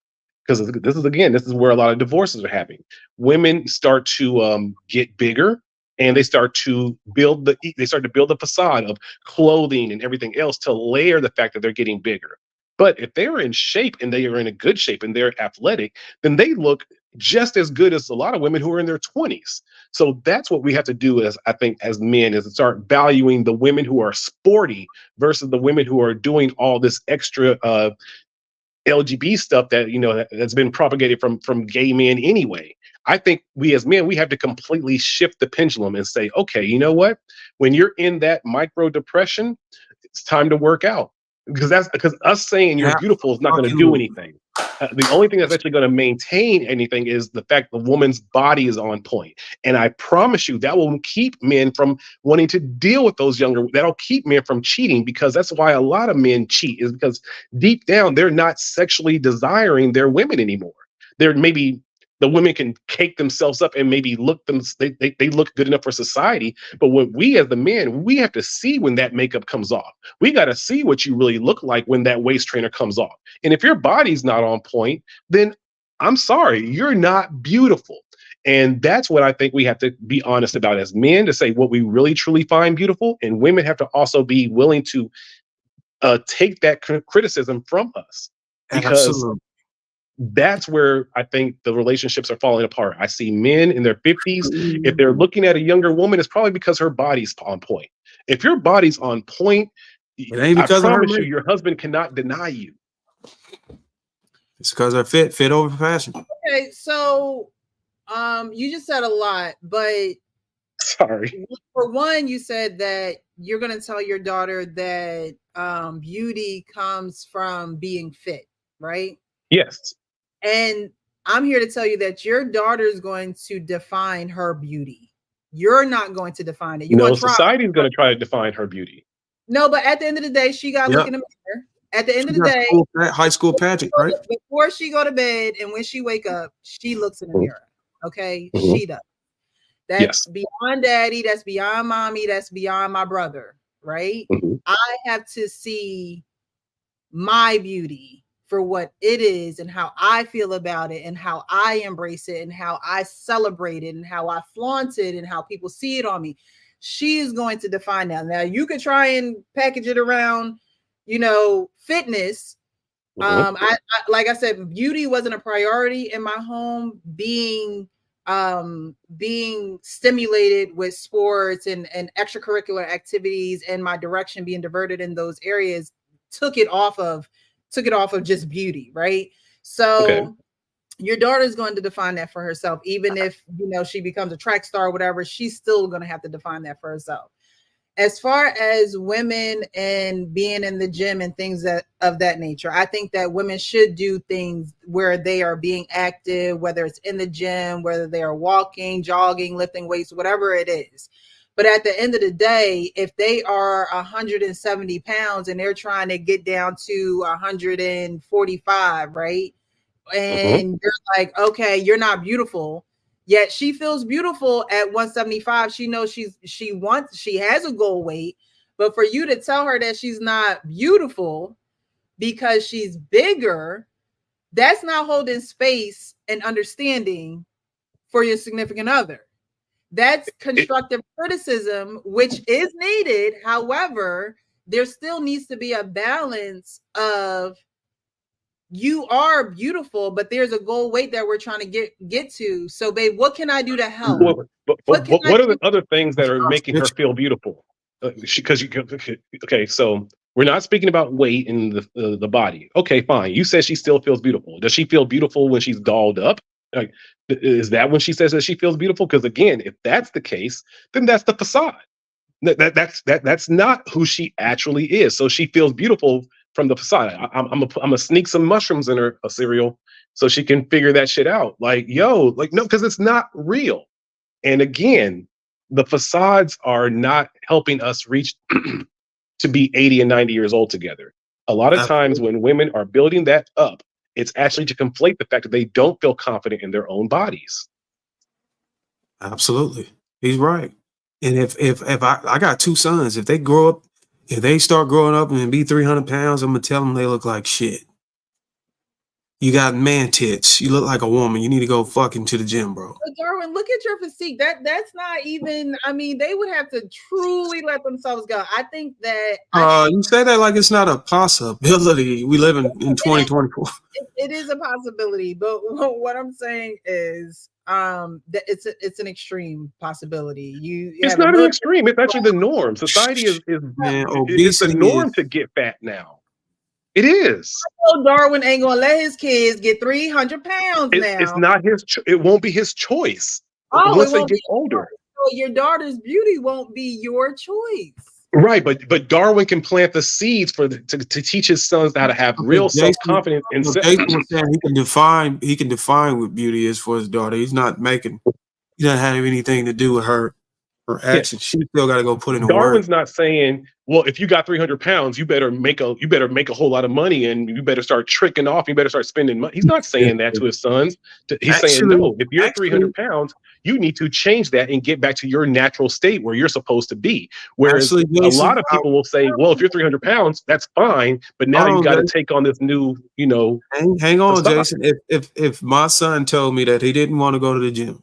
Speaker 14: because this is where a lot of divorces are happening. Women start to get bigger, and they start to build the facade of clothing and everything else to layer the fact that they're getting bigger. But if they're in shape and they are in a good shape and they're athletic, then they look just as good as a lot of women who are in their 20s. So that's what we have to do as men, is to start valuing the women who are sporty versus the women who are doing all this extra LGBT stuff that's been propagated from gay men anyway. I think we as men, we have to completely shift the pendulum and say, okay, you know what? When you're in that micro depression, it's time to work out. Because us saying you're beautiful is not going to do anything. The only thing that's actually going to maintain anything is the fact the woman's body is on point. And I promise you that will keep men from wanting to deal with those that'll keep men from cheating, because that's why a lot of men cheat, is because deep down, they're not sexually desiring their women anymore. They're maybe the women can cake themselves up and maybe they look good enough for society. But when we as the men, we have to see when that makeup comes off. We got to see what you really look like when that waist trainer comes off. And if your body's not on point, then I'm sorry, you're not beautiful. And that's what I think we have to be honest about as men, to say what we really truly find beautiful. And women have to also be willing to take that criticism from us, because
Speaker 15: Absolutely.
Speaker 14: that's where I think the relationships are falling apart. I see men in their 50s. If they're looking at a younger woman, it's probably because her body's on point. If your body's on point,
Speaker 15: It ain't
Speaker 14: I
Speaker 15: because of her
Speaker 14: promise you,
Speaker 15: makeup.
Speaker 14: your husband cannot deny you.
Speaker 15: It's because her fit over fashion.
Speaker 1: Okay, so you just said a lot, but
Speaker 14: sorry.
Speaker 1: For one, you said that you're going to tell your daughter that beauty comes from being fit, right?
Speaker 14: Yes.
Speaker 1: And I'm here to tell you that your daughter is going to define her beauty. You're not going to define it. You're
Speaker 14: No,
Speaker 1: going to try.
Speaker 14: society is going to try to define her beauty.
Speaker 1: No, but at the end of the day, she got to look in the mirror. At the end of the day,
Speaker 15: high school pageant, right?
Speaker 1: before she go to bed and when she wake up, she looks in the mirror. Okay, she does. That's beyond daddy. That's beyond mommy. That's beyond my brother. Right? I have to see my beauty for what it is and how I feel about it and how I embrace it and how I celebrate it and how I flaunt it and how people see it on me. She is going to define that. Now you could try and package it around, fitness. I like I said, beauty wasn't a priority in my home. Being stimulated with sports and extracurricular activities and my direction being diverted in those areas took it off of just beauty, right? So your daughter's going to define that for herself. Even if she becomes a track star or whatever, she's still going to have to define that for herself. As far as women and being in the gym and things of that nature, I think that women should do things where they are being active, whether it's in the gym, whether they are walking, jogging, lifting weights, whatever it is. But at the end of the day, if they are 170 pounds and they're trying to get down to 145, right? And you're like, okay, you're not beautiful. Yet she feels beautiful at 175. She knows she has a goal weight, but for you to tell her that she's not beautiful because she's bigger, that's not holding space and understanding for your significant other. That's constructive criticism, which is needed. However, there still needs to be a balance of you are beautiful, but there's a goal weight that we're trying to get to. So, babe, what can I do to help?
Speaker 14: But what are the other things that are making her feel beautiful? Okay, so we're not speaking about weight in the body. Okay, fine. You said she still feels beautiful. Does she feel beautiful when she's dolled up? Like, is that when she says that she feels beautiful? Because again, if that's the case, then that's the facade. That's not who she actually is. So she feels beautiful from the facade. I'm gonna sneak some mushrooms in her cereal so she can figure that shit out. Like, no, because it's not real. And again, the facades are not helping us reach to be 80 and 90 years old together. A lot of times when women are building that up, it's actually to conflate the fact that they don't feel confident in their own bodies.
Speaker 15: Absolutely. He's right. And if I got two sons, if they start growing up and be 300 pounds, I'm gonna tell them they look like shit. You got man tits. You look like a woman. You need to go fucking to the gym, bro.
Speaker 1: But Darwin, look at your physique. That's not even. I mean, they would have to truly let themselves go. I think that.
Speaker 15: You say that like it's not a possibility. We live in 2024.
Speaker 1: It is a possibility, but what I'm saying is, that it's an extreme possibility.
Speaker 14: It's not an extreme. It's actually the norm. Society is it's the norm to get fat now. It is.
Speaker 1: Darwin ain't gonna let his kids get 300 pounds now.
Speaker 14: It's not his. It won't be his choice once they get older.
Speaker 1: So your daughter's beauty won't be your choice.
Speaker 14: Right, but Darwin can plant the seeds to teach his sons how to have real self-confidence. And
Speaker 15: Jason was saying he can define what beauty is for his daughter. He doesn't have anything to do with her action. She still got to go put in the work.
Speaker 14: Darwin's not saying, well, if you got 300 pounds, you better make a whole lot of money and you better start tricking off. You better start spending money. He's not saying that to his sons. He's saying, no, if you're 300 pounds, you need to change that and get back to your natural state where you're supposed to be. Whereas a lot of people will say, well, if you're 300 pounds, that's fine. But now you got to take on this new,
Speaker 15: Hang on, Jason. If my son told me that he didn't want to go to the gym,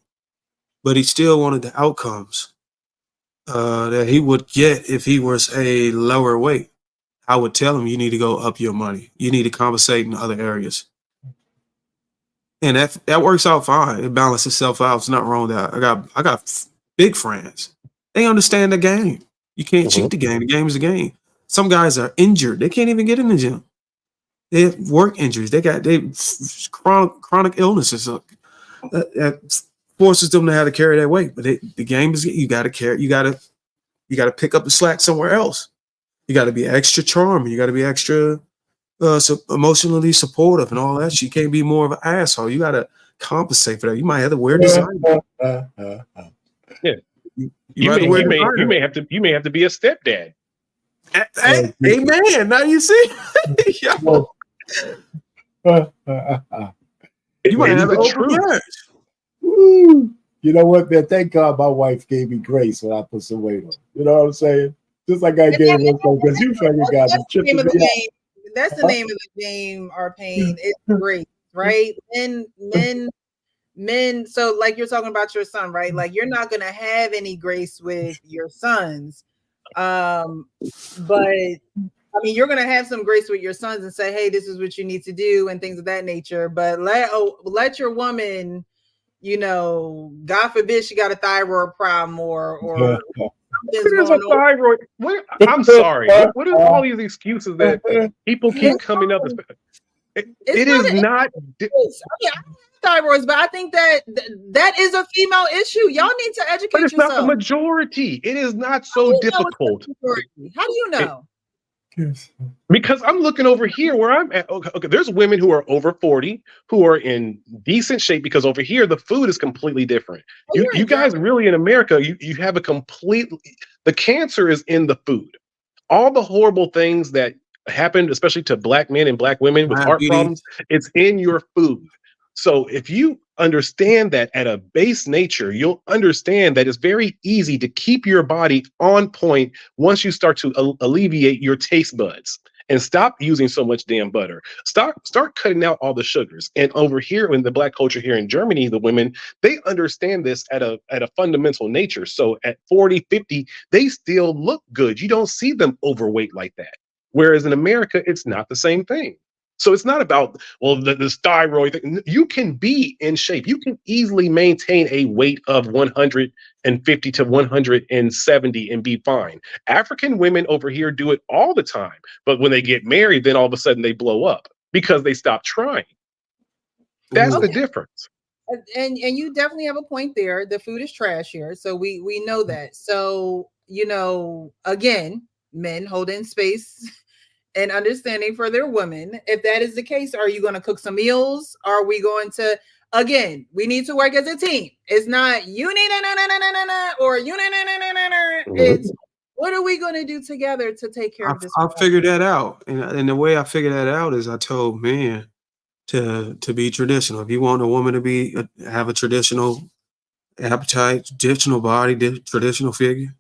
Speaker 15: but he still wanted the outcomes that he would get if he was a lower weight, I would tell them you need to go up your money. You need to compensate in other areas. And that works out fine. It balances itself out. It's not wrong with that. I got big friends. They understand the game. You can't cheat the game. The game is the game. Some guys are injured. They can't even get in the gym. They have work injuries. They chronic illnesses that forces them to have to carry that weight. But the game is you got to carry. You got to pick up the slack somewhere else. You got to be extra charming. You got to be extra emotionally supportive and all that shit. You can't be more of an asshole. You got to compensate for that. You might have to wear designer.
Speaker 14: Yeah.
Speaker 15: You
Speaker 14: may have to be a stepdad.
Speaker 15: Hey, amen. Now you see.
Speaker 5: You might have
Speaker 14: the
Speaker 5: to
Speaker 14: truth.
Speaker 5: Woo. You know what, man? Thank God my wife gave me grace when I put some weight on. You know what I'm saying? Just like I gave her some, because you fucking got me tripping me out.
Speaker 1: That's the name of the game, Arpain. It's great, right? Men. So, like you're talking about your son, right? Like you're not gonna have any grace with your sons, but I mean, you're gonna have some grace with your sons and say, "Hey, this is what you need to do," and things of that nature. But let your woman, you know, God forbid she got a thyroid problem or
Speaker 14: What is a thyroid? I'm sorry. What are all these excuses that people keep coming up with? It is not.
Speaker 1: I have thyroids, but I think that is a female issue. Y'all need to educate
Speaker 14: But it's
Speaker 1: yourself.
Speaker 14: not the majority. It is not so difficult.
Speaker 1: How do you know?
Speaker 14: Because I'm looking over here where I'm at. Okay, there's women who are over 40 who are in decent shape because over here the food is completely different. You guys really in America, you have the cancer is in the food. All the horrible things that happened, especially to black men and black women with heart problems, it's in your food. So if you understand that at a base nature, you'll understand that it's very easy to keep your body on point once you start to alleviate your taste buds and stop using so much damn butter. Start cutting out all the sugars. And over here in the black culture here in Germany, the women, they understand this at a fundamental nature. So at 40, 50, they still look good. You don't see them overweight like that. Whereas in America, it's not the same thing. So it's not about, well, this thyroid thing. You can be in shape. You can easily maintain a weight of 150 to 170 and be fine. African women over here do it all the time. But when they get married, then all of a sudden they blow up because they stop trying. That's the difference.
Speaker 1: And you definitely have a point there. The food is trash here. So we know that. So, you know, again, men holding space and understanding for their women. If that is the case, are you going to cook some meals? Are we going to, again, we need to work as a team. It's not you need or you it's what are we going to do together to take care of this?
Speaker 15: I figured that out. And the way I figured that out is I told men to be traditional. If you want a woman to have a traditional appetite, traditional body, traditional figure,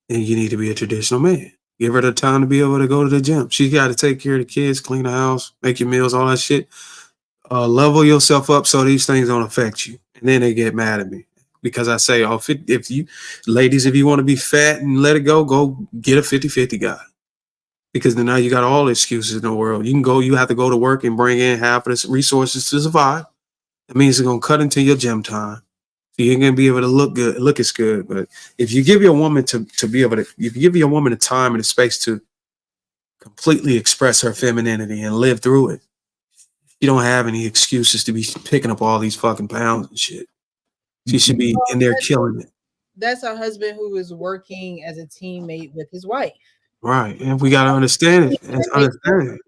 Speaker 15: then you need to be a traditional man. Give her the time to be able to go to the gym. She's got to take care of the kids, clean the house, make your meals, all that shit. Level yourself up so these things don't affect you. And then they get mad at me because I say, oh, if you ladies, if you want to be fat and let it go get a 50-50 guy. Because then now you got all the excuses in the world. You have to go to work and bring in half of the resources to survive. That means it's going to cut into your gym time. So you ain't gonna be able to look as good. But if you give your woman if you give your woman the time and the space to completely express her femininity and live through it, you don't have any excuses to be picking up all these fucking pounds and shit. She should be in there killing it.
Speaker 1: That's a husband who is working as a teammate with his wife.
Speaker 15: Right. And we gotta understand it.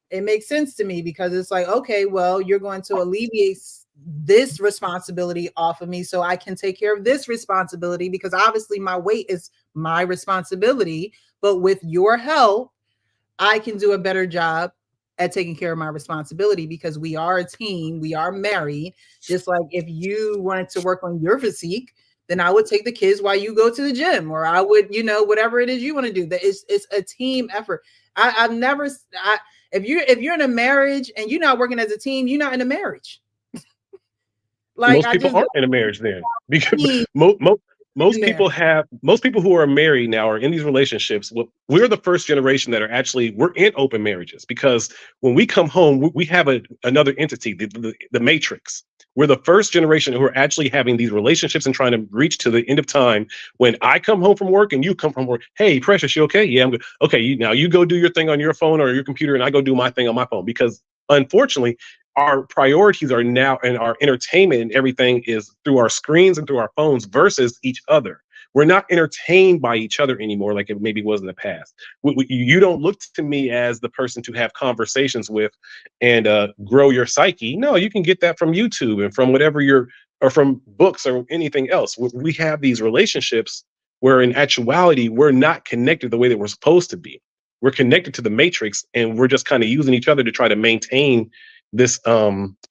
Speaker 1: It makes sense to me because it's like, okay, well, you're going to alleviate this responsibility off of me so I can take care of this responsibility, because obviously my weight is my responsibility, but with your help, I can do a better job at taking care of my responsibility because we are a team, we are married. Just like if you wanted to work on your physique, then I would take the kids while you go to the gym, or I would, whatever it is you want to do. That it's a team effort. If you're in a marriage and you're not working as a team, you're not in a marriage.
Speaker 14: Most people aren't in a marriage then because most people who are married now are in these relationships. We're the first generation that we're in open marriages, because when we come home, we have another entity, the matrix. We're the first generation who are actually having these relationships and trying to reach to the end of time. When I come home from work and you come from work, hey, Precious, you okay? Yeah, I'm good. Okay, now you go do your thing on your phone or your computer, and I go do my thing on my phone. Because unfortunately, our priorities are now, and our entertainment and everything is through our screens and through our phones versus each other. We're not entertained by each other anymore like it maybe was in the past. You don't look to me as the person to have conversations with and grow your psyche. No, you can get that from YouTube and from or from books or anything else. We have these relationships where in actuality, we're not connected the way that we're supposed to be. We're connected to the matrix, and we're just kind of using each other to try to maintain this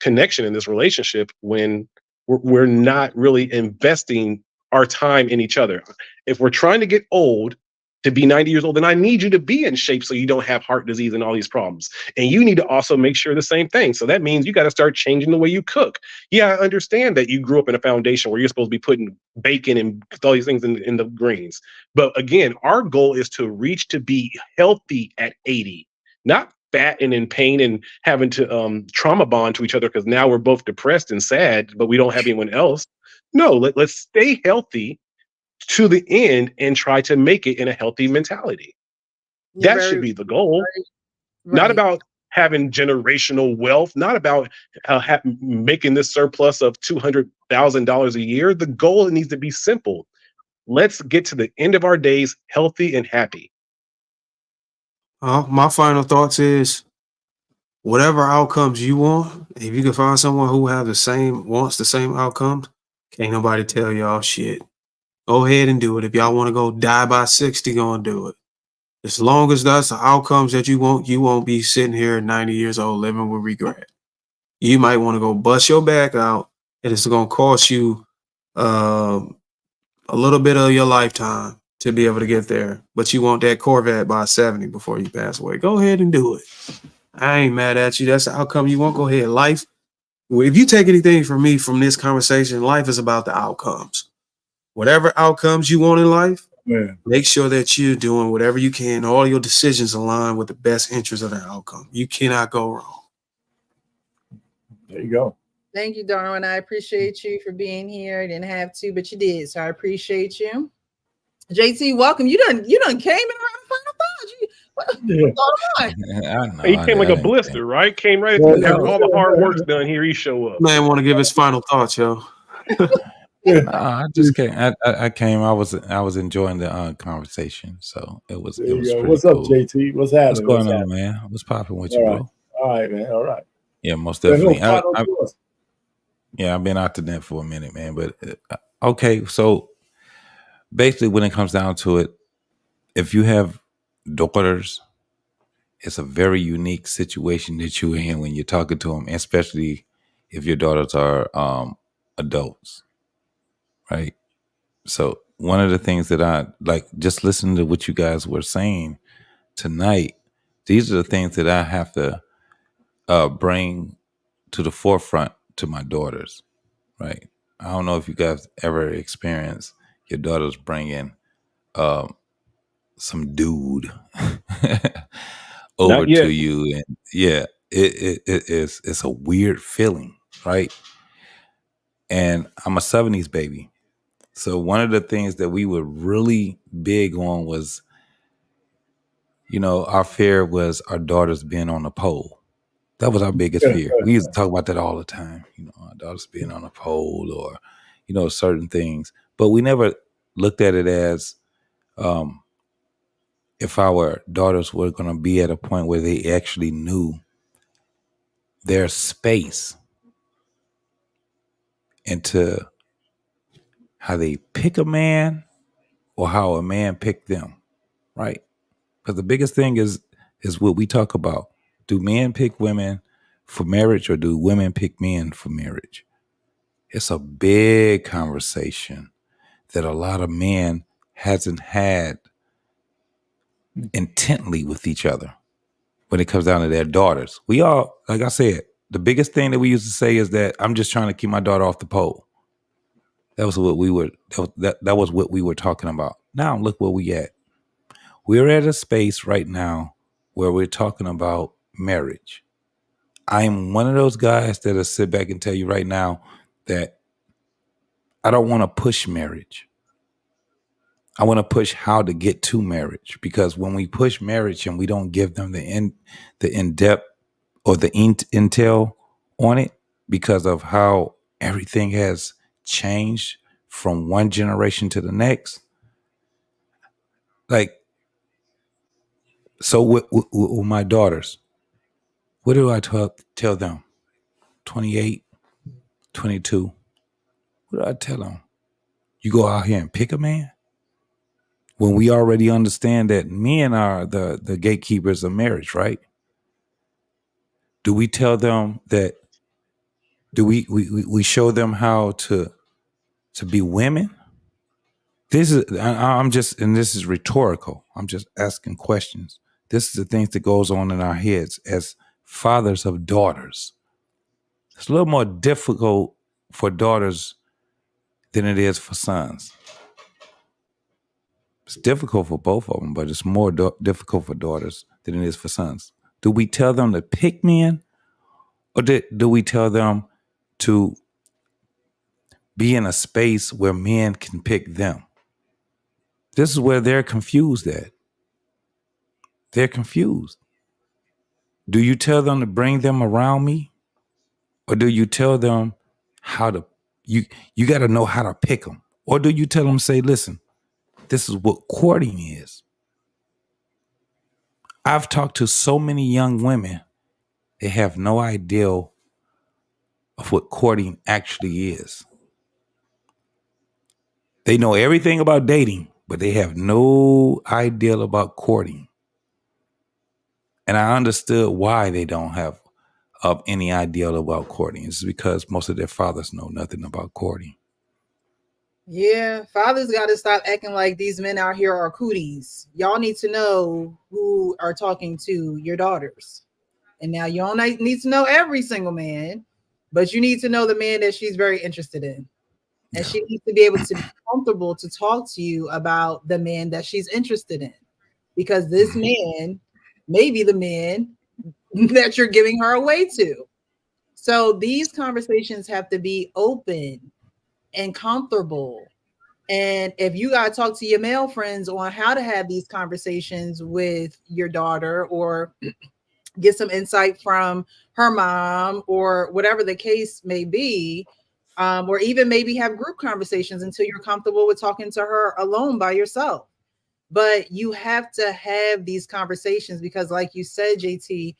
Speaker 14: connection in this relationship, when we're not really investing our time in each other. If we're trying to get old, to be 90 years old, then I need you to be in shape so you don't have heart disease and all these problems. And you need to also make sure the same thing. So that means you got to start changing the way you cook. Yeah, I understand that you grew up in a foundation where you're supposed to be putting bacon and all these things in the greens. But again, our goal is to reach to be healthy at 80, not fat and in pain and having to trauma bond to each other because now we're both depressed and sad, but we don't have anyone else. No, let's stay healthy to the end and try to make it in a healthy mentality. That should be the goal. Not about having generational wealth, not about making this surplus of $200,000 a year. The goal needs to be simple. Let's get to the end of our days healthy and happy.
Speaker 15: My final thoughts is, whatever outcomes you want, if you can find someone who wants the same outcomes, can't nobody tell y'all shit. Go ahead and do it. If y'all want to go die by 60, go and do it. As long as that's the outcomes that you won't be sitting here at 90 years old living with regret. You might want to go bust your back out, and it's going to cost you a little bit of your lifetime to be able to get there. But you want that Corvette by 70 before you pass away. Go ahead and do it. I ain't mad at you. That's the outcome you want. Go ahead. Life, if you take anything from me from this conversation, life is about the outcomes. Whatever outcomes you want in life, make sure that you're doing whatever you can. All your decisions align with the best interest of the outcome. You cannot go wrong.
Speaker 5: There you go.
Speaker 1: Thank you, Darwin. I appreciate you for being here. I didn't have to, but you did. So I appreciate you. JT, welcome. You done came in around final thoughts. What's going on?
Speaker 14: He came like a blister, right? Came right after all the hard work's done. Here he show up.
Speaker 15: Man, want to give his final thoughts, yo.
Speaker 20: I just came. I came. I was enjoying the conversation, so it was. It was.
Speaker 5: What's up,
Speaker 20: cool.
Speaker 5: JT? What's happening?
Speaker 20: What's going on, man? What's popping with you, bro?
Speaker 5: All right, man. All right.
Speaker 20: Yeah, most definitely. Yeah, I've been out the net for a minute, man. But okay, so basically, when it comes down to it, if you have daughters, it's a very unique situation that you're in when you're talking to them, especially if your daughters are adults, right? So one of the things that I like, just listening to what you guys were saying tonight, these are the things that I have to bring to the forefront to my daughters, right? I don't know if you guys ever experienced your daughters bringing some dude over to you, and yeah, it's a weird feeling, right? And I'm a 70s baby. So one of the things that we were really big on was, our fear was our daughters being on a pole. That was our biggest fear. We used to talk about that all the time, our daughters being on a pole or, certain things. But we never looked at it as if our daughters were going to be at a point where they actually knew their space into how they pick a man or how a man picked them, right? Because the biggest thing is what we talk about. Do men pick women for marriage or do women pick men for marriage? It's a big conversation that a lot of men hasn't had intently with each other when it comes down to their daughters. We all, like I said, the biggest thing that we used to say is that I'm just trying to keep my daughter off the pole. That was what we were. That was what we were talking about. Now look where we at. We're at a space right now where we're talking about marriage. I'm one of those guys that'll sit back and tell you right now that I don't want to push marriage. I want to push how to get to marriage, because when we push marriage and we don't give them the in depth or the intel on it, because of how everything has changed from one generation to the next. Like, so with my daughters, what do I tell them? 28, 22. What do I tell them? You go out here and pick a man? When we already understand that men are the gatekeepers of marriage, right? Do we tell them that? Do we show them how to be women? This is I'm just, and this is rhetorical. I'm just asking questions. This is the things that goes on in our heads as fathers of daughters. It's a little more difficult for daughters than it is for sons. It's difficult for both of them, but it's more difficult for daughters than it is for sons. Do we tell them to pick men, or do we tell them to be in a space where men can pick them? This is where they're confused at. They're confused. Do you tell them to bring them around me, or do you tell them how to, you got to know how to pick them? Or do you tell them, say, listen, this is what courting is. I've talked to so many young women, they have no idea of what courting actually is. They know everything about dating, but they have no idea about courting. And I understood why they don't have any idea about courting. It's because most of their fathers know nothing about courting.
Speaker 1: Yeah, fathers got to stop acting like these men out here are cooties. Y'all need to know who are talking to your daughters. And now you don't need to know every single man, but you need to know the man that she's very interested in. And she needs to be able to be comfortable to talk to you about the man that she's interested in. Because this man may be the man that you're giving her away to. So these conversations have to be open and comfortable. And if you got to talk to your male friends on how to have these conversations with your daughter, or get some insight from her mom, or whatever the case may be, or even maybe have group conversations until you're comfortable with talking to her alone by yourself. But you have to have these conversations, because like you said, JT,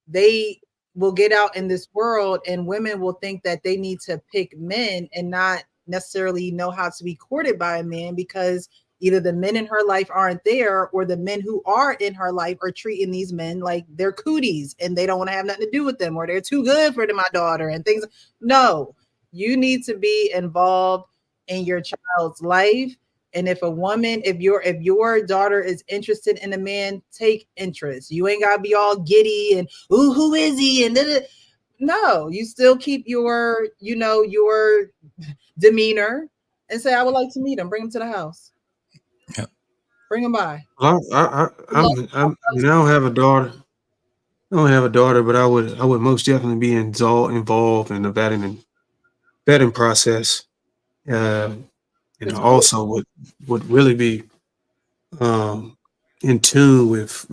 Speaker 1: they will get out in this world and women will think that they need to pick men and not necessarily know how to be courted by a man, because either the men in her life aren't there, or the men who are in her life are treating these men like they're cooties and they don't want to have nothing to do with them, or they're too good for my daughter and things. No, you need to be involved in your child's life. And if your daughter is interested in a man, take interest. You ain't gotta be all giddy and, ooh, who is he? And no, you still keep your demeanor and say, I would like to meet him. Bring him to the house.
Speaker 20: Yep.
Speaker 1: Bring him by.
Speaker 15: I don't have a daughter. I don't have a daughter, but I would most definitely be involved in the vetting process. And I also would really be in tune with,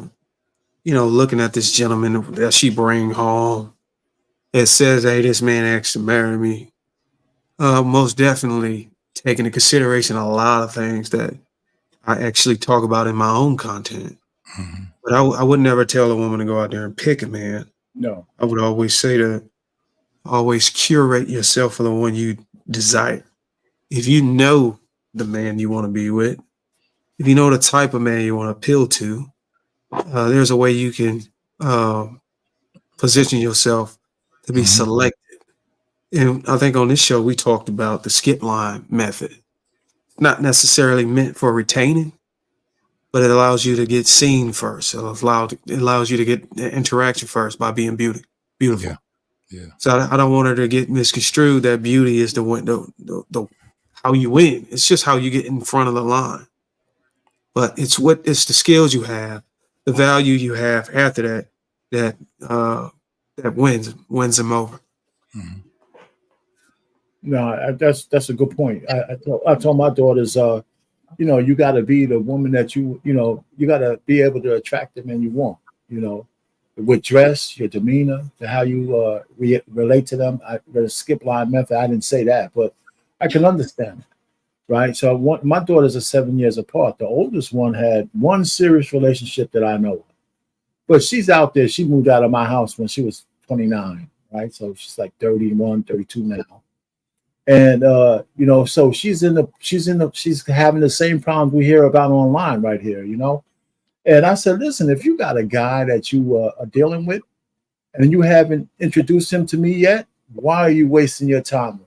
Speaker 15: looking at this gentleman that she bring home. It says, hey, this man asked to marry me. Most definitely take into consideration a lot of things that I actually talk about in my own content.
Speaker 20: Mm-hmm.
Speaker 15: But I would never tell a woman to go out there and pick a man.
Speaker 5: No.
Speaker 15: I would always say to always curate yourself for the one you desire. If you know the man you want to be with, if you know the type of man you want to appeal to, there's a way you can position yourself to be selected. And I think on this show, we talked about the skip line method. Not necessarily meant for retaining, but it allows you to get seen first. It allows you to get the interaction first by being beautiful.
Speaker 20: Yeah.
Speaker 15: So I don't want her to get misconstrued that beauty is the how you win. It's just how you get in front of the line. But it's the skills you have, the value you have after that that wins them over.
Speaker 5: No, that's a good point. I told my daughters, you got to be the woman that you got to be able to attract the men you want. You know, with dress, your demeanor, to how you relate to them. The skip line method. I didn't say that, but I can understand it, right? So my daughters are 7 years apart. The oldest one had one serious relationship that I know of, but she's out there. She moved out of my house when she was 29, right? So she's like 31, 32 now. And so she's having the same problems we hear about online right here. And I said, listen, if you got a guy that you are dealing with and you haven't introduced him to me yet, why are you wasting your time?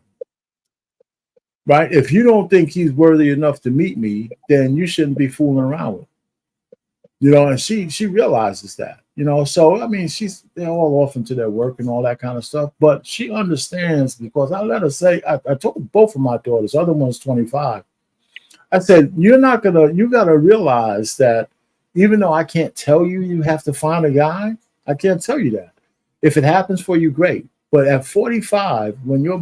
Speaker 5: Right? If you don't think he's worthy enough to meet me, then you shouldn't be fooling around with him. And she realizes that. So I mean, they're all off into their work and all that kind of stuff, but she understands because I let her say, I told both of my daughters, the other one's 25. I said, you got to realize that even though I can't tell you you have to find a guy, I can't tell you that. If it happens for you, great. But at 45, when your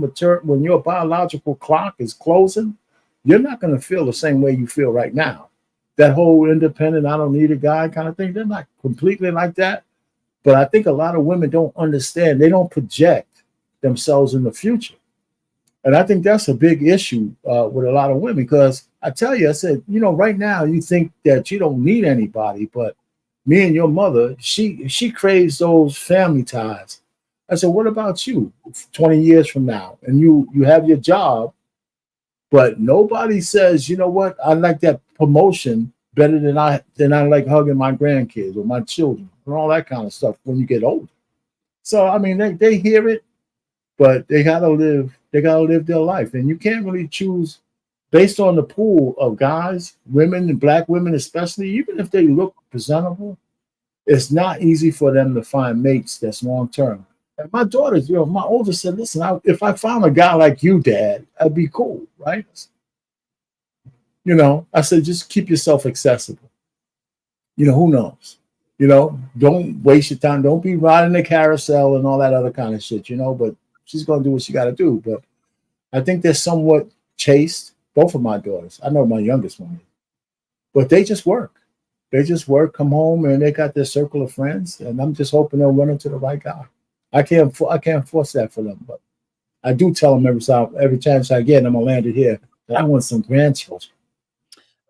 Speaker 5: biological clock is closing, you're not going to feel the same way you feel right now. That whole independent, I don't need a guy kind of thing, they're not completely like that. But I think a lot of women don't understand. They don't project themselves in the future. And I think that's a big issue with a lot of women because I tell you, I said, right now you think that you don't need anybody, but me and your mother, she craves those family ties. I said, what about you 20 years from now? And you have your job, but nobody says, you know what, I like that promotion better than I like hugging my grandkids or my children and all that kind of stuff when you get older. So I mean, they hear it, but they gotta live their life. And you can't really choose based on the pool of guys, women, and black women especially, even if they look presentable, it's not easy for them to find mates that's long term. And my daughters, my oldest said, listen, if I found a guy like you, Dad, I'd be cool, right? I said, just keep yourself accessible. Who knows? Don't waste your time. Don't be riding the carousel and all that other kind of shit, but she's going to do what she got to do. But I think they're somewhat chaste, both of my daughters. I know my youngest one, but they just work. They just work, come home, and they got their circle of friends. And I'm just hoping they'll run into the right guy. I can't force that for them, but I do tell them every chance I get, I'm gonna land it here, that I want some grandchildren.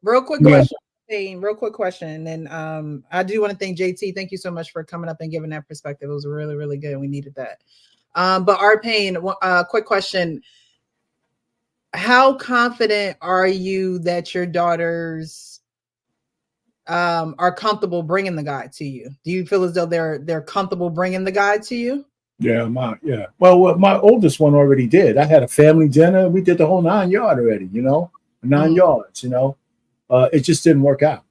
Speaker 1: Real quick question. Real quick question. And I do want to thank JT. Thank you so much for coming up and giving that perspective. It was really, really good. We needed that. But Art Payne, quick question. How confident are you that your daughters are comfortable bringing the guy to you? Do you feel as though they're comfortable bringing the guy to you?
Speaker 5: Yeah. Well, my oldest one already did. I had a family dinner. We did the whole 9 yard already, 9 yards, it just didn't work out.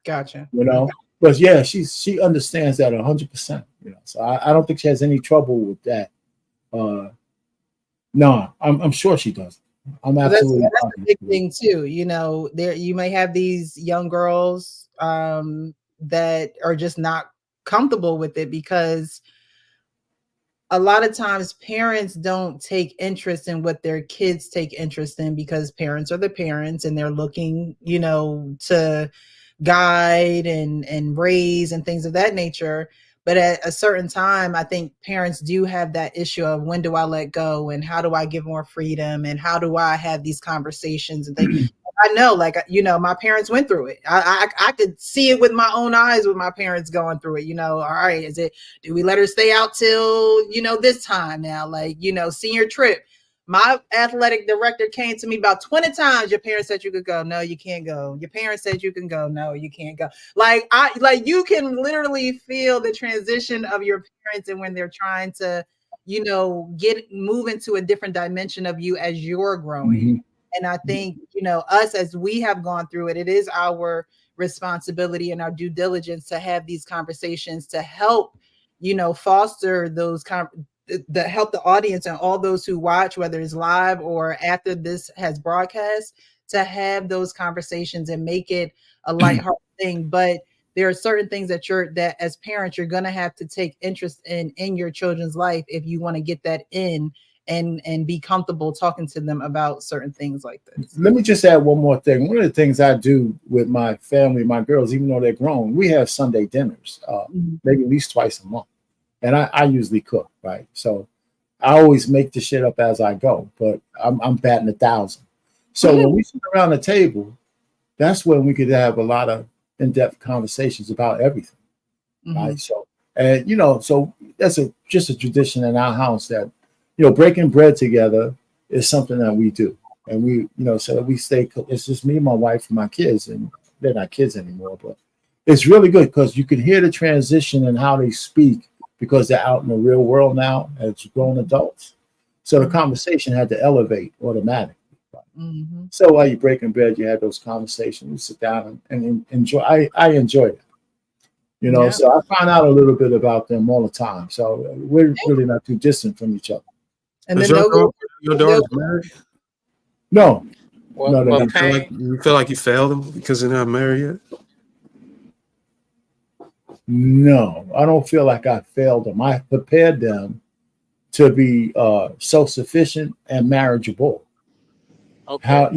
Speaker 1: Gotcha.
Speaker 5: But yeah, she understands that 100%. So I don't think she has any trouble with that. No, I'm sure she does. I'm absolutely.
Speaker 1: That's a big thing too. There you may have these young girls that are just not comfortable with it because a lot of times parents don't take interest in what their kids take interest in because parents are the parents and they're looking, to guide and raise and things of that nature. But at a certain time, I think parents do have that issue of when do I let go and how do I give more freedom and how do I have these conversations and things. I know, my parents went through it. I could see it with my own eyes with my parents going through it. All right, do we let her stay out till, this time now? Senior trip. My athletic director came to me about 20 times. Your parents said you could go. No, you can't go. Your parents said you can go. No, you can't go. You can literally feel the transition of your parents and when they're trying to, move into a different dimension of you as you're growing. Mm-hmm. And I think, us as we have gone through it, it is our responsibility and our due diligence to have these conversations to help, foster those the help the audience and all those who watch, whether it's live or after this has broadcast, to have those conversations and make it a lighthearted thing. But there are certain things that as parents you're going to have to take interest in your children's life if you want to get that in and be comfortable talking to them about certain things like this.
Speaker 5: Let me just add one more thing. One of the things I do with my family, my girls, even though they're grown, we have Sunday dinners, maybe at least twice a month. And I usually cook, right? So I always make the shit up as I go, but I'm batting 1,000. So when we sit around the table, that's when we could have a lot of in-depth conversations about everything, right? So, and so that's just a tradition in our house that, breaking bread together is something that we do. And we, so we stay, it's just me, my wife, and my kids, and they're not kids anymore, but it's really good because you can hear the transition and how they speak because they're out in the real world now as grown adults. So the conversation had to elevate automatically. So while you're breaking bread, you have those conversations, you sit down and enjoy. I enjoy it. So I find out a little bit about them all the time. So we're really not too distant from each other.
Speaker 1: And then
Speaker 15: your daughter's married?
Speaker 5: No.
Speaker 15: Well,
Speaker 5: No.
Speaker 15: You feel like you failed them because they're not married yet?
Speaker 5: No, I don't feel like I failed them. I prepared them to be self-sufficient and marriageable.
Speaker 21: Okay.
Speaker 5: How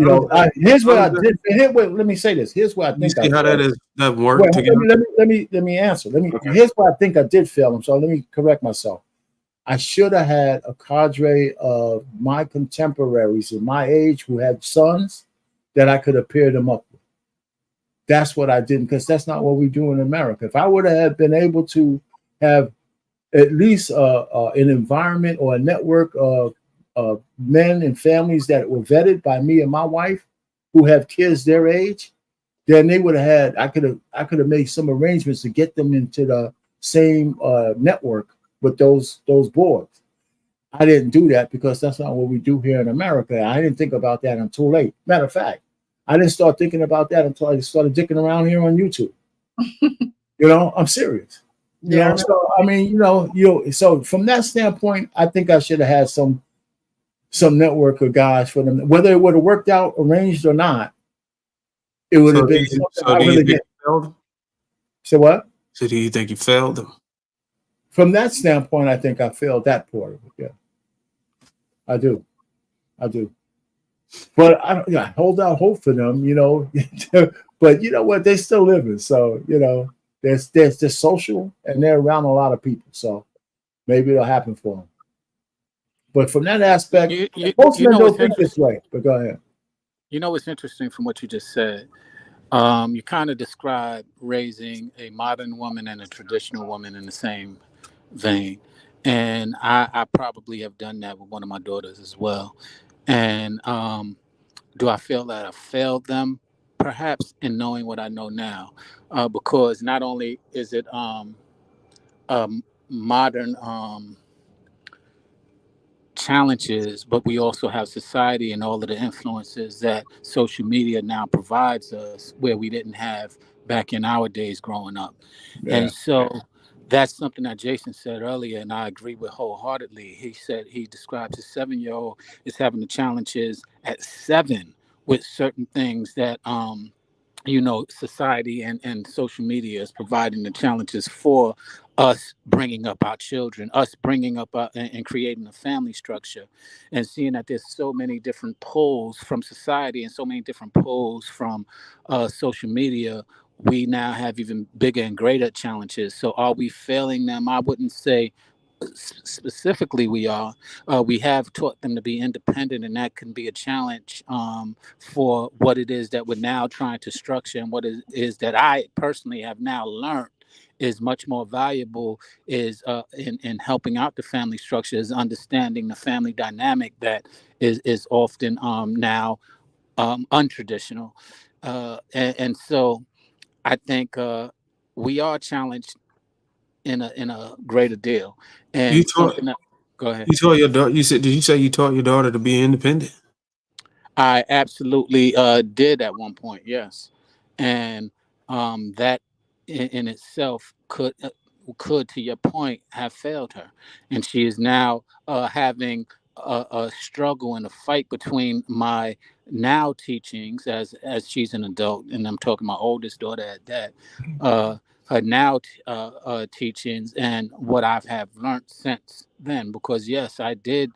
Speaker 5: here's what I did. Let me say this. Here's what I think I
Speaker 15: how
Speaker 5: failed.
Speaker 15: that worked together.
Speaker 5: Let me answer. Here's what I think I did fail them. So let me correct myself. I should have had a cadre of my contemporaries in my age who had sons that I could have paired them up with. That's what I didn't, because that's not what we do in America. If I would have been able to have at least an environment or a network of men and families that were vetted by me and my wife who have kids their age, then they would have had, I could have made some arrangements to get them into the same network with those boards. I didn't do that because that's not what we do here in America. I didn't think about that until late. Matter of fact, I didn't start thinking about that until I started dicking around here on YouTube. I'm serious. So I mean, so from that standpoint, I think I should have had some network of guys for them. Whether it would have worked out arranged or not, it would have been something I really did. So what?
Speaker 15: So do you think you failed them?
Speaker 5: From that standpoint, I think I failed that part of it. Yeah, I do. But I hold out hope for them, but you know what? They're still living. So, they're social and they're around a lot of people. So maybe it'll happen for them. But from that aspect, most men don't think this way. But go ahead.
Speaker 21: You know what's interesting from what you just said? You kind of describe raising a modern woman and a traditional woman in the same vein. And I probably have done that with one of my daughters as well. And do I feel that I failed them? Perhaps, in knowing what I know now, because not only is it modern challenges, but we also have society and all of the influences that social media now provides us, where we didn't have back in our days growing up. And so that's something that Jason said earlier, and I agree with wholeheartedly. He said he describes his 7-year-old as having the challenges at 7 with certain things that society and social media is providing the challenges for us bringing up our children, us bringing up and creating a family structure, and seeing that there's so many different pulls from society and so many different pulls from social media. We now have even bigger and greater challenges. So are we failing them? I wouldn't say specifically we are. We have taught them to be independent, and that can be a challenge for what it is that we're now trying to structure, and what it is that I personally have now learned is much more valuable is in helping out the family structure, is understanding the family dynamic that is often now untraditional, and so I think we are challenged in a greater deal,
Speaker 15: You
Speaker 21: and
Speaker 15: taught.
Speaker 21: something that. Go ahead.
Speaker 15: You taught your daughter. Did you say you taught your daughter to be independent?
Speaker 21: I absolutely did at one point, yes, and that in itself could, to your point, have failed her, and she is now having a struggle and a fight between my now teachings as she's an adult, and I'm talking my oldest daughter at that. Her now teachings and what I've have learned since then, because yes, I did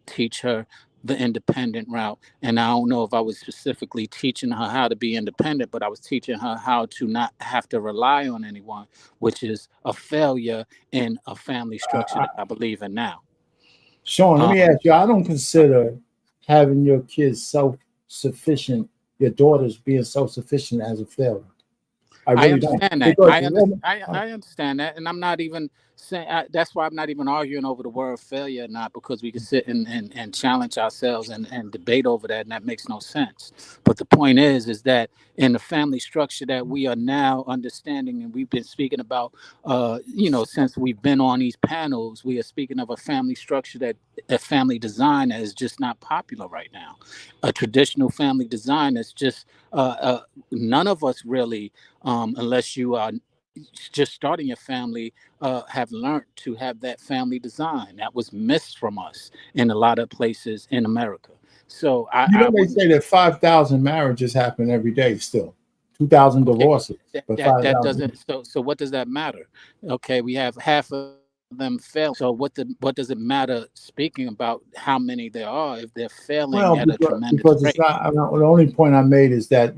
Speaker 21: teach her the independent route, and I don't know if I was specifically teaching her how to be independent, but I was teaching her how to not have to rely on anyone, which is a failure in a family structure that I believe in now.
Speaker 5: Sean, let me ask you, I don't consider having your kids self-sufficient, your daughters being self-sufficient as a failure. I
Speaker 21: I
Speaker 5: really don't.
Speaker 21: understand that.
Speaker 5: Because
Speaker 21: I understand that, and I'm not even saying that's why I'm not even arguing over the word failure or not, because we can sit and challenge ourselves and debate over that, and that makes no sense. But the point is that in the family structure that we are now understanding, and we've been speaking about, since we've been on these panels, we are speaking of a family structure that a family design that is just not popular right now. A traditional family design is just none of us really, unless you are just starting your family, have learned to have that family design that was missed from us in a lot of places in America. So I
Speaker 5: they
Speaker 21: wouldn't.
Speaker 5: say that 5,000 marriages happen every day still, 2,000
Speaker 21: Okay,
Speaker 5: divorces, but
Speaker 21: that
Speaker 5: 5,000.
Speaker 21: doesn't. So what does that matter? Okay, we have half of them failing. So what does it matter? Speaking about how many there are, if they're failing
Speaker 5: Well,
Speaker 21: at a tremendous
Speaker 5: because it's
Speaker 21: rate.
Speaker 5: not, the only point I made is that,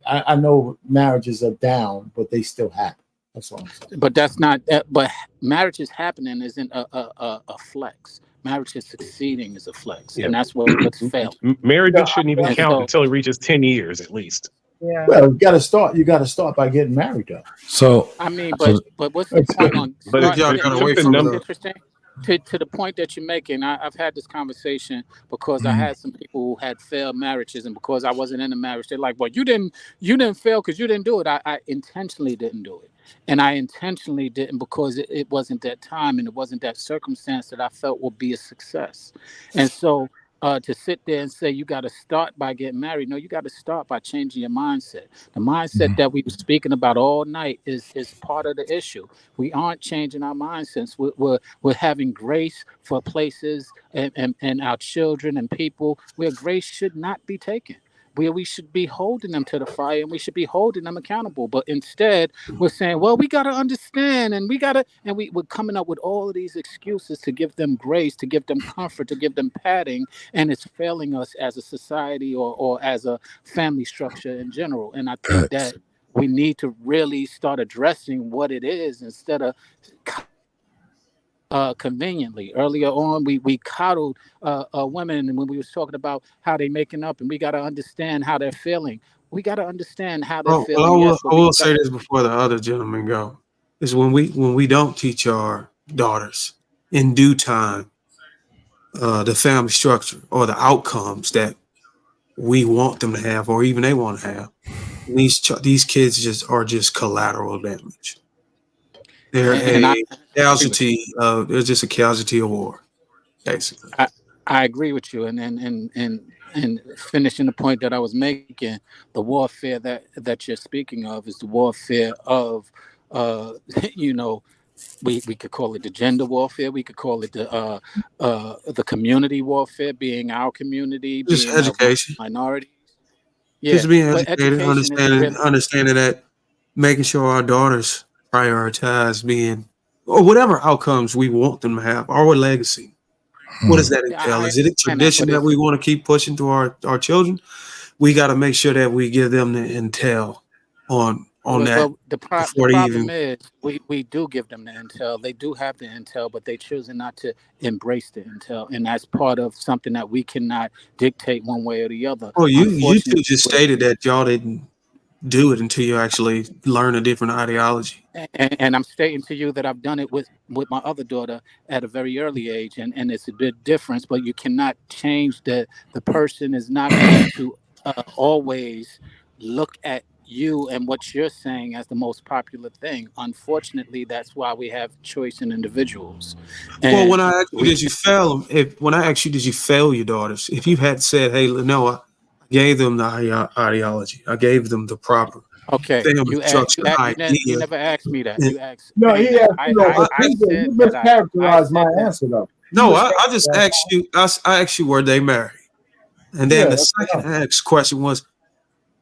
Speaker 5: I know marriages are down, but they still happen. That's all I'm saying.
Speaker 21: But that's not. But marriage is happening isn't a flex. Marriage is succeeding is a flex,
Speaker 14: Yeah.
Speaker 21: and that's what's failing.
Speaker 14: Marriages shouldn't even
Speaker 21: And
Speaker 14: count
Speaker 21: so,
Speaker 14: until it reaches 10 years at least.
Speaker 1: Yeah.
Speaker 5: Well, you got to start by getting married, though.
Speaker 20: So,
Speaker 21: I mean,
Speaker 20: so
Speaker 21: but what's the point on
Speaker 14: But
Speaker 21: starting
Speaker 15: y'all
Speaker 21: and
Speaker 15: gotta
Speaker 21: getting
Speaker 15: wait
Speaker 21: married?
Speaker 15: for
Speaker 21: What's
Speaker 15: the
Speaker 21: interesting to the point that you're making? I've had this conversation because I had some people who had failed marriages, and because I wasn't in a marriage, they're like, "Well, you didn't fail because you didn't do it." I intentionally didn't do it, and I intentionally didn't because it wasn't that time and it wasn't that circumstance that I felt would be a success, and so. To sit there and say you got to start by getting married. No, you got to start by changing your mindset. The mindset that we were speaking about all night is part of the issue. We aren't changing our mindsets. We're having grace for places and our children and people where grace should not be taken. Where we should be holding them to the fire and we should be holding them accountable. But instead, we're saying, well, we got to understand and we're coming up with all of these excuses to give them grace, to give them comfort, to give them padding, and it's failing us as a society or as a family structure in general. And I think that we need to really start addressing what it is instead of conveniently. Earlier on, we coddled women, and when we was talking about how they making up, and we got to understand how they're feeling. We got to understand how they're
Speaker 15: Well,
Speaker 21: feeling. Yes, but
Speaker 15: I
Speaker 21: we
Speaker 15: will
Speaker 21: got
Speaker 15: say this before the other gentlemen go: is when we don't teach our daughters in due time the family structure or the outcomes that we want them to have, or even they want to have, these kids are just collateral damage. They're
Speaker 21: and I
Speaker 15: a
Speaker 21: agree with you.
Speaker 15: casualty. They're just a casualty of war, basically.
Speaker 21: I agree with you, and finishing the point that I was making, the warfare that you're speaking of is the warfare of, uh, you know, we could call it the gender warfare. We could call it the community warfare, being our community,
Speaker 15: Just
Speaker 21: being of
Speaker 15: education.
Speaker 21: minorities. Yeah,
Speaker 15: Just being
Speaker 21: but
Speaker 15: educated,
Speaker 21: education isn't really.
Speaker 15: understanding that, making sure our daughters prioritize being or whatever outcomes we want them to have, our legacy. What does that
Speaker 21: Yeah,
Speaker 15: entail?
Speaker 21: I
Speaker 15: Is it a
Speaker 21: understand that,
Speaker 15: tradition
Speaker 21: but
Speaker 15: that
Speaker 21: it's
Speaker 15: we want to keep pushing to our children? We got to make sure that we give them the intel on that
Speaker 21: Well, the
Speaker 15: before they
Speaker 21: problem
Speaker 15: even.
Speaker 21: is we do give them the intel. They do have the intel, but they choosing not to embrace the intel, and that's part of something that we cannot dictate one way or the other.
Speaker 15: Oh, you
Speaker 21: Unfortunately,
Speaker 15: two just stated that y'all didn't do it until you actually learn a different ideology.
Speaker 21: and I'm stating to you that I've done it with my other daughter at a very early age, and it's a big difference. But you cannot change the person is not going to always look at you and what you're saying as the most popular thing. Unfortunately, that's why we have choice in individuals,
Speaker 15: Well, when
Speaker 21: and
Speaker 15: I asked you,
Speaker 21: we
Speaker 15: did you fail? If when I asked you, did you fail your daughters? If you had said, "Hey, no, I gave them the ideology. I gave them the proper
Speaker 21: Okay,
Speaker 15: family
Speaker 21: you
Speaker 15: structure
Speaker 21: you
Speaker 15: idea.
Speaker 21: never asked me that.
Speaker 15: And
Speaker 21: You asked
Speaker 5: No,
Speaker 21: me
Speaker 5: he
Speaker 21: that.
Speaker 5: asked, you know, but
Speaker 21: I
Speaker 5: you
Speaker 21: said that I
Speaker 5: mischaracterized my
Speaker 21: said that.
Speaker 5: answer though.
Speaker 15: no, I just asked you. I asked you, were they married? And then
Speaker 5: Yeah,
Speaker 15: the
Speaker 5: that's
Speaker 15: second
Speaker 5: enough.
Speaker 15: question was,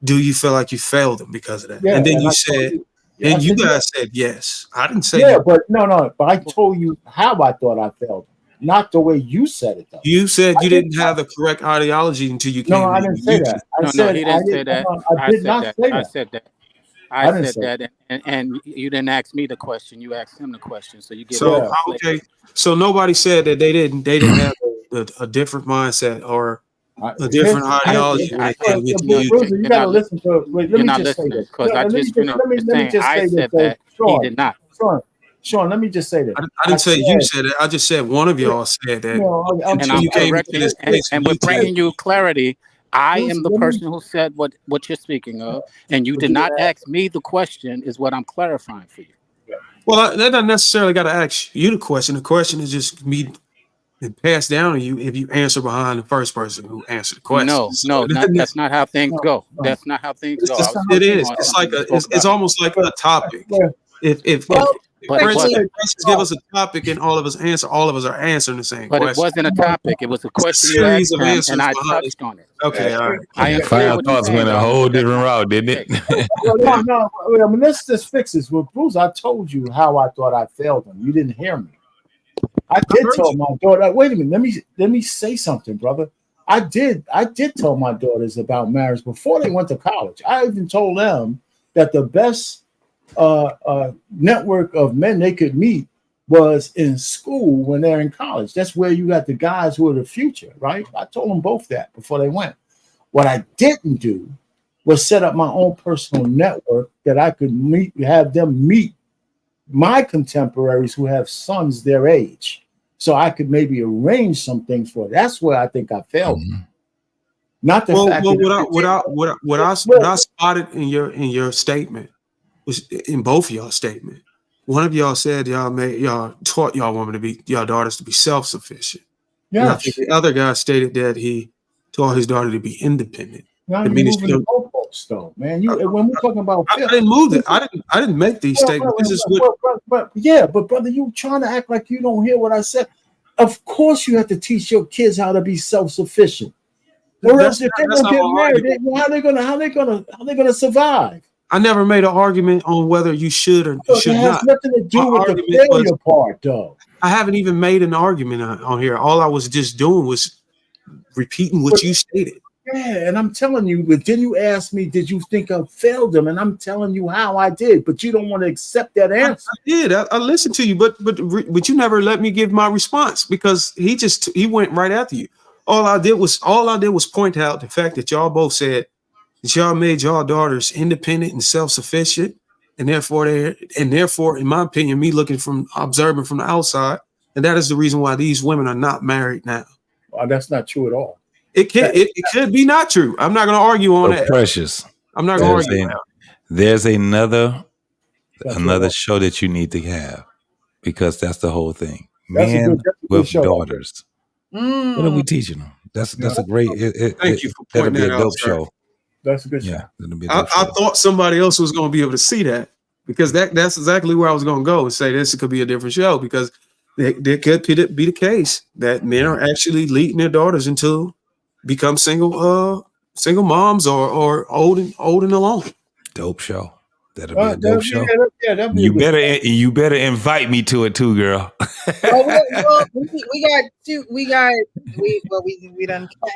Speaker 15: do you feel like you failed them because of that?
Speaker 5: Yeah,
Speaker 15: And then
Speaker 5: and
Speaker 15: you
Speaker 5: I told
Speaker 15: said,
Speaker 5: you. Yeah, I
Speaker 15: and you
Speaker 5: said yeah.
Speaker 15: guys said yes. I didn't say
Speaker 5: Yeah,
Speaker 15: you.
Speaker 5: but no. But I told you how I thought I felt, not the way you said it though.
Speaker 15: You said
Speaker 5: I
Speaker 15: you
Speaker 5: did
Speaker 15: didn't
Speaker 5: not.
Speaker 15: have the correct ideology until you
Speaker 5: No,
Speaker 15: came
Speaker 5: I
Speaker 15: in
Speaker 5: didn't
Speaker 15: on
Speaker 5: say
Speaker 15: YouTube.
Speaker 5: that. I
Speaker 21: No,
Speaker 5: said
Speaker 21: he
Speaker 5: I
Speaker 21: didn't say
Speaker 5: didn't.
Speaker 21: that.
Speaker 5: I
Speaker 21: I
Speaker 5: did
Speaker 21: said
Speaker 5: not
Speaker 21: that.
Speaker 5: say
Speaker 21: I
Speaker 5: that.
Speaker 21: said that. I
Speaker 5: I didn't
Speaker 21: said
Speaker 5: say that.
Speaker 21: that, and you didn't ask me the question. You asked him the question, so you're getting
Speaker 15: So
Speaker 5: Yeah.
Speaker 21: conflicted.
Speaker 15: okay, so nobody said that they didn't have a different mindset or a different ideology when
Speaker 21: I,
Speaker 15: they came into
Speaker 5: But
Speaker 15: YouTube.
Speaker 5: Bruiser, you
Speaker 21: you're
Speaker 5: got to
Speaker 21: not
Speaker 5: listen to. Wait, let
Speaker 21: you're
Speaker 5: me
Speaker 21: not
Speaker 5: just say
Speaker 21: listening
Speaker 5: this.
Speaker 21: because I just finished
Speaker 5: Let me
Speaker 21: saying
Speaker 5: just
Speaker 21: I
Speaker 5: say this.
Speaker 21: said that he
Speaker 5: Sean,
Speaker 21: did not.
Speaker 5: Sean, let me just say this.
Speaker 15: I didn't say you said it. I just said one of y'all said that
Speaker 5: I'm
Speaker 21: And
Speaker 15: until
Speaker 21: I'm
Speaker 15: you came into
Speaker 21: correcting
Speaker 15: this place
Speaker 21: and
Speaker 15: on
Speaker 21: we're
Speaker 15: YouTube.
Speaker 21: bringing you clarity. I am
Speaker 5: Bruiser,
Speaker 21: the
Speaker 5: let me.
Speaker 21: person who said what you're speaking of, and you
Speaker 5: But
Speaker 21: did
Speaker 5: you
Speaker 21: not
Speaker 5: didn't ask.
Speaker 21: ask me the question. Is what I'm clarifying for you.
Speaker 15: Well, that doesn't necessarily got to ask you the question. The question is just me and passed down to you if you answer behind the first person who answered the question.
Speaker 21: No,
Speaker 15: So
Speaker 21: no, that's not how things
Speaker 5: No,
Speaker 21: go.
Speaker 5: no.
Speaker 21: That's not how things
Speaker 15: it's
Speaker 21: go. I
Speaker 15: just,
Speaker 21: was
Speaker 15: it
Speaker 21: speaking
Speaker 15: is.
Speaker 21: on
Speaker 15: It's
Speaker 21: something
Speaker 15: like
Speaker 21: you spoke
Speaker 15: it's
Speaker 21: about.
Speaker 15: almost like a topic. If
Speaker 21: But but it
Speaker 15: Francis
Speaker 21: wasn't.
Speaker 15: give us a topic and all of us answer, all of us are answering the same
Speaker 21: But it
Speaker 15: question.
Speaker 21: wasn't a topic. It was a
Speaker 15: It's a
Speaker 21: question you
Speaker 15: series
Speaker 21: asked
Speaker 15: of
Speaker 21: him, and
Speaker 15: answers
Speaker 21: I
Speaker 15: behind it.
Speaker 21: touched on it.
Speaker 15: Okay, all right.
Speaker 21: I
Speaker 20: Yeah,
Speaker 21: understand
Speaker 20: final
Speaker 21: what you're
Speaker 20: thoughts
Speaker 21: saying,
Speaker 20: went a
Speaker 21: though,
Speaker 20: whole
Speaker 21: but that's
Speaker 20: different
Speaker 21: not
Speaker 20: route, didn't
Speaker 21: the
Speaker 20: it?
Speaker 21: case.
Speaker 5: Well, no. I mean, let's just fix this. With Bruce, I told you how I thought I failed him. You didn't hear me. I did
Speaker 15: heard
Speaker 5: tell
Speaker 15: you.
Speaker 5: my daughter. Wait a minute. Let me say something, brother. I did tell my daughters about marriage before they went to college. I even told them that the best network of men they could meet was in school when they're in college. That's where you got the guys who are the future, right? I told them both that before they went. What I didn't do was set up my own personal network that I could have them meet my contemporaries who have sons their age. So I could maybe arrange some things for it. That's where I think I failed. Not the fact that
Speaker 15: what I spotted in your statement was in both of y'all statement. One of y'all said y'all taught y'all women to be y'all daughters to be self-sufficient. And I think
Speaker 5: yes.
Speaker 15: the other guy stated that he taught his daughter to be independent.
Speaker 5: Now
Speaker 15: That
Speaker 5: you're
Speaker 15: means
Speaker 5: moving the goalposts, though, man. You when we're talking about
Speaker 15: I didn't move it. I didn't make these statements. This is what
Speaker 5: but brother, you trying to act like you don't hear what I said. Of course, you have to teach your kids how to be self-sufficient. Or else, if they
Speaker 15: that's
Speaker 5: don't
Speaker 15: not
Speaker 5: get
Speaker 15: my
Speaker 5: married,
Speaker 15: argument.
Speaker 5: how they gonna survive?
Speaker 15: I never made an argument on whether you should or
Speaker 5: So
Speaker 15: should
Speaker 5: it has
Speaker 15: not.
Speaker 5: nothing to do
Speaker 15: My
Speaker 5: with the
Speaker 15: argument was
Speaker 5: failure part, though.
Speaker 15: I haven't even made an argument on here. All I was just doing was repeating what
Speaker 5: But
Speaker 15: you stated.
Speaker 5: yeah, and I'm telling you, but then you asked me, did you think I failed them? And I'm telling you how I did, but you don't want to accept that answer.
Speaker 15: I did. I listened to you, but you never let me give my response because he went right after you. All I did was point out the fact that y'all both said that y'all made y'all daughters independent and self-sufficient, and therefore in my opinion, me looking from observing from the outside, and that is the reason why these women are not married now.
Speaker 5: Well, that's not true at all.
Speaker 15: It could be not true. I'm not going to argue on that.
Speaker 20: Precious.
Speaker 15: I'm not going to argue.
Speaker 20: There's another
Speaker 5: That's
Speaker 20: show that you need to have because that's the whole thing.
Speaker 5: That's a
Speaker 20: Men
Speaker 5: good
Speaker 20: with
Speaker 5: show.
Speaker 20: daughters. What are we teaching them? That's a great.
Speaker 15: Thank you for
Speaker 20: that'll
Speaker 15: pointing
Speaker 20: be a
Speaker 15: that out,
Speaker 20: dope
Speaker 15: sir.
Speaker 20: show.
Speaker 5: That's a good show.
Speaker 20: Yeah, that'll be a dope
Speaker 15: I
Speaker 20: show.
Speaker 15: thought somebody else was going to be able to see that because that's exactly where I was going to go and say this could be a different show because there could be the case that men are actually leading their daughters into become single moms or old and alone.
Speaker 20: Dope show. That'll be a dope show.
Speaker 5: That'd be a good
Speaker 20: You better invite me to it too, girl.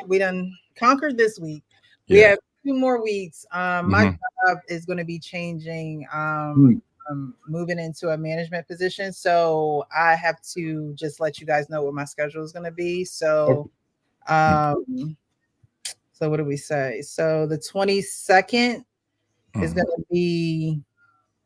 Speaker 1: We done conquered this week. We have 2 more weeks. My job is going to be changing. Moving into a management position, so I have to just let you guys know what my schedule is going to be. So, so what do we say? So the 22nd is going to be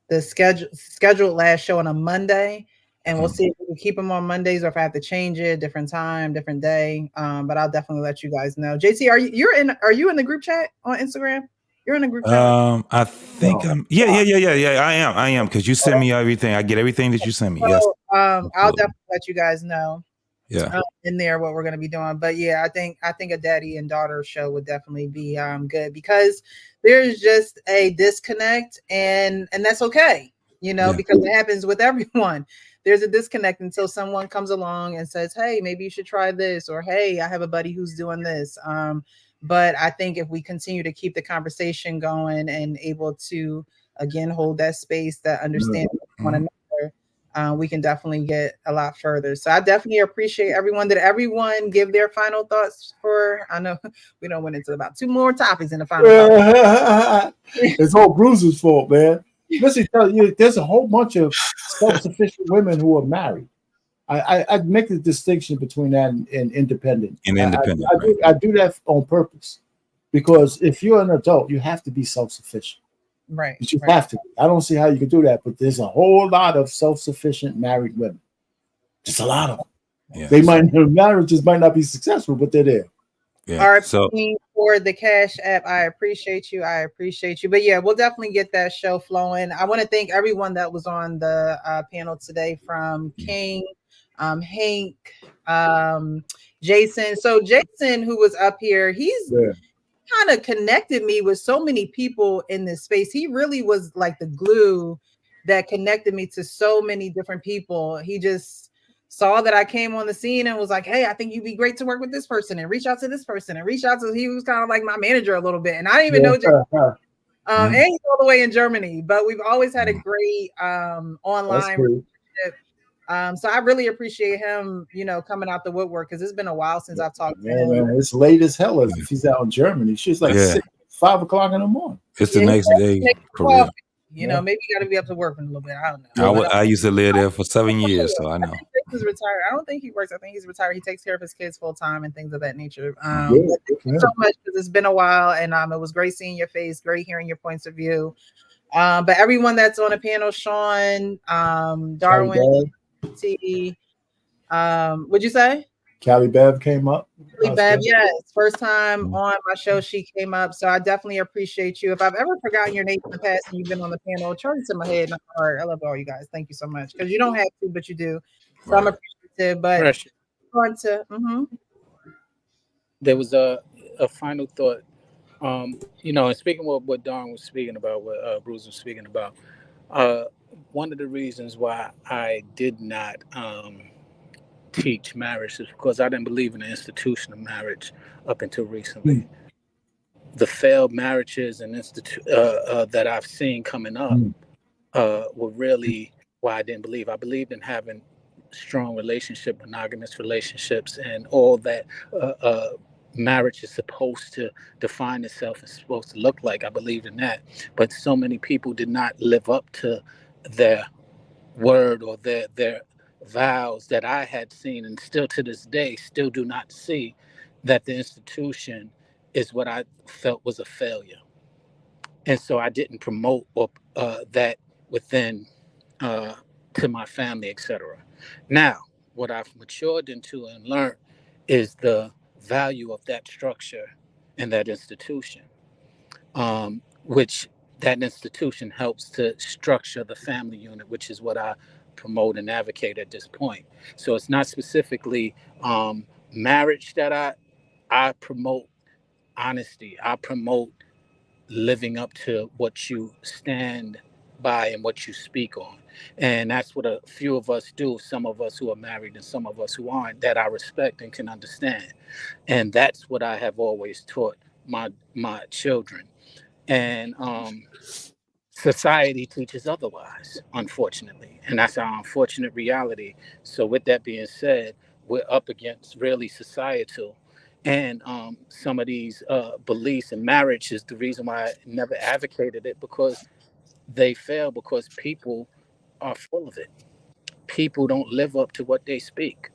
Speaker 1: the scheduled last show on a Monday, and we'll see if we can keep them on Mondays or if I have to change it, different time, different day. But I'll definitely let you guys know. JC, are you in the group chat on Instagram? You're in the group chat.
Speaker 20: I think I'm. Yeah. I am because you send me everything. I get everything that you send me. Yes.
Speaker 1: So, I'll definitely let you guys know.
Speaker 20: Yeah.
Speaker 1: In there what we're going to be doing. But yeah, I think a daddy and daughter show would definitely be good, because there's just a disconnect, and that's okay, you know,
Speaker 20: Yeah.
Speaker 1: because it happens with everyone. There's a disconnect until someone comes along and says, hey, maybe you should try this, or hey, I have a buddy who's doing this. But I think if we continue to keep the conversation going and able to again hold that space, that understand one another, we can definitely get a lot further. So I definitely appreciate everyone. Did everyone give their final thoughts for? I know we don't went into about 2 more topics in the final topic.
Speaker 5: It's all Bruce's fault, man. Listen, tell you, there's a whole bunch of self-sufficient women who are married. I make the distinction between that and independent.
Speaker 20: And independent.
Speaker 5: I do that on purpose, because if you're an adult, you have to be self-sufficient.
Speaker 1: Right.
Speaker 5: You have to. I don't see how you can do that, but there's a whole lot of self-sufficient married women. Just a lot of them.
Speaker 20: Yeah.
Speaker 5: They might, their marriages might not be successful, but they're there.
Speaker 20: Yeah.
Speaker 1: All right,
Speaker 20: So
Speaker 1: for the Cash App, I appreciate you. I appreciate you. But yeah, we'll definitely get that show flowing. I want to thank everyone that was on the panel today, from King, Hank, Jason. So Jason, who was up here, he's kind of connected me with so many people in this space. He really was like the glue that connected me to so many different people. He just saw that I came on the scene and was like, hey, I think you'd be great to work with this person, and reach out to this person, and reach out to, he was kind of like my manager a little bit. And I didn't even know Jason. And he's all the way in Germany, but we've always had a great online relationship. So I really appreciate him, you know, coming out the woodwork, because it's been a while since I've talked to him.
Speaker 5: Man, it's late as hell if he's out in Germany. She's like 5 o'clock in the morning.
Speaker 20: It's the next day. For real.
Speaker 1: You know, maybe you got to be up to work in a little bit. I don't know.
Speaker 20: I used to live there for 7 years, so I know.
Speaker 1: He's retired. I don't think he works. I think he's retired. He takes care of his kids full time and things of that nature. Thank you so much, because it's been a while, and it was great seeing your face, great hearing your points of view. But everyone that's on the panel, Sean, Darwin, T, what'd you say?
Speaker 5: Callie Bev came up.
Speaker 1: Callie Bev, yes. First time on my show, she came up. So I definitely appreciate you. If I've ever forgotten your name in the past and you've been on the panel, charge it to my head and my heart. I love all you guys. Thank you so much. Because you don't have to, but you do. So I'm appreciative. But on to
Speaker 21: there was a final thought. You know, and speaking of what Don was speaking about, what Bruce was speaking about, one of the reasons why I did not teach marriage is because I didn't believe in the institution of marriage up until recently. The failed marriages and that I've seen coming up were really why I didn't believe. I believed in having strong relationship, monogamous relationships, and all that marriage is supposed to define itself and supposed to look like. I believed in that, but so many people did not live up to their word or their vows that I had seen, and still to this day still do not see that the institution is what I felt was a failure. And so I didn't promote that within to my family, etc. Now, what I've matured into and learned is the value of that structure and that institution, which that institution helps to structure the family unit, which is what I promote and advocate at this point. So it's not specifically marriage that I promote honesty. I promote living up to what you stand by and what you speak on. And that's what a few of us do, some of us who are married and some of us who aren't, that I respect and can understand. And that's what I have always taught my children. And society teaches otherwise, unfortunately. And that's our unfortunate reality. So with that being said, we're up against really societal and some of these beliefs, and marriage is the reason why I never advocated it, because they fail because people are full of it. People don't live up to what they speak.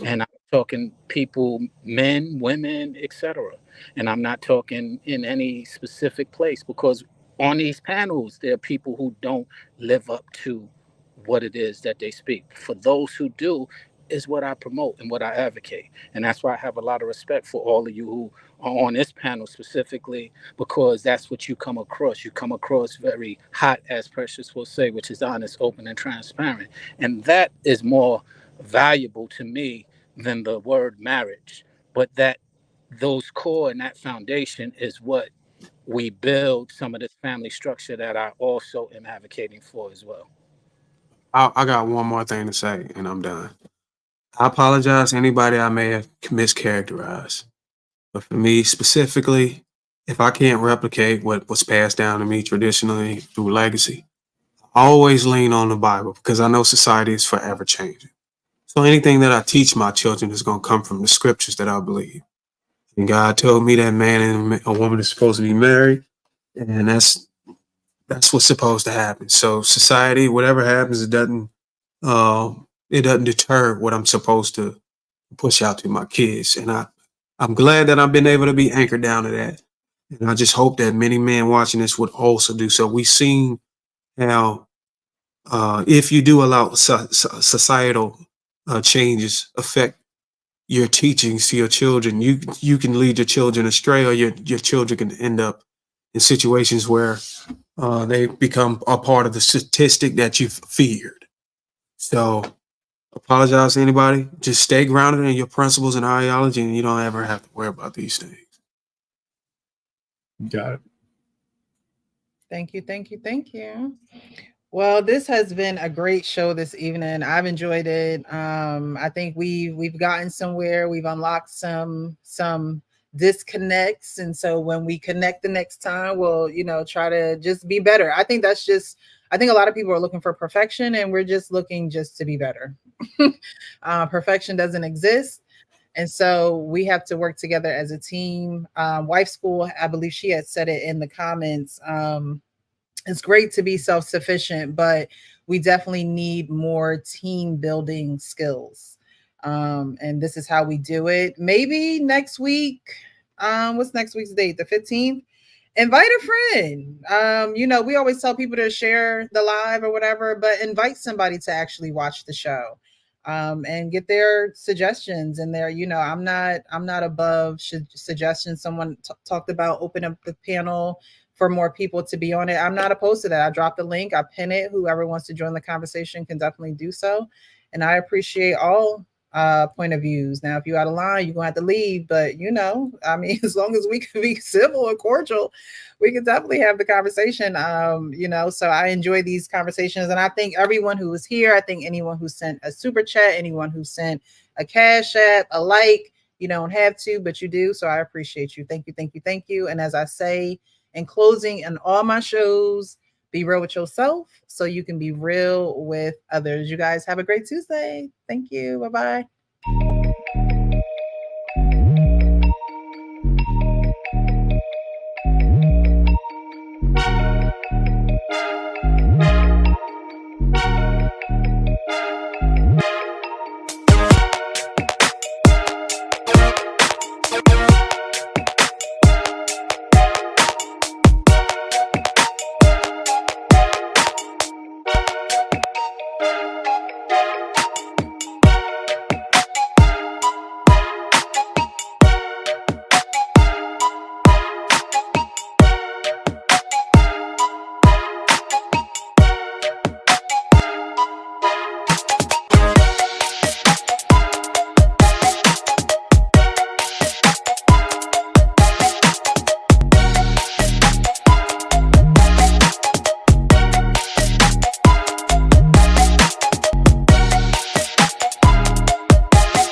Speaker 21: And I'm talking people, men, women, etc. And I'm not talking in any specific place, because on these panels, there are people who don't live up to what it is that they speak. For those who do, is what I promote and what I advocate. And that's why I have a lot of respect for all of you who are on this panel specifically, because that's what you come across. You come across very hot, as Precious will say, which is honest, open, and transparent. And that is more valuable to me than the word marriage, but that those core and that foundation is what we build some of this family structure that I also am advocating for as well.
Speaker 15: I got one more thing to say, and I'm done. I apologize to anybody I may have mischaracterized. But for me specifically, if I can't replicate what was passed down to me traditionally through legacy, I always lean on the Bible because I know society is forever changing. So anything that I teach my children is going to come from the scriptures that I believe. And God told me that man and a woman is supposed to be married, and that's what's supposed to happen. So society, whatever happens, it doesn't deter what I'm supposed to push out to my kids. And I'm glad that I've been able to be anchored down to that. And I just hope that many men watching this would also do so. We've seen how if you do allow societal changes affect your teachings to your children, you can lead your children astray, or your children can end up in situations where they become a part of the statistic that you've feared. So apologize to anybody. Just stay grounded in your principles and ideology, and you don't ever have to worry about these things.
Speaker 5: Got it.
Speaker 1: Thank you, thank you, thank you. Well, this has been a great show this evening. I've enjoyed it. I think we've gotten somewhere. We've unlocked some disconnects, and so when we connect the next time, we'll try to just be better. I think that's just. I think a lot of people are looking for perfection, and we're just looking just to be better. Perfection doesn't exist. And so we have to work together as a team. Wife School, I believe she had said it in the comments. It's great to be self-sufficient, but we definitely need more team building skills. And this is how we do it. Maybe next week, what's next week's date? The 15th? Invite a friend. We always tell people to share the live or whatever, but invite somebody to actually watch the show. And get their suggestions and I'm not above suggestions. Someone talked about open up the panel for more people to be on it. I'm not opposed to that. I dropped the link, I pin it. Whoever wants to join the conversation can definitely do so. And I appreciate all point of views. Now, if you're out of line, you're gonna have to leave. But as long as we can be civil and cordial, we can definitely have the conversation. So I enjoy these conversations, and I thank everyone who was here. I think anyone who sent a super chat, anyone who sent a cash app, a like. You don't have to, but you do. So I appreciate you. Thank you, thank you, thank you. And as I say in closing, in all my shows, be real with yourself so you can be real with others. You guys have a great Tuesday. Thank you. Bye-bye.